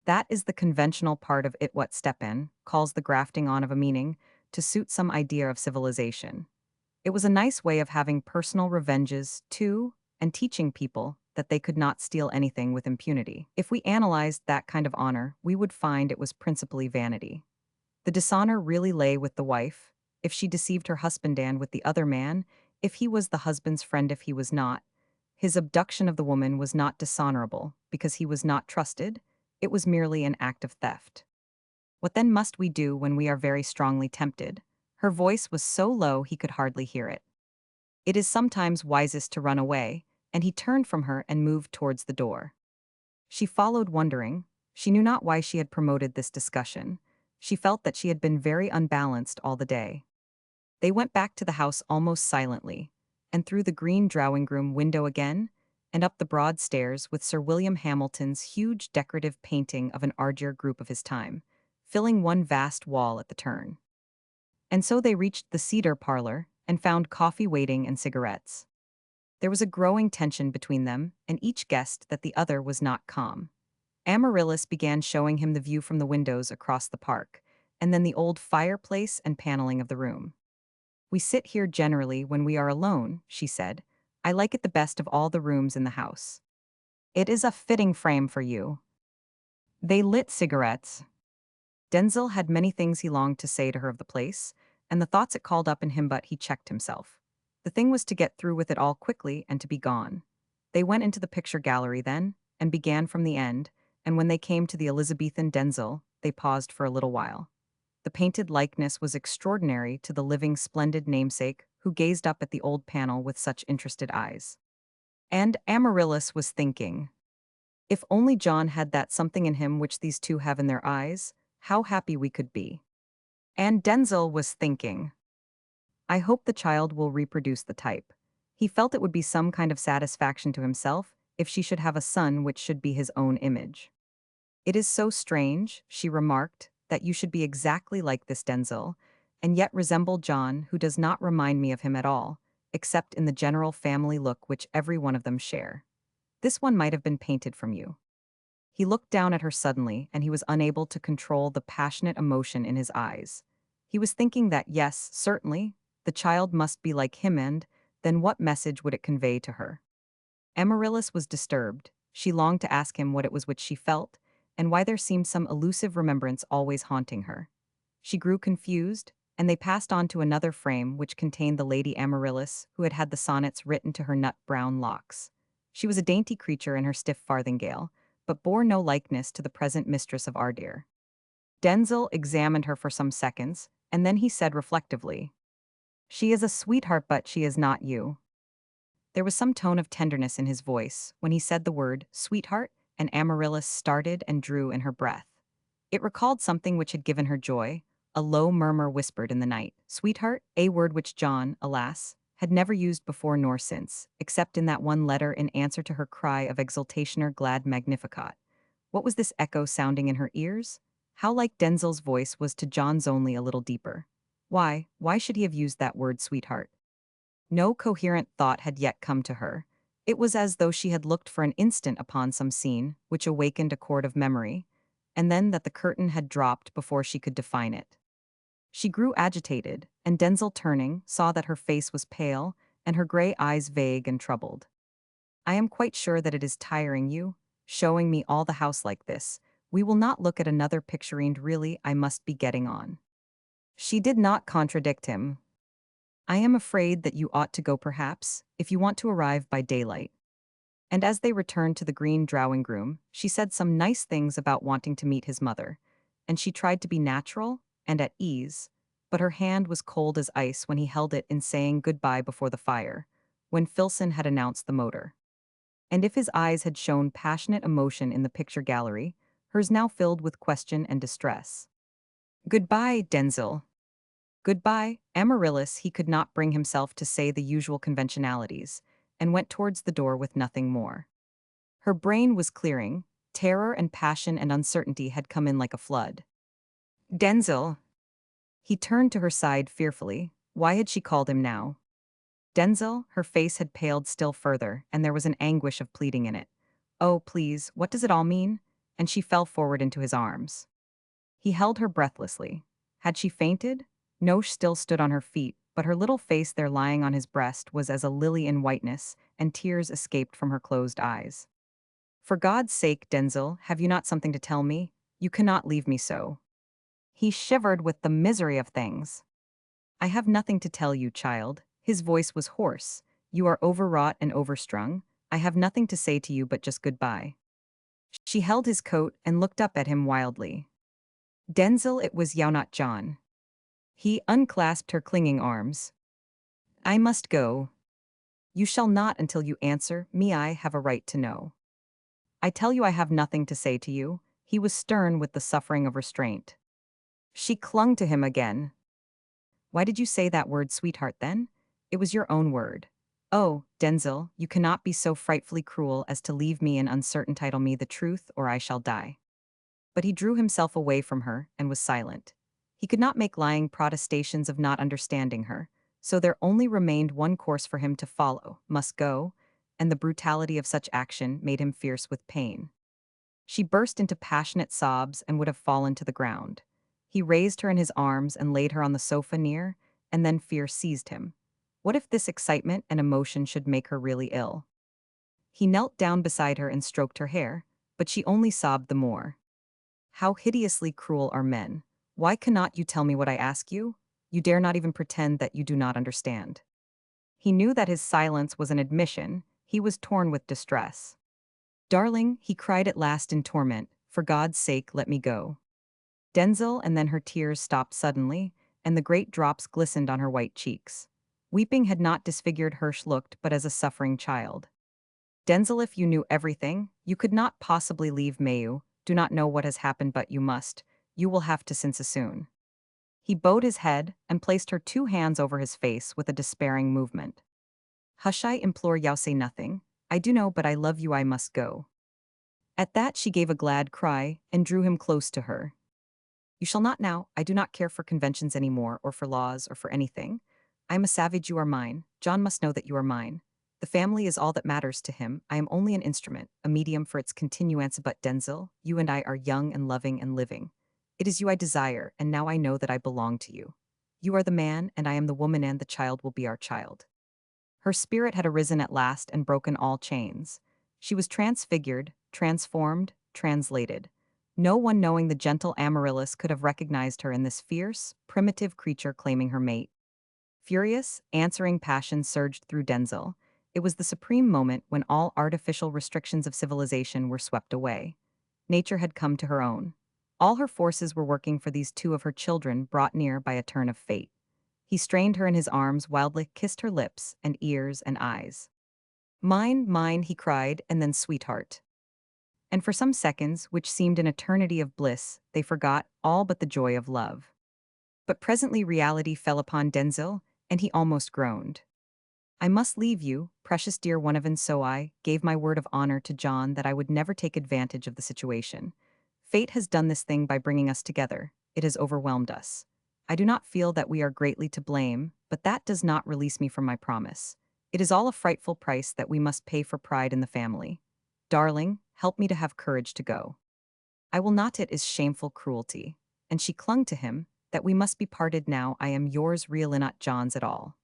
That is the conventional part of it, what Stepan calls the grafting on of a meaning to suit some idea of civilization. It was a nice way of having personal revenges, too, and teaching people that they could not steal anything with impunity. If we analyzed that kind of honor, we would find it was principally vanity. The dishonor really lay with the wife, if she deceived her husband, and with the other man, if he was the husband's friend, if he was not. His abduction of the woman was not dishonorable, because he was not trusted, it was merely an act of theft. What then must we do when we are very strongly tempted? Her voice was so low he could hardly hear it. It is sometimes wisest to run away, and he turned from her and moved towards the door. She followed, wondering. She knew not why she had promoted this discussion. She felt that she had been very unbalanced all the day. They went back to the house almost silently, and through the green drawing-room window again, and up the broad stairs with Sir William Hamilton's huge decorative painting of an argier group of his time, filling one vast wall at the turn. And so they reached the cedar parlor and found coffee waiting and cigarettes. There was a growing tension between them, and each guessed that the other was not calm. Amaryllis began showing him the view from the windows across the park, and then the old fireplace and paneling of the room. We sit here generally when we are alone, she said. I like it the best of all the rooms in the house. It is a fitting frame for you. They lit cigarettes. Denzel had many things he longed to say to her of the place, and the thoughts it called up in him, but he checked himself. The thing was to get through with it all quickly and to be gone. They went into the picture gallery then, and began from the end, and when they came to the Elizabethan Denzel, they paused for a little while. The painted likeness was extraordinary to the living, splendid namesake, who gazed up at the old panel with such interested eyes. And Amaryllis was thinking, if only John had that something in him which these two have in their eyes, how happy we could be. And Denzel was thinking, I hope the child will reproduce the type. He felt it would be some kind of satisfaction to himself if she should have a son which should be his own image. It is so strange, she remarked, that you should be exactly like this Denzel, and yet resemble John, who does not remind me of him at all, except in the general family look which every one of them share. This one might have been painted from you. He looked down at her suddenly, and he was unable to control the passionate emotion in his eyes. He was thinking that yes, certainly, the child must be like him, and then what message would it convey to her? Amaryllis was disturbed. She longed to ask him what it was which she felt, and why there seemed some elusive remembrance always haunting her. She grew confused, and they passed on to another frame which contained the Lady Amaryllis who had had the sonnets written to her nut-brown locks. She was a dainty creature in her stiff farthingale, but bore no likeness to the present mistress of Ardeer. Denzil examined her for some seconds, and then he said reflectively, "She is a sweetheart, but she is not you." There was some tone of tenderness in his voice when he said the word sweetheart, and Amaryllis started and drew in her breath. It recalled something which had given her joy. A low murmur whispered in the night, "Sweetheart," a word which John, alas, had never used before nor since, except in that one letter in answer to her cry of exultation or glad magnificat. What was this echo sounding in her ears? How like Denzil's voice was to John's, only a little deeper. Why should he have used that word sweetheart? No coherent thought had yet come to her. It was as though she had looked for an instant upon some scene, which awakened a chord of memory, and then that the curtain had dropped before she could define it. She grew agitated, and Denzil, turning, saw that her face was pale, and her gray eyes vague and troubled. "I am quite sure that it is tiring you, showing me all the house like this. We will not look at another picturine. Really, I must be getting on." She did not contradict him. "I am afraid that you ought to go, perhaps, if you want to arrive by daylight." And as they returned to the green drawing-room, she said some nice things about wanting to meet his mother, and she tried to be natural and at ease, but her hand was cold as ice when he held it in saying goodbye before the fire, when Filson had announced the motor. And if his eyes had shown passionate emotion in the picture gallery, hers now filled with question and distress. "Goodbye, Denzil." "Goodbye, Amaryllis." He could not bring himself to say the usual conventionalities, and went towards the door with nothing more. Her brain was clearing. Terror and passion and uncertainty had come in like a flood. "Denzil." He turned to her side fearfully. Why had she called him now? "Denzil." Her face had paled still further, and there was an anguish of pleading in it. "Oh, please, what does it all mean?" And she fell forward into his arms. He held her breathlessly. Had she fainted? No, she still stood on her feet, but her little face there lying on his breast was as a lily in whiteness, and tears escaped from her closed eyes. "For God's sake, Denzil, have you not something to tell me? You cannot leave me so." He shivered with the misery of things. "I have nothing to tell you, child." His voice was hoarse. "You are overwrought and overstrung. I have nothing to say to you but just goodbye." She held his coat and looked up at him wildly. "Denzil," it was you, not John. He unclasped her clinging arms. "I must go." "You shall not until you answer me. I have a right to know." "I tell you I have nothing to say to you." He was stern with the suffering of restraint. She clung to him again. "Why did you say that word sweetheart then? It was your own word." "Oh, Denzil, you cannot be so frightfully cruel as to leave me in uncertain. Tell me the truth, or I shall die." But he drew himself away from her and was silent. He could not make lying protestations of not understanding her, so there only remained one course for him to follow: must go, and the brutality of such action made him fierce with pain. She burst into passionate sobs and would have fallen to the ground. He raised her in his arms and laid her on the sofa near, and then fear seized him. What if this excitement and emotion should make her really ill? He knelt down beside her and stroked her hair, but she only sobbed the more. "How hideously cruel are men! Why cannot you tell me what I ask you? You dare not even pretend that you do not understand." He knew that his silence was an admission. He was torn with distress. "Darling," he cried at last in torment, "for God's sake, let me go." Denzil, and then her tears stopped suddenly, and the great drops glistened on her white cheeks. Weeping had not disfigured her. She looked but as a suffering child. "Denzil, if you knew everything, you could not possibly leave me. You do not know what has happened, but you must. You will have to since soon." He bowed his head and placed her two hands over his face with a despairing movement. "Hush, I implore you, say nothing. I do know, but I love you. I must go." At that she gave a glad cry and drew him close to her. "You shall not now. I do not care for conventions any more, or for laws, or for anything. I am a savage. You are mine. John must know that you are mine. The family is all that matters to him. I am only an instrument, a medium for its continuance. But Denzil, you and I are young and loving and living. It is you I desire, and now I know that I belong to you. You are the man, and I am the woman, and the child will be our child." Her spirit had arisen at last and broken all chains. She was transfigured, transformed, translated. No one knowing the gentle Amaryllis could have recognized her in this fierce, primitive creature claiming her mate. Furious, answering passion surged through Denzel. It was the supreme moment when all artificial restrictions of civilization were swept away. Nature had come to her own. All her forces were working for these two of her children brought near by a turn of fate. He strained her in his arms, wildly kissed her lips and ears and eyes. Mine, mine, he cried, and then sweetheart. And for some seconds, which seemed an eternity of bliss, they forgot all but the joy of love. But presently reality fell upon Denzel, and he almost groaned. I must leave you, precious dear one of, and so I gave my word of honor to John that I would never take advantage of the situation. Fate has done this thing by bringing us together. It has overwhelmed us. I do not feel that we are greatly to blame, but that does not release me from my promise. It is all a frightful price that we must pay for pride in the family. Darling, help me to have courage to go. I will not, it is shameful cruelty. And she clung to him, that we must be parted now. I am yours, really not John's at all.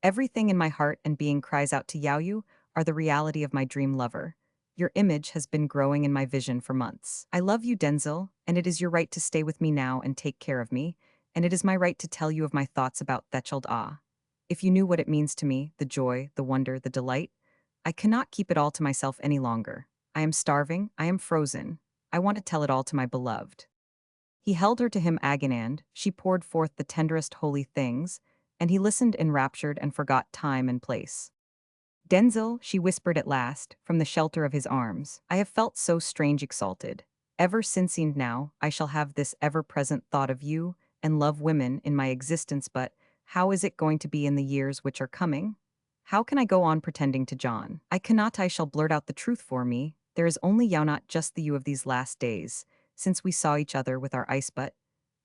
Everything in my heart and being cries out to Yaoyu are the reality of my dream lover. Your image has been growing in my vision for months. I love you, Denzel, and it is your right to stay with me now and take care of me, and it is my right to tell you of my thoughts about Thecheld. Ah. If you knew what it means to me, the joy, the wonder, the delight, I cannot keep it all to myself any longer. I am starving, I am frozen. I want to tell it all to my beloved. He held her to him agonand, she poured forth the tenderest holy things, and he listened enraptured and forgot time and place. Denzel, she whispered at last, from the shelter of his arms, I have felt so strange exalted. Ever since and now, I shall have this ever-present thought of you, and love women in my existence, but how is it going to be in the years which are coming? How can I go on pretending to John? I cannot, I shall blurt out the truth for me. There is only you, not just the you of these last days, since we saw each other with our ice but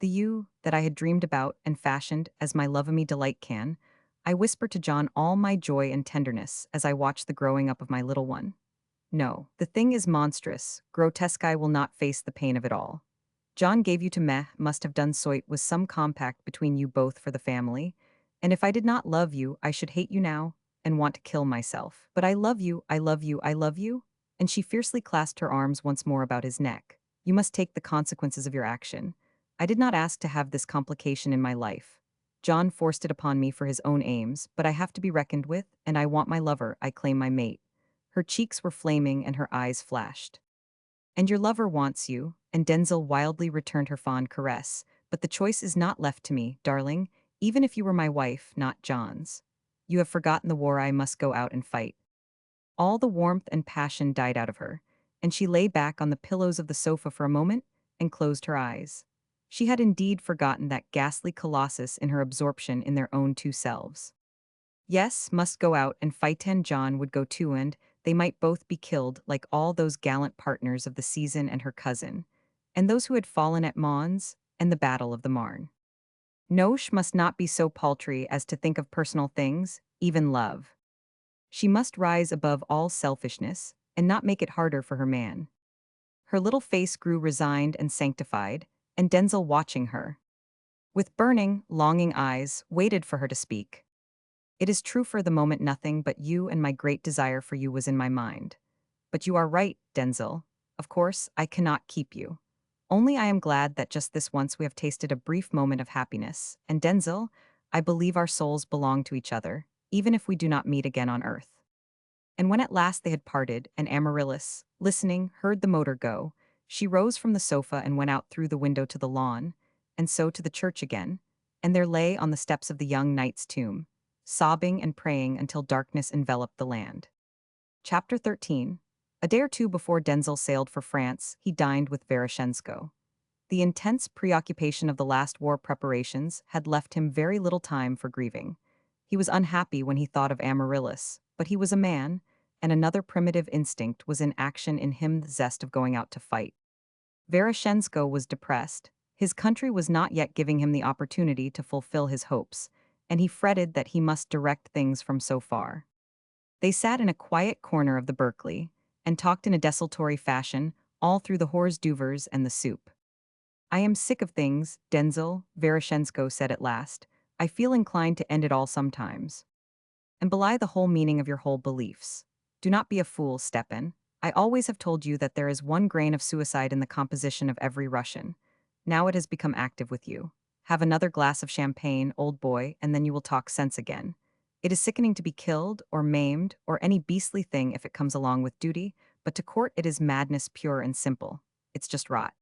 the you that I had dreamed about and fashioned as my love of me delight can. I whispered to John all my joy and tenderness as I watched the growing up of my little one. No, the thing is monstrous, grotesque. I will not face the pain of it all. John gave you to me, must have done so. It was some compact between you both for the family, and if I did not love you, I should hate you now and want to kill myself. But I love you, I love you, I love you. And she fiercely clasped her arms once more about his neck. You must take the consequences of your action. I did not ask to have this complication in my life. John forced it upon me for his own aims, but I have to be reckoned with, and I want my lover, I claim my mate. Her cheeks were flaming and her eyes flashed. And your lover wants you, and Denzel wildly returned her fond caress, but the choice is not left to me, darling, even if you were my wife, not John's. You have forgotten the war I must go out and fight. All the warmth and passion died out of her, and she lay back on the pillows of the sofa for a moment and closed her eyes. She had indeed forgotten that ghastly colossus in her absorption in their own two selves. Yes, must go out and fight, and John would go too, and they might both be killed like all those gallant partners of the season and her cousin, and those who had fallen at Mons and the Battle of the Marne. Noche must not be so paltry as to think of personal things, even love. She must rise above all selfishness and not make it harder for her man. Her little face grew resigned and sanctified, and Denzel, watching her with burning, longing eyes, waited for her to speak. It is true, for the moment nothing but you and my great desire for you was in my mind. But you are right, Denzel. Of course, I cannot keep you. Only I am glad that just this once we have tasted a brief moment of happiness, and Denzel, I believe our souls belong to each other, even if we do not meet again on earth. And when at last they had parted, and Amaryllis, listening, heard the motor go, she rose from the sofa and went out through the window to the lawn, and so to the church again, and there lay on the steps of the young knight's tomb, sobbing and praying until darkness enveloped the land. Chapter 13. A day or two before Denzel sailed for France, he dined with Veroshensko. The intense preoccupation of the last war preparations had left him very little time for grieving. He was unhappy when he thought of Amaryllis, but he was a man, and another primitive instinct was in action in him, the zest of going out to fight. Veroshensko was depressed. His country was not yet giving him the opportunity to fulfill his hopes, and he fretted that he must direct things from so far. They sat in a quiet corner of the Berkeley, and talked in a desultory fashion all through the hors d'oeuvres and the soup. I am sick of things, Denzel, Veroshensko said at last. I feel inclined to end it all sometimes. And belie the whole meaning of your whole beliefs. Do not be a fool, Stepan. I always have told you that there is one grain of suicide in the composition of every Russian. Now it has become active with you. Have another glass of champagne, old boy, and then you will talk sense again. It is sickening to be killed, or maimed, or any beastly thing if it comes along with duty, but to court it is madness pure and simple. It's just rot.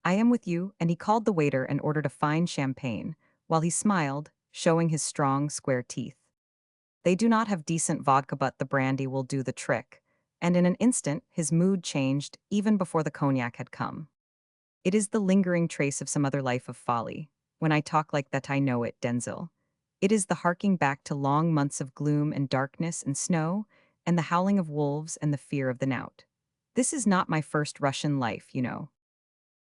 I am with you, and he called the waiter and ordered a fine champagne, while he smiled, showing his strong, square teeth. They do not have decent vodka, but the brandy will do the trick, and in an instant his mood changed even before the cognac had come. It is the lingering trace of some other life of folly. When I talk like that, I know it, Denzil. It is the harking back to long months of gloom and darkness and snow, and the howling of wolves and the fear of the knout. This is not my first Russian life, you know.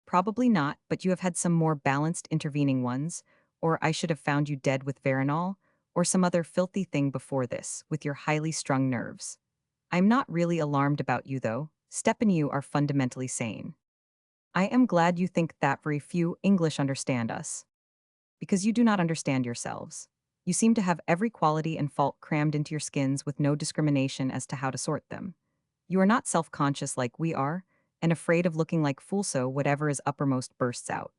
Probably not, but you have had some more balanced intervening ones, or I should have found you dead with veronal, or some other filthy thing before this, with your highly strung nerves. I'm not really alarmed about you, though. Step and you are fundamentally sane. I am glad you think that very few English understand us, because you do not understand yourselves. You seem to have every quality and fault crammed into your skins with no discrimination as to how to sort them. You are not self-conscious like we are, and afraid of looking like fool, so whatever is uppermost bursts out.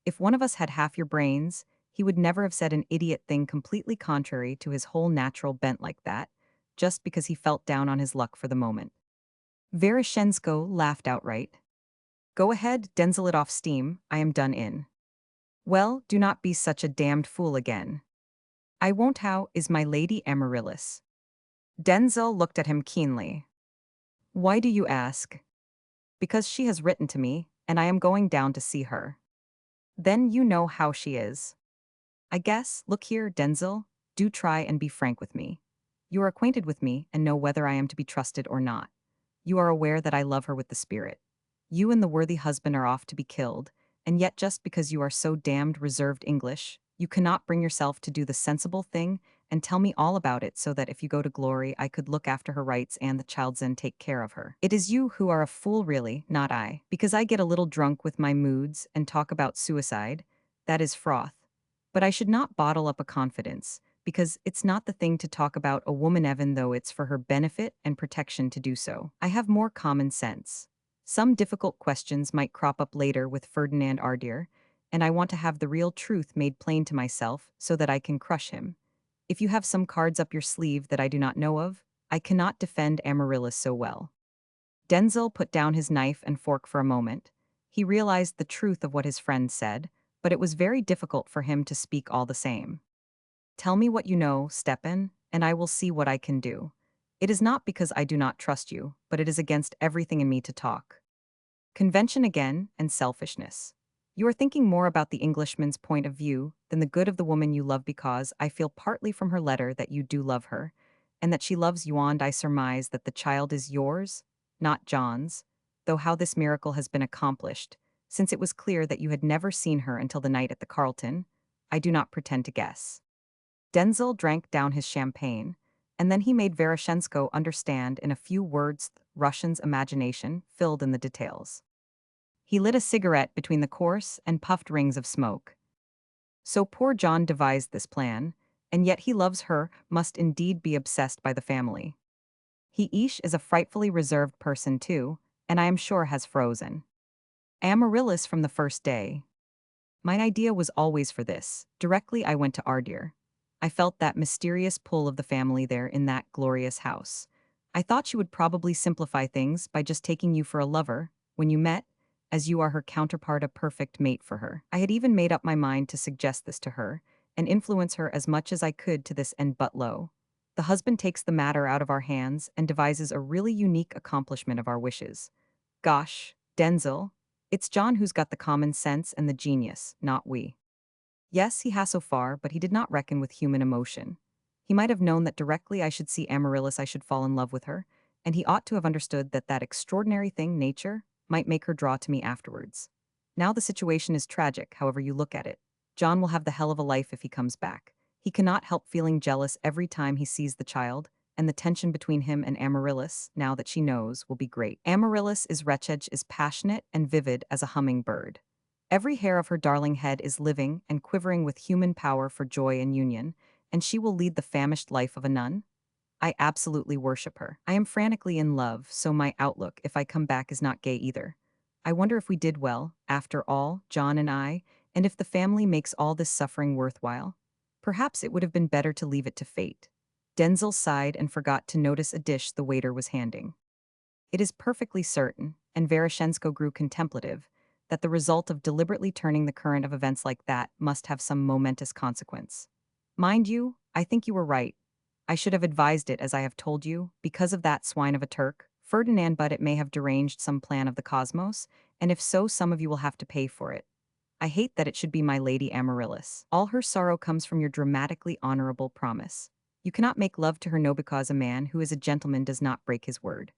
If one of us had half your brains, he would never have said an idiot thing completely contrary to his whole natural bent like that, just because he felt down on his luck for the moment. Veroshenko laughed outright. Go ahead, Denzel it off steam, I am done in. Well, do not be such a damned fool again. I won't. How is my lady Amaryllis? Denzel looked at him keenly. Why do you ask? Because she has written to me, and I am going down to see her. Then you know how she is. I guess, look here, Denzel, do try and be frank with me. You are acquainted with me and know whether I am to be trusted or not. You are aware that I love her with the spirit. You and the worthy husband are off to be killed, and yet just because you are so damned reserved English, you cannot bring yourself to do the sensible thing and tell me all about it so that if you go to glory I could look after her rights and the child's and take care of her. It is you who are a fool really, not I, because I get a little drunk with my moods and talk about suicide. That is froth. But I should not bottle up a confidence, because it's not the thing to talk about a woman even though it's for her benefit and protection to do so. I have more common sense. Some difficult questions might crop up later with Ferdinand Ardier, and I want to have the real truth made plain to myself so that I can crush him. If you have some cards up your sleeve that I do not know of, I cannot defend Amaryllis so well. Denzel put down his knife and fork for a moment. He realized the truth of what his friend said, but it was very difficult for him to speak all the same. Tell me what you know, Stepan, and I will see what I can do. It is not because I do not trust you, but it is against everything in me to talk. Convention again, and selfishness. You are thinking more about the Englishman's point of view than the good of the woman you love, because I feel partly from her letter that you do love her, and that she loves you, and I surmise that the child is yours, not John's, though how this miracle has been accomplished, since it was clear that you had never seen her until the night at the Carlton, I do not pretend to guess. Denzel drank down his champagne, and then he made Veroshenko understand in a few words Russian's imagination filled in the details. He lit a cigarette between the coarse and puffed rings of smoke. So poor John devised this plan, and yet he loves her, must indeed be obsessed by the family. He is a frightfully reserved person too, and I am sure has frozen. Amaryllis from the first day. My idea was always for this. Directly I went to Ardir. I felt that mysterious pull of the family there in that glorious house. I thought she would probably simplify things by just taking you for a lover, when you met, as you are her counterpart, a perfect mate for her. I had even made up my mind to suggest this to her, and influence her as much as I could to this end, but lo. The husband takes the matter out of our hands and devises a really unique accomplishment of our wishes. Gosh, Denzel, it's John who's got the common sense and the genius, not we. Yes, he has so far, but he did not reckon with human emotion. He might have known that directly I should see Amaryllis I should fall in love with her, and he ought to have understood that that extraordinary thing, nature, might make her draw to me afterwards. Now the situation is tragic, however you look at it. John will have the hell of a life if he comes back. He cannot help feeling jealous every time he sees the child, and the tension between him and Amaryllis, now that she knows, will be great. Amaryllis is wretched, is passionate and vivid as a hummingbird. Every hair of her darling head is living and quivering with human power for joy and union, and she will lead the famished life of a nun. I absolutely worship her. I am frantically in love, so my outlook, if I come back, is not gay either. I wonder if we did well, after all, John and I, and if the family makes all this suffering worthwhile. Perhaps it would have been better to leave it to fate. Denzel sighed and forgot to notice a dish the waiter was handing. It is perfectly certain, and Veroshenko grew contemplative, that the result of deliberately turning the current of events like that must have some momentous consequence. Mind you, I think you were right. I should have advised it as I have told you, because of that swine of a Turk, Ferdinand, but it may have deranged some plan of the cosmos, and if so, some of you will have to pay for it. I hate that it should be my Lady Amaryllis. All her sorrow comes from your dramatically honorable promise. You cannot make love to her no because a man who is a gentleman does not break his word.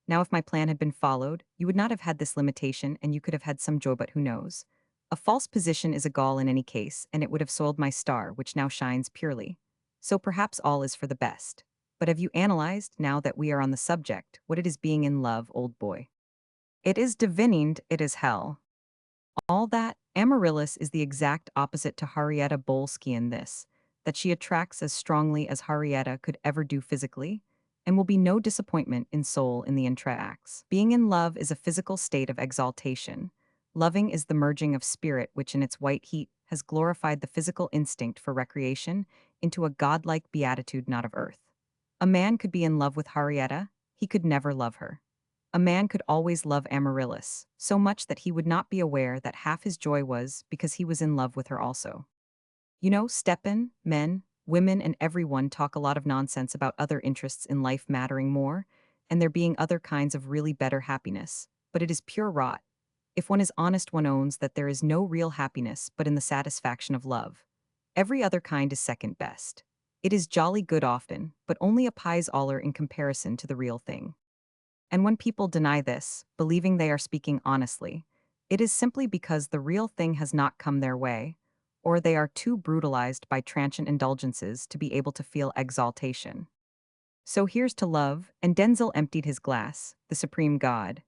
Now if my plan had been followed, you would not have had this limitation and you could have had some joy, but who knows? A false position is a gall in any case, and it would have soiled my star, which now shines purely. So perhaps all is for the best. But have you analyzed, now that we are on the subject, what it is being in love, old boy? It is divined, it is hell. All that, Amaryllis is the exact opposite to Henrietta Bolsky in this, that she attracts as strongly as Henrietta could ever do physically, and will be no disappointment in soul in the intra-acts. Being in love is a physical state of exaltation. Loving is the merging of spirit which in its white heat has glorified the physical instinct for recreation into a godlike beatitude not of earth. A man could be in love with Henrietta, he could never love her. A man could always love Amaryllis, so much that he would not be aware that half his joy was because he was in love with her also. You know, Stepan, men, women, and everyone talk a lot of nonsense about other interests in life mattering more, and there being other kinds of really better happiness, but it is pure rot. If one is honest, one owns that there is no real happiness but in the satisfaction of love. Every other kind is second best. It is jolly good often, but only a pies aller in comparison to the real thing. And when people deny this, believing they are speaking honestly, it is simply because the real thing has not come their way, or they are too brutalized by transient indulgences to be able to feel exaltation. So here's to love, and Denzel emptied his glass, the supreme god.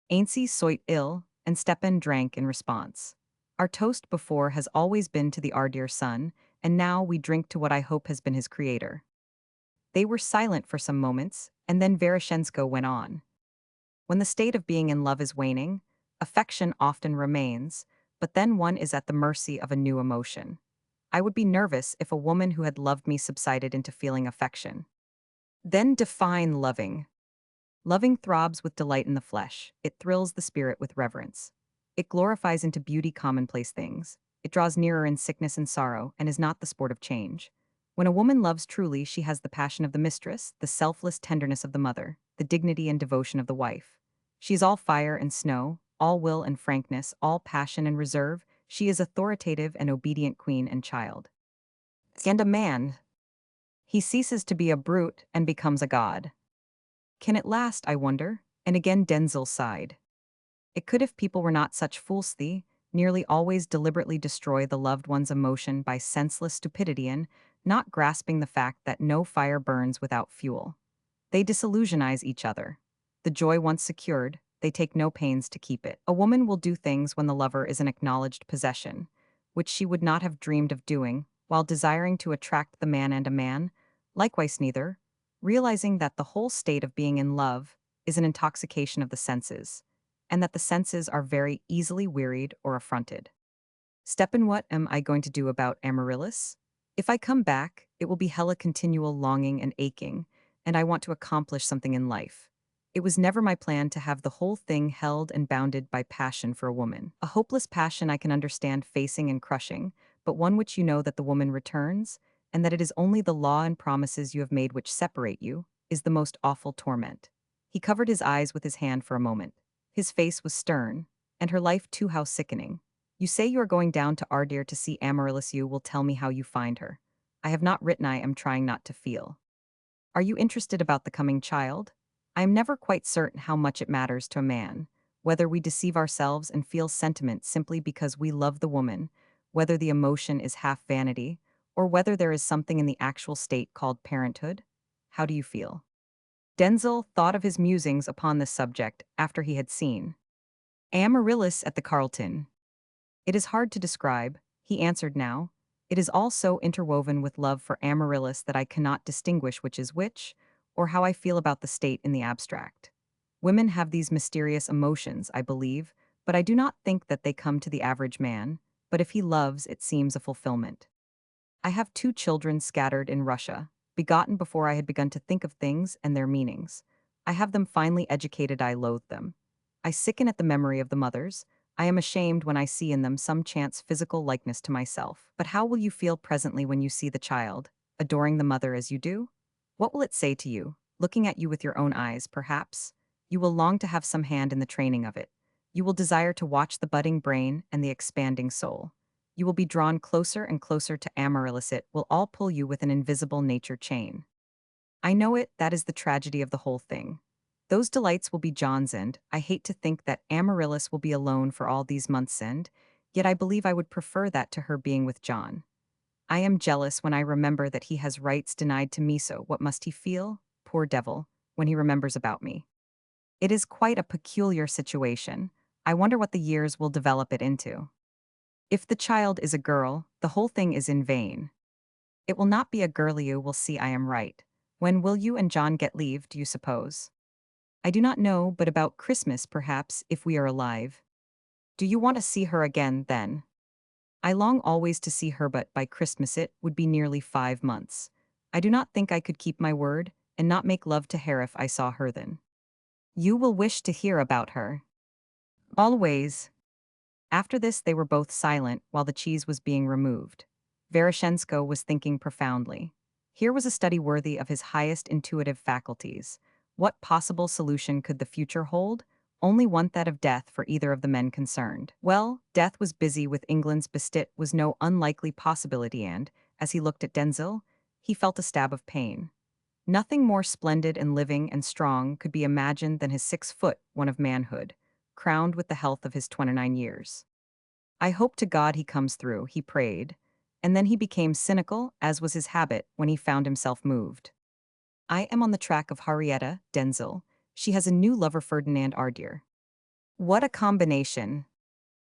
Ainsi soit ill, and Stepan drank in response. Our toast before has always been to the our dear son, and now we drink to what I hope has been his creator. They were silent for some moments, and then Veroshenko went on. When the state of being in love is waning, affection often remains, but then one is at the mercy of a new emotion. I would be nervous if a woman who had loved me subsided into feeling affection. Then define loving. Loving throbs with delight in the flesh. It thrills the spirit with reverence. It glorifies into beauty commonplace things. It draws nearer in sickness and sorrow, and is not the sport of change. When a woman loves truly, she has the passion of the mistress, the selfless tenderness of the mother, the dignity and devotion of the wife. She is all fire and snow, all will and frankness, all passion and reserve. She is authoritative and obedient queen and child. And a man, he ceases to be a brute and becomes a god. Can it last, I wonder? And again Denzel sighed. It could if people were not such fools. They nearly always deliberately destroy the loved one's emotion by senseless stupidity and not grasping the fact that no fire burns without fuel. They disillusionize each other. The joy once secured, they take no pains to keep it. A woman will do things when the lover is an acknowledged possession, which she would not have dreamed of doing, while desiring to attract the man, and a man, likewise neither, realizing that the whole state of being in love is an intoxication of the senses, and that the senses are very easily wearied or affronted. Stepan, what am I going to do about Amaryllis? If I come back, it will be hella continual longing and aching, and I want to accomplish something in life. It was never my plan to have the whole thing held and bounded by passion for a woman. A hopeless passion I can understand facing and crushing, but one which you know that the woman returns, and that it is only the law and promises you have made which separate you, is the most awful torment. He covered his eyes with his hand for a moment. His face was stern, and her life too how sickening. You say you are going down to Ardir to see Amaryllis. You will tell me how you find her. I have not written. I am trying not to feel. Are you interested about the coming child? I am never quite certain how much it matters to a man, whether we deceive ourselves and feel sentiment simply because we love the woman, whether the emotion is half vanity, or whether there is something in the actual state called parenthood. How do you feel? Denzel thought of his musings upon this subject after he had seen Amaryllis at the Carlton. It is hard to describe, he answered now. It is all so interwoven with love for Amaryllis that I cannot distinguish which is which, or how I feel about the state in the abstract. Women have these mysterious emotions, I believe, but I do not think that they come to the average man, but if he loves, it seems a fulfillment. I have 2 children scattered in Russia, begotten before I had begun to think of things and their meanings. I have them finely educated, I loathe them. I sicken at the memory of the mothers. I am ashamed when I see in them some chance physical likeness to myself. But how will you feel presently when you see the child, adoring the mother as you do? What will it say to you, looking at you with your own eyes, perhaps? You will long to have some hand in the training of it. You will desire to watch the budding brain and the expanding soul. You will be drawn closer and closer to Amaryllis. It will all pull you with an invisible nature chain. I know it, that is the tragedy of the whole thing. Those delights will be John's end. I hate to think that Amaryllis will be alone for all these months' end, yet I believe I would prefer that to her being with John. I am jealous when I remember that he has rights denied to me, so what must he feel, poor devil, when he remembers about me? It is quite a peculiar situation. I wonder what the years will develop it into. If the child is a girl, the whole thing is in vain. It will not be a girl. You will see I am right. When will you and John get leave, do you suppose? I do not know, but about Christmas perhaps, if we are alive. Do you want to see her again, then? I long always to see her, but by Christmas it would be nearly 5 months. I do not think I could keep my word, and not make love to her if I saw her then. You will wish to hear about her. Always. After this they were both silent while the cheese was being removed. Veroshenko was thinking profoundly. Here was a study worthy of his highest intuitive faculties. What possible solution could the future hold? Only one, that of death for either of the men concerned. Well, death was busy with England's bestit was no unlikely possibility, and, as he looked at Denzil, he felt a stab of pain. Nothing more splendid and living and strong could be imagined than his 6 foot one of manhood, crowned with the health of his 29 years. I hope to God he comes through, he prayed, and then he became cynical, as was his habit when he found himself moved. I am on the track of Henrietta Denzil. She has a new lover, Ferdinand Ardier. What a combination!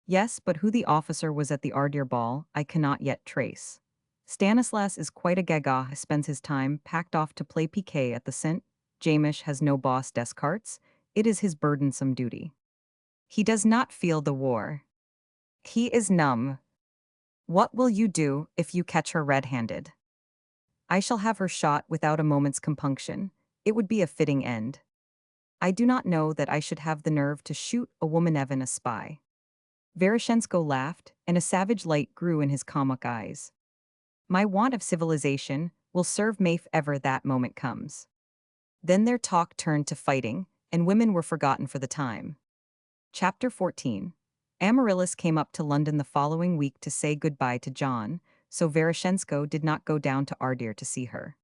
Yes, but who the officer was at the Ardier ball, I cannot yet trace. Stanislas is quite a gaga, spends his time packed off to play piquet at the St. Jamish has no boss Descartes. It is his burdensome duty. He does not feel the war. He is numb. What will you do if you catch her red-handed? I shall have her shot without a moment's compunction. It would be a fitting end. I do not know that I should have the nerve to shoot a woman, even a spy. Veroshenko laughed, and a savage light grew in his comic eyes. My want of civilization will serve me if ever that moment comes. Then their talk turned to fighting, and women were forgotten for the time. Chapter 14. Amaryllis came up to London the following week to say goodbye to John, so Veroshenko did not go down to Ardier to see her.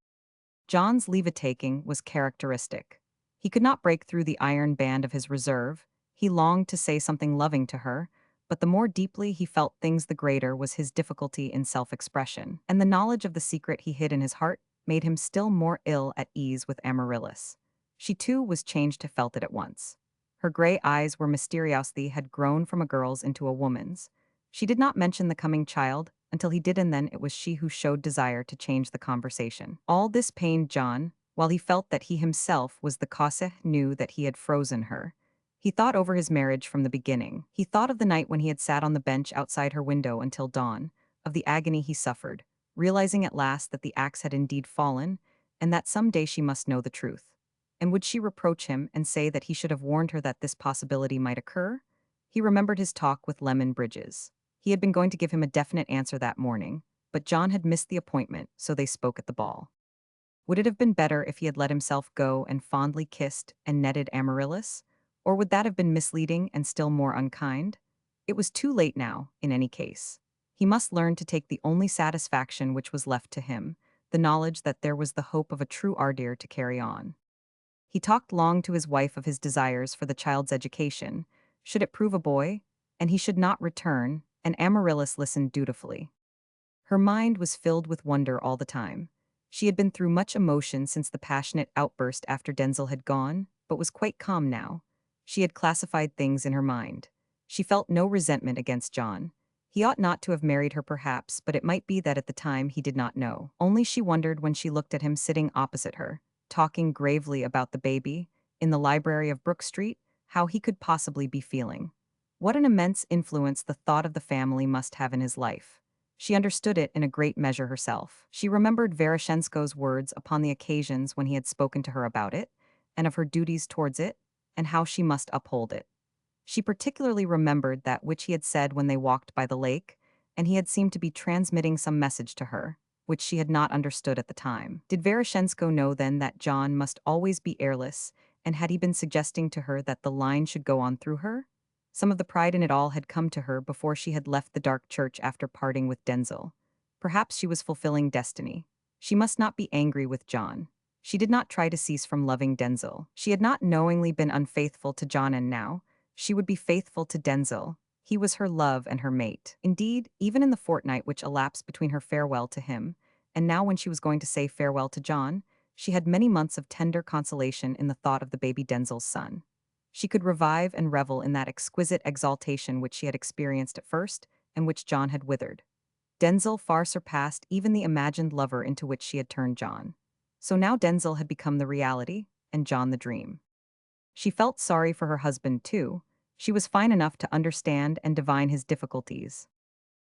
John's leave-taking was characteristic. He could not break through the iron band of his reserve. He longed to say something loving to her, but the more deeply he felt things, the greater was his difficulty in self-expression, and the knowledge of the secret he hid in his heart made him still more ill at ease with Amaryllis. She too was changed, to felt it at once. Her gray eyes were mysteriously had grown from a girl's into a woman's. She did not mention the coming child until he did, and then it was she who showed desire to change the conversation. All this pained John, while he felt that he himself was the cause, knew that he had frozen her. He thought over his marriage from the beginning. He thought of the night when he had sat on the bench outside her window until dawn, of the agony he suffered, realizing at last that the axe had indeed fallen, and that some day she must know the truth. And would she reproach him and say that he should have warned her that this possibility might occur? He remembered his talk with Lemon Bridges. He had been going to give him a definite answer that morning, but John had missed the appointment, so they spoke at the ball. Would it have been better if he had let himself go and fondly kissed and netted Amaryllis? Or would that have been misleading and still more unkind? It was too late now, in any case. He must learn to take the only satisfaction which was left to him, the knowledge that there was the hope of a true Ardier to carry on. He talked long to his wife of his desires for the child's education, should it prove a boy, and he should not return, and Amaryllis listened dutifully. Her mind was filled with wonder all the time. She had been through much emotion since the passionate outburst after Denzil had gone, but was quite calm now. She had classified things in her mind. She felt no resentment against John. He ought not to have married her perhaps, but it might be that at the time he did not know. Only she wondered when she looked at him sitting opposite her, talking gravely about the baby, in the library of Brook Street, how he could possibly be feeling. What an immense influence the thought of the family must have in his life. She understood it in a great measure herself. She remembered Veroshensko's words upon the occasions when he had spoken to her about it, and of her duties towards it, and how she must uphold it. She particularly remembered that which he had said when they walked by the lake, and he had seemed to be transmitting some message to her, which she had not understood at the time. Did Veroshensko know then that John must always be heirless, and had he been suggesting to her that the line should go on through her? Some of the pride in it all had come to her before she had left the dark church after parting with Denzil. Perhaps she was fulfilling destiny. She must not be angry with John. She did not try to cease from loving Denzil. She had not knowingly been unfaithful to John, and now she would be faithful to Denzil. He was her love and her mate. Indeed, even in the fortnight which elapsed between her farewell to him, and now when she was going to say farewell to John, she had many months of tender consolation in the thought of the baby Denzil's son. She could revive and revel in that exquisite exaltation which she had experienced at first, and which John had withered. Denzil far surpassed even the imagined lover into which she had turned John. So now Denzil had become the reality, and John the dream. She felt sorry for her husband, too. She was fine enough to understand and divine his difficulties.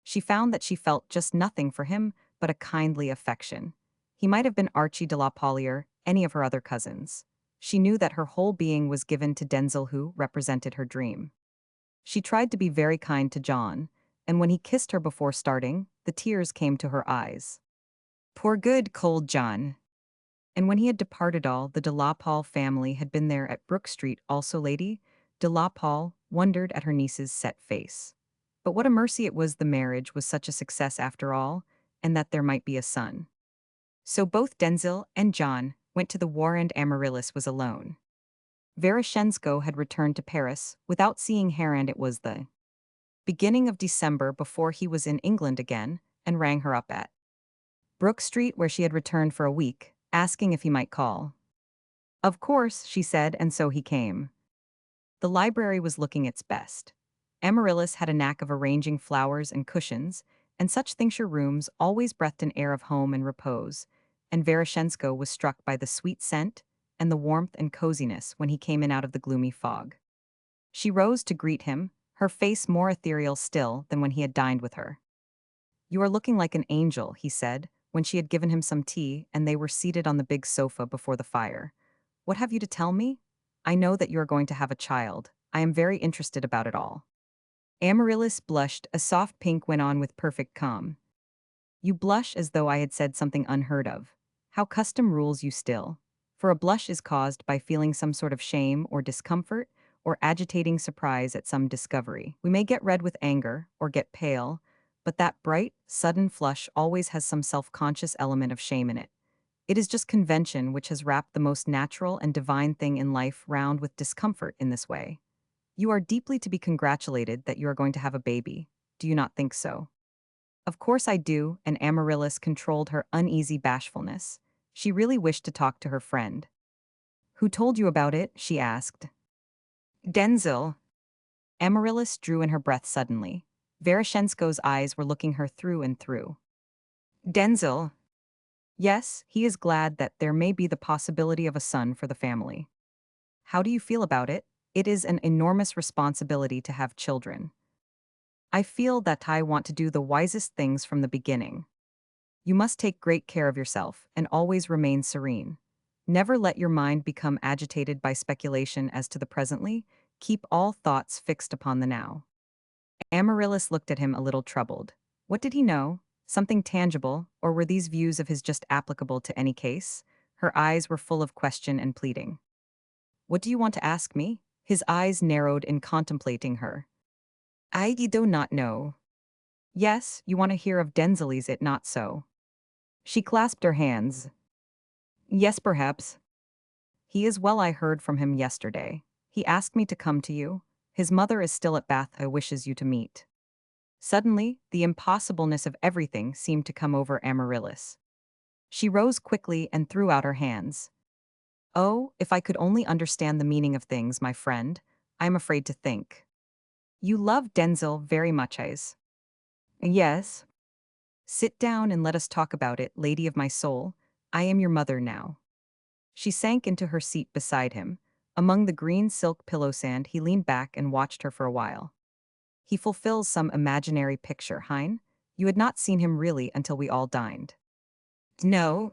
She found that she felt just nothing for him but a kindly affection. He might have been Archie de la Pollier, any of her other cousins. She knew that her whole being was given to Denzil, who represented her dream. She tried to be very kind to John, and when he kissed her before starting, the tears came to her eyes. Poor good, cold John. And when he had departed, all the de la Pole family had been there at Brook Street also. Lady de la Pole wondered at her niece's set face. But what a mercy it was the marriage was such a success after all, and that there might be a son. So both Denzil and John went to the war, and Amaryllis was alone. Veroshensko had returned to Paris without seeing her, and it was the beginning of December before he was in England again, and rang her up at Brook Street, where she had returned for a week, asking if he might call. Of course, she said, and so he came. The library was looking its best. Amaryllis had a knack of arranging flowers and cushions, and such things. Her rooms always breathed an air of home and repose, and Veroshensko was struck by the sweet scent and the warmth and coziness when he came in out of the gloomy fog. She rose to greet him, her face more ethereal still than when he had dined with her. "You are looking like an angel," he said, when she had given him some tea and they were seated on the big sofa before the fire. "What have you to tell me? I know that you are going to have a child. I am very interested about it all." Amaryllis blushed, a soft pink went on with perfect calm. "You blush as though I had said something unheard of. How custom rules you still. For a blush is caused by feeling some sort of shame or discomfort, or agitating surprise at some discovery. We may get red with anger, or get pale, but that bright, sudden flush always has some self-conscious element of shame in it. It is just convention which has wrapped the most natural and divine thing in life round with discomfort in this way. You are deeply to be congratulated that you are going to have a baby. Do you not think so?" "Of course I do," and Amaryllis controlled her uneasy bashfulness. She really wished to talk to her friend. "Who told you about it?" she asked. "Denzil." Amaryllis drew in her breath suddenly. Veroshensko's eyes were looking her through and through. "Denzil?" "Yes, he is glad that there may be the possibility of a son for the family." "How do you feel about it?" "It is an enormous responsibility to have children. I feel that I want to do the wisest things from the beginning. You must take great care of yourself and always remain serene. Never let your mind become agitated by speculation as to the presently. Keep all thoughts fixed upon the now." Amaryllis looked at him a little troubled. What did he know? Something tangible, or were these views of his just applicable to any case? Her eyes were full of question and pleading. "What do you want to ask me?" His eyes narrowed in contemplating her. "I do not know." "Yes, you want to hear of Denzil, is it not so?" She clasped her hands. "Yes, perhaps." "He is well. I heard from him yesterday. He asked me to come to you. His mother is still at Bath. I wishes you to meet." Suddenly, the impossibleness of everything seemed to come over Amaryllis. She rose quickly and threw out her hands. "Oh, if I could only understand the meaning of things, my friend. I am afraid to think." "You love Denzil very much, Ais?" "Yes." "Sit down and let us talk about it, lady of my soul. I am your mother now." She sank into her seat beside him. Among the green silk pillow sand, he leaned back and watched her for a while. He fulfills some imaginary picture, Hein. You had not seen him really until we all dined. No.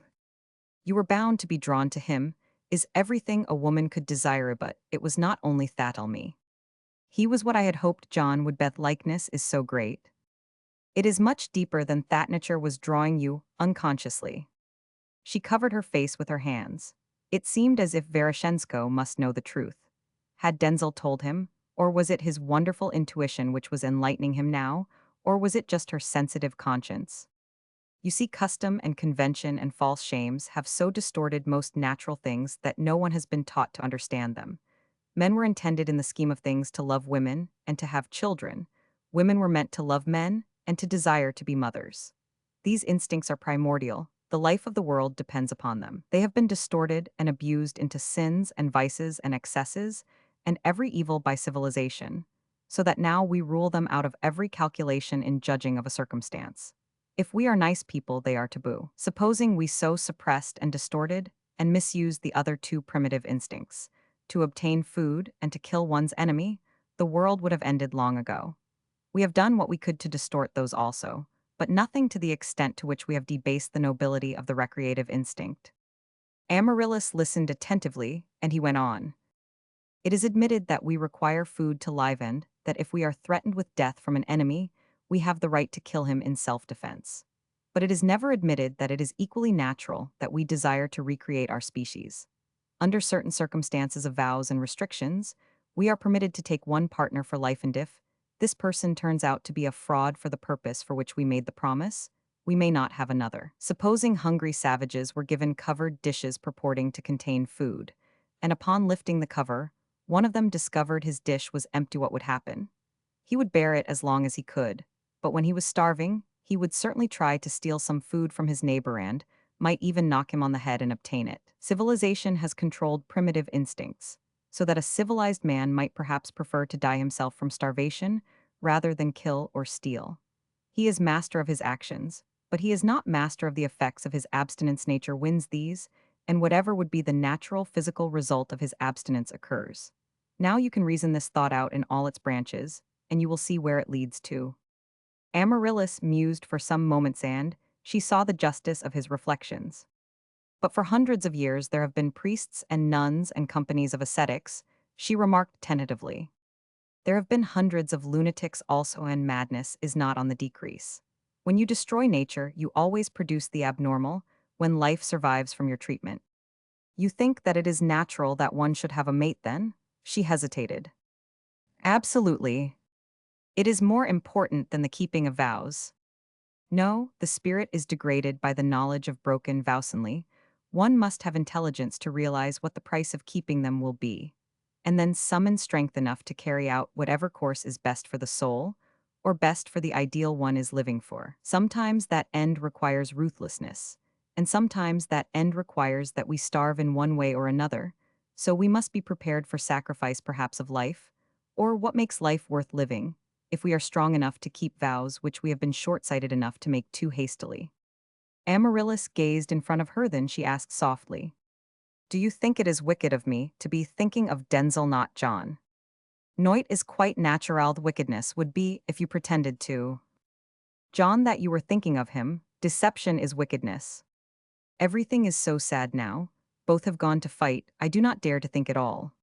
You were bound to be drawn to him, is everything a woman could desire, but it was not only that me. He was what I had hoped John would bet likeness is so great. It is much deeper than that nature was drawing you, unconsciously. She covered her face with her hands. It seemed as if Veroshensko must know the truth. Had Denzel told him, or was it his wonderful intuition which was enlightening him now, or was it just her sensitive conscience? You see, custom and convention and false shames have so distorted most natural things that no one has been taught to understand them. Men were intended in the scheme of things to love women and to have children. Women were meant to love men and to desire to be mothers. These instincts are primordial. The life of the world depends upon them. They have been distorted and abused into sins and vices and excesses, and every evil by civilization, so that now we rule them out of every calculation in judging of a circumstance. If we are nice people, they are taboo. Supposing we so suppressed and distorted and misused the other two primitive instincts, to obtain food and to kill one's enemy, the world would have ended long ago. We have done what we could to distort those also, but nothing to the extent to which we have debased the nobility of the recreative instinct. Amaryllis listened attentively, and he went on. It is admitted that we require food to live, and that if we are threatened with death from an enemy, we have the right to kill him in self-defense. But it is never admitted that it is equally natural that we desire to recreate our species. Under certain circumstances of vows and restrictions, we are permitted to take one partner for life, and if this person turns out to be a fraud for the purpose for which we made the promise, we may not have another. Supposing hungry savages were given covered dishes purporting to contain food, and upon lifting the cover, one of them discovered his dish was empty, what would happen? He would bear it as long as he could, but when he was starving, he would certainly try to steal some food from his neighbor and might even knock him on the head and obtain it. Civilization has controlled primitive instincts, so that a civilized man might perhaps prefer to die himself from starvation rather than kill or steal. He is master of his actions, but he is not master of the effects of his abstinence. Nature wins these, and whatever would be the natural physical result of his abstinence occurs. Now you can reason this thought out in all its branches, and you will see where it leads to. Amaryllis mused for some moments, and she saw the justice of his reflections. But for hundreds of years there have been priests and nuns and companies of ascetics, she remarked tentatively. There have been hundreds of lunatics also, and madness is not on the decrease. When you destroy nature, you always produce the abnormal when life survives from your treatment. You think that it is natural that one should have a mate then? She hesitated. Absolutely. It is more important than the keeping of vows. No, the spirit is degraded by the knowledge of broken vowsonly. One must have intelligence to realize what the price of keeping them will be, and then summon strength enough to carry out whatever course is best for the soul, or best for the ideal one is living for. Sometimes that end requires ruthlessness, and sometimes that end requires that we starve in one way or another, so we must be prepared for sacrifice perhaps of life, or what makes life worth living, if we are strong enough to keep vows which we have been short-sighted enough to make too hastily. Amaryllis gazed in front of her, then she asked softly, "Do you think it is wicked of me to be thinking of Denzel, not John?" "Noit is quite natural. The wickedness would be if you pretended to John that you were thinking of him. Deception is wickedness. Everything is so sad now. Both have gone to fight. I do not dare to think at all.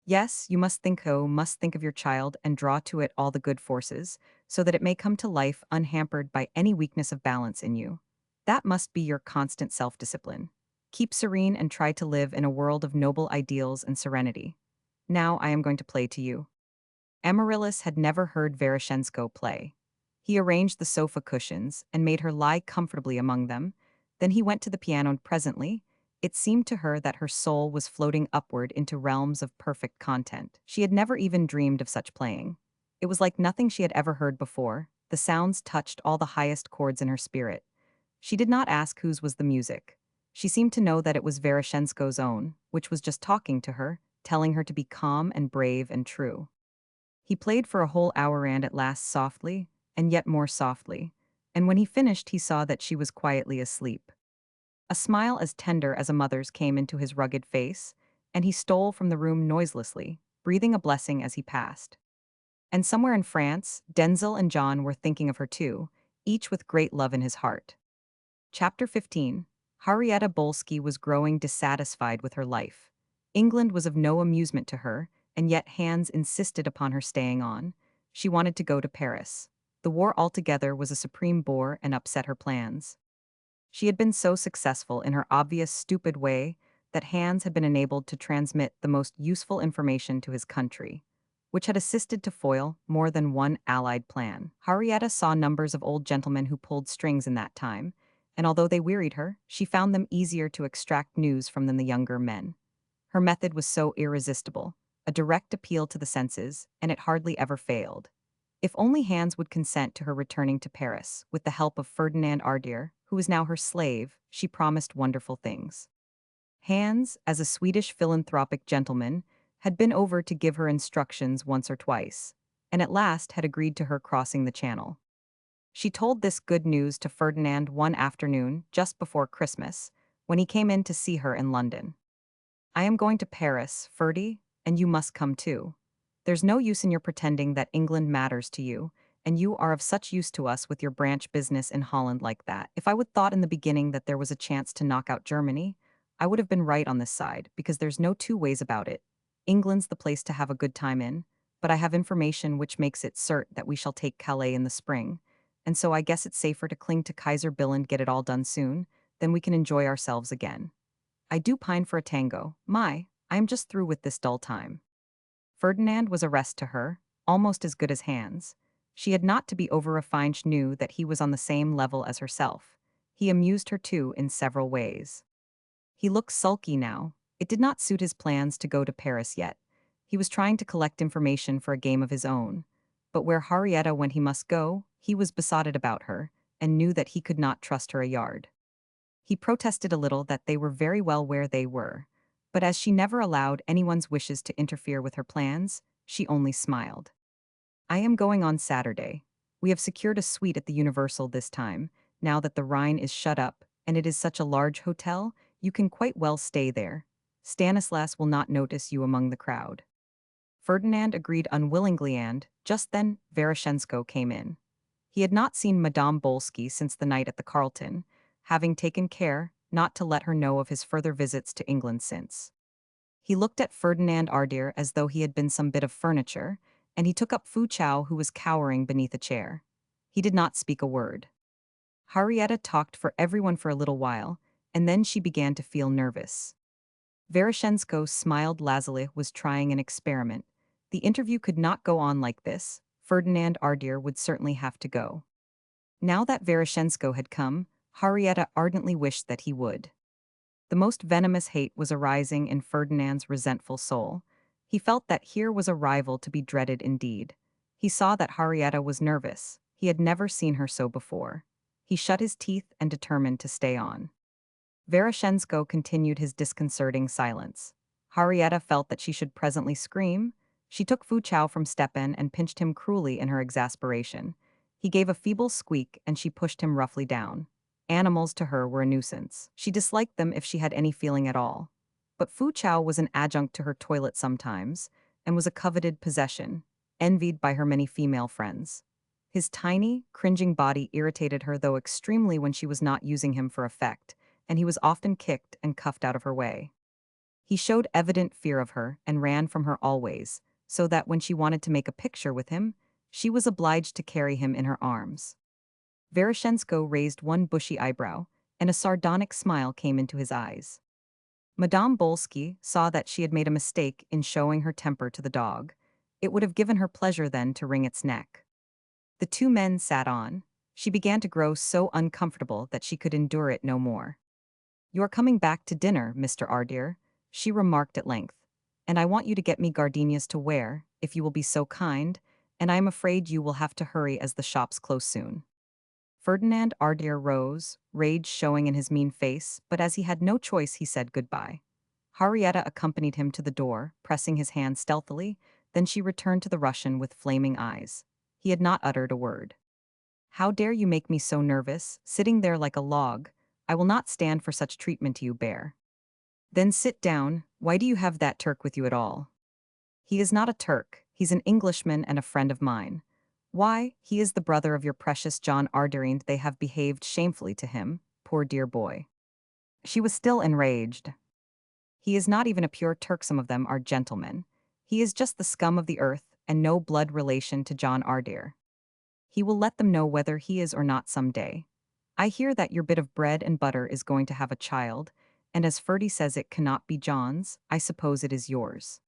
Yes, you must think, oh, must think of your child and draw to it all the good forces, so that it may come to life unhampered by any weakness of balance in you. That must be your constant self-discipline. Keep serene and try to live in a world of noble ideals and serenity. Now I am going to play to you." Amaryllis had never heard Veroshensko play. He arranged the sofa cushions and made her lie comfortably among them. Then he went to the piano, and presently it seemed to her that her soul was floating upward into realms of perfect content. She had never even dreamed of such playing. It was like nothing she had ever heard before. The sounds touched all the highest chords in her spirit. She did not ask whose was the music. She seemed to know that it was Veroshensko's own, which was just talking to her, telling her to be calm and brave and true. He played for a whole hour, and at last softly, and yet more softly, and when he finished he saw that she was quietly asleep. A smile as tender as a mother's came into his rugged face, and he stole from the room noiselessly, breathing a blessing as he passed. And somewhere in France, Denzel and John were thinking of her too, each with great love in his heart. Chapter 15. Henrietta Bolsky was growing dissatisfied with her life. England was of no amusement to her, and yet Hans insisted upon her staying on. She wanted to go to Paris. The war altogether was a supreme bore and upset her plans. She had been so successful in her obvious, stupid way that Hans had been enabled to transmit the most useful information to his country, which had assisted to foil more than one allied plan. Henrietta saw numbers of old gentlemen who pulled strings in that time, and although they wearied her, she found them easier to extract news from than the younger men. Her method was so irresistible, a direct appeal to the senses, and it hardly ever failed. If only Hans would consent to her returning to Paris, with the help of Ferdinand Ardier, who was now her slave, she promised wonderful things. Hans, as a Swedish philanthropic gentleman, had been over to give her instructions once or twice, and at last had agreed to her crossing the Channel. She told this good news to Ferdinand one afternoon, just before Christmas, when he came in to see her in London. "I am going to Paris, Ferdy, and you must come too. There's no use in your pretending that England matters to you, and you are of such use to us with your branch business in Holland like that. If I would thought in the beginning that there was a chance to knock out Germany, I would have been right on this side, because there's no two ways about it. England's the place to have a good time in, but I have information which makes it cert that we shall take Calais in the spring, and so I guess it's safer to cling to Kaiser Bill and get it all done soon, then we can enjoy ourselves again. I do pine for a tango. I am just through with this dull time." Ferdinand was a rest to her, almost as good as Hans. She had not to be over-refined. She knew that he was on the same level as herself. He amused her too in several ways. He looked sulky now. It did not suit his plans to go to Paris yet. He was trying to collect information for a game of his own. But where Henrietta went he must go, he was besotted about her, and knew that he could not trust her a yard. He protested a little that they were very well where they were, but as she never allowed anyone's wishes to interfere with her plans, she only smiled. "I am going on Saturday. We have secured a suite at the Universal this time, now that the Rhine is shut up, and it is such a large hotel, you can quite well stay there. Stanislas will not notice you among the crowd." Ferdinand agreed unwillingly, and, just then, Veroshensko came in. He had not seen Madame Bolsky since the night at the Carlton, having taken care not to let her know of his further visits to England since. He looked at Ferdinand Ardier as though he had been some bit of furniture, and he took up Fu Chao, who was cowering beneath a chair. He did not speak a word. Henrietta talked for everyone for a little while, and then she began to feel nervous. Veroshensko smiled. Lazuli was trying an experiment. The interview could not go on like this. Ferdinand Ardier would certainly have to go. Now that Veroshensko had come, Henrietta ardently wished that he would. The most venomous hate was arising in Ferdinand's resentful soul. He felt that here was a rival to be dreaded indeed. He saw that Henrietta was nervous. He had never seen her so before. He shut his teeth and determined to stay on. Veroshensko continued his disconcerting silence. Henrietta felt that she should presently scream. She took Fu Chao from Stepan and pinched him cruelly in her exasperation. He gave a feeble squeak and she pushed him roughly down. Animals to her were a nuisance. She disliked them if she had any feeling at all. But Fu Chao was an adjunct to her toilet sometimes, and was a coveted possession, envied by her many female friends. His tiny, cringing body irritated her, though extremely when she was not using him for effect, and he was often kicked and cuffed out of her way. He showed evident fear of her and ran from her always, so that when she wanted to make a picture with him, she was obliged to carry him in her arms. Veroshensko raised one bushy eyebrow, and a sardonic smile came into his eyes. Madame Bolsky saw that she had made a mistake in showing her temper to the dog. It would have given her pleasure then to wring its neck. The two men sat on. She began to grow so uncomfortable that she could endure it no more. "You are coming back to dinner, Mr. Ardier," she remarked at length, "and I want you to get me gardenias to wear, if you will be so kind, and I am afraid you will have to hurry as the shops close soon." Ferdinand Ardier rose, rage showing in his mean face, but as he had no choice he said goodbye. Henrietta accompanied him to the door, pressing his hand stealthily, then she returned to the Russian with flaming eyes. He had not uttered a word. "How dare you make me so nervous, sitting there like a log? I will not stand for such treatment to you, bear. Then sit down. Why do you have that Turk with you at all? He is not a Turk. He's an Englishman and a friend of mine. Why, he is the brother of your precious John Arderind. They have behaved shamefully to him, poor dear boy. She was still enraged. He is not even a pure Turk. Some of them are gentlemen. He is just the scum of the earth and no blood relation to John Ardere. He will let them know whether he is or not some day. I hear that your bit of bread and butter is going to have a child, and as Ferdy says it cannot be John's, I suppose it is yours.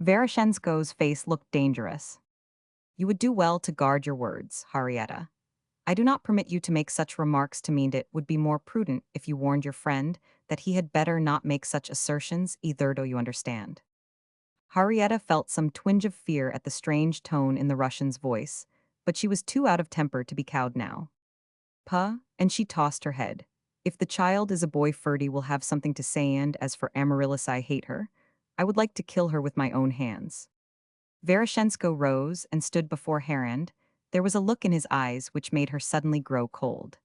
Veroshensko's face looked dangerous. You would do well to guard your words, Henrietta. I do not permit you to make such remarks to me. It would be more prudent if you warned your friend that he had better not make such assertions either. Do you understand? Henrietta felt some twinge of fear at the strange tone in the Russian's voice, but she was too out of temper to be cowed now. Puh, and she tossed her head. If the child is a boy, Ferdy will have something to say, and as for Amaryllis, I hate her. I would like to kill her with my own hands. Veroshensko rose and stood before Herand. There was a look in his eyes which made her suddenly grow cold.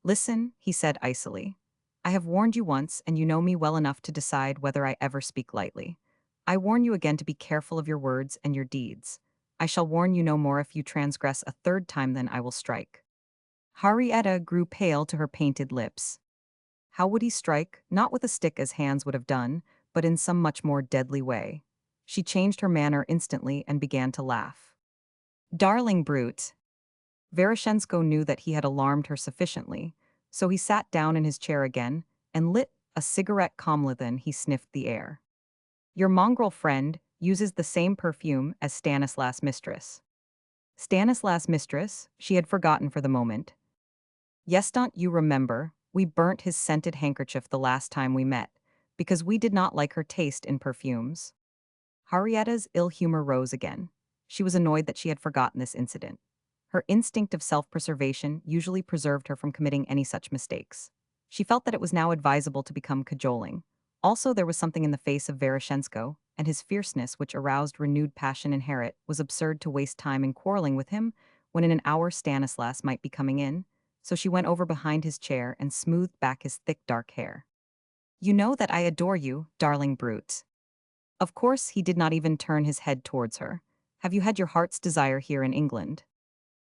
Listen, he said icily. I have warned you once, and you know me well enough to decide whether I ever speak lightly. I warn you again to be careful of your words and your deeds. I shall warn you no more. If you transgress a third time, then I will strike. Henrietta grew pale to her painted lips. How would he strike? Not with a stick as Hans would have done, but in some much more deadly way. She changed her manner instantly and began to laugh. Darling brute! Veroshensko knew that he had alarmed her sufficiently, so he sat down in his chair again and lit a cigarette. Calmly then he sniffed the air. Your mongrel friend uses the same perfume as Stanislas' mistress. Stanislas' mistress, she had forgotten for the moment. Yes, don't you remember, we burnt his scented handkerchief the last time we met, because we did not like her taste in perfumes. Henrietta's ill humor rose again. She was annoyed that she had forgotten this incident. Her instinct of self-preservation usually preserved her from committing any such mistakes. She felt that it was now advisable to become cajoling. Also, there was something in the face of Veroshensko, and his fierceness which aroused renewed passion in her. It was absurd to waste time in quarreling with him, when in an hour Stanislas might be coming in, so she went over behind his chair and smoothed back his thick dark hair. You know that I adore you, darling brute. Of course, he did not even turn his head towards her. Have you had your heart's desire here in England?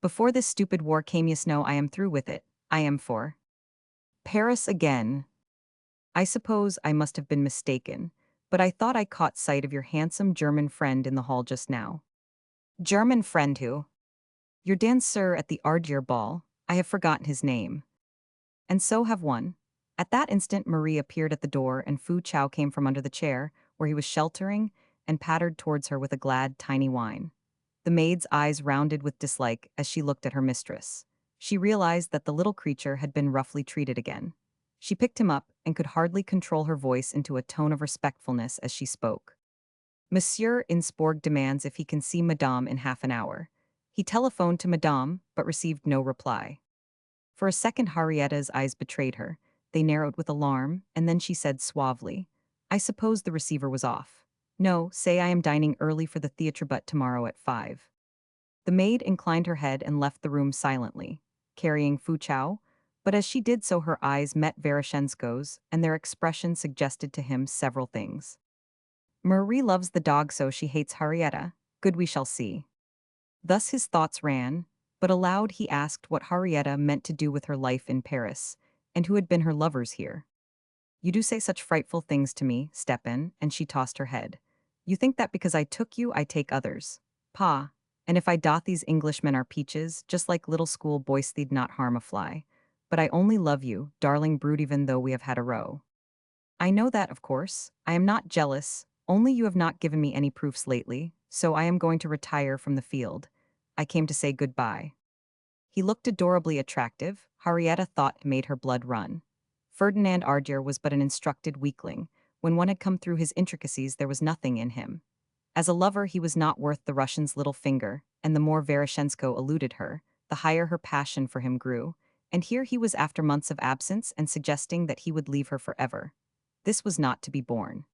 Before this stupid war came, you know, I am through with it. I am for Paris again. I suppose I must have been mistaken, but I thought I caught sight of your handsome German friend in the hall just now. German friend who? Your dancer at the Ardier ball. I have forgotten his name. And so have one. At that instant Marie appeared at the door, and Fu Chao came from under the chair, where he was sheltering, and pattered towards her with a glad, tiny whine. The maid's eyes rounded with dislike as she looked at her mistress. She realized that the little creature had been roughly treated again. She picked him up and could hardly control her voice into a tone of respectfulness as she spoke. Monsieur Insporg demands if he can see Madame in half an hour. He telephoned to Madame, but received no reply. For a second Henrietta's eyes betrayed her. They narrowed with alarm, and then she said suavely, I suppose the receiver was off. No, say I am dining early for the theatre, but tomorrow at 5. The maid inclined her head and left the room silently, carrying Fu Chao, but as she did so her eyes met Veroshensko's, and their expression suggested to him several things. Marie loves the dog, so she hates Henrietta. Good, we shall see. Thus his thoughts ran, but aloud he asked what Henrietta meant to do with her life in Paris, and who had been her lovers here. You do say such frightful things to me, Stepan, and she tossed her head. You think that because I took you, I take others. Pa, and if I doth, these Englishmen are peaches, just like little school boys, they'd not harm a fly. But I only love you, darling brute, even though we have had a row. I know that, of course. I am not jealous, only you have not given me any proofs lately, so I am going to retire from the field. I came to say goodbye. He looked adorably attractive, Henrietta thought made her blood run. Ferdinand Ardier was but an instructed weakling. When one had come through his intricacies, there was nothing in him. As a lover, he was not worth the Russian's little finger, and the more Veroshensko eluded her, the higher her passion for him grew, and here he was after months of absence and suggesting that he would leave her forever. This was not to be borne.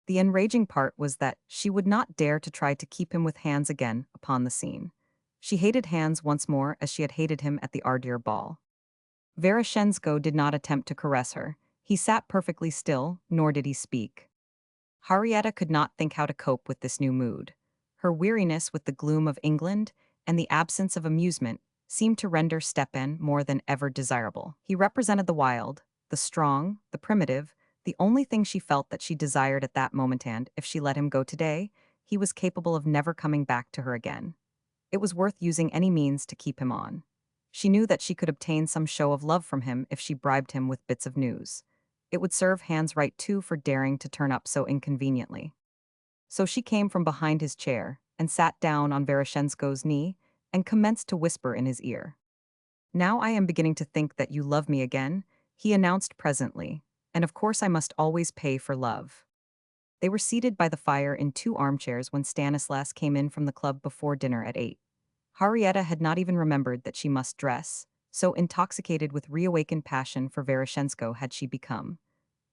The enraging part was that she would not dare to try to keep him with Hans again upon the scene. She hated Hans once more as she had hated him at the Ardier ball. Veroshensko did not attempt to caress her. He sat perfectly still, nor did he speak. Henrietta could not think how to cope with this new mood. Her weariness with the gloom of England and the absence of amusement seemed to render Stepan more than ever desirable. He represented the wild, the strong, the primitive, the only thing she felt that she desired at that moment, and, if she let him go today, he was capable of never coming back to her again. It was worth using any means to keep him on. She knew that she could obtain some show of love from him if she bribed him with bits of news. It would serve Hans right too for daring to turn up so inconveniently. So she came from behind his chair and sat down on Veroshensko's knee and commenced to whisper in his ear. "Now I am beginning to think that you love me again," he announced presently, "and of course I must always pay for love." They were seated by the fire in two armchairs when Stanislas came in from the club before dinner at 8. Henrietta had not even remembered that she must dress, so intoxicated with reawakened passion for Veroshensko had she become.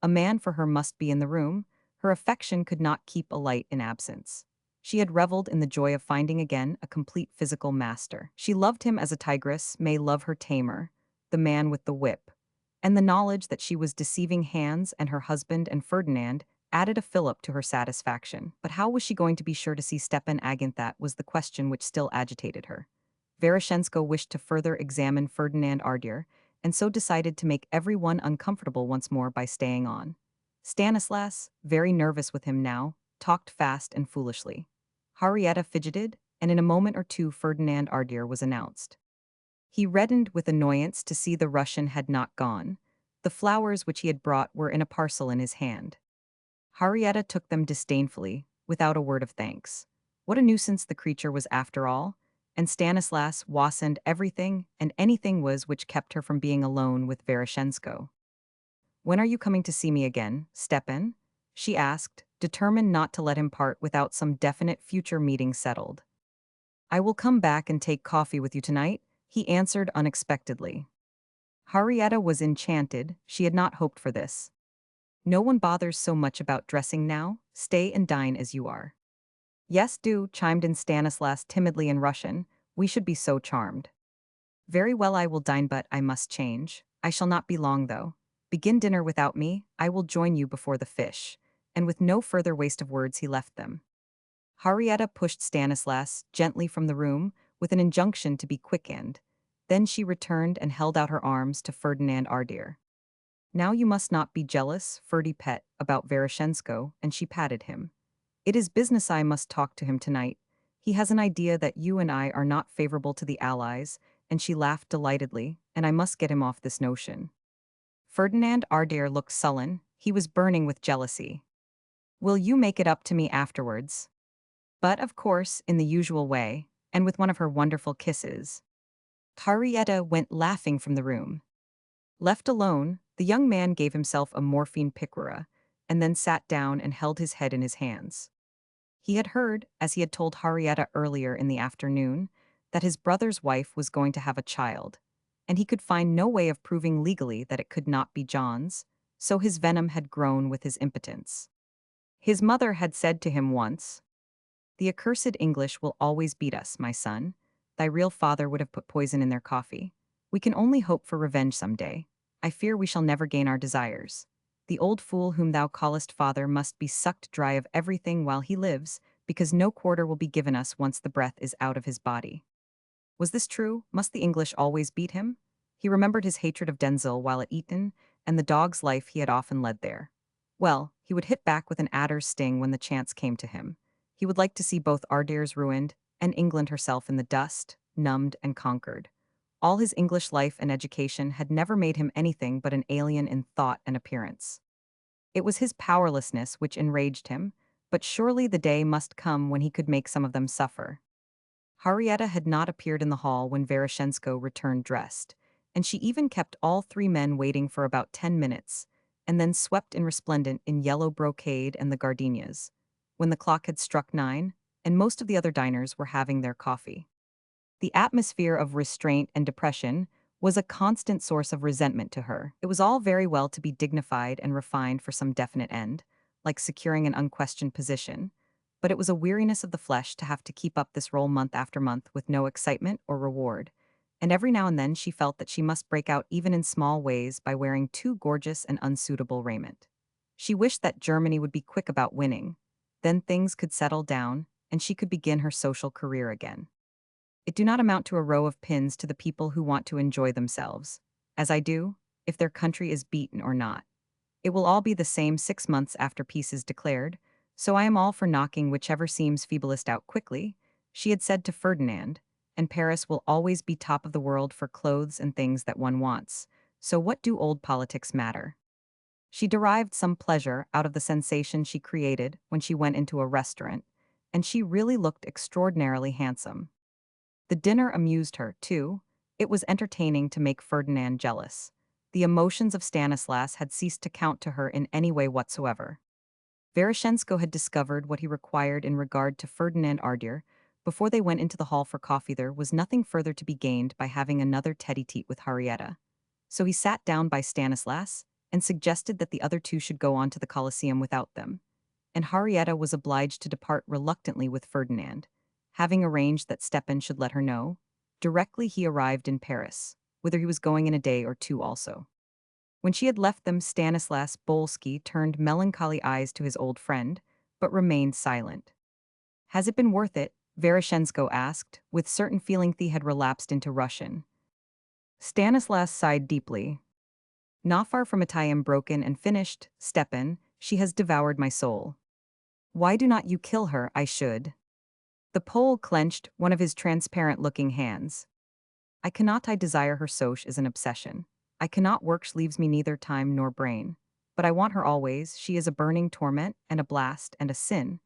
A man for her must be in the room. Her affection could not keep alight in absence. She had reveled in the joy of finding again a complete physical master. She loved him as a tigress may love her tamer, the man with the whip. And the knowledge that she was deceiving Hans and her husband and Ferdinand added a fillip to her satisfaction. But how was she going to be sure to see Stepan Aginthat was the question which still agitated her. Veroshensko wished to further examine Ferdinand Ardier, and so decided to make everyone uncomfortable once more by staying on. Stanislas, very nervous with him now, talked fast and foolishly. Henrietta fidgeted, and in a moment or two Ferdinand Ardier was announced. He reddened with annoyance to see the Russian had not gone. The flowers which he had brought were in a parcel in his hand. Henrietta took them disdainfully, without a word of thanks. What a nuisance the creature was after all, and Stanislas wasn't everything and anything was which kept her from being alone with Veroshensko. "When are you coming to see me again, Stepan?" she asked, determined not to let him part without some definite future meeting settled. "I will come back and take coffee with you tonight," he answered unexpectedly. Henrietta was enchanted. She had not hoped for this. "No one bothers so much about dressing now. Stay and dine as you are." "Yes, do," chimed in Stanislas timidly in Russian. "We should be so charmed." "Very well, I will dine, but I must change. I shall not be long, though. Begin dinner without me. I will join you before the fish." And with no further waste of words he left them. Henrietta pushed Stanislas gently from the room with an injunction to be quick, and then she returned and held out her arms to Ferdinand Ardier. "Now you must not be jealous, Ferdy pet, about Veroshensko," and she patted him. "It is business. I must talk to him tonight. He has an idea that you and I are not favorable to the Allies," and she laughed delightedly, "and I must get him off this notion." Ferdinand Ardier looked sullen. He was burning with jealousy. "Will you make it up to me afterwards?" But, of course, in the usual way, and with one of her wonderful kisses. Henrietta went laughing from the room. Left alone, the young man gave himself a morphine piqûre, and then sat down and held his head in his hands. He had heard, as he had told Henrietta earlier in the afternoon, that his brother's wife was going to have a child, and he could find no way of proving legally that it could not be John's, so his venom had grown with his impotence. His mother had said to him once, "The accursed English will always beat us, my son. Thy real father would have put poison in their coffee. We can only hope for revenge some day. I fear we shall never gain our desires. The old fool whom thou callest father must be sucked dry of everything while he lives, because no quarter will be given us once the breath is out of his body." Was this true? Must the English always beat him? He remembered his hatred of Denzil while at Eton, and the dog's life he had often led there. Well, he would hit back with an adder's sting when the chance came to him. He would like to see both Ardeers ruined and England herself in the dust, numbed and conquered. All his English life and education had never made him anything but an alien in thought and appearance. It was his powerlessness which enraged him, but surely the day must come when he could make some of them suffer. Henrietta had not appeared in the hall when Veroshensko returned dressed, and she even kept all three men waiting for about 10 minutes, and then swept in resplendent in yellow brocade and the gardenias, when the clock had struck 9, and most of the other diners were having their coffee. The atmosphere of restraint and depression was a constant source of resentment to her. It was all very well to be dignified and refined for some definite end, like securing an unquestioned position, but it was a weariness of the flesh to have to keep up this role month after month with no excitement or reward, and every now and then she felt that she must break out even in small ways by wearing too gorgeous and unsuitable raiment. She wished that Germany would be quick about winning. Then things could settle down, and she could begin her social career again. It do not amount to a row of pins to the people who want to enjoy themselves, as I do, if their country is beaten or not. It will all be the same 6 months after peace is declared, so I am all for knocking whichever seems feeblest out quickly, she had said to Ferdinand, and Paris will always be top of the world for clothes and things that one wants, so what do old politics matter? She derived some pleasure out of the sensation she created when she went into a restaurant, and she really looked extraordinarily handsome. The dinner amused her, too. It was entertaining to make Ferdinand jealous. The emotions of Stanislas had ceased to count to her in any way whatsoever. Veroshensko had discovered what he required in regard to Ferdinand Ardier. Before they went into the hall for coffee, there was nothing further to be gained by having another tete-a-tete with Henrietta. So he sat down by Stanislas and suggested that the other two should go on to the Colosseum without them, and Henrietta was obliged to depart reluctantly with Ferdinand, having arranged that Stepan should let her know, directly he arrived in Paris, whither he was going in a day or two also. When she had left them, Stanislas Bolsky turned melancholy eyes to his old friend, but remained silent. "Has it been worth it?" Veroshensko asked, with certain feeling. He had relapsed into Russian. Stanislas sighed deeply. "Not far from it. I am broken and finished, Stepan. She has devoured my soul. Why do not you kill her? I should." The Pole clenched one of his transparent-looking hands. "I cannot. I desire her so. She is an obsession. I cannot work. She leaves me neither time nor brain. But I want her always. She is a burning torment, and a blast, and a sin.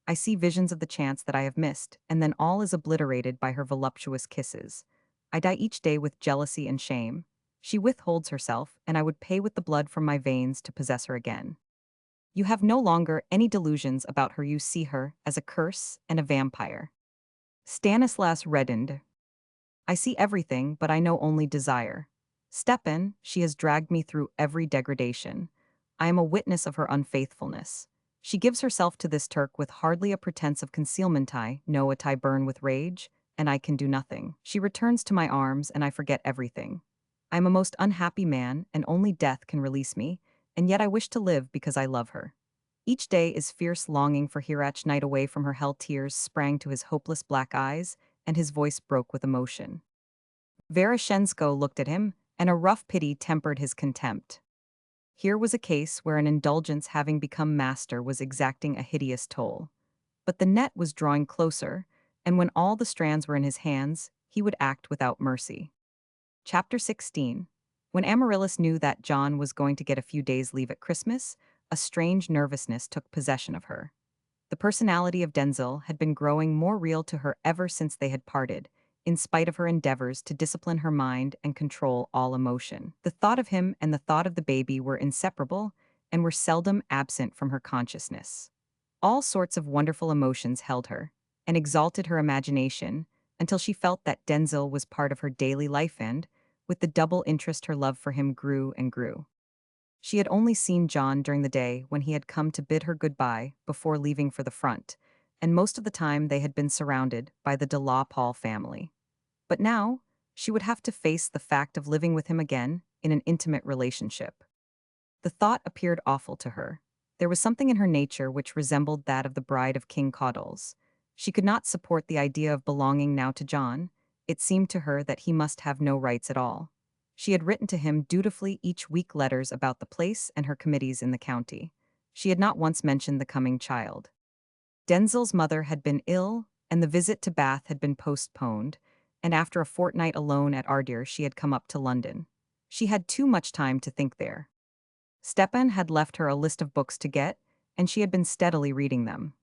I see visions of the chance that I have missed, and then all is obliterated by her voluptuous kisses. I die each day with jealousy and shame. She withholds herself, and I would pay with the blood from my veins to possess her again. You have no longer any delusions about her. You see her as a curse and a vampire." Stanislas reddened. "I see everything, but I know only desire. Stepan, she has dragged me through every degradation. I am a witness of her unfaithfulness. She gives herself to this Turk with hardly a pretense of concealment. I know it. I burn with rage, and I can do nothing. She returns to my arms, and I forget everything. I am a most unhappy man, and only death can release me, and yet I wish to live because I love her. Each day is fierce longing for Hirach. Night away from her hell. Tears sprang to his hopeless black eyes, and his voice broke with emotion. Veroshensko looked at him, and a rough pity tempered his contempt. Here was a case where an indulgence having become master was exacting a hideous toll. But the net was drawing closer, and when all the strands were in his hands, he would act without mercy. Chapter 16. When Amaryllis knew that John was going to get a few days' leave at Christmas, a strange nervousness took possession of her. The personality of Denzil had been growing more real to her ever since they had parted, in spite of her endeavors to discipline her mind and control all emotion. The thought of him and the thought of the baby were inseparable and were seldom absent from her consciousness. All sorts of wonderful emotions held her and exalted her imagination until she felt that Denzil was part of her daily life, and, with the double interest, her love for him grew and grew. She had only seen John during the day when he had come to bid her goodbye before leaving for the front, and most of the time they had been surrounded by the de la Paul family. But now, she would have to face the fact of living with him again in an intimate relationship. The thought appeared awful to her. There was something in her nature which resembled that of the bride of King Caudles. She could not support the idea of belonging now to John. It seemed to her that he must have no rights at all. She had written to him dutifully each week letters about the place and her committees in the county. She had not once mentioned the coming child. Denzil's mother had been ill, and the visit to Bath had been postponed, and after a fortnight alone at Ardier she had come up to London. She had too much time to think there. Stepan had left her a list of books to get, and she had been steadily reading them.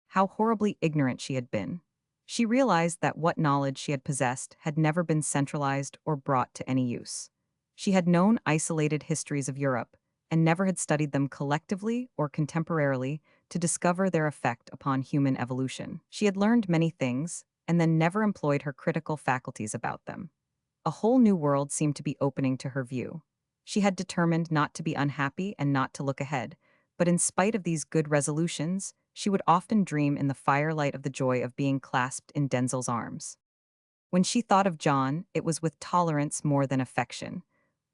How horribly ignorant she had been. She realized that what knowledge she had possessed had never been centralized or brought to any use. She had known isolated histories of Europe, and never had studied them collectively or contemporarily to discover their effect upon human evolution. She had learned many things, and then never employed her critical faculties about them. A whole new world seemed to be opening to her view. She had determined not to be unhappy and not to look ahead, but in spite of these good resolutions, she would often dream in the firelight of the joy of being clasped in Denzil's arms. When she thought of John, it was with tolerance more than affection.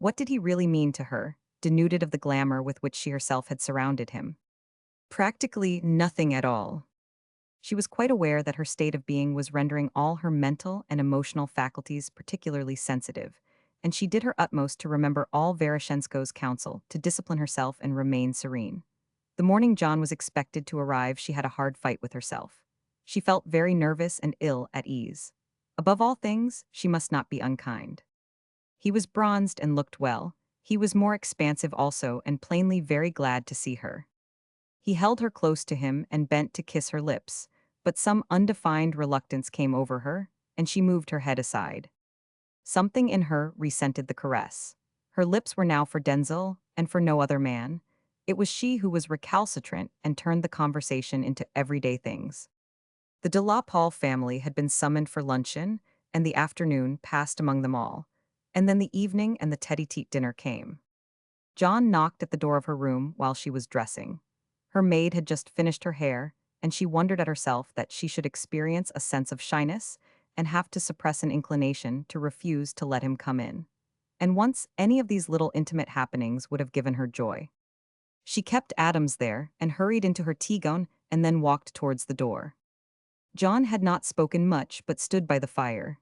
What did he really mean to her, denuded of the glamour with which she herself had surrounded him? Practically nothing at all. She was quite aware that her state of being was rendering all her mental and emotional faculties particularly sensitive, and she did her utmost to remember all Veroshensko's counsel to discipline herself and remain serene. The morning John was expected to arrive, she had a hard fight with herself. She felt very nervous and ill at ease. Above all things, she must not be unkind. He was bronzed and looked well. He was more expansive also and plainly very glad to see her. He held her close to him and bent to kiss her lips, but some undefined reluctance came over her, and she moved her head aside. Something in her resented the caress. Her lips were now for Denzel and for no other man. It was she who was recalcitrant and turned the conversation into everyday things. The de la Paul family had been summoned for luncheon, and the afternoon passed among them all. And then the evening and the tete-a-tete dinner came. John knocked at the door of her room while she was dressing. Her maid had just finished her hair, and she wondered at herself that she should experience a sense of shyness and have to suppress an inclination to refuse to let him come in. And once any of these little intimate happenings would have given her joy. She kept Adams there and hurried into her tea gown and then walked towards the door. John had not spoken much but stood by the fire.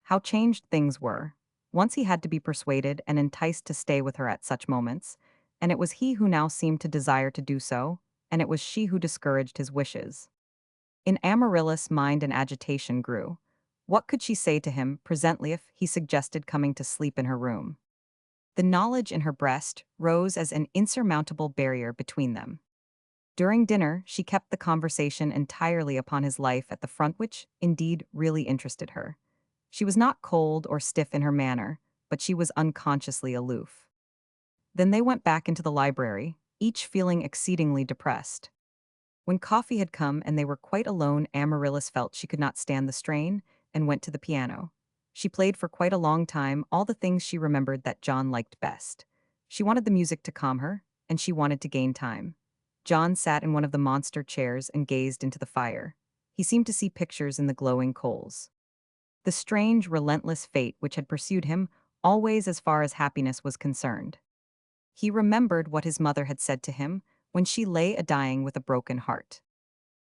How changed things were. Once he had to be persuaded and enticed to stay with her at such moments, and it was he who now seemed to desire to do so, and it was she who discouraged his wishes. In Amaryllis' mind an agitation grew. What could she say to him presently if he suggested coming to sleep in her room? The knowledge in her breast rose as an insurmountable barrier between them. During dinner, she kept the conversation entirely upon his life at the front, which, indeed, really interested her. She was not cold or stiff in her manner, but she was unconsciously aloof. Then they went back into the library, each feeling exceedingly depressed. When coffee had come and they were quite alone, Amaryllis felt she could not stand the strain and went to the piano. She played for quite a long time all the things she remembered that John liked best. She wanted the music to calm her, and she wanted to gain time. John sat in one of the monster chairs and gazed into the fire. He seemed to see pictures in the glowing coals. The strange, relentless fate which had pursued him, always as far as happiness was concerned. He remembered what his mother had said to him when she lay a-dying with a broken heart.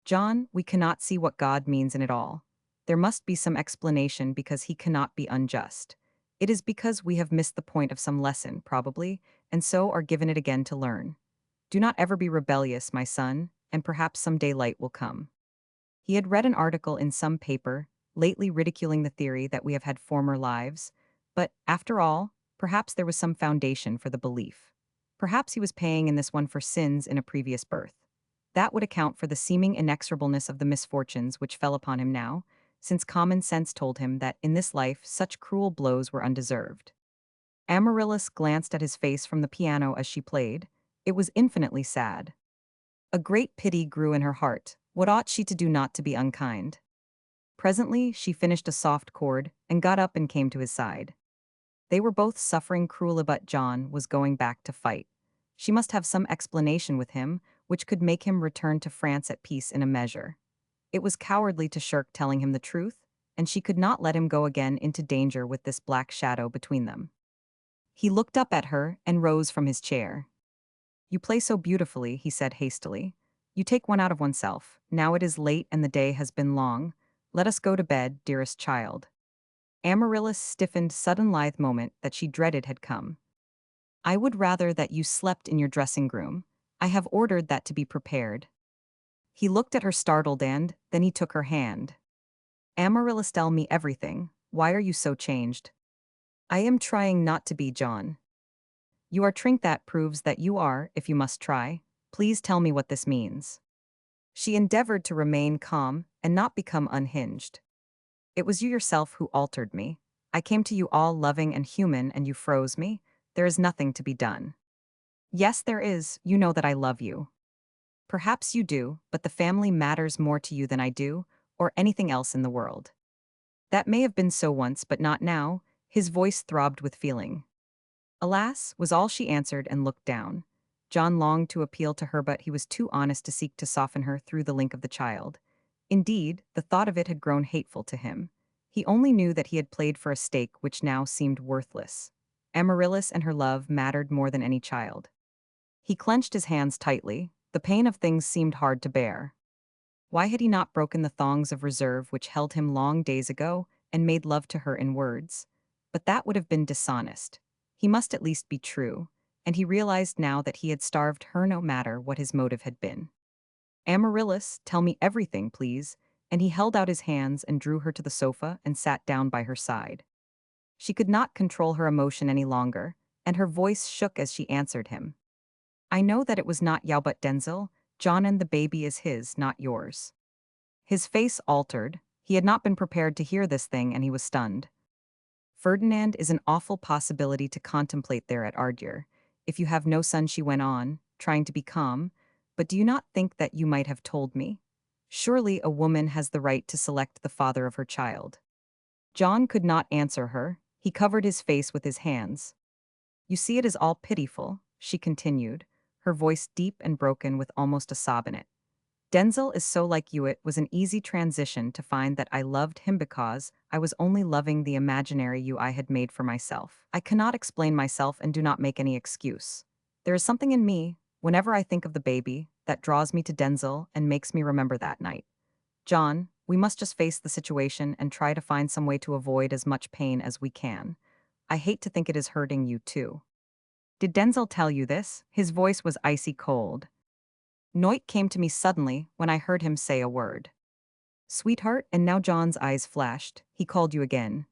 John, we cannot see what God means in it all. There must be some explanation because he cannot be unjust. It is because we have missed the point of some lesson, probably, and so are given it again to learn. Do not ever be rebellious, my son, and perhaps some day light will come. He had read an article in some paper, lately ridiculing the theory that we have had former lives, but, after all, perhaps there was some foundation for the belief. Perhaps he was paying in this one for sins in a previous birth. That would account for the seeming inexorableness of the misfortunes which fell upon him now, since common sense told him that in this life such cruel blows were undeserved. Amaryllis glanced at his face from the piano as she played. It was infinitely sad. A great pity grew in her heart. What ought she to do not to be unkind? Presently, she finished a soft chord and got up and came to his side. They were both suffering cruelly, but John was going back to fight. She must have some explanation with him which could make him return to France at peace in a measure. It was cowardly to shirk telling him the truth, and she could not let him go again into danger with this black shadow between them. He looked up at her and rose from his chair. "You play so beautifully," he said hastily. "You take one out of oneself. Now it is late and the day has been long. Let us go to bed, dearest child." Amaryllis' stiffened, sudden lithe moment that she dreaded had come. "I would rather that you slept in your dressing-room. I have ordered that to be prepared." He looked at her startled and then he took her hand. "Amaryllis, tell me everything. Why are you so changed?" "I am trying not to be, John." "You are trying. That proves that you are, if you must try. Please tell me what this means." She endeavored to remain calm and not become unhinged. "It was you yourself who altered me. I came to you all loving and human and you froze me. There is nothing to be done." "Yes, there is. You know that I love you." "Perhaps you do, but the family matters more to you than I do, or anything else in the world." "That may have been so once, but not now." His voice throbbed with feeling. "Alas," was all she answered and looked down. John longed to appeal to her, but he was too honest to seek to soften her through the link of the child. Indeed, the thought of it had grown hateful to him. He only knew that he had played for a stake which now seemed worthless. Amaryllis and her love mattered more than any child. He clenched his hands tightly. The pain of things seemed hard to bear. Why had he not broken the thongs of reserve which held him long days ago and made love to her in words? But that would have been dishonest. He must at least be true, and he realized now that he had starved her no matter what his motive had been. Amaryllis, tell me everything, please, and he held out his hands and drew her to the sofa and sat down by her side. She could not control her emotion any longer, and her voice shook as she answered him. I know that it was not Yao but Denzel. John and the baby is his, not yours. His face altered. He had not been prepared to hear this thing and he was stunned. Ferdinand is an awful possibility to contemplate there at Ardier. If you have no son, she went on, trying to be calm, but do you not think that you might have told me? Surely a woman has the right to select the father of her child. John could not answer her. He covered his face with his hands. You see, it is all pitiful, she continued, her voice deep and broken with almost a sob in it. Denzel is so like you. It was an easy transition to find that I loved him because I was only loving the imaginary you I had made for myself. I cannot explain myself and do not make any excuse. There is something in me, whenever I think of the baby, that draws me to Denzel and makes me remember that night. John, we must just face the situation and try to find some way to avoid as much pain as we can. I hate to think it is hurting you too. Did Denzel tell you this? His voice was icy cold. Noit came to me suddenly when I heard him say a word. Sweetheart, and now John's eyes flashed. He called you again.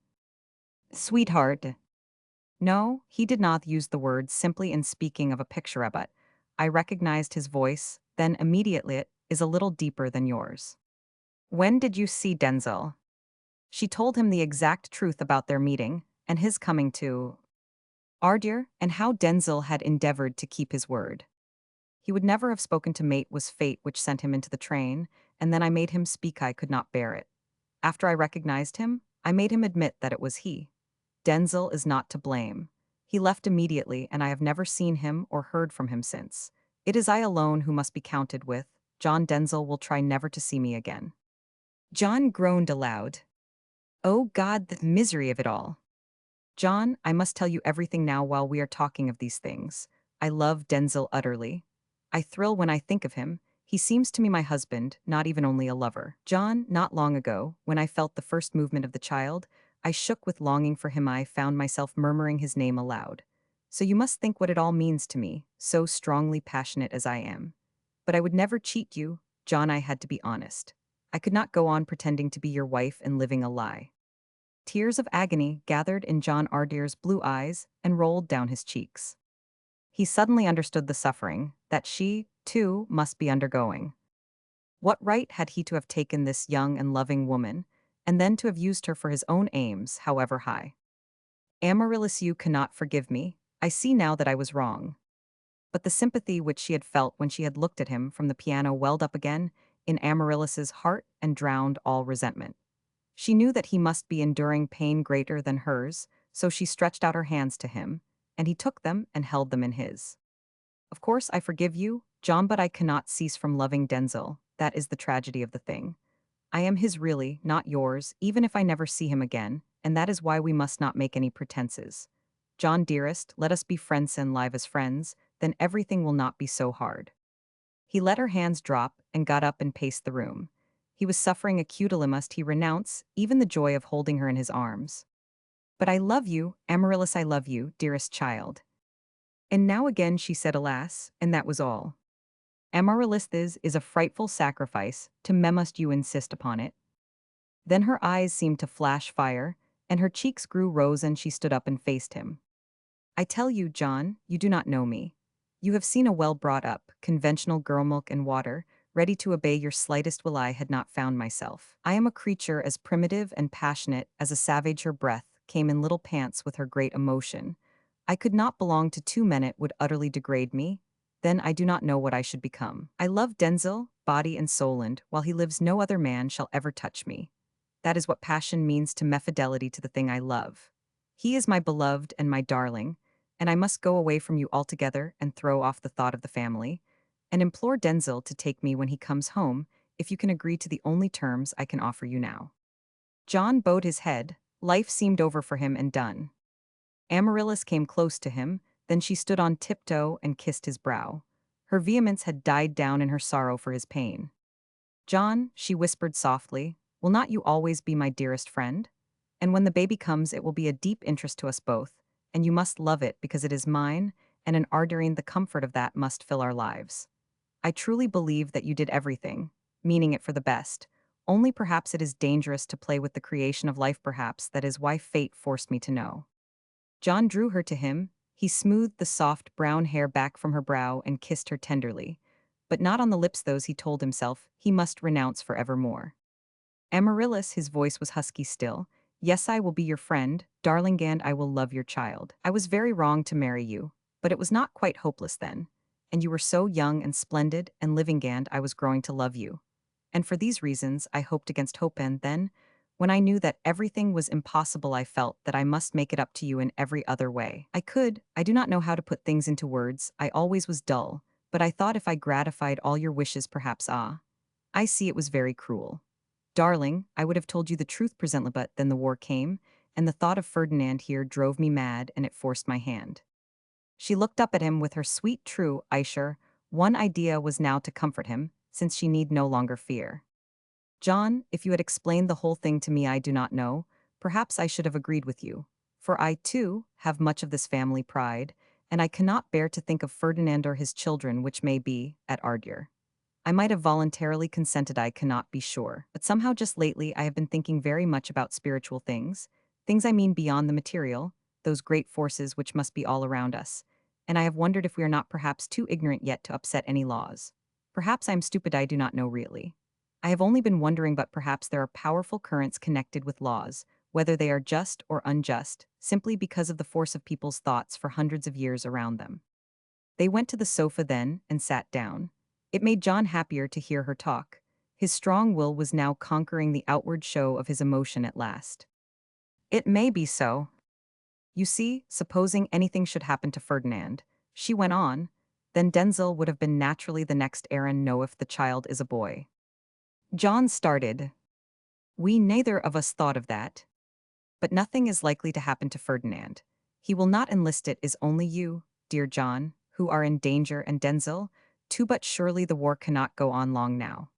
Sweetheart. No, he did not use the word simply in speaking of a picture, but I recognized his voice, then immediately it is a little deeper than yours. When did you see Denzel? She told him the exact truth about their meeting and his coming to Ardier and how Denzel had endeavored to keep his word. He would never have spoken to mate was fate which sent him into the train, and then I made him speak. I could not bear it. After I recognized him, I made him admit that it was he. Denzel is not to blame. He left immediately and I have never seen him or heard from him since. It is I alone who must be counted with. John Denzel will try never to see me again. John groaned aloud. Oh God, the misery of it all. John, I must tell you everything now while we are talking of these things. I love Denzel utterly. I thrill when I think of him. He seems to me my husband, not even only a lover. John, not long ago, when I felt the first movement of the child, I shook with longing for him. I found myself murmuring his name aloud. So you must think what it all means to me, so strongly passionate as I am. But I would never cheat you, John. I had to be honest. I could not go on pretending to be your wife and living a lie. Tears of agony gathered in John Ardier's blue eyes and rolled down his cheeks. He suddenly understood the suffering that she, too, must be undergoing. What right had he to have taken this young and loving woman, and then to have used her for his own aims, however high? Amaryllis, you cannot forgive me. I see now that I was wrong. But the sympathy which she had felt when she had looked at him from the piano welled up again in Amaryllis's heart and drowned all resentment. She knew that he must be enduring pain greater than hers, so she stretched out her hands to him, and he took them and held them in his. Of course, I forgive you, John, but I cannot cease from loving Denzel. That is the tragedy of the thing. I am his really, not yours, even if I never see him again, and that is why we must not make any pretenses. John, dearest, let us be friends and live as friends, then everything will not be so hard. He let her hands drop and got up and paced the room. He was suffering acutely. Must he renounce even the joy of holding her in his arms? But I love you, Amaryllis, I love you, dearest child. And now again she said alas, and that was all. Amaryllis, this is a frightful sacrifice, to me must you insist upon it? Then her eyes seemed to flash fire, and her cheeks grew rose and she stood up and faced him. I tell you, John, you do not know me. You have seen a well-brought-up, conventional girl, milk and water, ready to obey your slightest will. I had not found myself. I am a creature as primitive and passionate as a savage. Her breath came in little pants with her great emotion. I could not belong to two men. It would utterly degrade me. Then I do not know what I should become. I love Denzel, body and soul, and, while he lives, no other man shall ever touch me. That is what passion means to me, fidelity to the thing I love. He is my beloved and my darling, and I must go away from you altogether and throw off the thought of the family, and implore Denzel to take me when he comes home, if you can agree to the only terms I can offer you now. John bowed his head. Life seemed over for him and done. Amaryllis came close to him, then she stood on tiptoe and kissed his brow. Her vehemence had died down in her sorrow for his pain. John, she whispered softly, will not you always be my dearest friend? And when the baby comes, it will be a deep interest to us both, and you must love it because it is mine, and in Ardering the comfort of that must fill our lives. I truly believe that you did everything, meaning it for the best. Only perhaps it is dangerous to play with the creation of life, perhaps that is why fate forced me to know. John drew her to him. He smoothed the soft brown hair back from her brow and kissed her tenderly. But not on the lips those, he told himself, he must renounce forevermore. Amaryllis, his voice was husky still. Yes, I will be your friend, darling, and I will love your child. I was very wrong to marry you, but it was not quite hopeless then. And you were so young and splendid and living, and I was growing to love you. And for these reasons, I hoped against hope, and then, when I knew that everything was impossible, I felt that I must make it up to you in every other way. I do not know how to put things into words, I always was dull, but I thought if I gratified all your wishes, perhaps, I see it was very cruel. Darling, I would have told you the truth presently, but then the war came, and the thought of Ferdinand here drove me mad, and it forced my hand. She looked up at him with her sweet, true Aisher. One idea was now to comfort him, since she need no longer fear. John, if you had explained the whole thing to me, I do not know, perhaps I should have agreed with you. For I, too, have much of this family pride, and I cannot bear to think of Ferdinand or his children, which may be, at Ardier. I might have voluntarily consented, I cannot be sure, but somehow just lately I have been thinking very much about spiritual things, things I mean beyond the material, those great forces which must be all around us, and I have wondered if we are not perhaps too ignorant yet to upset any laws. Perhaps I am stupid, I do not know really. I have only been wondering, but perhaps there are powerful currents connected with laws, whether they are just or unjust, simply because of the force of people's thoughts for hundreds of years around them. They went to the sofa then and sat down. It made John happier to hear her talk. His strong will was now conquering the outward show of his emotion at last. It may be so. You see, supposing anything should happen to Ferdinand, she went on, then Denzil would have been naturally the next heir, and know if the child is a boy. John started. We neither of us thought of that. But nothing is likely to happen to Ferdinand. He will not enlist, it is only you, dear John, who are in danger, and Denzil, too, but surely the war cannot go on long now.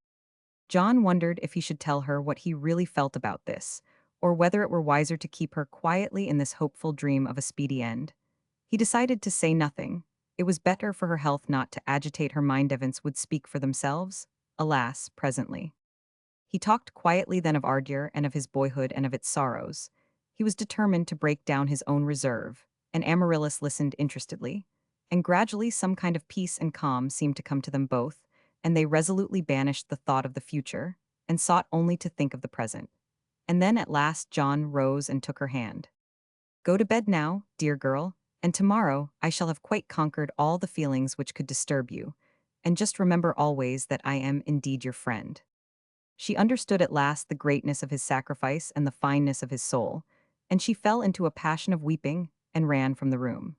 John wondered if he should tell her what he really felt about this, or whether it were wiser to keep her quietly in this hopeful dream of a speedy end. He decided to say nothing. It was better for her health not to agitate her mind. Events would speak for themselves, alas, presently. He talked quietly then of Ardir and of his boyhood and of its sorrows. He was determined to break down his own reserve, and Amaryllis listened interestedly, and gradually some kind of peace and calm seemed to come to them both, and they resolutely banished the thought of the future, and sought only to think of the present. And then at last John rose and took her hand. Go to bed now, dear girl, and tomorrow I shall have quite conquered all the feelings which could disturb you, and just remember always that I am indeed your friend. She understood at last the greatness of his sacrifice and the fineness of his soul, and she fell into a passion of weeping and ran from the room.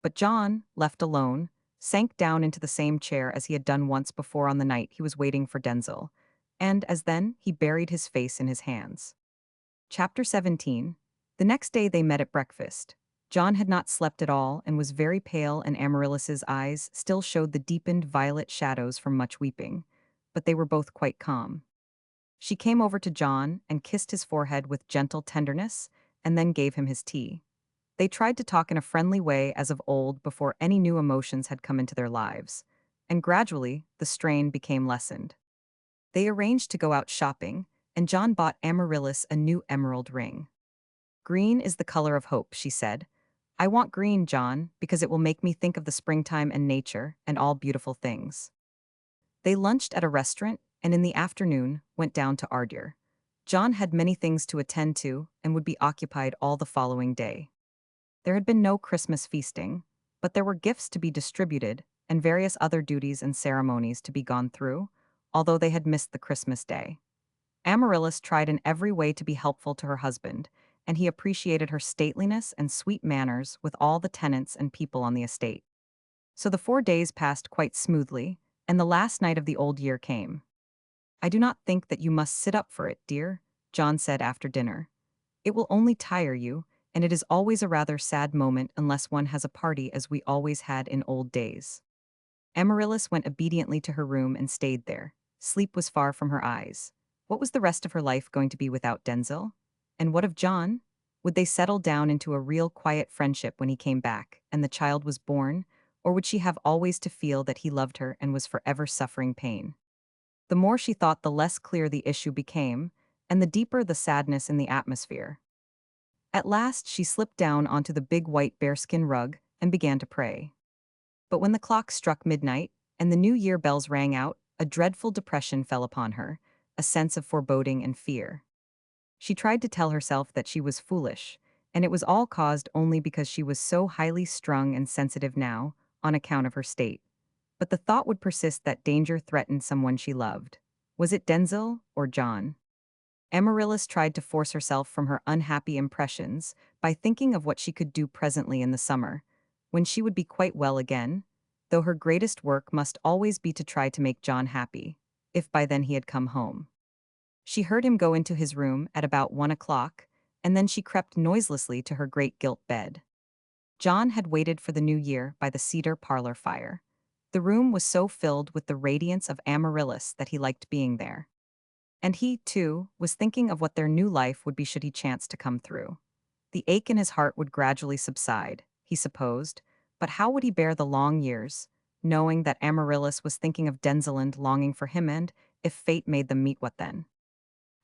But John, left alone, sank down into the same chair as he had done once before on the night he was waiting for Denzil, and, as then, he buried his face in his hands. Chapter 17. The next day they met at breakfast. John had not slept at all and was very pale, and Amaryllis's eyes still showed the deepened violet shadows from much weeping, but they were both quite calm. She came over to John and kissed his forehead with gentle tenderness, and then gave him his tea. They tried to talk in a friendly way as of old before any new emotions had come into their lives, and gradually the strain became lessened. They arranged to go out shopping, and John bought Amaryllis a new emerald ring. Green is the color of hope, she said. I want green, John, because it will make me think of the springtime and nature and all beautiful things. They lunched at a restaurant, and in the afternoon went down to Ardir. John had many things to attend to and would be occupied all the following day. There had been no Christmas feasting, but there were gifts to be distributed and various other duties and ceremonies to be gone through, although they had missed the Christmas day. Amaryllis tried in every way to be helpful to her husband, and he appreciated her stateliness and sweet manners with all the tenants and people on the estate. So the 4 days passed quite smoothly, and the last night of the old year came. I do not think that you must sit up for it, dear, John said after dinner. It will only tire you, and it is always a rather sad moment unless one has a party as we always had in old days. Amaryllis went obediently to her room and stayed there. Sleep was far from her eyes. What was the rest of her life going to be without Denzel? And what of John? Would they settle down into a real quiet friendship when he came back and the child was born, or would she have always to feel that he loved her and was forever suffering pain? The more she thought, the less clear the issue became, and the deeper the sadness in the atmosphere. At last, she slipped down onto the big white bearskin rug and began to pray. But when the clock struck midnight and the New Year bells rang out, a dreadful depression fell upon her, a sense of foreboding and fear. She tried to tell herself that she was foolish, and it was all caused only because she was so highly strung and sensitive now, on account of her state. But the thought would persist that danger threatened someone she loved. Was it Denzel or John? Amaryllis tried to force herself from her unhappy impressions by thinking of what she could do presently in the summer, when she would be quite well again, though her greatest work must always be to try to make John happy, if by then he had come home. She heard him go into his room at about 1 o'clock, and then she crept noiselessly to her great gilt bed. John had waited for the new year by the cedar parlor fire. The room was so filled with the radiance of Amaryllis that he liked being there. And he, too, was thinking of what their new life would be should he chance to come through. The ache in his heart would gradually subside, he supposed, but how would he bear the long years, knowing that Amaryllis was thinking of Denzel and longing for him, and, if fate made them meet, what then?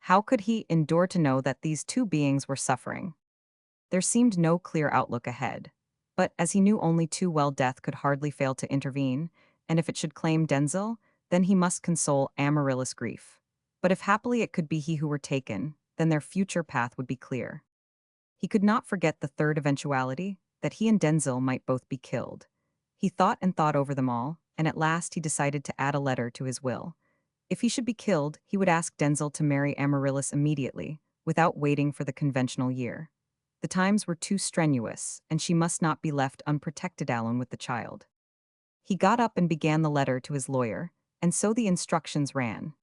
How could he endure to know that these two beings were suffering? There seemed no clear outlook ahead. But as he knew only too well, death could hardly fail to intervene, and if it should claim Denzel, then he must console Amaryllis' grief. But if happily it could be he who were taken, then their future path would be clear. He could not forget the third eventuality, that he and Denzel might both be killed. He thought and thought over them all, and at last he decided to add a letter to his will. If he should be killed, he would ask Denzel to marry Amaryllis immediately, without waiting for the conventional year. The times were too strenuous, and she must not be left unprotected alone with the child. He got up and began the letter to his lawyer, and so the instructions ran.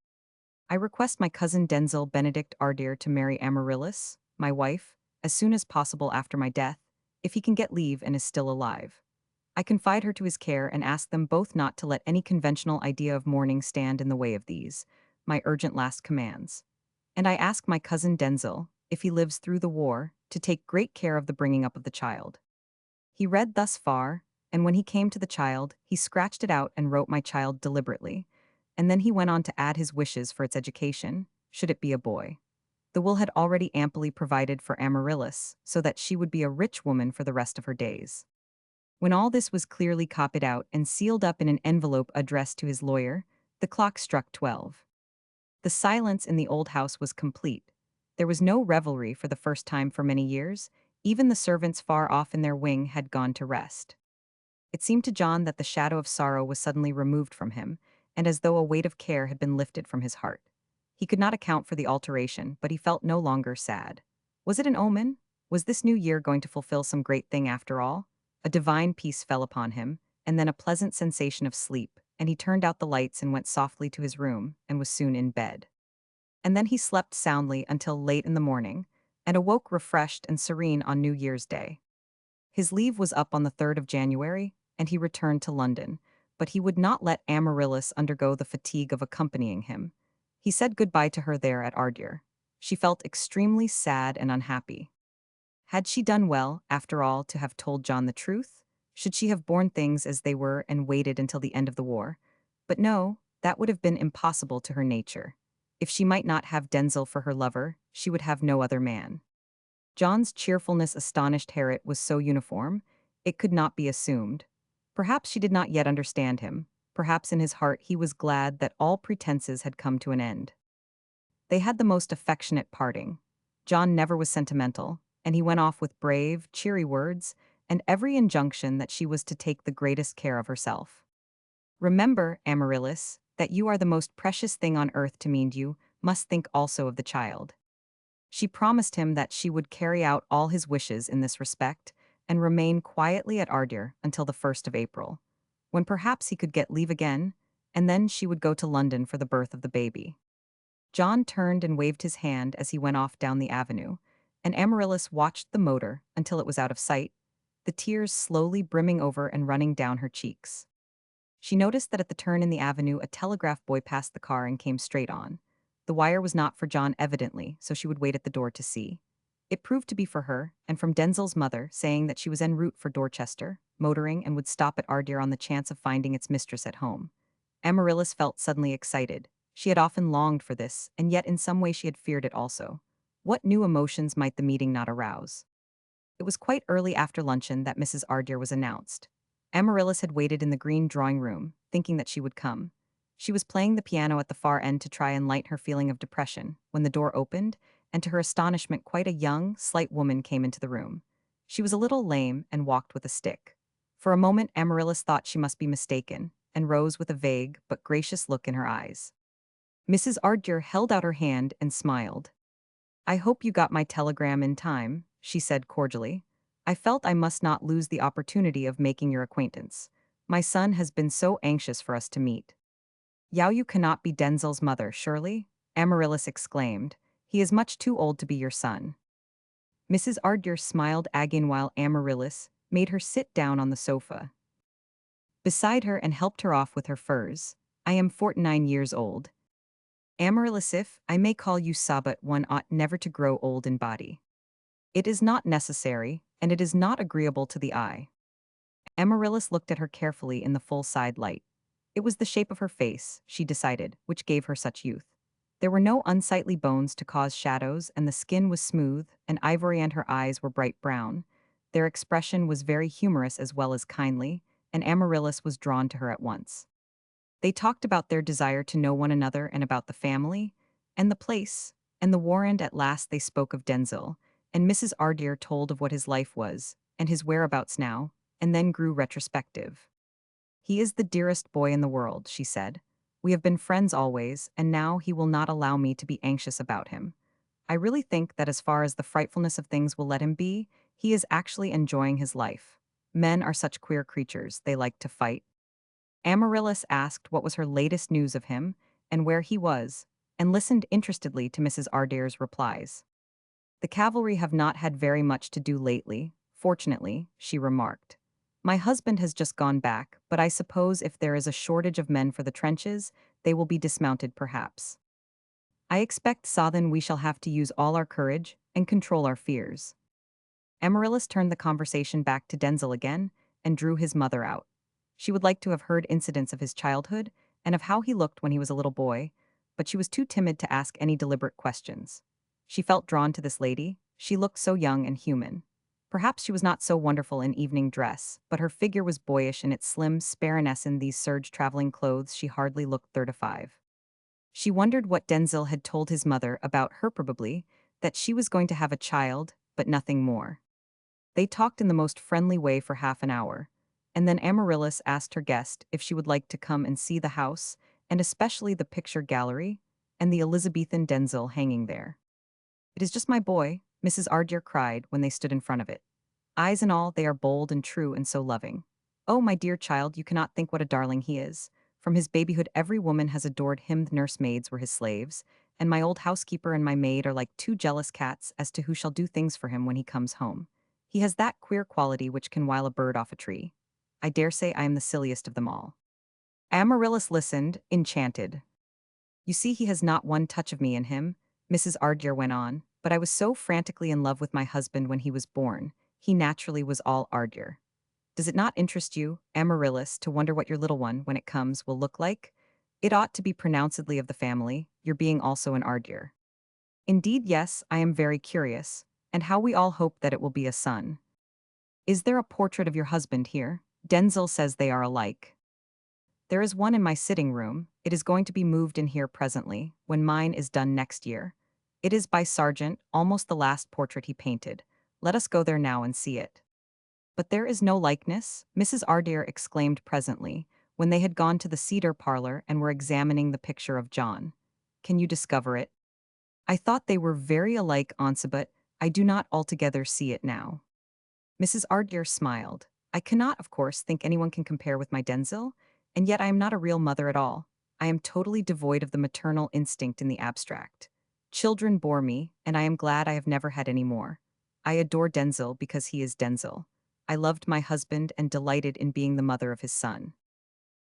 I request my cousin Denzel Benedict Ardere to marry Amaryllis, my wife, as soon as possible after my death, if he can get leave and is still alive. I confide her to his care and ask them both not to let any conventional idea of mourning stand in the way of these, my urgent last commands. And I ask my cousin Denzel, if he lives through the war, to take great care of the bringing up of the child. He read thus far, and when he came to the child, he scratched it out and wrote my child deliberately, and then he went on to add his wishes for its education, should it be a boy. The will had already amply provided for Amaryllis, so that she would be a rich woman for the rest of her days. When all this was clearly copied out and sealed up in an envelope addressed to his lawyer, the clock struck 12. The silence in the old house was complete. There was no revelry for the first time for many years. Even the servants far off in their wing had gone to rest. It seemed to John that the shadow of sorrow was suddenly removed from him, and as though a weight of care had been lifted from his heart. He could not account for the alteration, but he felt no longer sad. Was it an omen? Was this new year going to fulfill some great thing after all? A divine peace fell upon him, and then a pleasant sensation of sleep, and he turned out the lights and went softly to his room, and was soon in bed. And then he slept soundly until late in the morning, and awoke refreshed and serene on New Year's Day. His leave was up on the 3rd of January, and he returned to London, but he would not let Amaryllis undergo the fatigue of accompanying him. He said goodbye to her there at Ardere. She felt extremely sad and unhappy. Had she done well, after all, to have told John the truth? Should she have borne things as they were and waited until the end of the war? But no, that would have been impossible to her nature. If she might not have Denzel for her lover, she would have no other man. John's cheerfulness astonished Harriet was so uniform, it could not be assumed. Perhaps she did not yet understand him. Perhaps in his heart he was glad that all pretenses had come to an end. They had the most affectionate parting. John never was sentimental, and he went off with brave, cheery words, and every injunction that she was to take the greatest care of herself. Remember, Amaryllis, that you are the most precious thing on earth to me, and you must think also of the child. She promised him that she would carry out all his wishes in this respect, and remain quietly at Ardere until the 1st of April, when perhaps he could get leave again, and then she would go to London for the birth of the baby. John turned and waved his hand as he went off down the avenue, and Amaryllis watched the motor until it was out of sight, the tears slowly brimming over and running down her cheeks. She noticed that at the turn in the avenue, a telegraph boy passed the car and came straight on. The wire was not for John, evidently, so she would wait at the door to see. It proved to be for her, and from Denzel's mother, saying that she was en route for Dorchester, motoring, and would stop at Ardeer on the chance of finding its mistress at home. Amaryllis felt suddenly excited. She had often longed for this, and yet in some way she had feared it also. What new emotions might the meeting not arouse? It was quite early after luncheon that Mrs. Ardeer was announced. Amaryllis had waited in the green drawing room, thinking that she would come. She was playing the piano at the far end to try and light her feeling of depression, when the door opened, and to her astonishment quite a young, slight woman came into the room. She was a little lame and walked with a stick. For a moment Amaryllis thought she must be mistaken, and rose with a vague but gracious look in her eyes. Mrs. Ardeer held out her hand and smiled. "I hope you got my telegram in time," she said cordially. "I felt I must not lose the opportunity of making your acquaintance. My son has been so anxious for us to meet." "Yao, you cannot be Denzel's mother, surely?" Amaryllis exclaimed. "He is much too old to be your son." Mrs. Ardeer smiled again while Amaryllis made her sit down on the sofa beside her and helped her off with her furs. "I am 49 years old. Amaryllis, if I may call you so, but one ought never to grow old in body. It is not necessary, and it is not agreeable to the eye." Amaryllis looked at her carefully in the full side light. It was the shape of her face, she decided, which gave her such youth. There were no unsightly bones to cause shadows, and the skin was smooth and ivory, and her eyes were bright brown. Their expression was very humorous as well as kindly, and Amaryllis was drawn to her at once. They talked about their desire to know one another and about the family, and the place, and the war, and at last they spoke of Denzel, and Mrs. Ardeer told of what his life was, and his whereabouts now, and then grew retrospective. "He is the dearest boy in the world," she said. "We have been friends always, and now he will not allow me to be anxious about him. I really think that as far as the frightfulness of things will let him be, he is actually enjoying his life. Men are such queer creatures, they like to fight." Amaryllis asked what was her latest news of him, and where he was, and listened interestedly to Mrs. Ardeer's replies. "The cavalry have not had very much to do lately, fortunately," she remarked. "My husband has just gone back, but I suppose if there is a shortage of men for the trenches, they will be dismounted perhaps. I expect then we shall have to use all our courage and control our fears." Amaryllis turned the conversation back to Denzel again and drew his mother out. She would like to have heard incidents of his childhood and of how he looked when he was a little boy, but she was too timid to ask any deliberate questions. She felt drawn to this lady. She looked so young and human. Perhaps she was not so wonderful in evening dress, but her figure was boyish in its slim spareness. In these serge traveling clothes she hardly looked 35. She wondered what Denzel had told his mother about her, probably that she was going to have a child, but nothing more. They talked in the most friendly way for half an hour, and then Amaryllis asked her guest if she would like to come and see the house, and especially the picture gallery, and the Elizabethan Denzel hanging there. "It is just my boy," Mrs. Ardeer cried when they stood in front of it. "Eyes and all, they are bold and true and so loving. Oh, my dear child, you cannot think what a darling he is. From his babyhood every woman has adored him. The nursemaids were his slaves, and my old housekeeper and my maid are like two jealous cats as to who shall do things for him when he comes home. He has that queer quality which can wile a bird off a tree. I dare say I am the silliest of them all." Amaryllis listened, enchanted. "You see, he has not one touch of me in him," Mrs. Ardeer went on, "but I was so frantically in love with my husband when he was born. He naturally was all Ardeer. Does it not interest you, Amaryllis, to wonder what your little one, when it comes, will look like? It ought to be pronouncedly of the family, your being also an Ardeer." "Indeed, yes, I am very curious, and how we all hope that it will be a son. Is there a portrait of your husband here? Denzel says they are alike." "There is one in my sitting room. It is going to be moved in here presently, when mine is done next year. It is by Sargent, almost the last portrait he painted. Let us go there now and see it." "But there is no likeness," Mrs. Ardeer exclaimed presently, when they had gone to the cedar parlor and were examining the picture of John. "Can you discover it?" "I thought they were very alike, Auntie, but I do not altogether see it now." Mrs. Ardeer smiled. "I cannot, of course, think anyone can compare with my Denzel, and yet I am not a real mother at all. I am totally devoid of the maternal instinct in the abstract. Children bore me, and I am glad I have never had any more. I adore Denzel because he is Denzel. I loved my husband and delighted in being the mother of his son.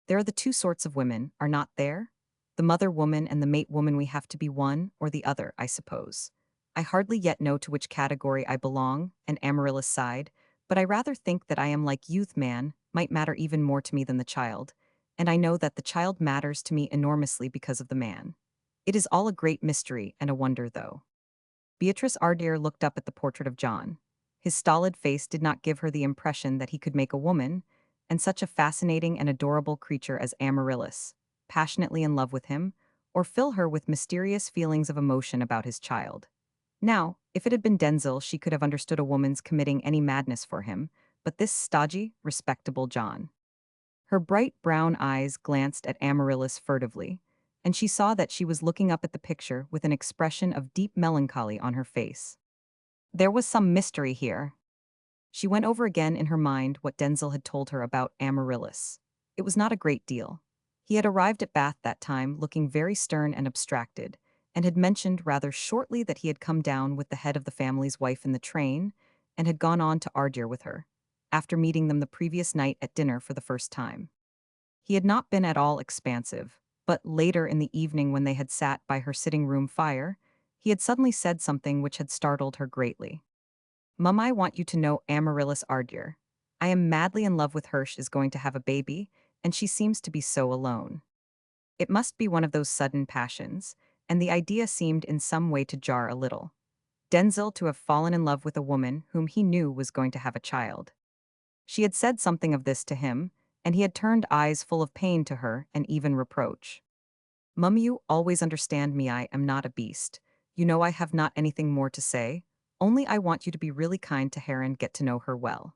There are the two sorts of women, are not there? The mother woman and the mate woman. We have to be one or the other, I suppose. I hardly yet know to which category I belong, an Amaryllis side, but I rather think that I am like youth man, might matter even more to me than the child, and I know that the child matters to me enormously because of the man. It is all a great mystery and a wonder, though. Beatrice Ardeer looked up at the portrait of John. His stolid face did not give her the impression that he could make a woman, and such a fascinating and adorable creature as Amaryllis, passionately in love with him, or fill her with mysterious feelings of emotion about his child. Now, if it had been Denzel, she could have understood a woman's committing any madness for him, but this stodgy, respectable John. Her bright brown eyes glanced at Amaryllis furtively, and she saw that she was looking up at the picture with an expression of deep melancholy on her face. There was some mystery here. She went over again in her mind what Denzel had told her about Amaryllis. It was not a great deal. He had arrived at Bath that time looking very stern and abstracted, and had mentioned rather shortly that he had come down with the head of the family's wife in the train, and had gone on to Ardeer with her, after meeting them the previous night at dinner for the first time. He had not been at all expansive, but later in the evening when they had sat by her sitting-room fire, he had suddenly said something which had startled her greatly. "Mum, I want you to know Amaryllis Ardeer. I am madly in love with her. She is going to have a baby, and she seems to be so alone. It must be one of those sudden passions, and the idea seemed in some way to jar a little. Denzel to have fallen in love with a woman whom he knew was going to have a child." She had said something of this to him, and he had turned eyes full of pain to her and even reproach. "Mum, you always understand me. I am not a beast. You know I have not anything more to say, only I want you to be really kind to her and get to know her well."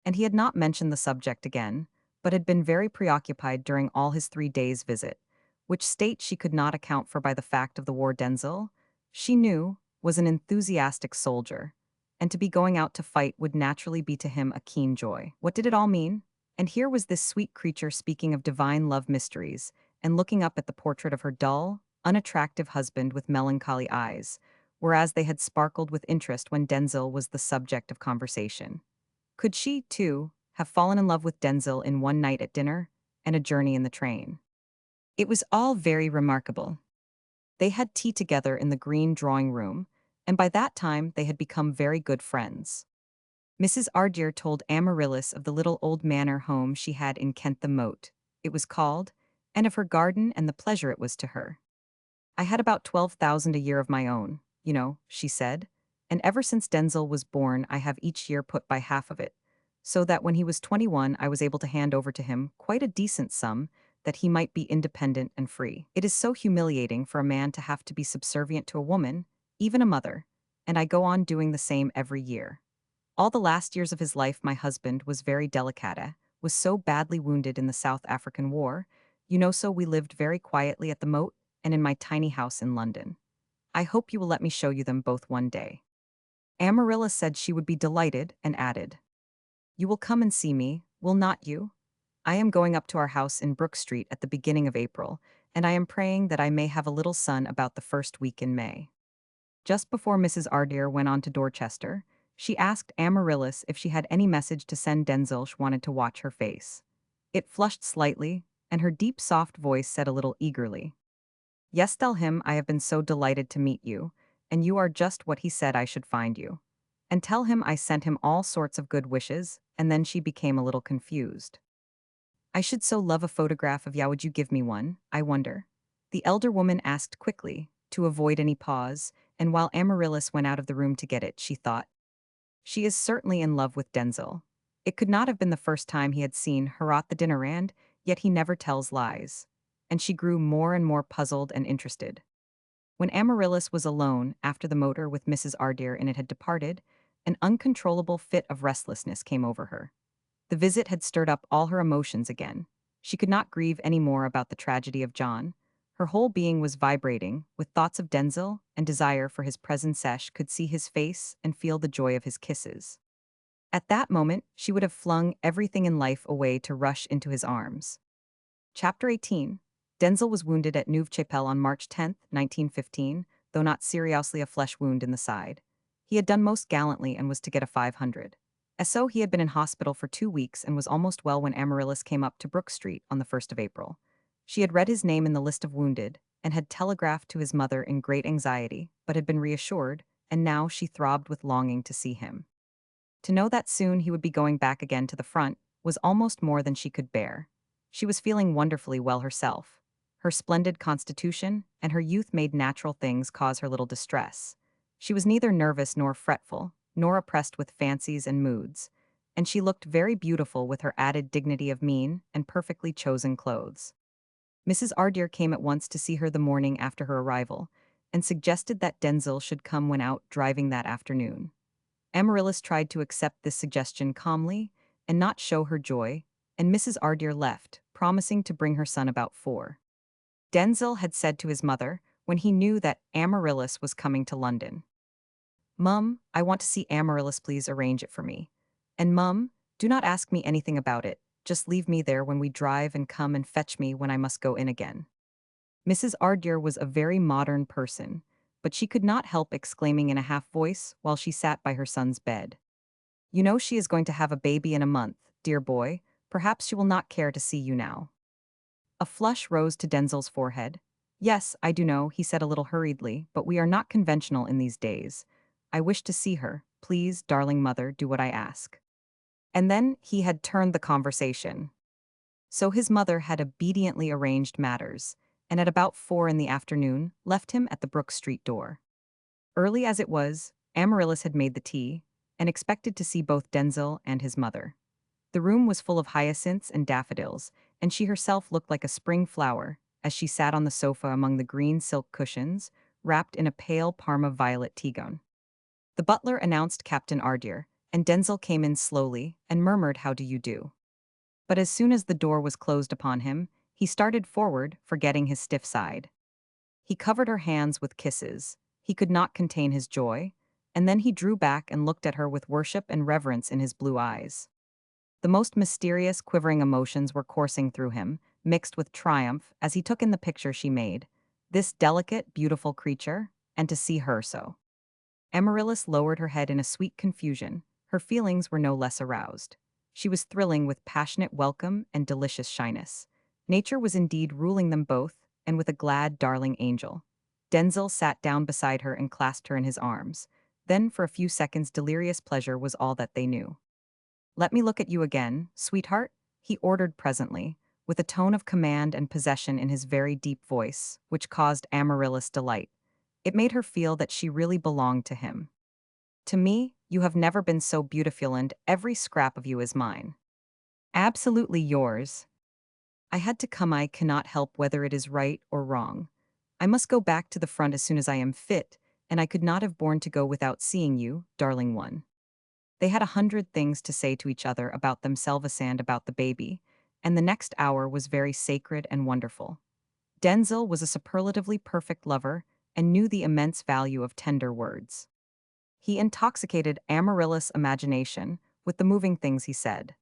And he had not mentioned the subject again, but had been very preoccupied during all his 3 days' visit, which state she could not account for by the fact of the war. Denzel, she knew, was an enthusiastic soldier, and to be going out to fight would naturally be to him a keen joy. What did it all mean? And here was this sweet creature speaking of divine love mysteries, and looking up at the portrait of her dull, unattractive husband with melancholy eyes, whereas they had sparkled with interest when Denzel was the subject of conversation. Could she, too, have fallen in love with Denzel in one night at dinner and a journey in the train? It was all very remarkable. They had tea together in the green drawing room, and by that time they had become very good friends. Mrs. Ardeer told Amaryllis of the little old manor home she had in Kent the Moat, it was called, and of her garden and the pleasure it was to her. "I had about 12,000 a year of my own, she said, and ever since Denzel was born I have each year put by half of it, so that when he was 21 I was able to hand over to him quite a decent sum that he might be independent and free. It is so humiliating for a man to have to be subservient to a woman, even a mother, and I go on doing the same every year. All the last years of his life my husband was very delicate, was so badly wounded in the South African War, so we lived very quietly at the moat and in my tiny house in London. I hope you will let me show you them both one day." Amarilla said she would be delighted and added, "You will come and see me, will not you? I am going up to our house in Brook Street at the beginning of April, and I am praying that I may have a little son about the first week in May." Just before Mrs. Ardeer went on to Dorchester, she asked Amaryllis if she had any message to send Denzel. She wanted to watch her face. It flushed slightly, and her deep soft voice said a little eagerly, "Yes, tell him I have been so delighted to meet you, and you are just what he said I should find you. And tell him I sent him all sorts of good wishes," and then she became a little confused. "I should so love a photograph of you. Would you give me one, I wonder?" The elder woman asked quickly, to avoid any pause, and while Amaryllis went out of the room to get it, she thought, "She is certainly in love with Denzel. It could not have been the first time he had seen her at the dinner, and yet he never tells lies." And she grew more and more puzzled and interested. When Amaryllis was alone after the motor with Mrs. Ardeer and it had departed, an uncontrollable fit of restlessness came over her. The visit had stirred up all her emotions again. She could not grieve any more about the tragedy of John. Her whole being was vibrating with thoughts of Denzel and desire for his presence. She could see his face and feel the joy of his kisses. At that moment, she would have flung everything in life away to rush into his arms. Chapter 18. Denzel was wounded at Neuve-Chapelle on March 10, 1915, though not seriously a flesh wound in the side. He had done most gallantly and was to get a 500. So he had been in hospital for 2 weeks and was almost well when Amaryllis came up to Brook Street on the 1st of April. She had read his name in the list of wounded and had telegraphed to his mother in great anxiety, but had been reassured, and now she throbbed with longing to see him. To know that soon he would be going back again to the front was almost more than she could bear. She was feeling wonderfully well herself. Her splendid constitution and her youth made natural things cause her little distress. She was neither nervous nor fretful, nor oppressed with fancies and moods, and she looked very beautiful with her added dignity of mien and perfectly chosen clothes. Mrs. Ardeer came at once to see her the morning after her arrival, and suggested that Denzel should come when out driving that afternoon. Amaryllis tried to accept this suggestion calmly and not show her joy, and Mrs. Ardeer left, promising to bring her son about 4. Denzel had said to his mother, when he knew that Amaryllis was coming to London, "Mum, I want to see Amaryllis, please arrange it for me. And Mum, do not ask me anything about it, just leave me there when we drive and come and fetch me when I must go in again." Mrs. Ardeer was a very modern person, but she could not help exclaiming in a half voice while she sat by her son's bed, "You know she is going to have a baby in a month, dear boy, perhaps she will not care to see you now." A flush rose to Denzel's forehead. "Yes, I do know," he said a little hurriedly, "but we are not conventional in these days. I wish to see her. Please, darling mother, do what I ask." And then he had turned the conversation. So his mother had obediently arranged matters, and at about 4 in the afternoon left him at the Brook Street door. Early as it was, Amaryllis had made the tea, and expected to see both Denzel and his mother. The room was full of hyacinths and daffodils, and she herself looked like a spring flower as she sat on the sofa among the green silk cushions, wrapped in a pale Parma violet tea-gown. The butler announced Captain Ardeer, and Denzel came in slowly and murmured, "How do you do?" But as soon as the door was closed upon him, he started forward, forgetting his stiff side. He covered her hands with kisses. He could not contain his joy, and then he drew back and looked at her with worship and reverence in his blue eyes. The most mysterious, quivering emotions were coursing through him, mixed with triumph, as he took in the picture she made. This delicate, beautiful creature, and to see her so. Amaryllis lowered her head in a sweet confusion. Her feelings were no less aroused. She was thrilling with passionate welcome and delicious shyness. Nature was indeed ruling them both, and with a glad, darling angel. Denzel sat down beside her and clasped her in his arms. Then, for a few seconds, delirious pleasure was all that they knew. "Let me look at you again, sweetheart," he ordered presently, with a tone of command and possession in his very deep voice, which caused Amaryllis delight. It made her feel that she really belonged to him. "To me, you have never been so beautiful, and every scrap of you is mine. Absolutely yours. I had to come, I cannot help whether it is right or wrong. I must go back to the front as soon as I am fit, and I could not have borne to go without seeing you, darling one." They had 100 things to say to each other about themselves and about the baby, and the next hour was very sacred and wonderful. Denzel was a superlatively perfect lover and knew the immense value of tender words. He intoxicated Amaryllis' imagination with the moving things he said.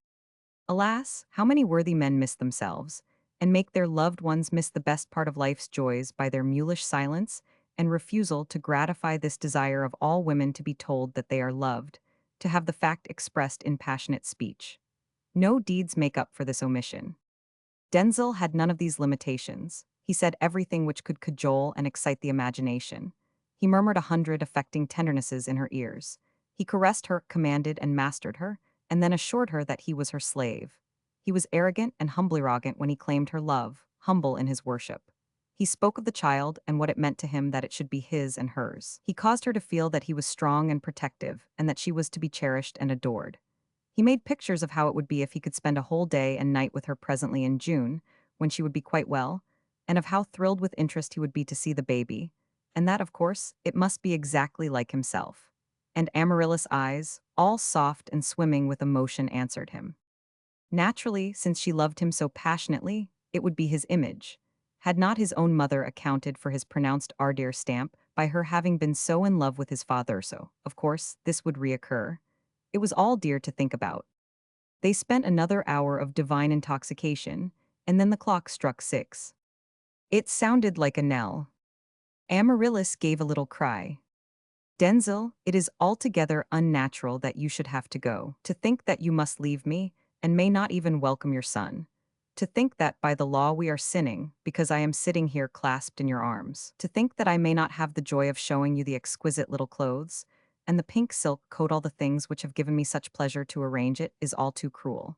Alas, how many worthy men miss themselves, and make their loved ones miss the best part of life's joys by their mulish silence and refusal to gratify this desire of all women to be told that they are loved, to have the fact expressed in passionate speech. No deeds make up for this omission. Denzel had none of these limitations. He said everything which could cajole and excite the imagination. He murmured 100 affecting tendernesses in her ears. He caressed her, commanded and mastered her, and then assured her that he was her slave. He was arrogant and humbly arrogant when he claimed her love, humble in his worship. He spoke of the child and what it meant to him that it should be his and hers. He caused her to feel that he was strong and protective, and that she was to be cherished and adored. He made pictures of how it would be if he could spend a whole day and night with her presently in June, when she would be quite well, and of how thrilled with interest he would be to see the baby, and that, of course, it must be exactly like himself. And Amaryllis' eyes, all soft and swimming with emotion, answered him. Naturally, since she loved him so passionately, it would be his image. Had not his own mother accounted for his pronounced Ardeer stamp by her having been so in love with his father, so, of course, this would reoccur. It was all dear to think about. They spent another hour of divine intoxication, and then the clock struck 6. It sounded like a knell. Amaryllis gave a little cry. Denzel, it is altogether unnatural that you should have to go. To think that you must leave me, and may not even welcome your son. To think that by the law we are sinning, because I am sitting here clasped in your arms. To think that I may not have the joy of showing you the exquisite little clothes, and the pink silk coat, all the things which have given me such pleasure to arrange it, is all too cruel.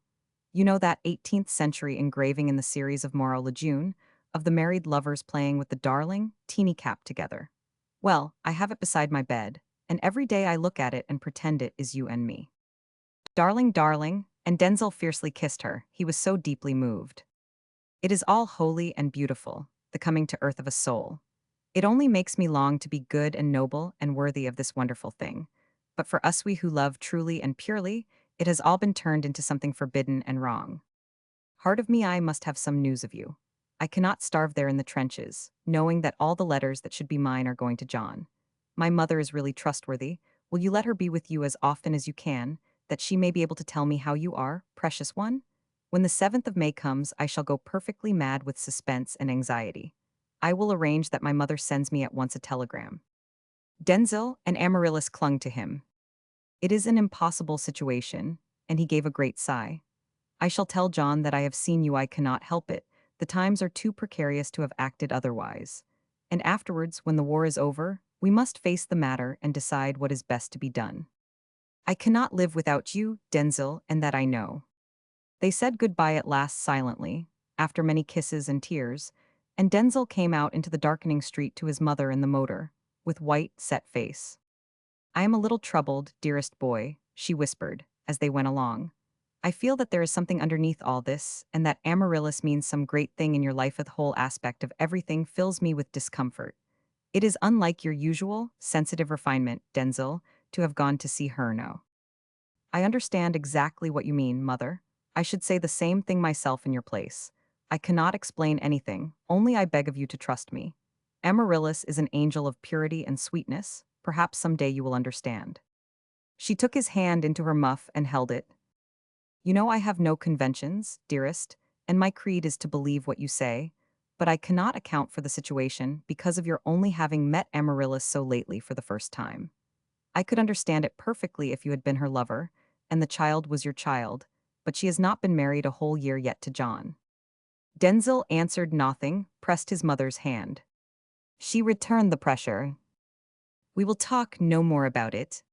You know that 18th century engraving in the series of Moreau Lejeune, of the married lovers playing with the darling, teeny cap together. Well, I have it beside my bed, and every day I look at it and pretend it is you and me. Darling, darling, and Denzel fiercely kissed her, he was so deeply moved. It is all holy and beautiful, the coming to earth of a soul. It only makes me long to be good and noble and worthy of this wonderful thing. But for us we who love truly and purely, it has all been turned into something forbidden and wrong. Heart of me, I must have some news of you. I cannot starve there in the trenches, knowing that all the letters that should be mine are going to John. My mother is really trustworthy. Will you let her be with you as often as you can, that she may be able to tell me how you are, precious one? When the 7th of May comes, I shall go perfectly mad with suspense and anxiety. I will arrange that my mother sends me at once a telegram. Denzel and Amaryllis clung to him. It is an impossible situation, and he gave a great sigh. I shall tell John that I have seen you, I cannot help it. The times are too precarious to have acted otherwise. And afterwards, when the war is over, we must face the matter and decide what is best to be done. I cannot live without you, Denzel, and that I know. They said goodbye at last silently, after many kisses and tears, and Denzel came out into the darkening street to his mother in the motor, with white, set face. I am a little troubled, dearest boy, she whispered, as they went along. I feel that there is something underneath all this, and that Amaryllis means some great thing in your life. The whole aspect of everything fills me with discomfort. It is unlike your usual, sensitive refinement, Denzel, to have gone to see her now. I understand exactly what you mean, mother. I should say the same thing myself in your place. I cannot explain anything, only I beg of you to trust me. Amaryllis is an angel of purity and sweetness. Perhaps some day you will understand. She took his hand into her muff and held it. You know I have no conventions, dearest, and my creed is to believe what you say, but I cannot account for the situation because of your only having met Amaryllis so lately for the first time. I could understand it perfectly if you had been her lover, and the child was your child, but she has not been married a whole year yet to John. Denzel answered nothing, pressed his mother's hand. She returned the pressure. We will talk no more about it.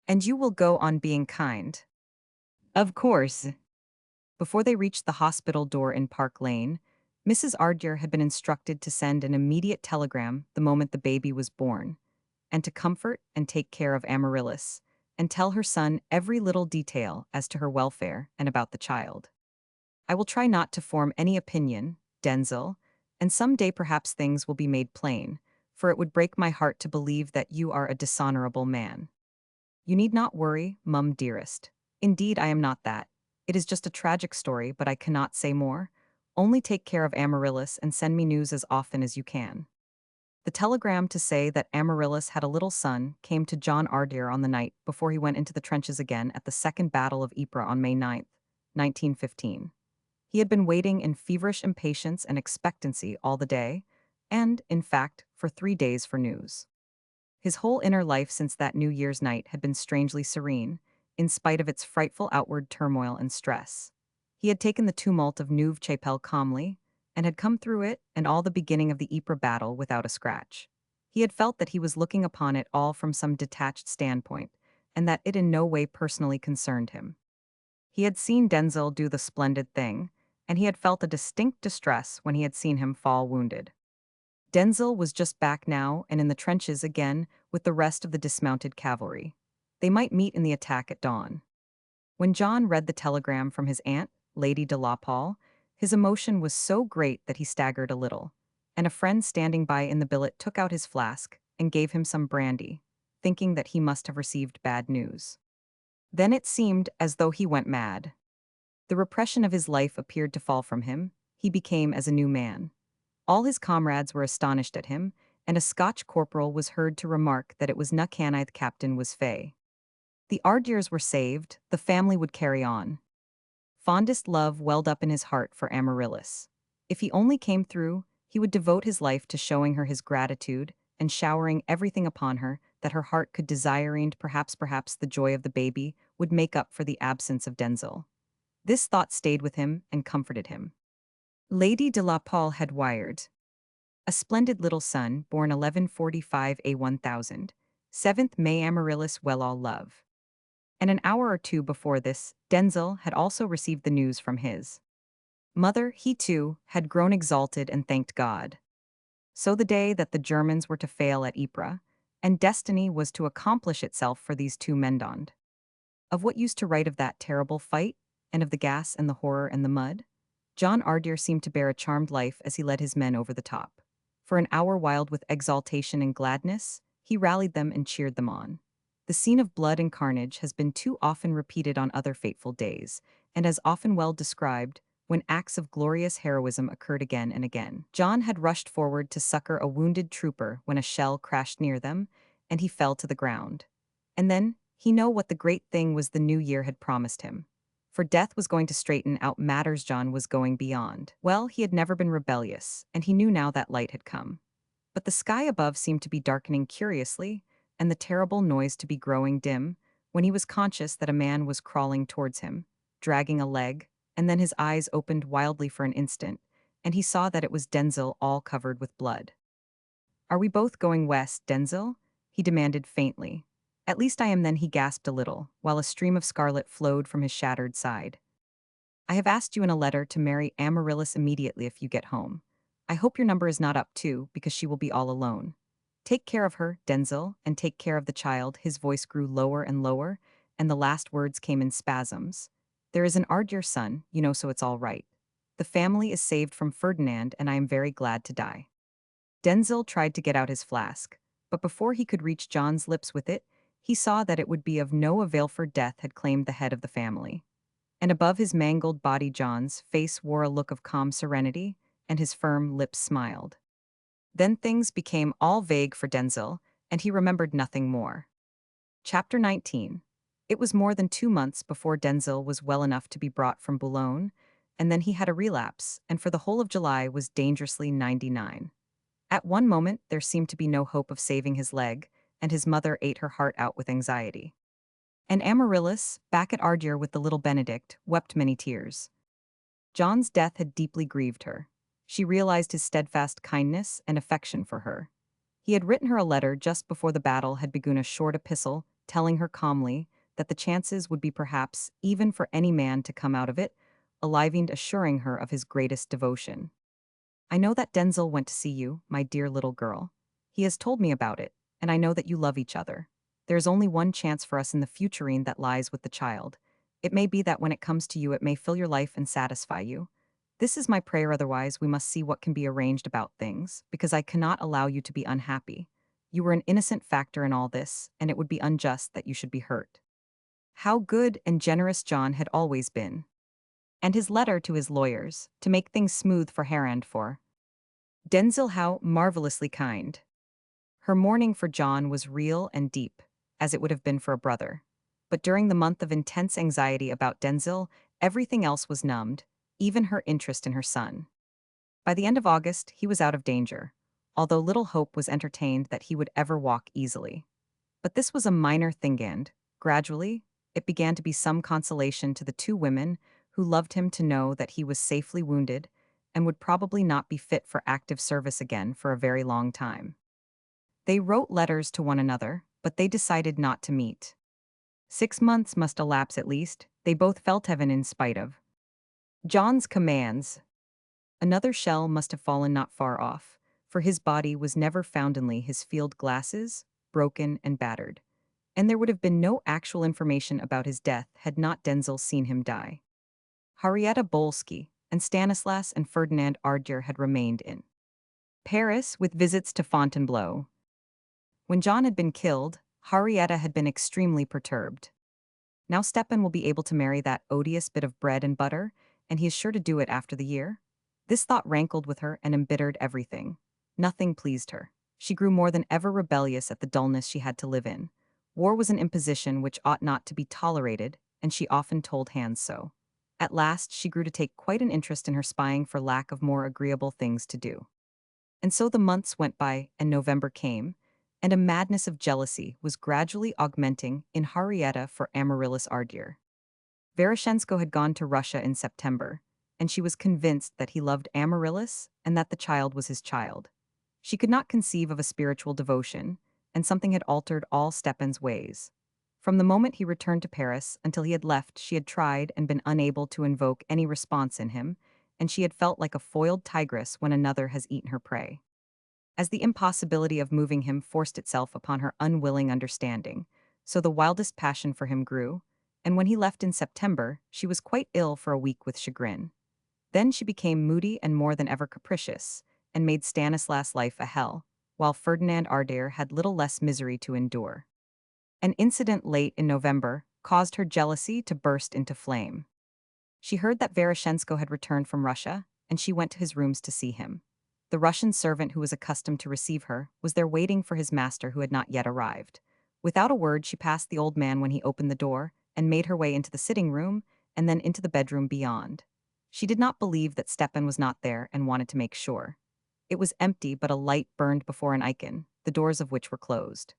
And you will go on being kind. Of course. Before they reached the hospital door in Park Lane, Mrs. Ardyar had been instructed to send an immediate telegram the moment the baby was born, and to comfort and take care of Amaryllis, and tell her son every little detail as to her welfare and about the child. I will try not to form any opinion, Denzel, and some day perhaps things will be made plain, for it would break my heart to believe that you are a dishonorable man. You need not worry, Mum dearest. Indeed, I am not that. It is just a tragic story, but I cannot say more. Only take care of Amaryllis and send me news as often as you can. The telegram to say that Amaryllis had a little son came to John Ardyar on the night before he went into the trenches again at the Second Battle of Ypres on May 9th, 1915. He had been waiting in feverish impatience and expectancy all the day, and, in fact, for 3 days for news. His whole inner life since that New Year's night had been strangely serene, in spite of its frightful outward turmoil and stress. He had taken the tumult of Neuve Chapelle calmly, and had come through it and all the beginning of the Ypres battle without a scratch. He had felt that he was looking upon it all from some detached standpoint, and that it in no way personally concerned him. He had seen Denzel do the splendid thing, and he had felt a distinct distress when he had seen him fall wounded. Denzel was just back now and in the trenches again with the rest of the dismounted cavalry. They might meet in the attack at dawn. When John read the telegram from his aunt, Lady de la Pole, his emotion was so great that he staggered a little, and a friend standing by in the billet took out his flask and gave him some brandy, thinking that he must have received bad news. Then it seemed as though he went mad. The repression of his life appeared to fall from him. He became as a new man. All his comrades were astonished at him, and a Scotch corporal was heard to remark that it was na cannaith captain was fey. The Ardyars were saved, the family would carry on. Fondest love welled up in his heart for Amaryllis. If he only came through, He would devote his life to showing her his gratitude and showering everything upon her that her heart could desire, and perhaps the joy of the baby would make up for the absence of Denzil. This thought stayed with him and comforted him. Lady de la Pole had wired. A splendid little son, born 1145 A 1000, 7th May Amaryllis well all love. And an hour or two before this, Denzil had also received the news from his mother. He too had grown exalted and thanked God. So the day that the Germans were to fail at Ypres, and destiny was to accomplish itself for these two Mendond. Of what use to write of that terrible fight, and of the gas and the horror and the mud? John Ardier seemed to bear a charmed life as he led his men over the top. For an hour wild with exaltation and gladness, he rallied them and cheered them on. The scene of blood and carnage has been too often repeated on other fateful days, and as often well described, when acts of glorious heroism occurred again and again. John had rushed forward to succor a wounded trooper when a shell crashed near them, and he fell to the ground. And then, he knew what the great thing was the new year had promised him. For death was going to straighten out matters. John was going beyond. Well, he had never been rebellious, and he knew now that light had come. But the sky above seemed to be darkening curiously, and the terrible noise to be growing dim, when he was conscious that a man was crawling towards him, dragging a leg, and then his eyes opened wildly for an instant, and he saw that it was Denzil, all covered with blood. "Are we both going west, Denzil?" he demanded faintly. "At least I am then," he gasped a little, while a stream of scarlet flowed from his shattered side. "I have asked you in a letter to marry Amaryllis immediately if you get home. I hope your number is not up too, because she will be all alone. Take care of her, Denzil, and take care of the child." His voice grew lower and lower, and the last words came in spasms. "There is an Ardier son, you know, so it's all right. The family is saved from Ferdinand, and I am very glad to die." Denzil tried to get out his flask, but before he could reach John's lips with it, he saw that it would be of no avail, for death had claimed the head of the family. And above his mangled body John's face wore a look of calm serenity, and his firm lips smiled. Then things became all vague for Denzil, and he remembered nothing more. Chapter 19. It was more than 2 months before Denzil was well enough to be brought from Boulogne, and then he had a relapse, and for the whole of July was dangerously 99. At one moment there seemed to be no hope of saving his leg, and his mother ate her heart out with anxiety. And Amaryllis, back at Ardier with the little Benedict, wept many tears. John's death had deeply grieved her. She realized his steadfast kindness and affection for her. He had written her a letter just before the battle had begun, a short epistle, telling her calmly that the chances would be perhaps even for any man to come out of it, alive, and assuring her of his greatest devotion. "I know that Denzil went to see you, my dear little girl. He has told me about it, and I know that you love each other. There is only one chance for us in the futurine that lies with the child. It may be that when it comes to you it may fill your life and satisfy you. This is my prayer, otherwise we must see what can be arranged about things, because I cannot allow you to be unhappy. You were an innocent factor in all this, and it would be unjust that you should be hurt." How good and generous John had always been. And his letter to his lawyers, to make things smooth for Herand for Denzil, how marvelously kind. Her mourning for John was real and deep, as it would have been for a brother. But during the month of intense anxiety about Denzil, everything else was numbed, even her interest in her son. By the end of August, he was out of danger, although little hope was entertained that he would ever walk easily. But this was a minor thing, and, gradually, it began to be some consolation to the two women who loved him to know that he was safely wounded and would probably not be fit for active service again for a very long time. They wrote letters to one another, but they decided not to meet. 6 months must elapse at least, they both felt, heaven in spite of John's commands. Another shell must have fallen not far off, for his body was never found, only his field glasses, broken and battered. And there would have been no actual information about his death had not Denzil seen him die. Henrietta Bolsky and Stanislas and Ferdinand Ardier had remained in Paris with visits to Fontainebleau. When John had been killed, Henrietta had been extremely perturbed. Now Stepan will be able to marry that odious bit of bread and butter, and he is sure to do it after the year. This thought rankled with her and embittered everything. Nothing pleased her. She grew more than ever rebellious at the dullness she had to live in. War was an imposition which ought not to be tolerated, and she often told Hans so. At last she grew to take quite an interest in her spying for lack of more agreeable things to do. And so the months went by and November came, and a madness of jealousy was gradually augmenting in Henrietta for Amaryllis Ardere. Veroshensko had gone to Russia in September, and she was convinced that he loved Amaryllis and that the child was his child. She could not conceive of a spiritual devotion, and something had altered all Stepan's ways. From the moment he returned to Paris until he had left, she had tried and been unable to invoke any response in him, and she had felt like a foiled tigress when another has eaten her prey. As the impossibility of moving him forced itself upon her unwilling understanding, so the wildest passion for him grew, and when he left in September, she was quite ill for a week with chagrin. Then she became moody and more than ever capricious, and made Stanislas' life a hell, while Ferdinand Ardere had little less misery to endure. An incident late in November caused her jealousy to burst into flame. She heard that Veroshensko had returned from Russia, and she went to his rooms to see him. The Russian servant who was accustomed to receive her was there waiting for his master who had not yet arrived. Without a word, she passed the old man when he opened the door, and made her way into the sitting room, and then into the bedroom beyond. She did not believe that Stepan was not there and wanted to make sure. It was empty, but a light burned before an icon, the doors of which were closed.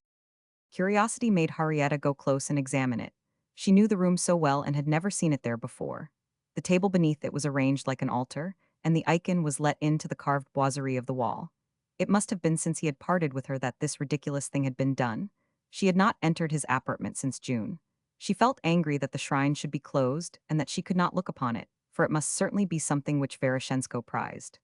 Curiosity made Henrietta go close and examine it. She knew the room so well and had never seen it there before. The table beneath it was arranged like an altar, and the icon was let into the carved boiserie of the wall. It must have been since he had parted with her that this ridiculous thing had been done. She had not entered his apartment since June. She felt angry that the shrine should be closed and that she could not look upon it, for it must certainly be something which Veroshensko prized.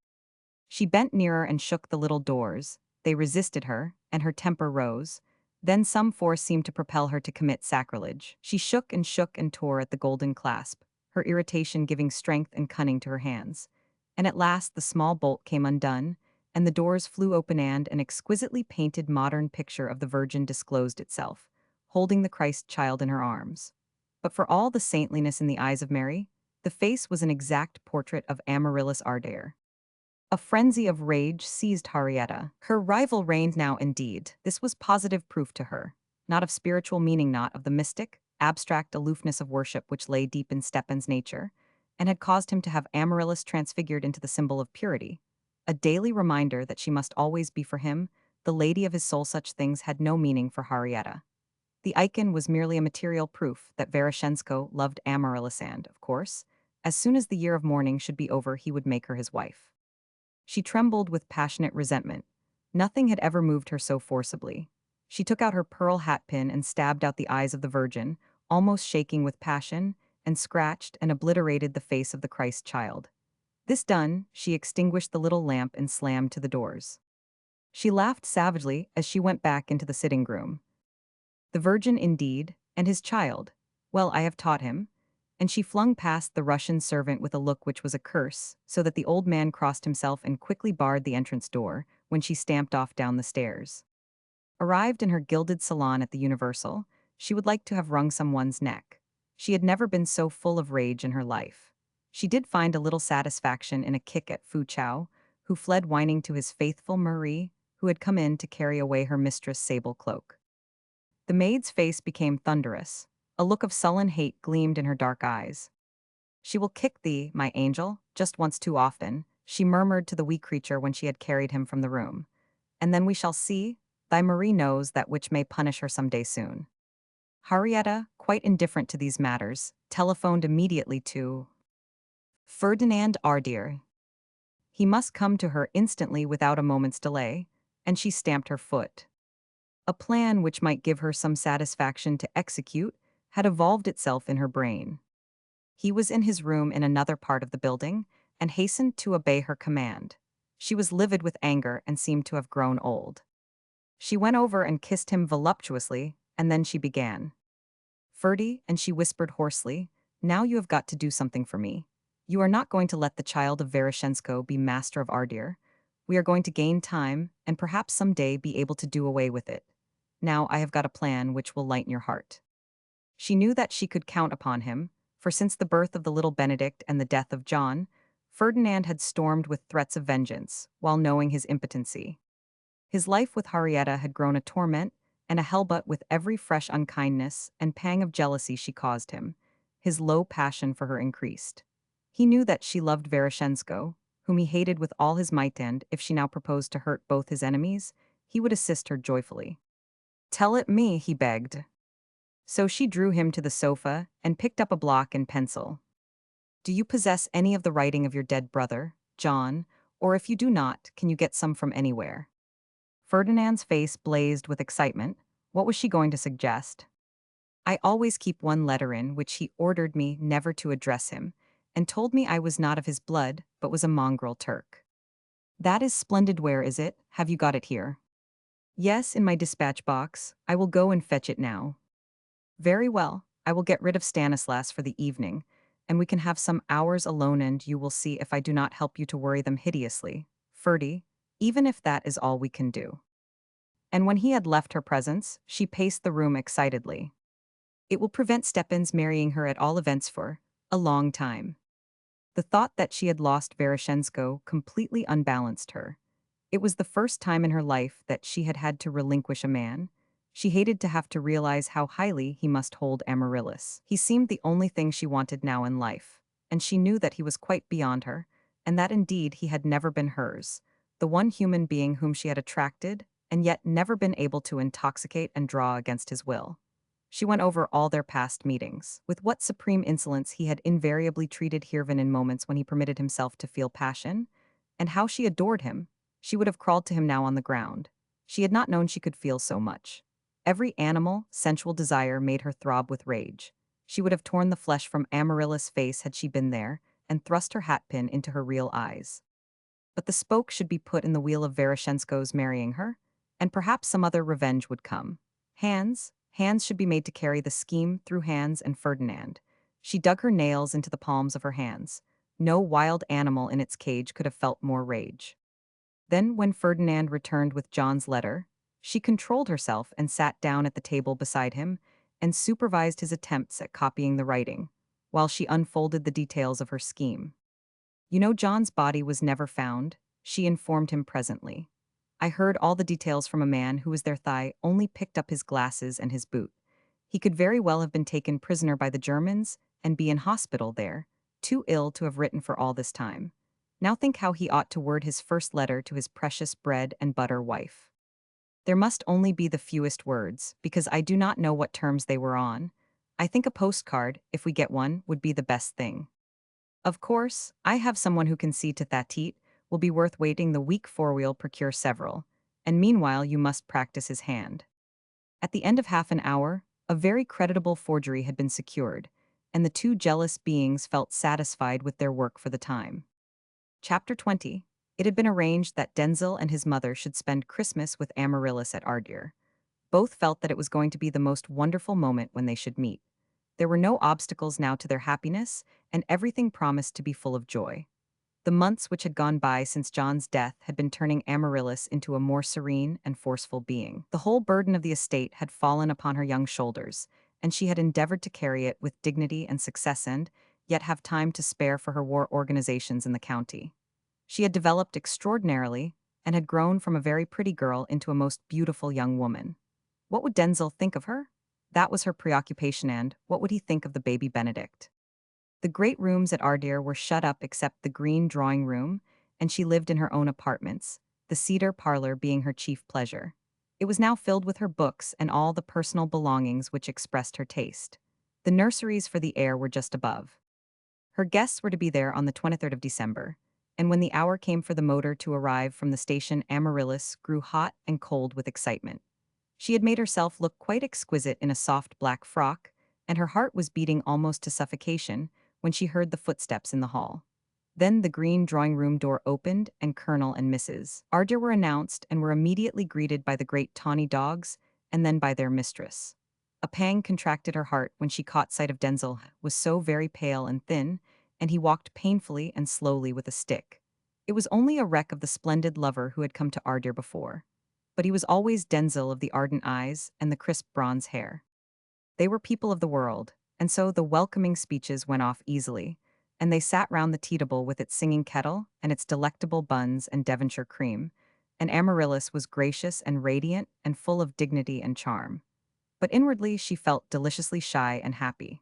She bent nearer and shook the little doors. They resisted her, and her temper rose. Then some force seemed to propel her to commit sacrilege. She shook and tore at the golden clasp, her irritation giving strength and cunning to her hands. And at last the small bolt came undone, and the doors flew open and an exquisitely painted modern picture of the Virgin disclosed itself, holding the Christ child in her arms. But for all the saintliness in the eyes of Mary, the face was an exact portrait of Amaryllis Ardere. A frenzy of rage seized Henrietta. Her rival reigned now indeed. This was positive proof to her, not of spiritual meaning, not of the mystic, abstract aloofness of worship which lay deep in Stepan's nature, and had caused him to have Amaryllis transfigured into the symbol of purity. A daily reminder that she must always be for him, the lady of his soul. Such things had no meaning for Henrietta. The icon was merely a material proof that Veroshensko loved Amaryllis and, of course, as soon as the year of mourning should be over he would make her his wife. She trembled with passionate resentment. Nothing had ever moved her so forcibly. She took out her pearl hatpin and stabbed out the eyes of the Virgin, almost shaking with passion, and scratched and obliterated the face of the Christ child. This done, she extinguished the little lamp and slammed to the doors. She laughed savagely as she went back into the sitting room. The Virgin indeed, and his child. Well, I have taught him. And she flung past the Russian servant with a look which was a curse, so that the old man crossed himself and quickly barred the entrance door, when she stamped off down the stairs. Arrived in her gilded salon at the Universal, she would like to have wrung someone's neck. She had never been so full of rage in her life. She did find a little satisfaction in a kick at Fu Chao, who fled whining to his faithful Marie, who had come in to carry away her mistress' sable cloak. The maid's face became thunderous. A look of sullen hate gleamed in her dark eyes. "She will kick thee, my angel, just once too often," she murmured to the wee creature when she had carried him from the room. "And then we shall see. Thy Marie knows that which may punish her some day soon." Henrietta, quite indifferent to these matters, telephoned immediately to Ferdinand Ardere. He must come to her instantly without a moment's delay, and she stamped her foot. A plan which might give her some satisfaction to execute had evolved itself in her brain. He was in his room in another part of the building, and hastened to obey her command. She was livid with anger and seemed to have grown old. She went over and kissed him voluptuously, and then she began. "Ferdy," and she whispered hoarsely, "now you have got to do something for me. You are not going to let the child of Veroshensko be master of Ardere. We are going to gain time, and perhaps some day be able to do away with it. Now I have got a plan which will lighten your heart." She knew that she could count upon him, for since the birth of the little Benedict and the death of John, Ferdinand had stormed with threats of vengeance, while knowing his impotency. His life with Henrietta had grown a torment and a hellbutt with every fresh unkindness and pang of jealousy she caused him. His low passion for her increased. He knew that she loved Veroshensko, whom he hated with all his might, and, if she now proposed to hurt both his enemies, he would assist her joyfully. "Tell it me," he begged. So she drew him to the sofa and picked up a block and pencil. "Do you possess any of the writing of your dead brother, John, or if you do not, can you get some from anywhere?" Ferdinand's face blazed with excitement. What was she going to suggest? "I always keep one letter in which he ordered me never to address him, and told me I was not of his blood, but was a mongrel Turk." "That is splendid. Where is it? Have you got it here?" "Yes, in my dispatch box. I will go and fetch it now." "Very well. I will get rid of Stanislas for the evening, and we can have some hours alone, and you will see if I do not help you to worry them hideously, Ferdy, even if that is all we can do." And when he had left her presence, she paced the room excitedly. "It will prevent Stepan's marrying her at all events for a long time." The thought that she had lost Veroshensko completely unbalanced her. It was the first time in her life that she had had to relinquish a man. She hated to have to realize how highly he must hold Amaryllis. He seemed the only thing she wanted now in life, and she knew that he was quite beyond her, and that indeed he had never been hers, the one human being whom she had attracted, and yet never been able to intoxicate and draw against his will. She went over all their past meetings, with what supreme insolence he had invariably treated Hirvan in moments when he permitted himself to feel passion, and how she adored him. She would have crawled to him now on the ground. She had not known she could feel so much. Every animal, sensual desire made her throb with rage. She would have torn the flesh from Amaryllis' face had she been there, and thrust her hatpin into her real eyes. But the spoke should be put in the wheel of Veroshensko's marrying her, and perhaps some other revenge would come. Hands should be made to carry the scheme through Hans and Ferdinand. She dug her nails into the palms of her hands. No wild animal in its cage could have felt more rage. Then, when Ferdinand returned with John's letter, she controlled herself and sat down at the table beside him and supervised his attempts at copying the writing, while she unfolded the details of her scheme. "You know John's body was never found," she informed him presently. "I heard all the details from a man who was their thigh only picked up his glasses and his boot. He could very well have been taken prisoner by the Germans and be in hospital there, too ill to have written for all this time. Now think how he ought to word his first letter to his precious bread and butter wife. There must only be the fewest words, because I do not know what terms they were on. I think a postcard, if we get one, would be the best thing. Of course, I have someone who can see to that will be worth waiting the week for. We'll procure several, and meanwhile you must practice his hand." At the end of half an hour, a very creditable forgery had been secured, and the two jealous beings felt satisfied with their work for the time. Chapter 20. It had been arranged that Denzel and his mother should spend Christmas with Amaryllis at Ardir. Both felt that it was going to be the most wonderful moment when they should meet. There were no obstacles now to their happiness, and everything promised to be full of joy. The months which had gone by since John's death had been turning Amaryllis into a more serene and forceful being. The whole burden of the estate had fallen upon her young shoulders, and she had endeavored to carry it with dignity and success and, yet have time to spare for her war organizations in the county. She had developed extraordinarily, and had grown from a very pretty girl into a most beautiful young woman. What would Denzel think of her? That was her preoccupation, and what would he think of the baby Benedict? The great rooms at Ardir were shut up except the green drawing room, and she lived in her own apartments, the cedar parlor being her chief pleasure. It was now filled with her books and all the personal belongings which expressed her taste. The nurseries for the heir were just above. Her guests were to be there on the 23rd of December, and when the hour came for the motor to arrive from the station, Amaryllis grew hot and cold with excitement. She had made herself look quite exquisite in a soft black frock, and her heart was beating almost to suffocation when she heard the footsteps in the hall. Then the green drawing-room door opened, and Colonel and Mrs. Ardir were announced and were immediately greeted by the great tawny dogs, and then by their mistress. A pang contracted her heart when she caught sight of Denzel, was so very pale and thin, and he walked painfully and slowly with a stick. It was only a wreck of the splendid lover who had come to Ardir before. But he was always Denzel of the ardent eyes and the crisp bronze hair. They were people of the world, and so the welcoming speeches went off easily, and they sat round the tea table with its singing kettle and its delectable buns and Devonshire cream, and Amaryllis was gracious and radiant and full of dignity and charm. But inwardly she felt deliciously shy and happy.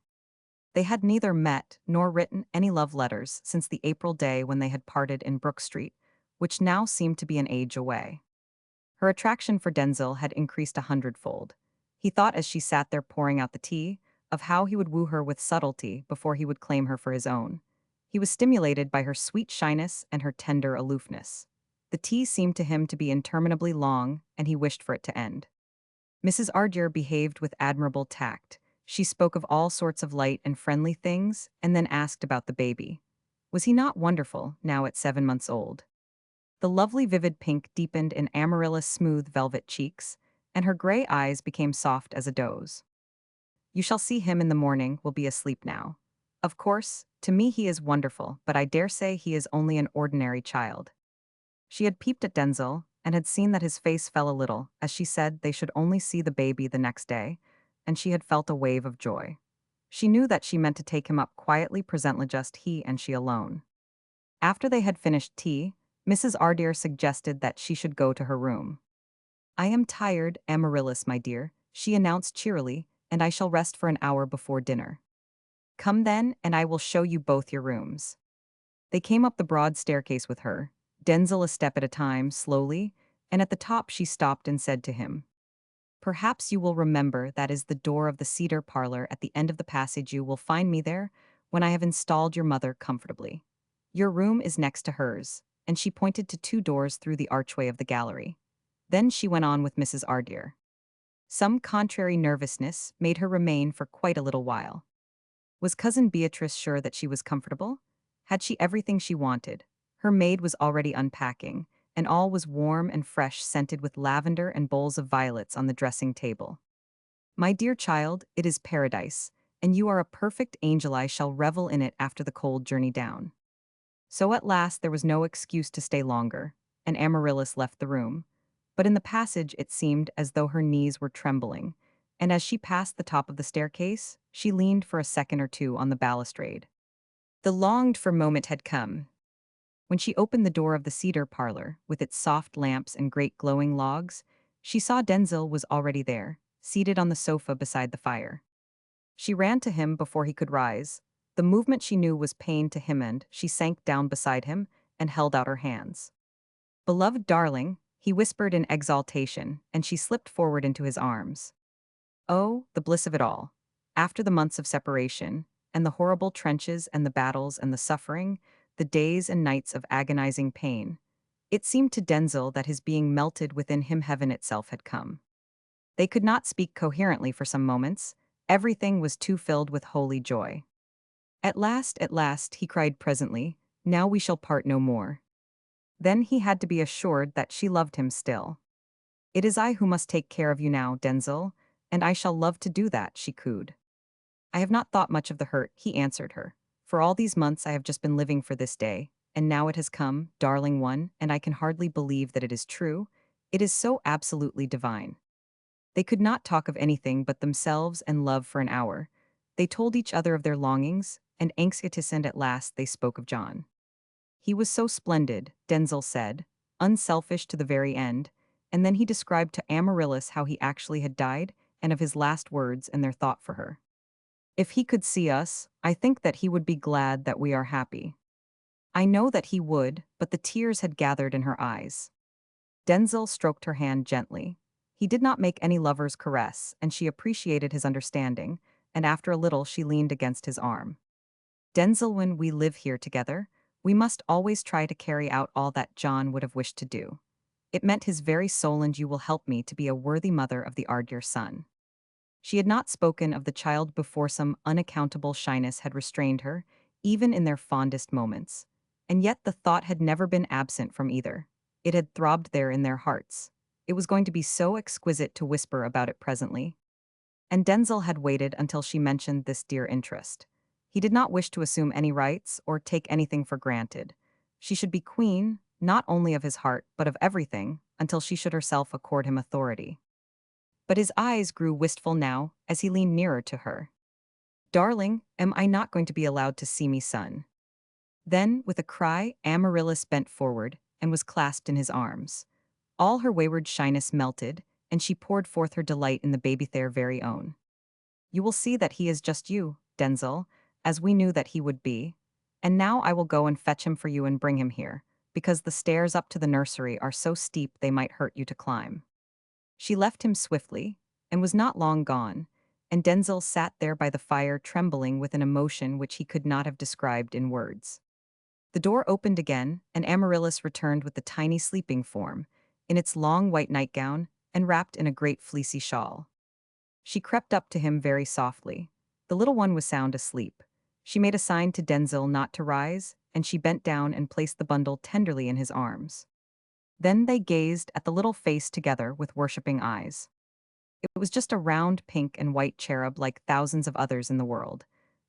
They had neither met nor written any love letters since the April day when they had parted in Brook Street, which now seemed to be an age away. Her attraction for Denzil had increased 100-fold. He thought as she sat there pouring out the tea, of how he would woo her with subtlety before he would claim her for his own. He was stimulated by her sweet shyness and her tender aloofness. The tea seemed to him to be interminably long, and he wished for it to end. Mrs. Ardeer behaved with admirable tact. She spoke of all sorts of light and friendly things, and then asked about the baby. Was he not wonderful, now at 7 months old? The lovely vivid pink deepened in Amarilla's smooth velvet cheeks, and her gray eyes became soft as a doe's. You shall see him in the morning, will be asleep now. Of course, to me he is wonderful, but I dare say he is only an ordinary child. She had peeped at Denzil, and had seen that his face fell a little, as she said they should only see the baby the next day, and she had felt a wave of joy. She knew that she meant to take him up quietly, presently just he and she alone. After they had finished tea, Mrs. Ardeer suggested that she should go to her room. I am tired, Amaryllis, my dear, she announced cheerily, and I shall rest for an hour before dinner. Come then, and I will show you both your rooms. They came up the broad staircase with her, Denzil a step at a time, slowly, and at the top she stopped and said to him, Perhaps you will remember that is the door of the cedar parlor at the end of the passage. You will find me there when I have installed your mother comfortably. Your room is next to hers, and she pointed to 2 doors through the archway of the gallery. Then she went on with Mrs. Ardeer. Some contrary nervousness made her remain for quite a little while. Was Cousin Beatrice sure that she was comfortable? Had she everything she wanted? Her maid was already unpacking, and all was warm and fresh, scented with lavender and bowls of violets on the dressing table. My dear child, it is paradise, and you are a perfect angel. I shall revel in it after the cold journey down. So at last there was no excuse to stay longer, and Amaryllis left the room. But in the passage it seemed as though her knees were trembling, and as she passed the top of the staircase, she leaned for a second or two on the balustrade. The longed-for moment had come. When she opened the door of the cedar parlor, with its soft lamps and great glowing logs, she saw Denzil was already there, seated on the sofa beside the fire. She ran to him before he could rise. The movement she knew was pain to him, and she sank down beside him and held out her hands. Beloved darling, he whispered in exaltation, and she slipped forward into his arms. Oh, the bliss of it all. After the months of separation, and the horrible trenches and the battles and the suffering, the days and nights of agonizing pain, it seemed to Denzil that his being melted within him, heaven itself had come. They could not speak coherently for some moments. Everything was too filled with holy joy. At last, he cried presently, now we shall part no more. Then he had to be assured that she loved him still. It is I who must take care of you now, Denzil, and I shall love to do that, she cooed. I have not thought much of the hurt, he answered her. For all these months I have just been living for this day, and now it has come, darling one, and I can hardly believe that it is true. It is so absolutely divine. They could not talk of anything but themselves and love for an hour. They told each other of their longings and anxieties, and at last they spoke of John. He was so splendid, Denzil said, unselfish to the very end, and then he described to Amaryllis how he actually had died, and of his last words and their thought for her. If he could see us, I think that he would be glad that we are happy. I know that he would, but the tears had gathered in her eyes. Denzil stroked her hand gently. He did not make any lover's caress, and she appreciated his understanding, and after a little she leaned against his arm. Denzil, when we live here together, we must always try to carry out all that John would have wished to do. It meant his very soul, and you will help me to be a worthy mother of the Ardeer son. She had not spoken of the child before. Some unaccountable shyness had restrained her, even in their fondest moments. And yet the thought had never been absent from either. It had throbbed there in their hearts. It was going to be so exquisite to whisper about it presently. And Denzil had waited until she mentioned this dear interest. He did not wish to assume any rights or take anything for granted. She should be queen, not only of his heart, but of everything, until she should herself accord him authority. But his eyes grew wistful now, as he leaned nearer to her. Darling, am I not going to be allowed to see me son? Then, with a cry, Amaryllis bent forward and was clasped in his arms. All her wayward shyness melted, and she poured forth her delight in the baby, their very own. You will see that he is just you, Denzil, as we knew that he would be. And now I will go and fetch him for you and bring him here, because the stairs up to the nursery are so steep they might hurt you to climb." She left him swiftly, and was not long gone, and Denzil sat there by the fire trembling with an emotion which he could not have described in words. The door opened again, and Amaryllis returned with the tiny sleeping form, in its long white nightgown, and wrapped in a great fleecy shawl. She crept up to him very softly. The little one was sound asleep. She made a sign to Denzil not to rise, and she bent down and placed the bundle tenderly in his arms. Then they gazed at the little face together with worshipping eyes. It was just a round pink and white cherub like thousands of others in the world.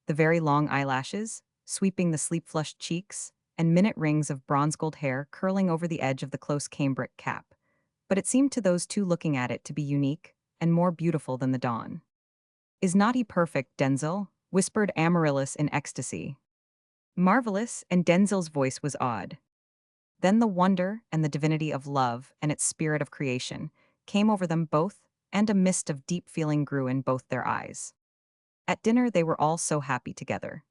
The very long eyelashes, sweeping the sleep-flushed cheeks, and minute rings of bronze-gold hair curling over the edge of the close cambric cap. But it seemed to those two looking at it to be unique and more beautiful than the dawn. "Is not he perfect, Denzil?" whispered Amaryllis in ecstasy. "Marvelous," and Denzil's voice was awed. Then the wonder and the divinity of love and its spirit of creation came over them both, and a mist of deep feeling grew in both their eyes. At dinner they were all so happy together.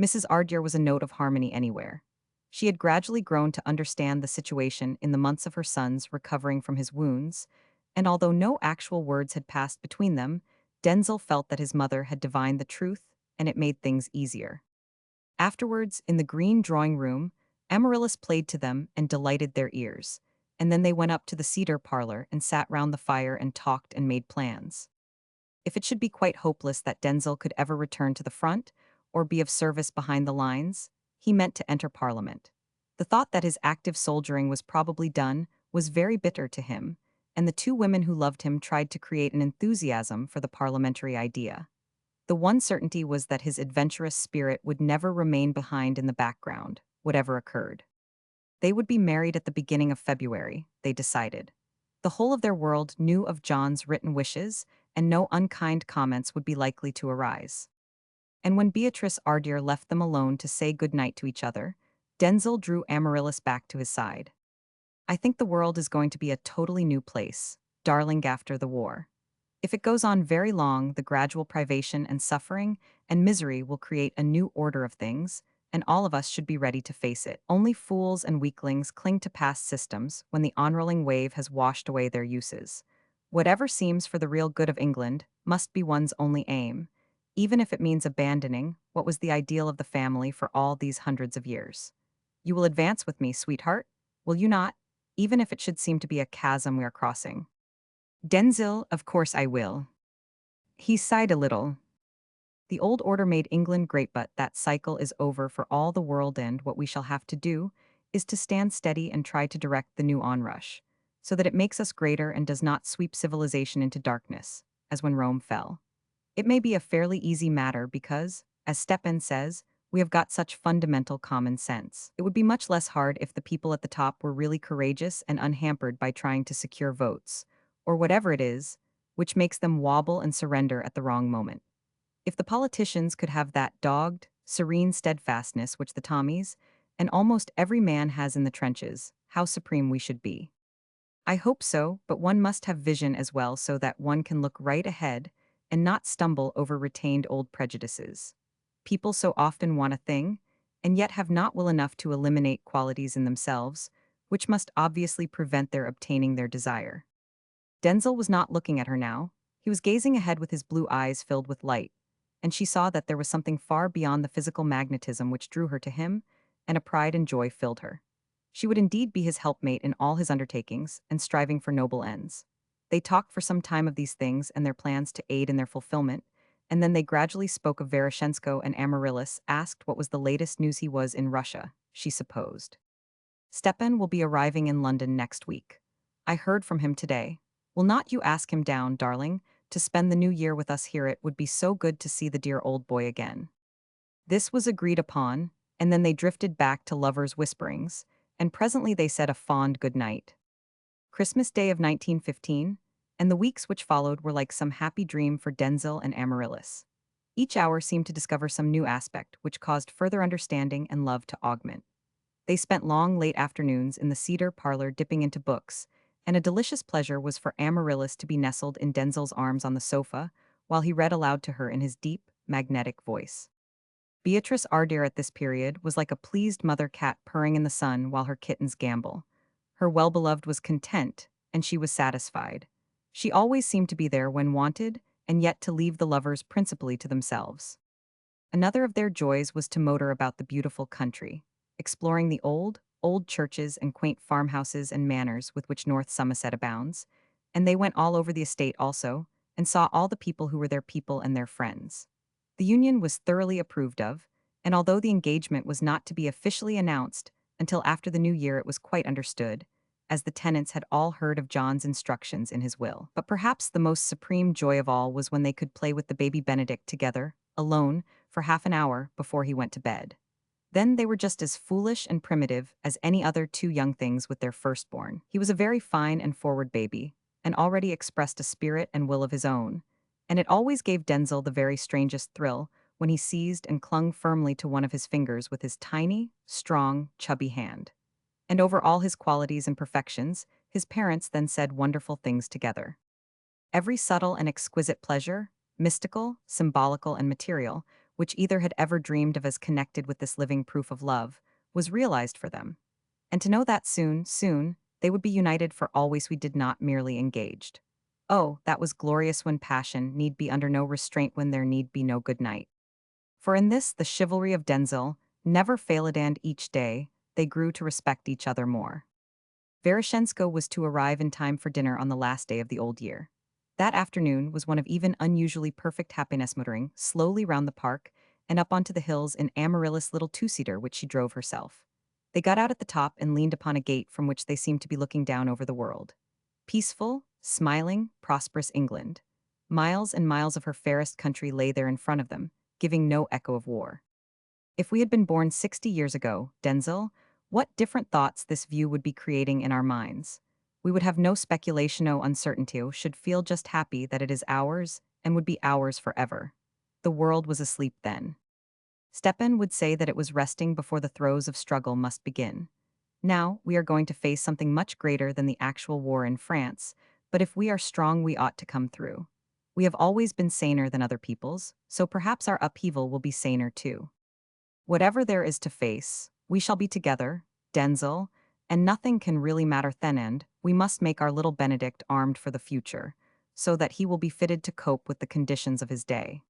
Mrs. Ardyar was a note of harmony anywhere. She had gradually grown to understand the situation in the months of her son's recovering from his wounds, and although no actual words had passed between them, Denzil felt that his mother had divined the truth, and it made things easier. Afterwards, in the green drawing room, Amaryllis played to them and delighted their ears, and then they went up to the cedar parlor and sat round the fire and talked and made plans. If it should be quite hopeless that Denzil could ever return to the front, or be of service behind the lines, he meant to enter Parliament. The thought that his active soldiering was probably done was very bitter to him, and the two women who loved him tried to create an enthusiasm for the parliamentary idea. The one certainty was that his adventurous spirit would never remain behind in the background, whatever occurred. They would be married at the beginning of February, they decided. The whole of their world knew of John's written wishes, and no unkind comments would be likely to arise. And when Beatrice Ardyar left them alone to say good night to each other, Denzil drew Amaryllis back to his side. "I think the world is going to be a totally new place, darling, after the war. If it goes on very long, the gradual privation and suffering and misery will create a new order of things, and all of us should be ready to face it. Only fools and weaklings cling to past systems when the onrolling wave has washed away their uses. Whatever seems for the real good of England must be one's only aim, even if it means abandoning what was the ideal of the family for all these hundreds of years. You will advance with me, sweetheart, will you not, even if it should seem to be a chasm we are crossing?" "Denzil, of course I will." He sighed a little. "The old order made England great, but that cycle is over for all the world, and what we shall have to do is to stand steady and try to direct the new onrush, so that it makes us greater and does not sweep civilization into darkness, as when Rome fell. It may be a fairly easy matter because, as Stepan says, we have got such fundamental common sense. It would be much less hard if the people at the top were really courageous and unhampered by trying to secure votes, or whatever it is, which makes them wobble and surrender at the wrong moment. If the politicians could have that dogged, serene steadfastness which the Tommies and almost every man has in the trenches, how supreme we should be. I hope so, but one must have vision as well so that one can look right ahead and not stumble over retained old prejudices. People so often want a thing, and yet have not will enough to eliminate qualities in themselves, which must obviously prevent their obtaining their desire." Denzil was not looking at her now. He was gazing ahead with his blue eyes filled with light, and she saw that there was something far beyond the physical magnetism which drew her to him, and a pride and joy filled her. She would indeed be his helpmate in all his undertakings and striving for noble ends. They talked for some time of these things and their plans to aid in their fulfillment, and then they gradually spoke of Veroshensko, and Amaryllis asked what was the latest news. He was in Russia, she supposed. "Stepan will be arriving in London next week. I heard from him today. Will not you ask him down, darling, to spend the new year with us here? It would be so good to see the dear old boy again." This was agreed upon, and then they drifted back to lovers' whisperings, and presently they said a fond good night. Christmas Day of 1915, and the weeks which followed were like some happy dream for Denzil and Amaryllis. Each hour seemed to discover some new aspect which caused further understanding and love to augment. They spent long late afternoons in the cedar parlor dipping into books, and a delicious pleasure was for Amaryllis to be nestled in Denzil's arms on the sofa while he read aloud to her in his deep, magnetic voice. Beatrice Ardere at this period was like a pleased mother cat purring in the sun while her kittens gambol. Her well-beloved was content, and she was satisfied. She always seemed to be there when wanted, and yet to leave the lovers principally to themselves. Another of their joys was to motor about the beautiful country, exploring the old churches and quaint farmhouses and manors with which North Somerset abounds, and they went all over the estate also, and saw all the people who were their people and their friends. The union was thoroughly approved of, and although the engagement was not to be officially announced until after the new year, it was quite understood, as the tenants had all heard of John's instructions in his will. But perhaps the most supreme joy of all was when they could play with the baby Benedict together, alone, for half an hour before he went to bed. Then they were just as foolish and primitive as any other two young things with their firstborn. He was a very fine and forward baby, and already expressed a spirit and will of his own, and it always gave Denzil the very strangest thrill when he seized and clung firmly to one of his fingers with his tiny, strong, chubby hand. And over all his qualities and perfections, his parents then said wonderful things together. Every subtle and exquisite pleasure, mystical, symbolical, and material, which either had ever dreamed of as connected with this living proof of love, was realized for them. And to know that soon, they would be united for always we did not merely engaged. Oh, that was glorious when passion need be under no restraint when there need be no good night. For in this, the chivalry of Denzil, never failed and each day, they grew to respect each other more. Veroshensko was to arrive in time for dinner on the last day of the old year. That afternoon was one of even unusually perfect happiness motoring slowly round the park and up onto the hills in Amaryllis' little two-seater which she drove herself. They got out at the top and leaned upon a gate from which they seemed to be looking down over the world. Peaceful, smiling, prosperous England. Miles and miles of her fairest country lay there in front of them, giving no echo of war. If we had been born 60 years ago, Denzil, what different thoughts this view would be creating in our minds. We would have no speculation, no uncertainty, should feel just happy that it is ours and would be ours forever. The world was asleep then. Stepan would say that it was resting before the throes of struggle must begin. Now, we are going to face something much greater than the actual war in France, but if we are strong, we ought to come through. We have always been saner than other peoples, so perhaps our upheaval will be saner too. Whatever there is to face, we shall be together, Denzil, and nothing can really matter then, and we must make our little Benedict armed for the future, so that he will be fitted to cope with the conditions of his day.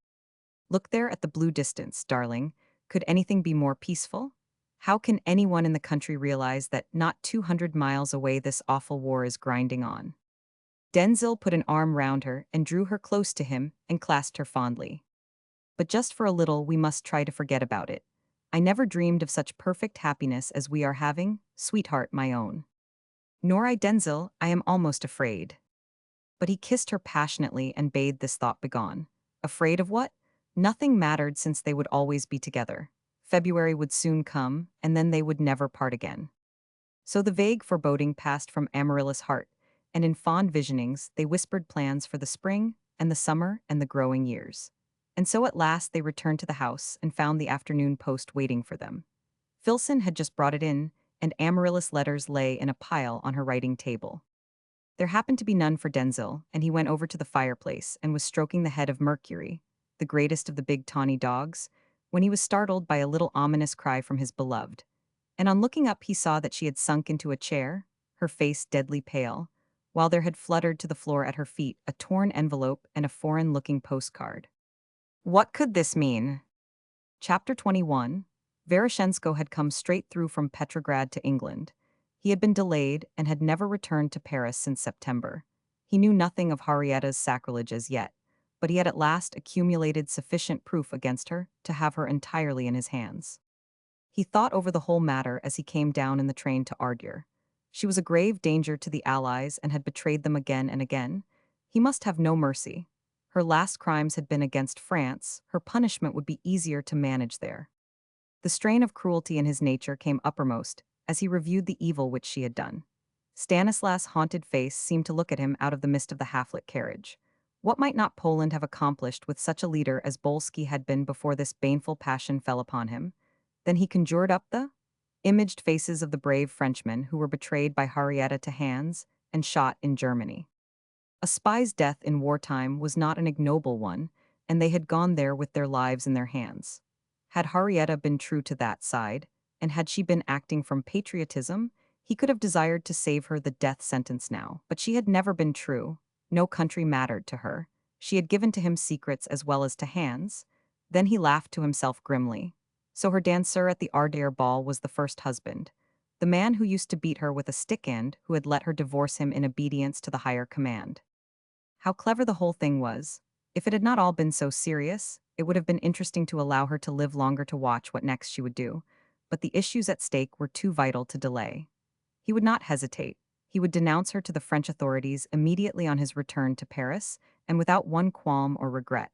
Look there at the blue distance, darling. Could anything be more peaceful? How can anyone in the country realize that not 200 miles away this awful war is grinding on? Denzil put an arm round her and drew her close to him and clasped her fondly. But just for a little we must try to forget about it. I never dreamed of such perfect happiness as we are having, sweetheart my own. Nor I, Denzil, I am almost afraid. But he kissed her passionately and bade this thought begone. Afraid of what? Nothing mattered since they would always be together. February would soon come, and then they would never part again. So the vague foreboding passed from Amaryllis' heart, and in fond visionings they whispered plans for the spring and the summer and the growing years. And so at last they returned to the house and found the afternoon post waiting for them. Filson had just brought it in, and Amaryllis' letters lay in a pile on her writing table. There happened to be none for Denzil, and he went over to the fireplace and was stroking the head of Mercury, the greatest of the big tawny dogs, when he was startled by a little ominous cry from his beloved. And on looking up he saw that she had sunk into a chair, her face deadly pale, while there had fluttered to the floor at her feet a torn envelope and a foreign-looking postcard. What could this mean? Chapter 21. Veroshensko had come straight through from Petrograd to England. He had been delayed and had never returned to Paris since September. He knew nothing of Henrietta's sacrilege as yet, but he had at last accumulated sufficient proof against her to have her entirely in his hands. He thought over the whole matter as he came down in the train to Ardere. She was a grave danger to the Allies and had betrayed them again and again. He must have no mercy. Her last crimes had been against France, her punishment would be easier to manage there. The strain of cruelty in his nature came uppermost as he reviewed the evil which she had done. Stanislas' haunted face seemed to look at him out of the mist of the half-lit carriage. What might not Poland have accomplished with such a leader as Bolski had been before this baneful passion fell upon him? Then he conjured up the imaged faces of the brave Frenchmen who were betrayed by Henrietta to Hans and shot in Germany. A spy's death in wartime was not an ignoble one, and they had gone there with their lives in their hands. Had Henrietta been true to that side, and had she been acting from patriotism, he could have desired to save her the death sentence now. But she had never been true. No country mattered to her. She had given to him secrets as well as to hands. Then he laughed to himself grimly. So her dancer at the Ardere ball was the first husband. The man who used to beat her with a stick and who had let her divorce him in obedience to the higher command. How clever the whole thing was. If it had not all been so serious, it would have been interesting to allow her to live longer to watch what next she would do. But the issues at stake were too vital to delay. He would not hesitate. He would denounce her to the French authorities immediately on his return to Paris, and without one qualm or regret.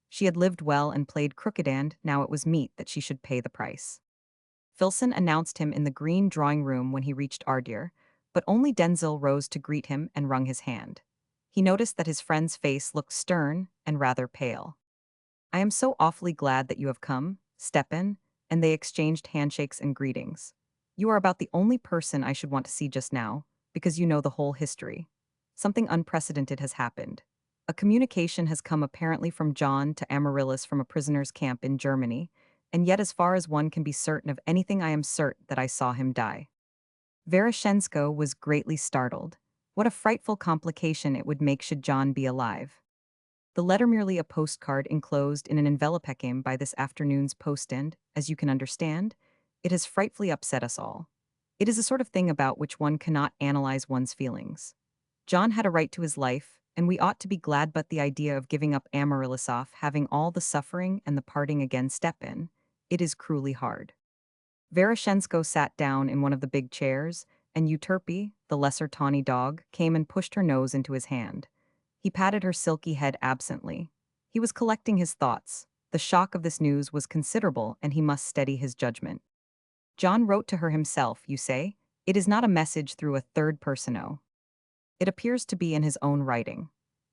She had lived well and played crooked, and now it was meet that she should pay the price. Filson announced him in the green drawing-room when he reached Ardere, but only Denzil rose to greet him and wrung his hand. He noticed that his friend's face looked stern and rather pale. "I am so awfully glad that you have come, Stepan," and they exchanged handshakes and greetings. "You are about the only person I should want to see just now, because you know the whole history. Something unprecedented has happened. A communication has come apparently from John to Amaryllis from a prisoner's camp in Germany, and yet as far as one can be certain of anything I am certain that I saw him die." Veroshensko was greatly startled. What a frightful complication it would make should John be alive. The letter, merely a postcard enclosed in an envelopecame by this afternoon's post, and, as you can understand, it has frightfully upset us all. It is a sort of thing about which one cannot analyze one's feelings. John had a right to his life, and we ought to be glad, but the idea of giving up Amaryllis, having all the suffering and the parting again, Stepan, it is cruelly hard. Veroshensko sat down in one of the big chairs, and Euterpe, the lesser tawny dog, came and pushed her nose into his hand. He patted her silky head absently. He was collecting his thoughts. The shock of this news was considerable, and he must steady his judgment. "John wrote to her himself, you say? It is not a message through a third person, oh. It appears to be in his own writing."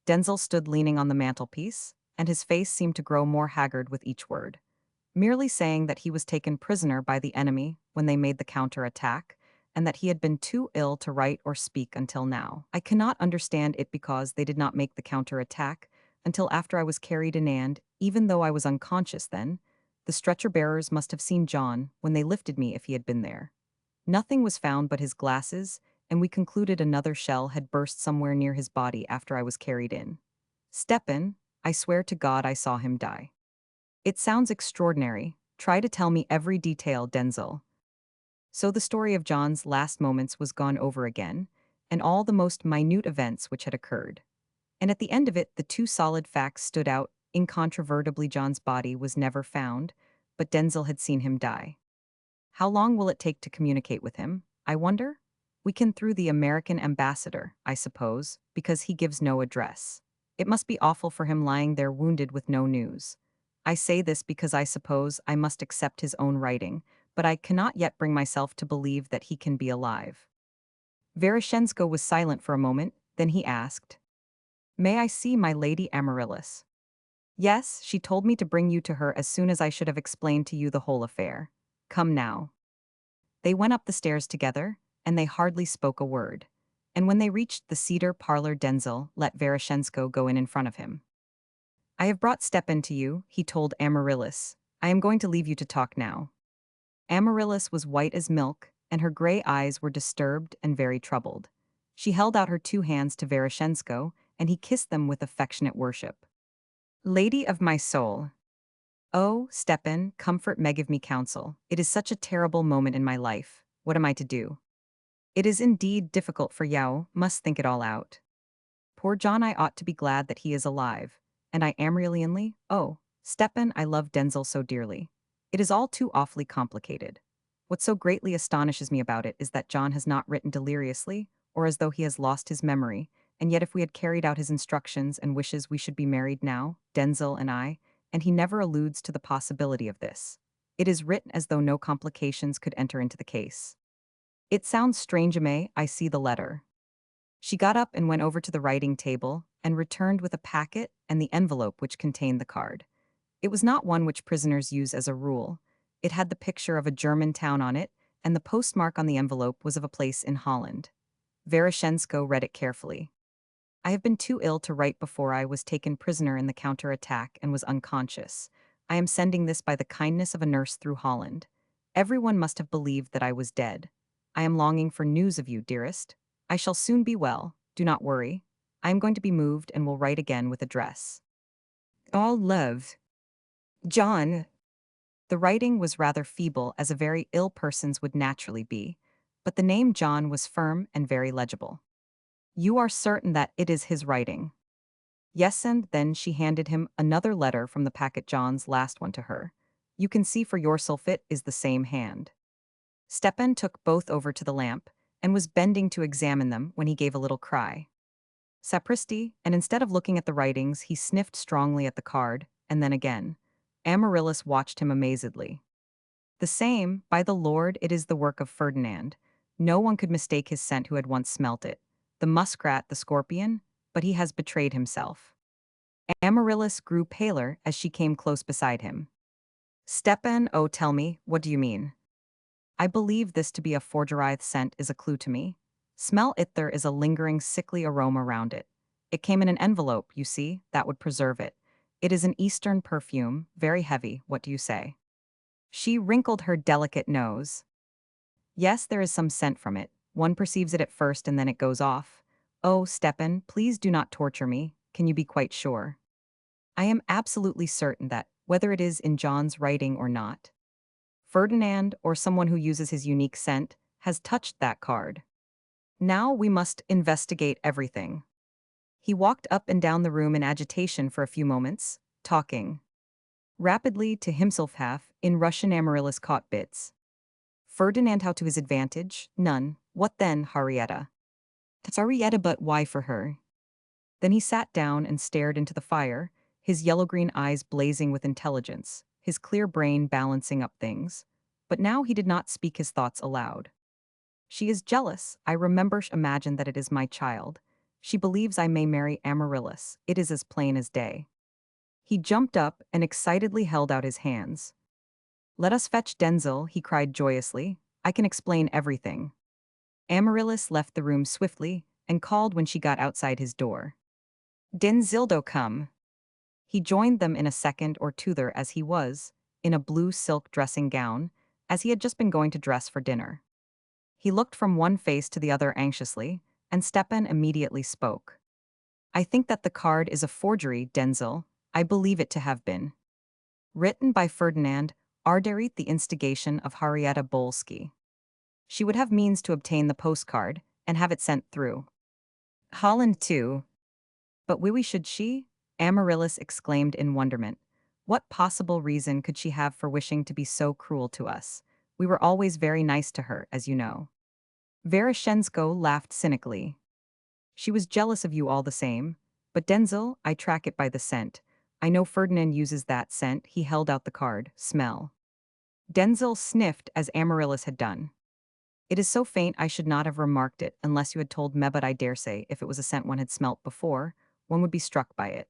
Denzil stood leaning on the mantelpiece, and his face seemed to grow more haggard with each word. "Merely saying that he was taken prisoner by the enemy when they made the counter-attack, and that he had been too ill to write or speak until now. I cannot understand it, because they did not make the counter-attack until after I was carried in, and, even though I was unconscious then, the stretcher-bearers must have seen John when they lifted me if he had been there. Nothing was found but his glasses, and we concluded another shell had burst somewhere near his body after I was carried in. Stepan, I swear to God I saw him die." "It sounds extraordinary. Try to tell me every detail, Denzil." So the story of John's last moments was gone over again, and all the most minute events which had occurred. And at the end of it, the two solid facts stood out incontrovertibly: John's body was never found, but Denzil had seen him die. How long will it take to communicate with him, I wonder? We can through the American ambassador, I suppose, because he gives no address. It must be awful for him lying there wounded with no news. I say this because I suppose I must accept his own writing, but I cannot yet bring myself to believe that he can be alive." Veroshensko was silent for a moment, then he asked, "May I see my Lady Amaryllis?" "Yes, she told me to bring you to her as soon as I should have explained to you the whole affair. Come now." They went up the stairs together, and they hardly spoke a word. And when they reached the cedar parlor, Denzil let Veroshensko go in front of him. "I have brought Stepan to you," he told Amaryllis. "I am going to leave you to talk now." Amaryllis was white as milk, and her gray eyes were disturbed and very troubled. She held out her two hands to Veroshensko, and he kissed them with affectionate worship. "Lady of my soul. Oh, Stepan, comfort me, give me counsel. It is such a terrible moment in my life. What am I to do? It is indeed difficult, for Yao must think it all out. Poor John, I ought to be glad that he is alive. And I am really, oh, Stepan, I love Denzil so dearly. It is all too awfully complicated. What so greatly astonishes me about it is that John has not written deliriously, or as though he has lost his memory, and yet if we had carried out his instructions and wishes we should be married now, Denzil and I, and he never alludes to the possibility of this. It is written as though no complications could enter into the case. It sounds strange, May, I see the letter." She got up and went over to the writing table, and returned with a packet and the envelope which contained the card. It was not one which prisoners use as a rule. It had the picture of a German town on it, and the postmark on the envelope was of a place in Holland. Veroshensko read it carefully. "I have been too ill to write before I was taken prisoner in the counter-attack and was unconscious. I am sending this by the kindness of a nurse through Holland. Everyone must have believed that I was dead. I am longing for news of you, dearest. I shall soon be well, do not worry. I am going to be moved and will write again with address. All love. John. The writing was rather feeble, as a very ill person's would naturally be, but the name John was firm and very legible. You are certain that it is his writing? Yes, and then she handed him another letter from the packet, John's last one, to her. You can see for yourself it is the same hand. Stepan took both over to the lamp, and was bending to examine them when he gave a little cry. Sapristi, and instead of looking at the writings, he sniffed strongly at the card, and then again. Amaryllis watched him amazedly. The same, by the Lord, it is the work of Ferdinand. No one could mistake his scent who had once smelt it. The muskrat, the scorpion, but he has betrayed himself. Amaryllis grew paler as she came close beside him. Stepan, oh, tell me, what do you mean? I believe this to be a forgery. Scent is a clue to me. Smell it, there is a lingering sickly aroma round it. It came in an envelope, you see, that would preserve it. It is an Eastern perfume, very heavy, what do you say? She wrinkled her delicate nose. Yes, there is some scent from it. One perceives it at first and then it goes off. Oh, Stepan, please do not torture me. Can you be quite sure? I am absolutely certain that, whether it is in John's writing or not, Ferdinand, or someone who uses his unique scent, has touched that card. Now we must investigate everything. He walked up and down the room in agitation for a few moments, talking rapidly to himself. Half in Russian, Amaryllis caught bits. Ferdinand, how to his advantage? None. What then, Henrietta? That's Henrietta, but why for her? Then he sat down and stared into the fire, his yellow-green eyes blazing with intelligence, his clear brain balancing up things. But now he did not speak his thoughts aloud. She is jealous. I remember imagine that it is my child. She believes I may marry Amaryllis. It is as plain as day. He jumped up and excitedly held out his hands. Let us fetch Denzil, he cried joyously. I can explain everything. Amaryllis left the room swiftly and called when she got outside his door. Denzildo come. He joined them in a second or two there, as he was, in a blue silk dressing gown, as he had just been going to dress for dinner. He looked from one face to the other anxiously, and Stepan immediately spoke. I think that the card is a forgery, Denzil. I believe it to have been written by Ferdinand, Arderit, the instigation of Henrietta Bolsky. She would have means to obtain the postcard and have it sent through Holland too. But why should she? Amaryllis exclaimed in wonderment. What possible reason could she have for wishing to be so cruel to us? We were always very nice to her, as you know. Veroshensko laughed cynically. She was jealous of you all the same. But Denzil, I track it by the scent. I know Ferdinand uses that scent. He held out the card. Smell. Denzil sniffed as Amaryllis had done. It is so faint I should not have remarked it unless you had told me, but I dare say if it was a scent one had smelt before, one would be struck by it.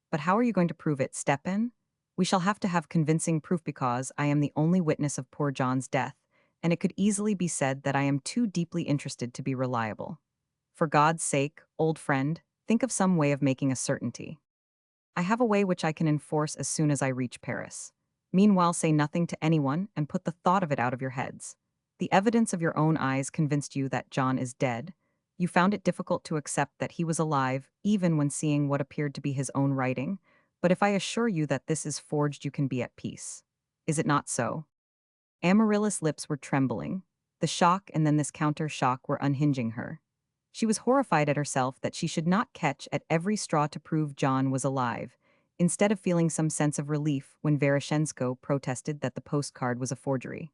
But how are you going to prove it, Stepan? We shall have to have convincing proof, because I am the only witness of poor John's death, and it could easily be said that I am too deeply interested to be reliable. For God's sake, old friend, think of some way of making a certainty. I have a way which I can enforce as soon as I reach Paris. Meanwhile, say nothing to anyone and put the thought of it out of your heads. The evidence of your own eyes convinced you that John is dead. You found it difficult to accept that he was alive, even when seeing what appeared to be his own writing. But if I assure you that this is forged, you can be at peace. Is it not so? Amaryllis' lips were trembling. The shock and then this counter-shock were unhinging her. She was horrified at herself that she should not catch at every straw to prove John was alive, instead of feeling some sense of relief when Veroshensko protested that the postcard was a forgery.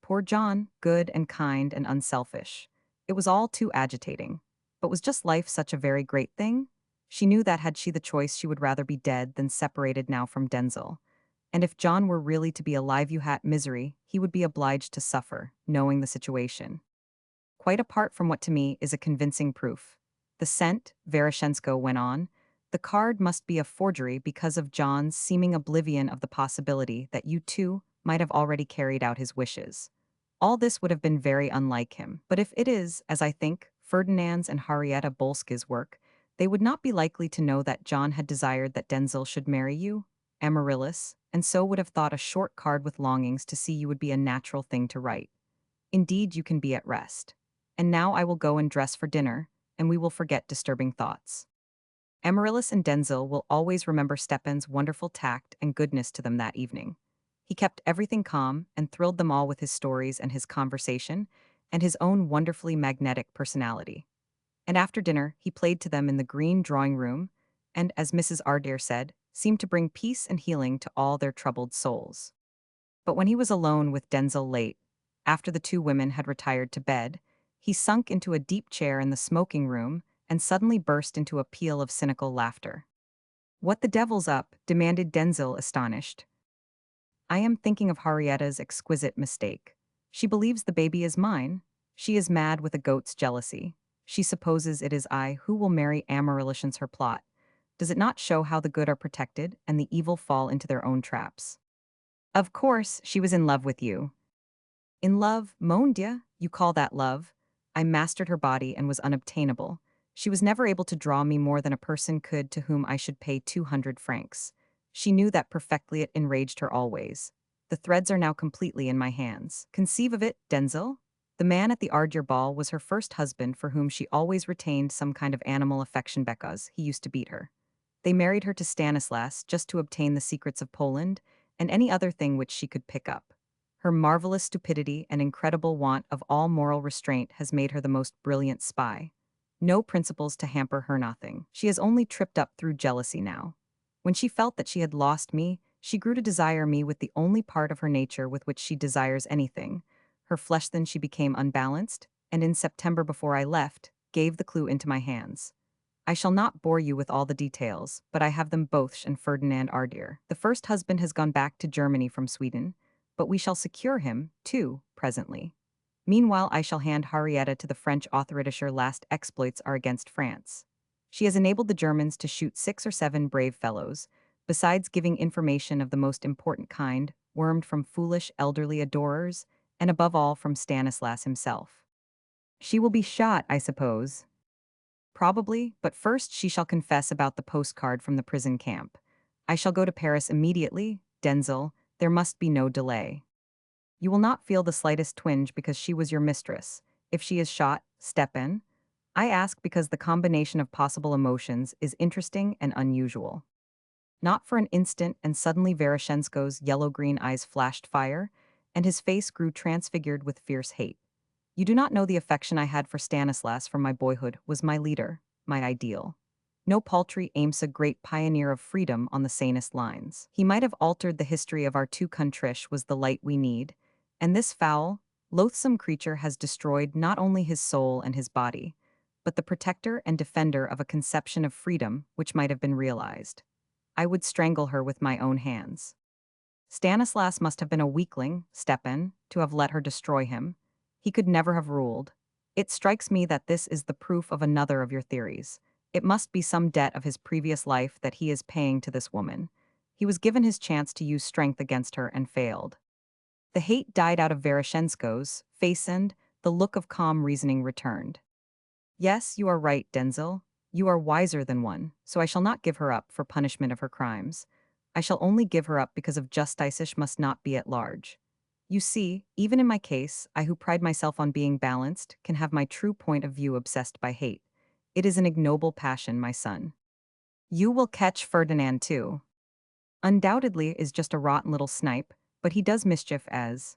Poor John, good and kind and unselfish. It was all too agitating. But was just life such a very great thing? She knew that had she the choice, she would rather be dead than separated now from Denzil. And if John were really to be alive, you had misery, he would be obliged to suffer, knowing the situation. Quite apart from what to me is a convincing proof. The scent, Veroshensko went on, the card must be a forgery because of John's seeming oblivion of the possibility that you too might have already carried out his wishes. All this would have been very unlike him, but if it is, as I think, Ferdinand's and Henrietta Bolsky's work, they would not be likely to know that John had desired that Denzil should marry you, Amaryllis. and so would have thought a short card with longings to see you would be a natural thing to write. Indeed, you can be at rest. And now I will go and dress for dinner, and we will forget disturbing thoughts. Amaryllis and Denzil will always remember Stepan's wonderful tact and goodness to them that evening. He kept everything calm and thrilled them all with his stories and his conversation, and his own wonderfully magnetic personality. And after dinner, he played to them in the green drawing room, and, as Mrs. Ardere said, seemed to bring peace and healing to all their troubled souls. But when he was alone with Denzil late, after the two women had retired to bed, he sunk into a deep chair in the smoking room and suddenly burst into a peal of cynical laughter. "What the devil's up?" demanded Denzil, astonished. "I am thinking of Harrietta's exquisite mistake. She believes the baby is mine. She is mad with a goat's jealousy. She supposes it is I who will marry Amaryllis her plot. Does it not show how the good are protected and the evil fall into their own traps? Of course, she was in love with you." "In love, mon Dieu, you call that love? I mastered her body and was unobtainable. She was never able to draw me more than a person could to whom I should pay 200 francs. She knew that perfectly. It enraged her always. The threads are now completely in my hands. Conceive of it, Denzil. The man at the Ardere ball was her first husband, for whom she always retained some kind of animal affection because he used to beat her. They married her to Stanislas just to obtain the secrets of Poland and any other thing which she could pick up. Her marvelous stupidity and incredible want of all moral restraint has made her the most brilliant spy. No principles to hamper her, nothing. She has only tripped up through jealousy now. When she felt that she had lost me, she grew to desire me with the only part of her nature with which she desires anything. Her flesh. Then she became unbalanced, and in September, before I left, gave the clue into my hands. I shall not bore you with all the details, but I have them both. And Ferdinand Ardere. The first husband has gone back to Germany from Sweden, but we shall secure him, too, presently. Meanwhile, I shall hand Harrietta to the French authorities. Her last exploits are against France. She has enabled the Germans to shoot 6 or 7 brave fellows, besides giving information of the most important kind, wormed from foolish elderly adorers, and above all from Stanislas himself. She will be shot, I suppose. Probably, but first she shall confess about the postcard from the prison camp. I shall go to Paris immediately, Denzil. There must be no delay. You will not feel the slightest twinge because she was your mistress. If she is shot, Stepan, I ask because the combination of possible emotions is interesting and unusual. Not for an instant, and suddenly Vereshchensko's yellow-green eyes flashed fire, and his face grew transfigured with fierce hate. You do not know the affection I had for Stanislas from my boyhood was my leader, my ideal. No paltry aim's a great pioneer of freedom on the sanest lines. He might have altered the history of our two countries was the light we need, and this foul, loathsome creature has destroyed not only his soul and his body, but the protector and defender of a conception of freedom which might have been realized. I would strangle her with my own hands. Stanislas must have been a weakling, Stepan, to have let her destroy him. He could never have ruled. It strikes me that this is the proof of another of your theories. It must be some debt of his previous life that he is paying to this woman. He was given his chance to use strength against her and failed. The hate died out of Vereshchensko's face, and the look of calm reasoning returned. Yes, you are right, Denzil. You are wiser than one, so I shall not give her up for punishment of her crimes. I shall only give her up because of justice must not be at large. You see, even in my case, I who pride myself on being balanced can have my true point of view obsessed by hate. It is an ignoble passion, my son. You will catch Ferdinand too. Undoubtedly is just a rotten little snipe, but he does mischief as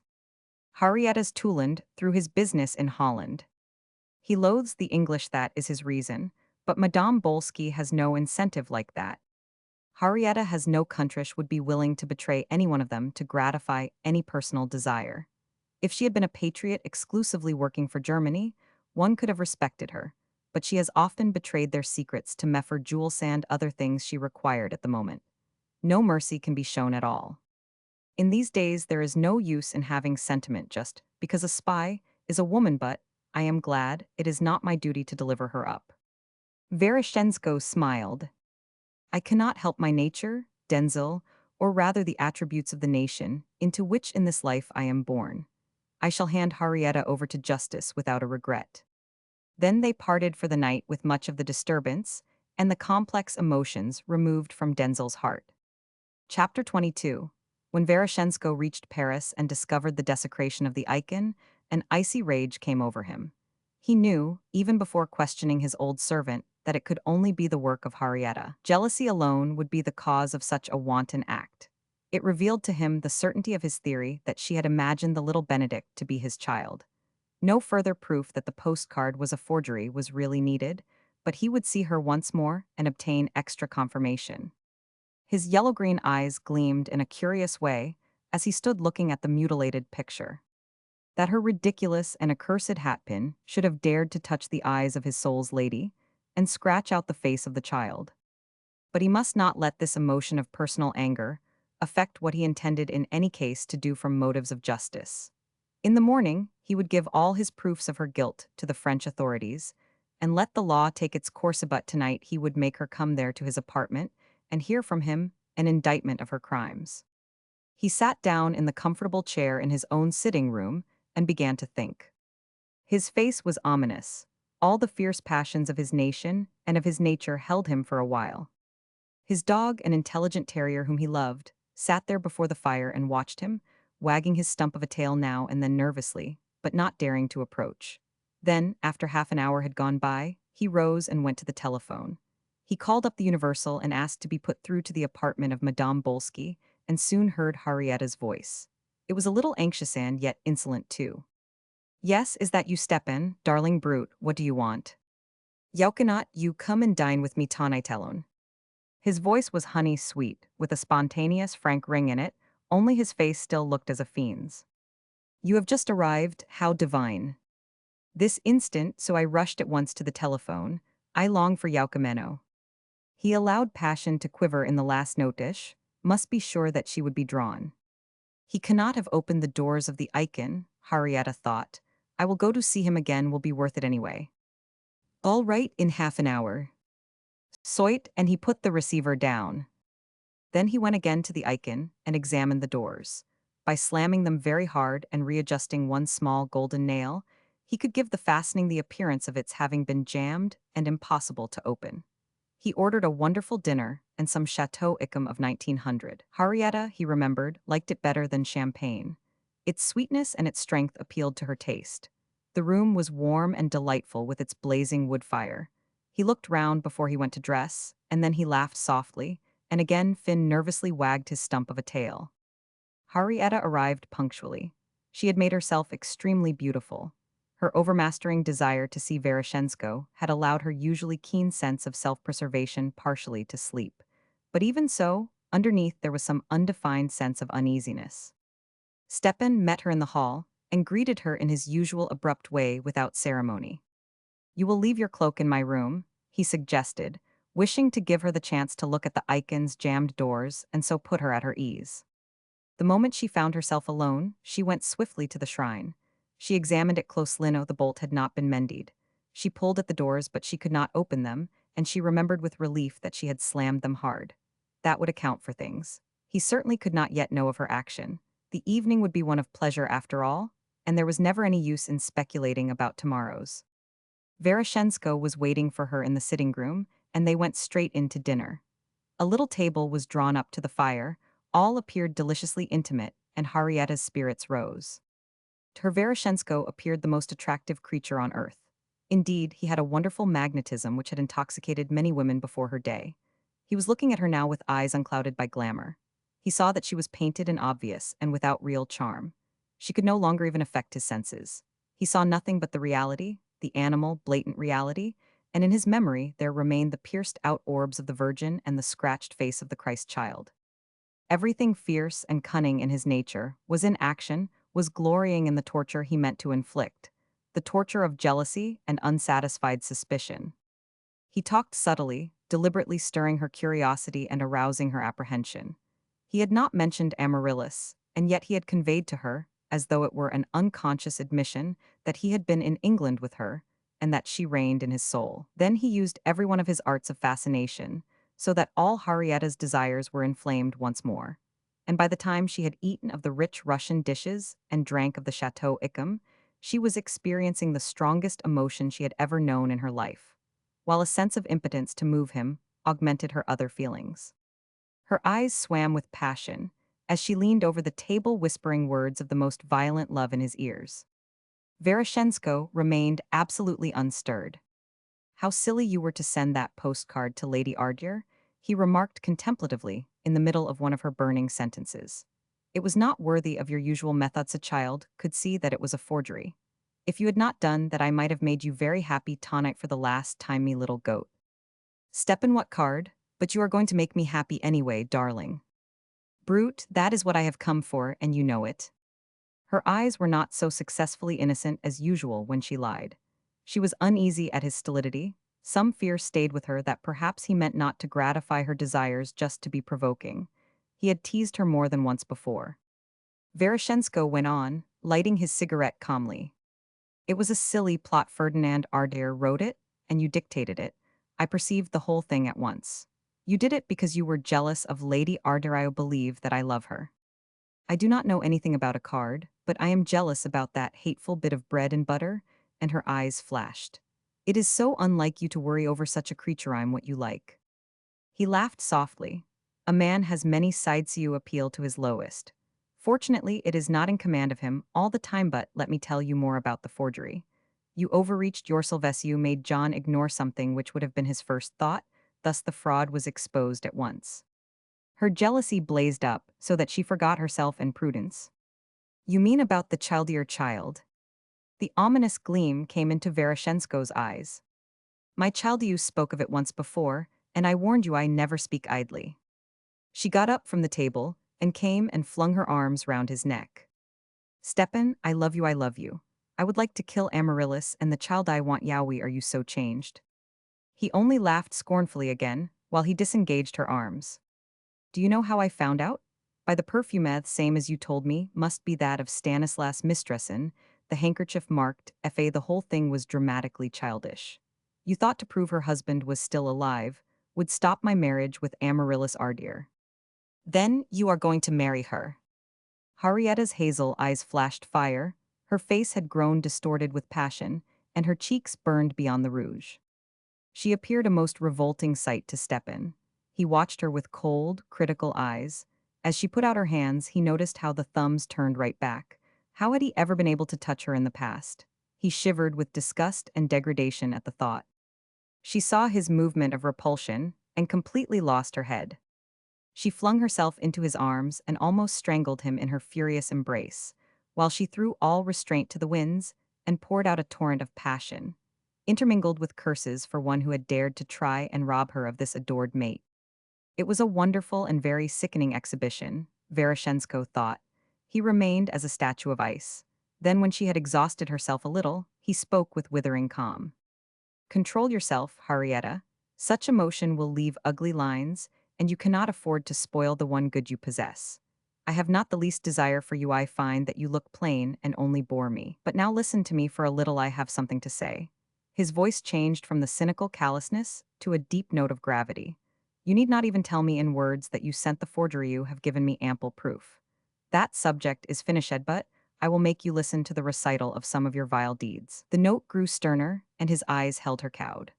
Harrietta's Tooland through his business in Holland. He loathes the English, that is his reason, but Madame Bolsky has no incentive like that. Harrietta has no countrysh would be willing to betray any one of them to gratify any personal desire. If she had been a patriot exclusively working for Germany, one could have respected her, but she has often betrayed their secrets to Meffer Jules and other things she required at the moment. No mercy can be shown at all. In these days there is no use in having sentiment just because a spy is a woman, but I am glad it is not my duty to deliver her up. Vereshchensko smiled. I cannot help my nature, Denzil, or rather the attributes of the nation, into which in this life I am born. I shall hand Harrietta over to justice without a regret. Then they parted for the night with much of the disturbance and the complex emotions removed from Denzil's heart. Chapter 22. When Veroshensko reached Paris and discovered the desecration of the icon, an icy rage came over him. He knew, even before questioning his old servant, that it could only be the work of Henrietta. Jealousy alone would be the cause of such a wanton act. It revealed to him the certainty of his theory that she had imagined the little Benedict to be his child. No further proof that the postcard was a forgery was really needed, but he would see her once more and obtain extra confirmation. His yellow-green eyes gleamed in a curious way as he stood looking at the mutilated picture. That her ridiculous and accursed hatpin should have dared to touch the eyes of his soul's lady and scratch out the face of the child. But he must not let this emotion of personal anger affect what he intended in any case to do from motives of justice. In the morning, he would give all his proofs of her guilt to the French authorities and let the law take its course, but tonight he would make her come there to his apartment and hear from him an indictment of her crimes. He sat down in the comfortable chair in his own sitting room and began to think. His face was ominous. All the fierce passions of his nation and of his nature held him for a while. His dog, an intelligent terrier whom he loved, sat there before the fire and watched him, wagging his stump of a tail now and then nervously, but not daring to approach. Then, after half an hour had gone by, he rose and went to the telephone. He called up the Universal and asked to be put through to the apartment of Madame Bolsky, and soon heard Harrietta's voice. It was a little anxious and yet insolent too. "Yes, is that you, Stepan, darling brute, what do you want? "How cannot you come and dine with me tonight alone?" His voice was honey-sweet, with a spontaneous, frank ring in it, only his face still looked as a fiend's. "You have just arrived, how divine. This instant, so I rushed at once to the telephone. I long for Yaukameno." He allowed passion to quiver in the last notish, must be sure that she would be drawn. He cannot have opened the doors of the icon, Henrietta thought. I will go to see him again, will be worth it anyway. All right, in half an hour. Soit, and he put the receiver down. Then he went again to the icon and examined the doors. By slamming them very hard and readjusting one small golden nail, he could give the fastening the appearance of its having been jammed and impossible to open. He ordered a wonderful dinner and some Chateau Yquem of 1900. Henrietta, he remembered, liked it better than champagne. Its sweetness and its strength appealed to her taste. The room was warm and delightful with its blazing wood fire. He looked round before he went to dress, and then he laughed softly, and again Finn nervously wagged his stump of a tail. Henrietta arrived punctually. She had made herself extremely beautiful. Her overmastering desire to see Veroshensko had allowed her usually keen sense of self-preservation partially to sleep. But even so, underneath there was some undefined sense of uneasiness. Stepan met her in the hall and greeted her in his usual abrupt way without ceremony. "You will leave your cloak in my room," he suggested, wishing to give her the chance to look at the icon's jammed doors and so put her at her ease. The moment she found herself alone, she went swiftly to the shrine. She examined it closely. No, the bolt had not been mended. She pulled at the doors, but she could not open them, and she remembered with relief that she had slammed them hard. That would account for things. He certainly could not yet know of her action. The evening would be one of pleasure after all, and there was never any use in speculating about tomorrows. Veroshensko was waiting for her in the sitting room, and they went straight in to dinner. A little table was drawn up to the fire. All appeared deliciously intimate, and Henrietta's spirits rose. To her, Veroshensko appeared the most attractive creature on earth. Indeed, he had a wonderful magnetism which had intoxicated many women before her day. He was looking at her now with eyes unclouded by glamour. He saw that she was painted and obvious and without real charm. She could no longer even affect his senses. He saw nothing but the reality, the animal, blatant reality, and in his memory there remained the pierced-out orbs of the Virgin and the scratched face of the Christ child. Everything fierce and cunning in his nature was in action, was glorying in the torture he meant to inflict, the torture of jealousy and unsatisfied suspicion. He talked subtly, deliberately stirring her curiosity and arousing her apprehension. He had not mentioned Amaryllis, and yet he had conveyed to her, as though it were an unconscious admission, that he had been in England with her, and that she reigned in his soul. Then he used every one of his arts of fascination, so that all Henrietta's desires were inflamed once more. And by the time she had eaten of the rich Russian dishes and drank of the Chateau Yquem, she was experiencing the strongest emotion she had ever known in her life, while a sense of impotence to move him augmented her other feelings. Her eyes swam with passion, as she leaned over the table whispering words of the most violent love in his ears. Veroshensko remained absolutely unstirred. "How silly you were to send that postcard to Lady Ardyr," he remarked contemplatively in the middle of one of her burning sentences. "It was not worthy of your usual methods. A child could see that it was a forgery. If you had not done that, I might have made you very happy tonight for the last time, me little goat. Stepan, what card? But you are going to make me happy anyway, darling. Brute, that is what I have come for, and you know it." Her eyes were not so successfully innocent as usual when she lied. She was uneasy at his stolidity. Some fear stayed with her that perhaps he meant not to gratify her desires just to be provoking. He had teased her more than once before. Veroshensko went on, lighting his cigarette calmly. "It was a silly plot. Ferdinand Ardair wrote it, and you dictated it. I perceived the whole thing at once. You did it because you were jealous of Lady Ardair. I believe that I love her. I do not know anything about a card, but I am jealous about that hateful bit of bread and butter," and her eyes flashed. "It is so unlike you to worry over such a creature. I'm what you like." He laughed softly. "A man has many sides. You appeal to his lowest. Fortunately, it is not in command of him all the time, but let me tell you more about the forgery. You overreached your Sylvessu, made John ignore something which would have been his first thought, thus the fraud was exposed at once." Her jealousy blazed up so that she forgot herself and prudence. "You mean about the childier child?" The ominous gleam came into Veroshensko's eyes. "My child, you spoke of it once before, and I warned you I never speak idly." She got up from the table and came and flung her arms round his neck. "Stepan, I love you, I love you. I would like to kill Amaryllis and the child I want. Yowie, are you so changed?" He only laughed scornfully again, while he disengaged her arms. "Do you know how I found out? By the perfume, same as you told me, must be that of Stanislas Mistressin, the handkerchief marked F.A. The whole thing was dramatically childish. You thought to prove her husband was still alive, would stop my marriage with Amaryllis Ardyr. Then you are going to marry her." Harrietta's hazel eyes flashed fire, her face had grown distorted with passion, and her cheeks burned beyond the rouge. She appeared a most revolting sight to Stepan. He watched her with cold, critical eyes. As she put out her hands, he noticed how the thumbs turned right back. How had he ever been able to touch her in the past? He shivered with disgust and degradation at the thought. She saw his movement of repulsion and completely lost her head. She flung herself into his arms and almost strangled him in her furious embrace, while she threw all restraint to the winds and poured out a torrent of passion, intermingled with curses for one who had dared to try and rob her of this adored mate. It was a wonderful and very sickening exhibition, Veroshensko thought. He remained as a statue of ice. Then, when she had exhausted herself a little, he spoke with withering calm. "Control yourself, Harrietta. Such emotion will leave ugly lines, and you cannot afford to spoil the one good you possess. I have not the least desire for you. I find that you look plain and only bore me. But now listen to me for a little. I have something to say." His voice changed from the cynical callousness to a deep note of gravity. "You need not even tell me in words that you sent the forgery. You have given me ample proof. That subject is finished, but I will make you listen to the recital of some of your vile deeds." The note grew sterner, and his eyes held her cowed.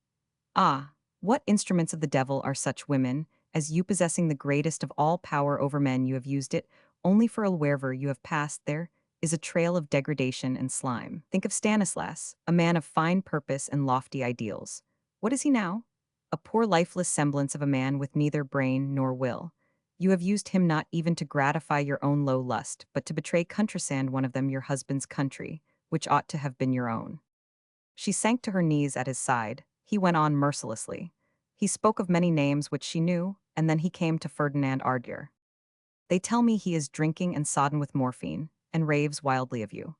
"Ah, what instruments of the devil are such women as you, possessing the greatest of all power over men? You have used it only for wherever you have passed there is a trail of degradation and slime. Think of Stanislas, a man of fine purpose and lofty ideals. What is he now? A poor lifeless semblance of a man with neither brain nor will. You have used him not even to gratify your own low lust, but to betray countrysand, one of them your husband's country, which ought to have been your own." She sank to her knees at his side. He went on mercilessly. He spoke of many names which she knew, and then he came to Ferdinand Ardyr. "They tell me he is drinking and sodden with morphine, and raves wildly of you.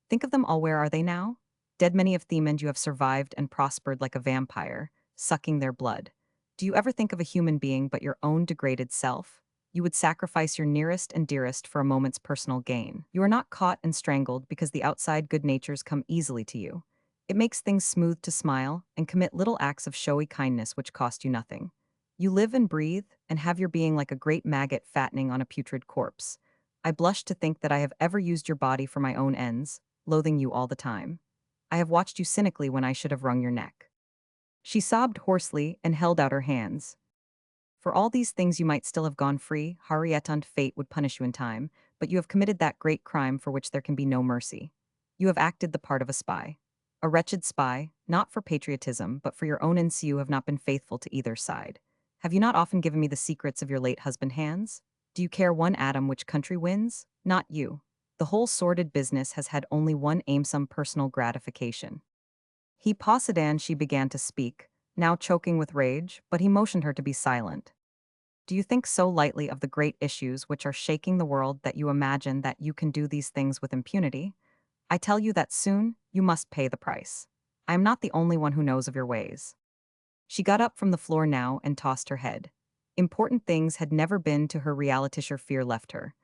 Think of them all. Where are they now? Dead many of them, and you have survived and prospered like a vampire, sucking their blood. Do you ever think of a human being but your own degraded self? You would sacrifice your nearest and dearest for a moment's personal gain. You are not caught and strangled because the outside good natures come easily to you. It makes things smooth to smile and commit little acts of showy kindness which cost you nothing. You live and breathe and have your being like a great maggot fattening on a putrid corpse. I blush to think that I have ever used your body for my own ends, loathing you all the time. I have watched you cynically when I should have wrung your neck." She sobbed hoarsely and held out her hands. For all these things you might still have gone free, Harriet, and fate would punish you in time, but you have committed that great crime for which there can be no mercy. You have acted the part of a spy. A wretched spy, not for patriotism, but for your own ends you have not been faithful to either side. Have you not often given me the secrets of your late husband Hans? Do you care one atom which country wins? Not you. The whole sordid business has had only one aim, some personal gratification. He paused and she began to speak, now choking with rage, but he motioned her to be silent. Do you think so lightly of the great issues which are shaking the world that you imagine that you can do these things with impunity? I tell you that soon you must pay the price. I am not the only one who knows of your ways. She got up from the floor now and tossed her head. Important things had never been to her realitish, or fear left her.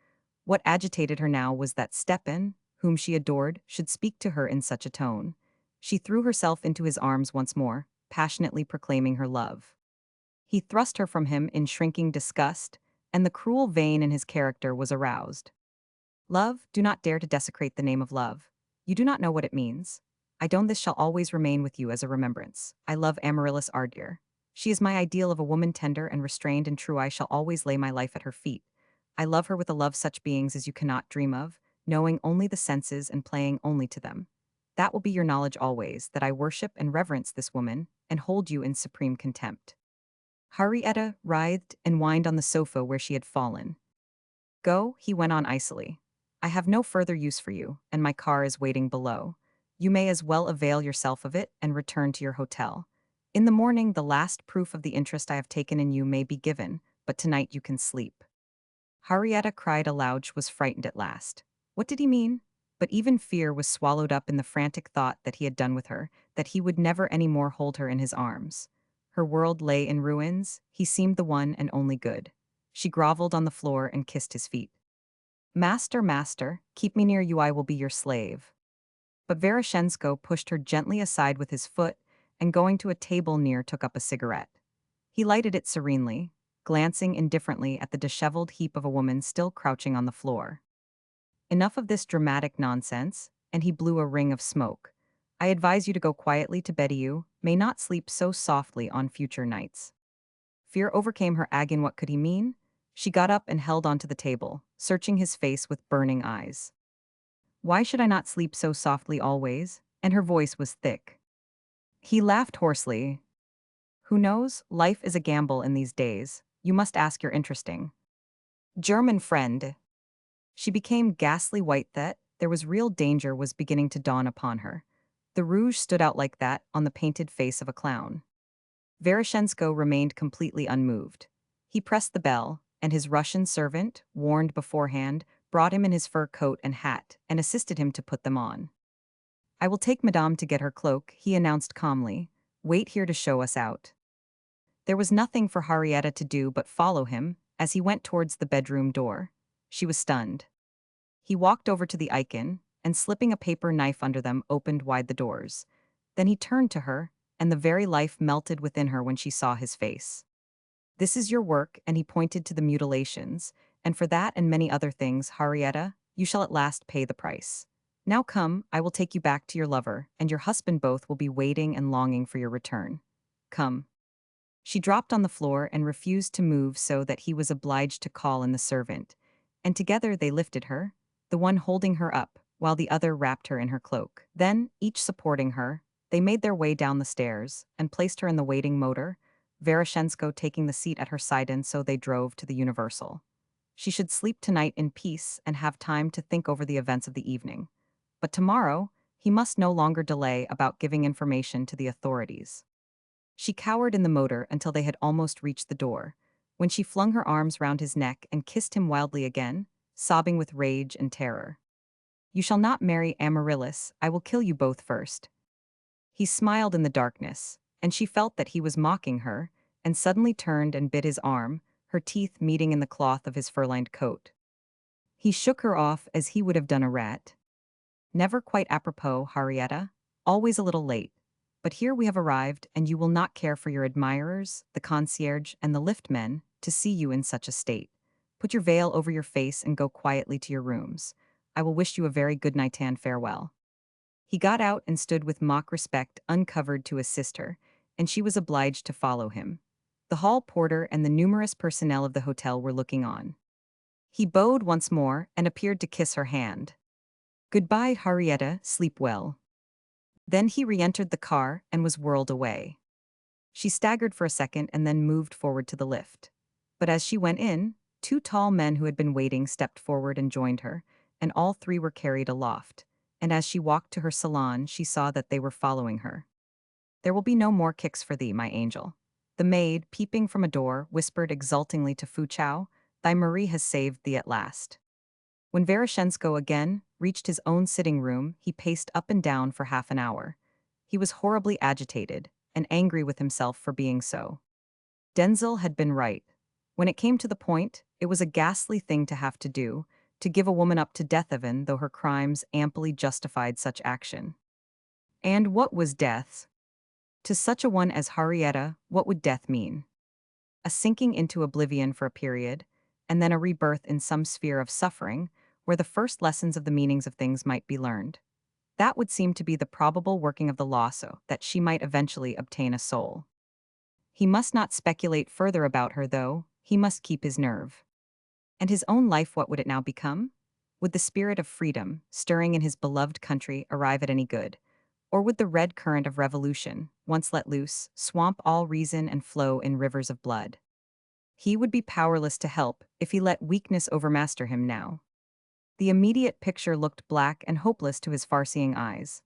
What agitated her now was that Stepan, whom she adored, should speak to her in such a tone. She threw herself into his arms once more, passionately proclaiming her love. He thrust her from him in shrinking disgust, and the cruel vein in his character was aroused. Love, do not dare to desecrate the name of love. You do not know what it means. I don't. This shall always remain with you as a remembrance. I love Amaryllis Ardere. She is my ideal of a woman, tender and restrained and true. I shall always lay my life at her feet. I love her with a love such beings as you cannot dream of, knowing only the senses and playing only to them. That will be your knowledge always, that I worship and reverence this woman, and hold you in supreme contempt. Henrietta writhed and whined on the sofa where she had fallen. Go, he went on icily. I have no further use for you, and my car is waiting below. You may as well avail yourself of it and return to your hotel. In the morning, the last proof of the interest I have taken in you may be given, but tonight you can sleep. Henrietta cried aloud. She was frightened at last. What did he mean? But even fear was swallowed up in the frantic thought that he had done with her, that he would never any more hold her in his arms. Her world lay in ruins. He seemed the one and only good. She groveled on the floor and kissed his feet. Master, master, keep me near you, I will be your slave. But Veroshensko pushed her gently aside with his foot, and going to a table near took up a cigarette. He lighted it serenely, glancing indifferently at the disheveled heap of a woman still crouching on the floor. Enough of this dramatic nonsense, and he blew a ring of smoke. I advise you to go quietly to bed. You may not sleep so softly on future nights. Fear overcame her agony. What could he mean? She got up and held onto the table, searching his face with burning eyes. Why should I not sleep so softly always? And her voice was thick. He laughed hoarsely. Who knows? Life is a gamble in these days. You must ask your interesting German friend. She became ghastly white. That there was real danger was beginning to dawn upon her. The rouge stood out like that on the painted face of a clown. Veroshensko remained completely unmoved. He pressed the bell, and his Russian servant, warned beforehand, brought him in his fur coat and hat, and assisted him to put them on. I will take Madame to get her cloak, he announced calmly. Wait here to show us out. There was nothing for Henrietta to do but follow him, as he went towards the bedroom door. She was stunned. He walked over to the icon, and slipping a paper knife under them, opened wide the doors. Then he turned to her, and the very life melted within her when she saw his face. This is your work, and he pointed to the mutilations, and for that and many other things, Henrietta, you shall at last pay the price. Now come, I will take you back to your lover, and your husband. Both will be waiting and longing for your return. Come. She dropped on the floor and refused to move, so that he was obliged to call in the servant, and together they lifted her, the one holding her up, while the other wrapped her in her cloak. Then, each supporting her, they made their way down the stairs and placed her in the waiting motor, Veroshensko taking the seat at her side, and so they drove to the Universal. She should sleep tonight in peace and have time to think over the events of the evening. But tomorrow, he must no longer delay about giving information to the authorities. She cowered in the motor until they had almost reached the door, when she flung her arms round his neck and kissed him wildly again, sobbing with rage and terror. You shall not marry Amaryllis, I will kill you both first. He smiled in the darkness, and she felt that he was mocking her, and suddenly turned and bit his arm, her teeth meeting in the cloth of his fur-lined coat. He shook her off as he would have done a rat. Never quite apropos, Henrietta, always a little late. But here we have arrived, and you will not care for your admirers, the concierge, and the lift men, to see you in such a state. Put your veil over your face and go quietly to your rooms. I will wish you a very good night and farewell. He got out and stood with mock respect uncovered to assist her, and she was obliged to follow him. The hall porter and the numerous personnel of the hotel were looking on. He bowed once more and appeared to kiss her hand. "Goodbye, Henrietta, sleep well." Then he re-entered the car and was whirled away. She staggered for a second and then moved forward to the lift. But as she went in, two tall men who had been waiting stepped forward and joined her, and all three were carried aloft. And as she walked to her salon, she saw that they were following her. "There will be no more kicks for thee, my angel." The maid, peeping from a door, whispered exultingly to Fu Chao, "Thy Marie has saved thee at last." When Veroshensko again reached his own sitting room, he paced up and down for half an hour. He was horribly agitated and angry with himself for being so. Denzel had been right. When it came to the point, it was a ghastly thing to have to do, to give a woman up to death even though her crimes amply justified such action. And what was death? To such a one as Henrietta, what would death mean? A sinking into oblivion for a period, and then a rebirth in some sphere of suffering, where the first lessons of the meanings of things might be learned. That would seem to be the probable working of the law so that she might eventually obtain a soul. He must not speculate further about her, though. He must keep his nerve. And his own life, what would it now become? Would the spirit of freedom, stirring in his beloved country, arrive at any good? Or would the red current of revolution, once let loose, swamp all reason and flow in rivers of blood? He would be powerless to help if he let weakness overmaster him now. The immediate picture looked black and hopeless to his far-seeing eyes.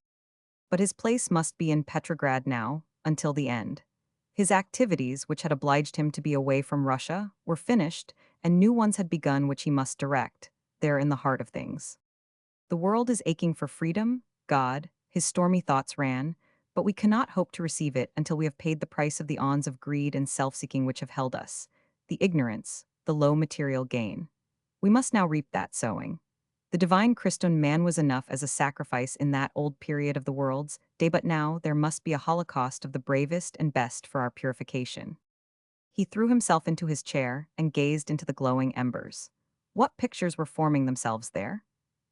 But his place must be in Petrograd now, until the end. His activities, which had obliged him to be away from Russia, were finished, and new ones had begun which he must direct, there in the heart of things. The world is aching for freedom, God, his stormy thoughts ran, but we cannot hope to receive it until we have paid the price of the awnings of greed and self-seeking which have held us, the ignorance, the low material gain. We must now reap that sowing. The divine Christian man was enough as a sacrifice in that old period of the world's day, but now there must be a holocaust of the bravest and best for our purification. He threw himself into his chair and gazed into the glowing embers. What pictures were forming themselves there?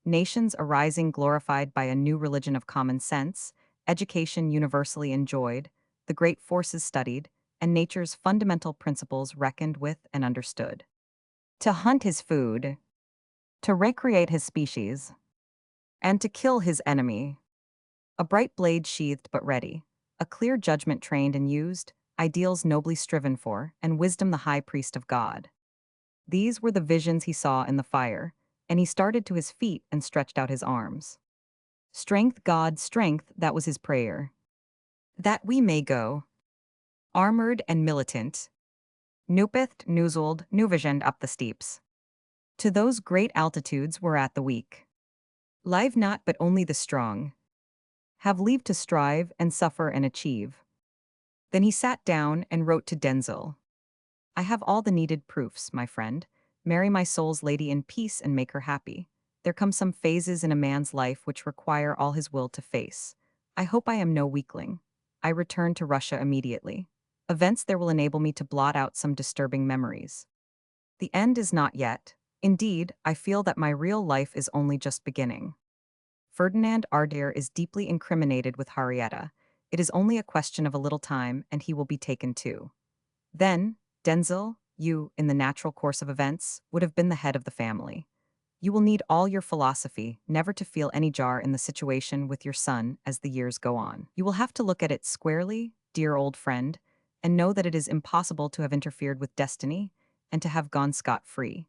Nations arising glorified by a new religion of common sense, education universally enjoyed, the great forces studied, and nature's fundamental principles reckoned with and understood. To hunt his food, to recreate his species, and to kill his enemy. A bright blade sheathed but ready, a clear judgment trained and used, ideals nobly striven for, and wisdom the high priest of God. These were the visions he saw in the fire, and he started to his feet and stretched out his arms. "Strength, God, strength," that was his prayer. "That we may go, armored and militant, nupeth, noozled, nuvisioned up the steeps. To those great altitudes we're at the weak. Live not but only the strong. Have leave to strive and suffer and achieve." Then he sat down and wrote to Denzel. "I have all the needed proofs, my friend. Marry my soul's lady in peace and make her happy. There come some phases in a man's life which require all his will to face. I hope I am no weakling. I return to Russia immediately. Events there will enable me to blot out some disturbing memories. The end is not yet. Indeed, I feel that my real life is only just beginning. Ferdinand Ardere is deeply incriminated with Henrietta. It is only a question of a little time, and he will be taken too. Then, Denzel, you, in the natural course of events, would have been the head of the family. You will need all your philosophy never to feel any jar in the situation with your son as the years go on. You will have to look at it squarely, dear old friend, and know that it is impossible to have interfered with destiny and to have gone scot-free.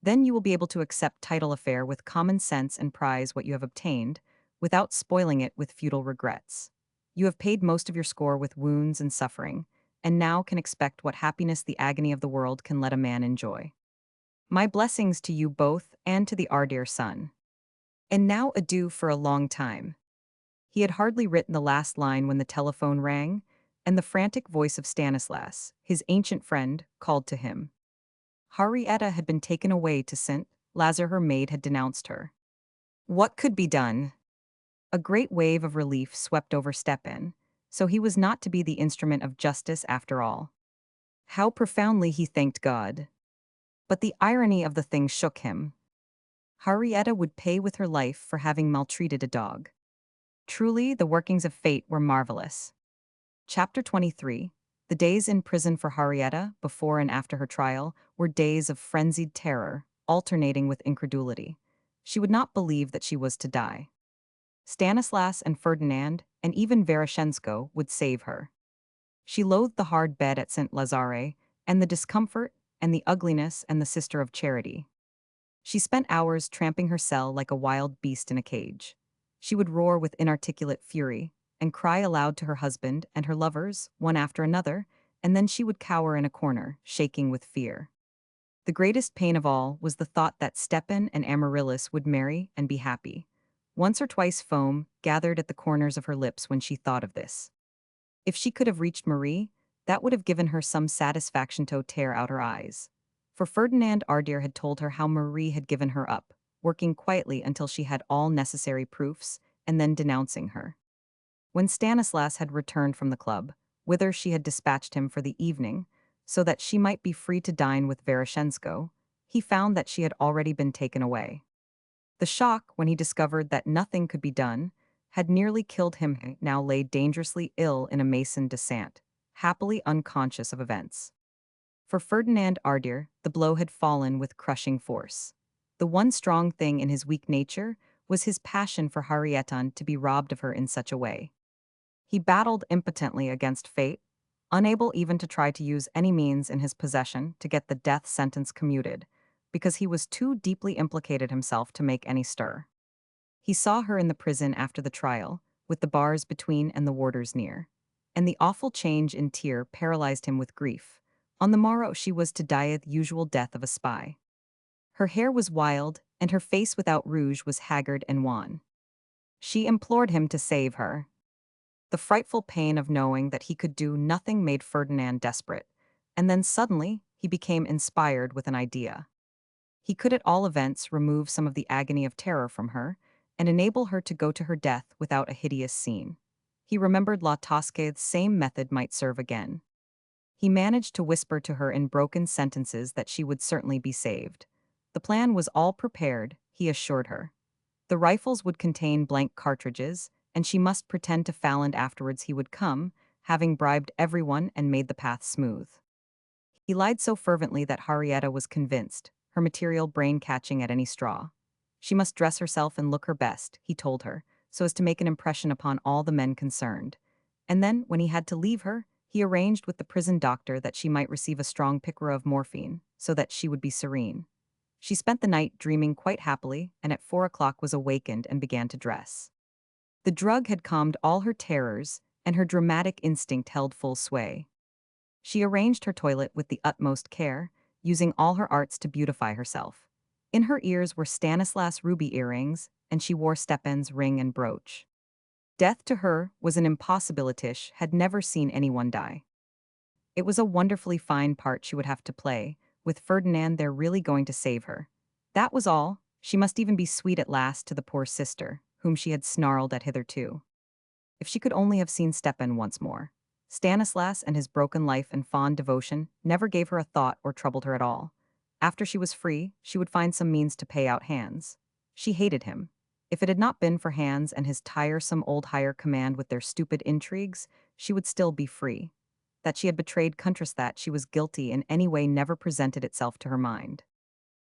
Then you will be able to accept title affair with common sense and prize what you have obtained, without spoiling it with futile regrets. You have paid most of your score with wounds and suffering, and now can expect what happiness the agony of the world can let a man enjoy. My blessings to you both and to the Ardere son. And now adieu for a long time." He had hardly written the last line when the telephone rang, and the frantic voice of Stanislas, his ancient friend, called to him. Henrietta had been taken away to St. Lazare. Her maid had denounced her. What could be done? A great wave of relief swept over Stepan, so he was not to be the instrument of justice after all. How profoundly he thanked God. But the irony of the thing shook him. Henrietta would pay with her life for having maltreated a dog. Truly, the workings of fate were marvelous. Chapter 23. The days in prison for Harrietta, before and after her trial, were days of frenzied terror, alternating with incredulity. She would not believe that she was to die. Stanislas and Ferdinand, and even Veroshensko, would save her. She loathed the hard bed at St. Lazare, and the discomfort, and the ugliness, and the Sister of Charity. She spent hours tramping her cell like a wild beast in a cage. She would roar with inarticulate fury, and cry aloud to her husband and her lovers, one after another, and then she would cower in a corner, shaking with fear. The greatest pain of all was the thought that Stepan and Amaryllis would marry and be happy. Once or twice foam gathered at the corners of her lips when she thought of this. If she could have reached Marie, that would have given her some satisfaction to tear out her eyes. For Ferdinand Ardier had told her how Marie had given her up, working quietly until she had all necessary proofs, and then denouncing her. When Stanislas had returned from the club, whither she had dispatched him for the evening, so that she might be free to dine with Veroshensko, he found that she had already been taken away. The shock, when he discovered that nothing could be done, had nearly killed him. He now lay dangerously ill in a maison descente, happily unconscious of events. For Ferdinand Ardier, the blow had fallen with crushing force. The one strong thing in his weak nature was his passion for Harriettan to be robbed of her in such a way. He battled impotently against fate, unable even to try to use any means in his possession to get the death sentence commuted, because he was too deeply implicated himself to make any stir. He saw her in the prison after the trial, with the bars between and the warders near, and the awful change in tear paralyzed him with grief. On the morrow she was to die the usual death of a spy. Her hair was wild, and her face without rouge was haggard and wan. She implored him to save her. The frightful pain of knowing that he could do nothing made Ferdinand desperate, and then suddenly he became inspired with an idea. He could at all events remove some of the agony of terror from her, and enable her to go to her death without a hideous scene. He remembered La Tosca's same method might serve again. He managed to whisper to her in broken sentences that she would certainly be saved. The plan was all prepared, he assured her. The rifles would contain blank cartridges, and she must pretend to Falland afterwards he would come, having bribed everyone and made the path smooth. He lied so fervently that Harrietta was convinced, her material brain catching at any straw. She must dress herself and look her best, he told her, so as to make an impression upon all the men concerned. And then, when he had to leave her, he arranged with the prison doctor that she might receive a strong piqûre of morphine, so that she would be serene. She spent the night dreaming quite happily, and at 4 o'clock was awakened and began to dress. The drug had calmed all her terrors, and her dramatic instinct held full sway. She arranged her toilet with the utmost care, using all her arts to beautify herself. In her ears were Stanislas' ruby earrings, and she wore Stepan's ring and brooch. Death to her was an impossibility. Had never seen anyone die. It was a wonderfully fine part she would have to play, with Ferdinand there really going to save her. That was all. She must even be sweet at last to the poor sister, whom she had snarled at hitherto. If she could only have seen Stepan once more. Stanislas and his broken life and fond devotion never gave her a thought or troubled her at all. After she was free, she would find some means to pay out Hans. She hated him. If it had not been for Hans and his tiresome old higher command with their stupid intrigues, she would still be free. That she had betrayed that she was guilty in any way never presented itself to her mind.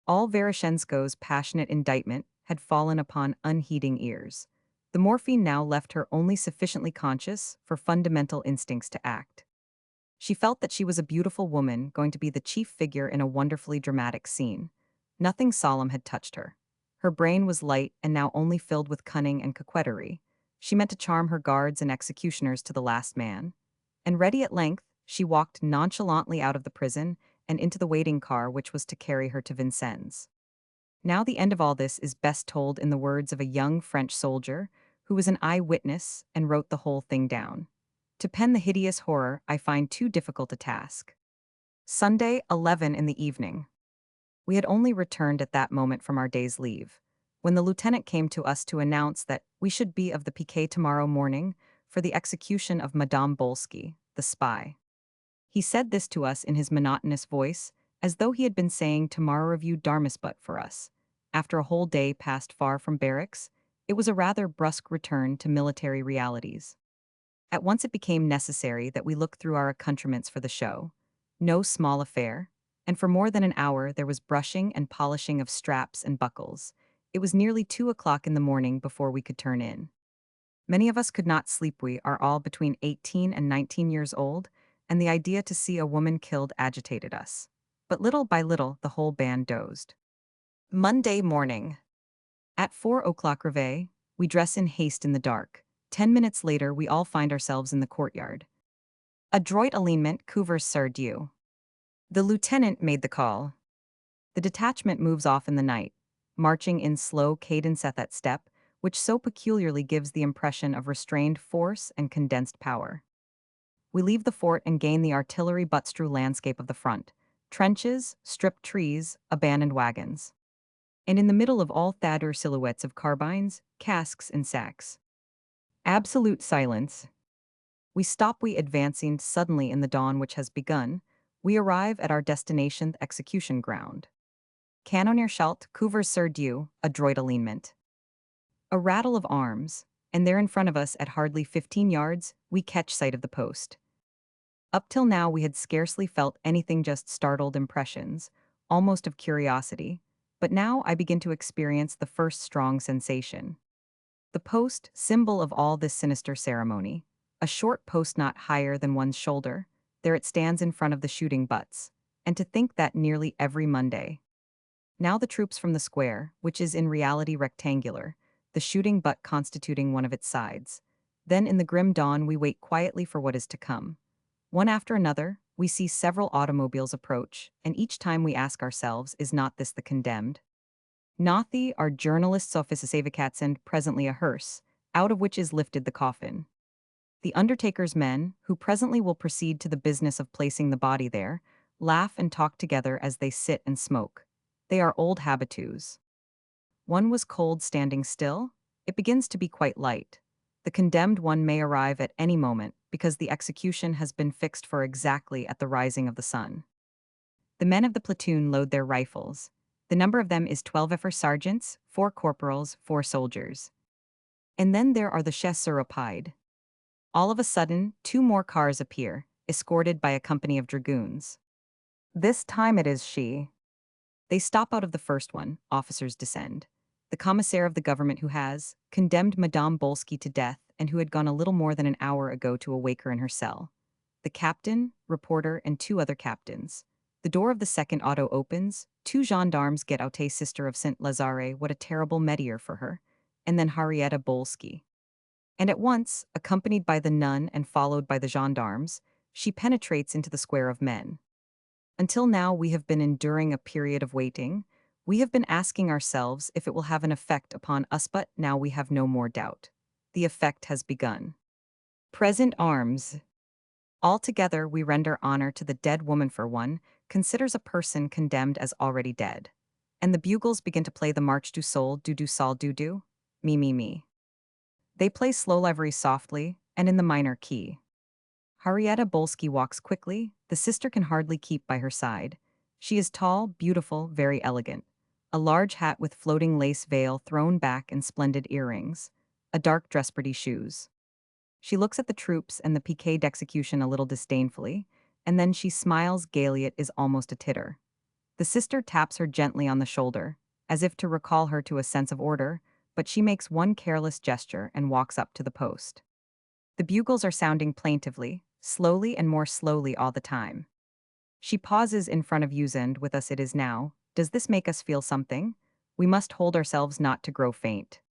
All Veroshensko's passionate indictment had fallen upon unheeding ears. The morphine now left her only sufficiently conscious for fundamental instincts to act. She felt that she was a beautiful woman going to be the chief figure in a wonderfully dramatic scene. Nothing solemn had touched her. Her brain was light and now only filled with cunning and coquetry. She meant to charm her guards and executioners to the last man. And ready at length, she walked nonchalantly out of the prison and into the waiting car which was to carry her to Vincennes. Now the end of all this is best told in the words of a young French soldier who was an eyewitness and wrote the whole thing down. To pen the hideous horror I find too difficult a task. Sunday, 11 in the evening. We had only returned at that moment from our day's leave, when the lieutenant came to us to announce that we should be of the piquet tomorrow morning for the execution of Madame Bolsky, the spy. He said this to us in his monotonous voice, as though he had been saying tomorrow review Darmstadt for us. After a whole day passed far from barracks, it was a rather brusque return to military realities. At once it became necessary that we look through our accoutrements for the show. No small affair. And for more than an hour there was brushing and polishing of straps and buckles. It was nearly 2 o'clock in the morning before we could turn in. Many of us could not sleep. We are all between 18 and 19 years old, and the idea to see a woman killed agitated us. But little by little, the whole band dozed. Monday morning. At 4 o'clock reveille, we dress in haste in the dark. 10 minutes later, we all find ourselves in the courtyard. Adroit alignment, couvers sur Dieu. The lieutenant made the call. The detachment moves off in the night, marching in slow cadence at that step, which so peculiarly gives the impression of restrained force and condensed power. We leave the fort and gain the artillery butt-strewn landscape of the front. Trenches, stripped trees, abandoned wagons. And in the middle of all theater silhouettes of carbines, casques, and sacks. Absolute silence. We advancing suddenly in the dawn which has begun. We arrive at our destination, the execution ground. Cannoneer schalt, couvers sur Dieu, adroit alignment. A rattle of arms, and there in front of us at hardly 15 yards, we catch sight of the post. Up till now we had scarcely felt anything, just startled impressions, almost of curiosity, but now I begin to experience the first strong sensation. The post, symbol of all this sinister ceremony, a short post not higher than one's shoulder, there it stands in front of the shooting butts, and to think that nearly every Monday. Now the troops from the square, which is in reality rectangular, the shooting butt constituting one of its sides. Then in the grim dawn we wait quietly for what is to come. One after another, we see several automobiles approach, and each time we ask ourselves, is not this the condemned? Nathi are journalists officers and presently a hearse, out of which is lifted the coffin. The undertaker's men, who presently will proceed to the business of placing the body there, laugh and talk together as they sit and smoke. They are old habitués. One was cold standing still. It begins to be quite light. The condemned one may arrive at any moment, because the execution has been fixed for exactly at the rising of the sun. The men of the platoon load their rifles. The number of them is 12 for sergeants, 4 corporals, 4 soldiers. And then there are the chasseurs-rapides. All of a sudden, 2 more cars appear, escorted by a company of dragoons. This time it is she. They stop out of the first one, officers descend. The commissaire of the government who has condemned Madame Bolsky to death and who had gone a little more than an hour ago to awake her in her cell. The captain, reporter, and 2 other captains. The door of the second auto opens, 2 gendarmes get out, a sister of Saint Lazare, what a terrible métier for her, and then Henrietta Bolsky. And at once, accompanied by the nun and followed by the gendarmes, she penetrates into the square of men. Until now we have been enduring a period of waiting. We have been asking ourselves if it will have an effect upon us, but now we have no more doubt. The effect has begun. Present arms. Altogether we render honor to the dead woman, for one considers a person condemned as already dead. And the bugles begin to play the March du Sol du Sol du, me me me. They play slow livery softly, and in the minor key. Henrietta Bolsky walks quickly, the sister can hardly keep by her side. She is tall, beautiful, very elegant. A large hat with floating lace veil thrown back and splendid earrings. A dark dress, pretty shoes. She looks at the troops and the piquet d'execution a little disdainfully, and then she smiles gaily. It is almost a titter. The sister taps her gently on the shoulder, as if to recall her to a sense of order, but she makes one careless gesture and walks up to the post. The bugles are sounding plaintively, slowly and more slowly all the time. She pauses in front of Usend. With us it is now. Does this make us feel something? We must hold ourselves not to grow faint.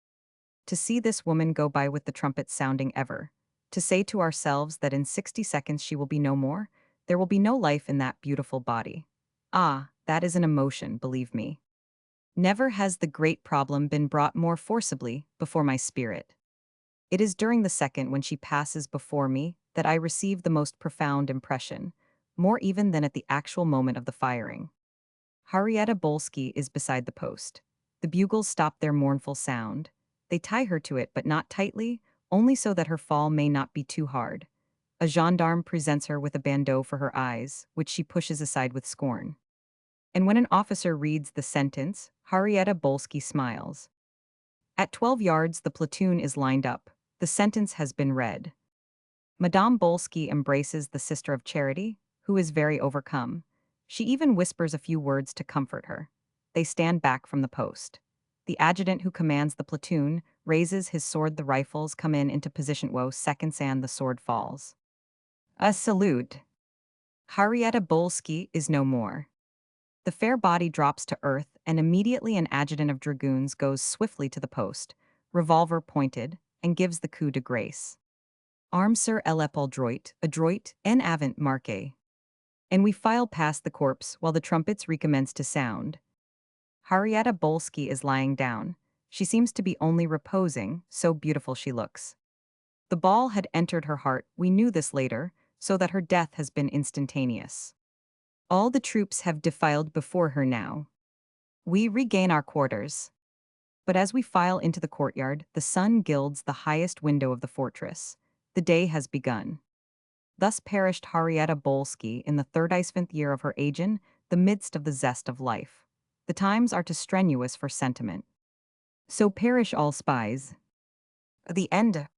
To see this woman go by with the trumpets sounding ever. To say to ourselves that in 60 seconds she will be no more, there will be no life in that beautiful body. Ah, that is an emotion, believe me. Never has the great problem been brought more forcibly before my spirit. It is during the second when she passes before me that I receive the most profound impression, more even than at the actual moment of the firing. Henrietta Bolsky is beside the post. The bugles stop their mournful sound. They tie her to it, but not tightly, only so that her fall may not be too hard. A gendarme presents her with a bandeau for her eyes, which she pushes aside with scorn. And when an officer reads the sentence, Henrietta Bolsky smiles. At 12 yards the platoon is lined up. The sentence has been read. Madame Bolsky embraces the Sister of Charity, who is very overcome. She even whispers a few words to comfort her. They stand back from the post. The adjutant who commands the platoon raises his sword. The rifles come into position. Woe seconds and the sword falls. A salute. Henrietta Bolsky is no more. The fair body drops to earth, and immediately an adjutant of dragoons goes swiftly to the post, revolver pointed, and gives the coup de grace. Arm Sir Elepol adroit, en avant marque. And we file past the corpse while the trumpets recommence to sound. Henrietta Bolsky is lying down. She seems to be only reposing, so beautiful she looks. The ball had entered her heart, we knew this later, so that her death has been instantaneous. All the troops have defiled before her now. We regain our quarters. But as we file into the courtyard, the sun gilds the highest window of the fortress. The day has begun. Thus perished Henrietta Bolsky in the 37th year of her age, in the midst of the zest of life. The times are too strenuous for sentiment. So perish all spies. The end.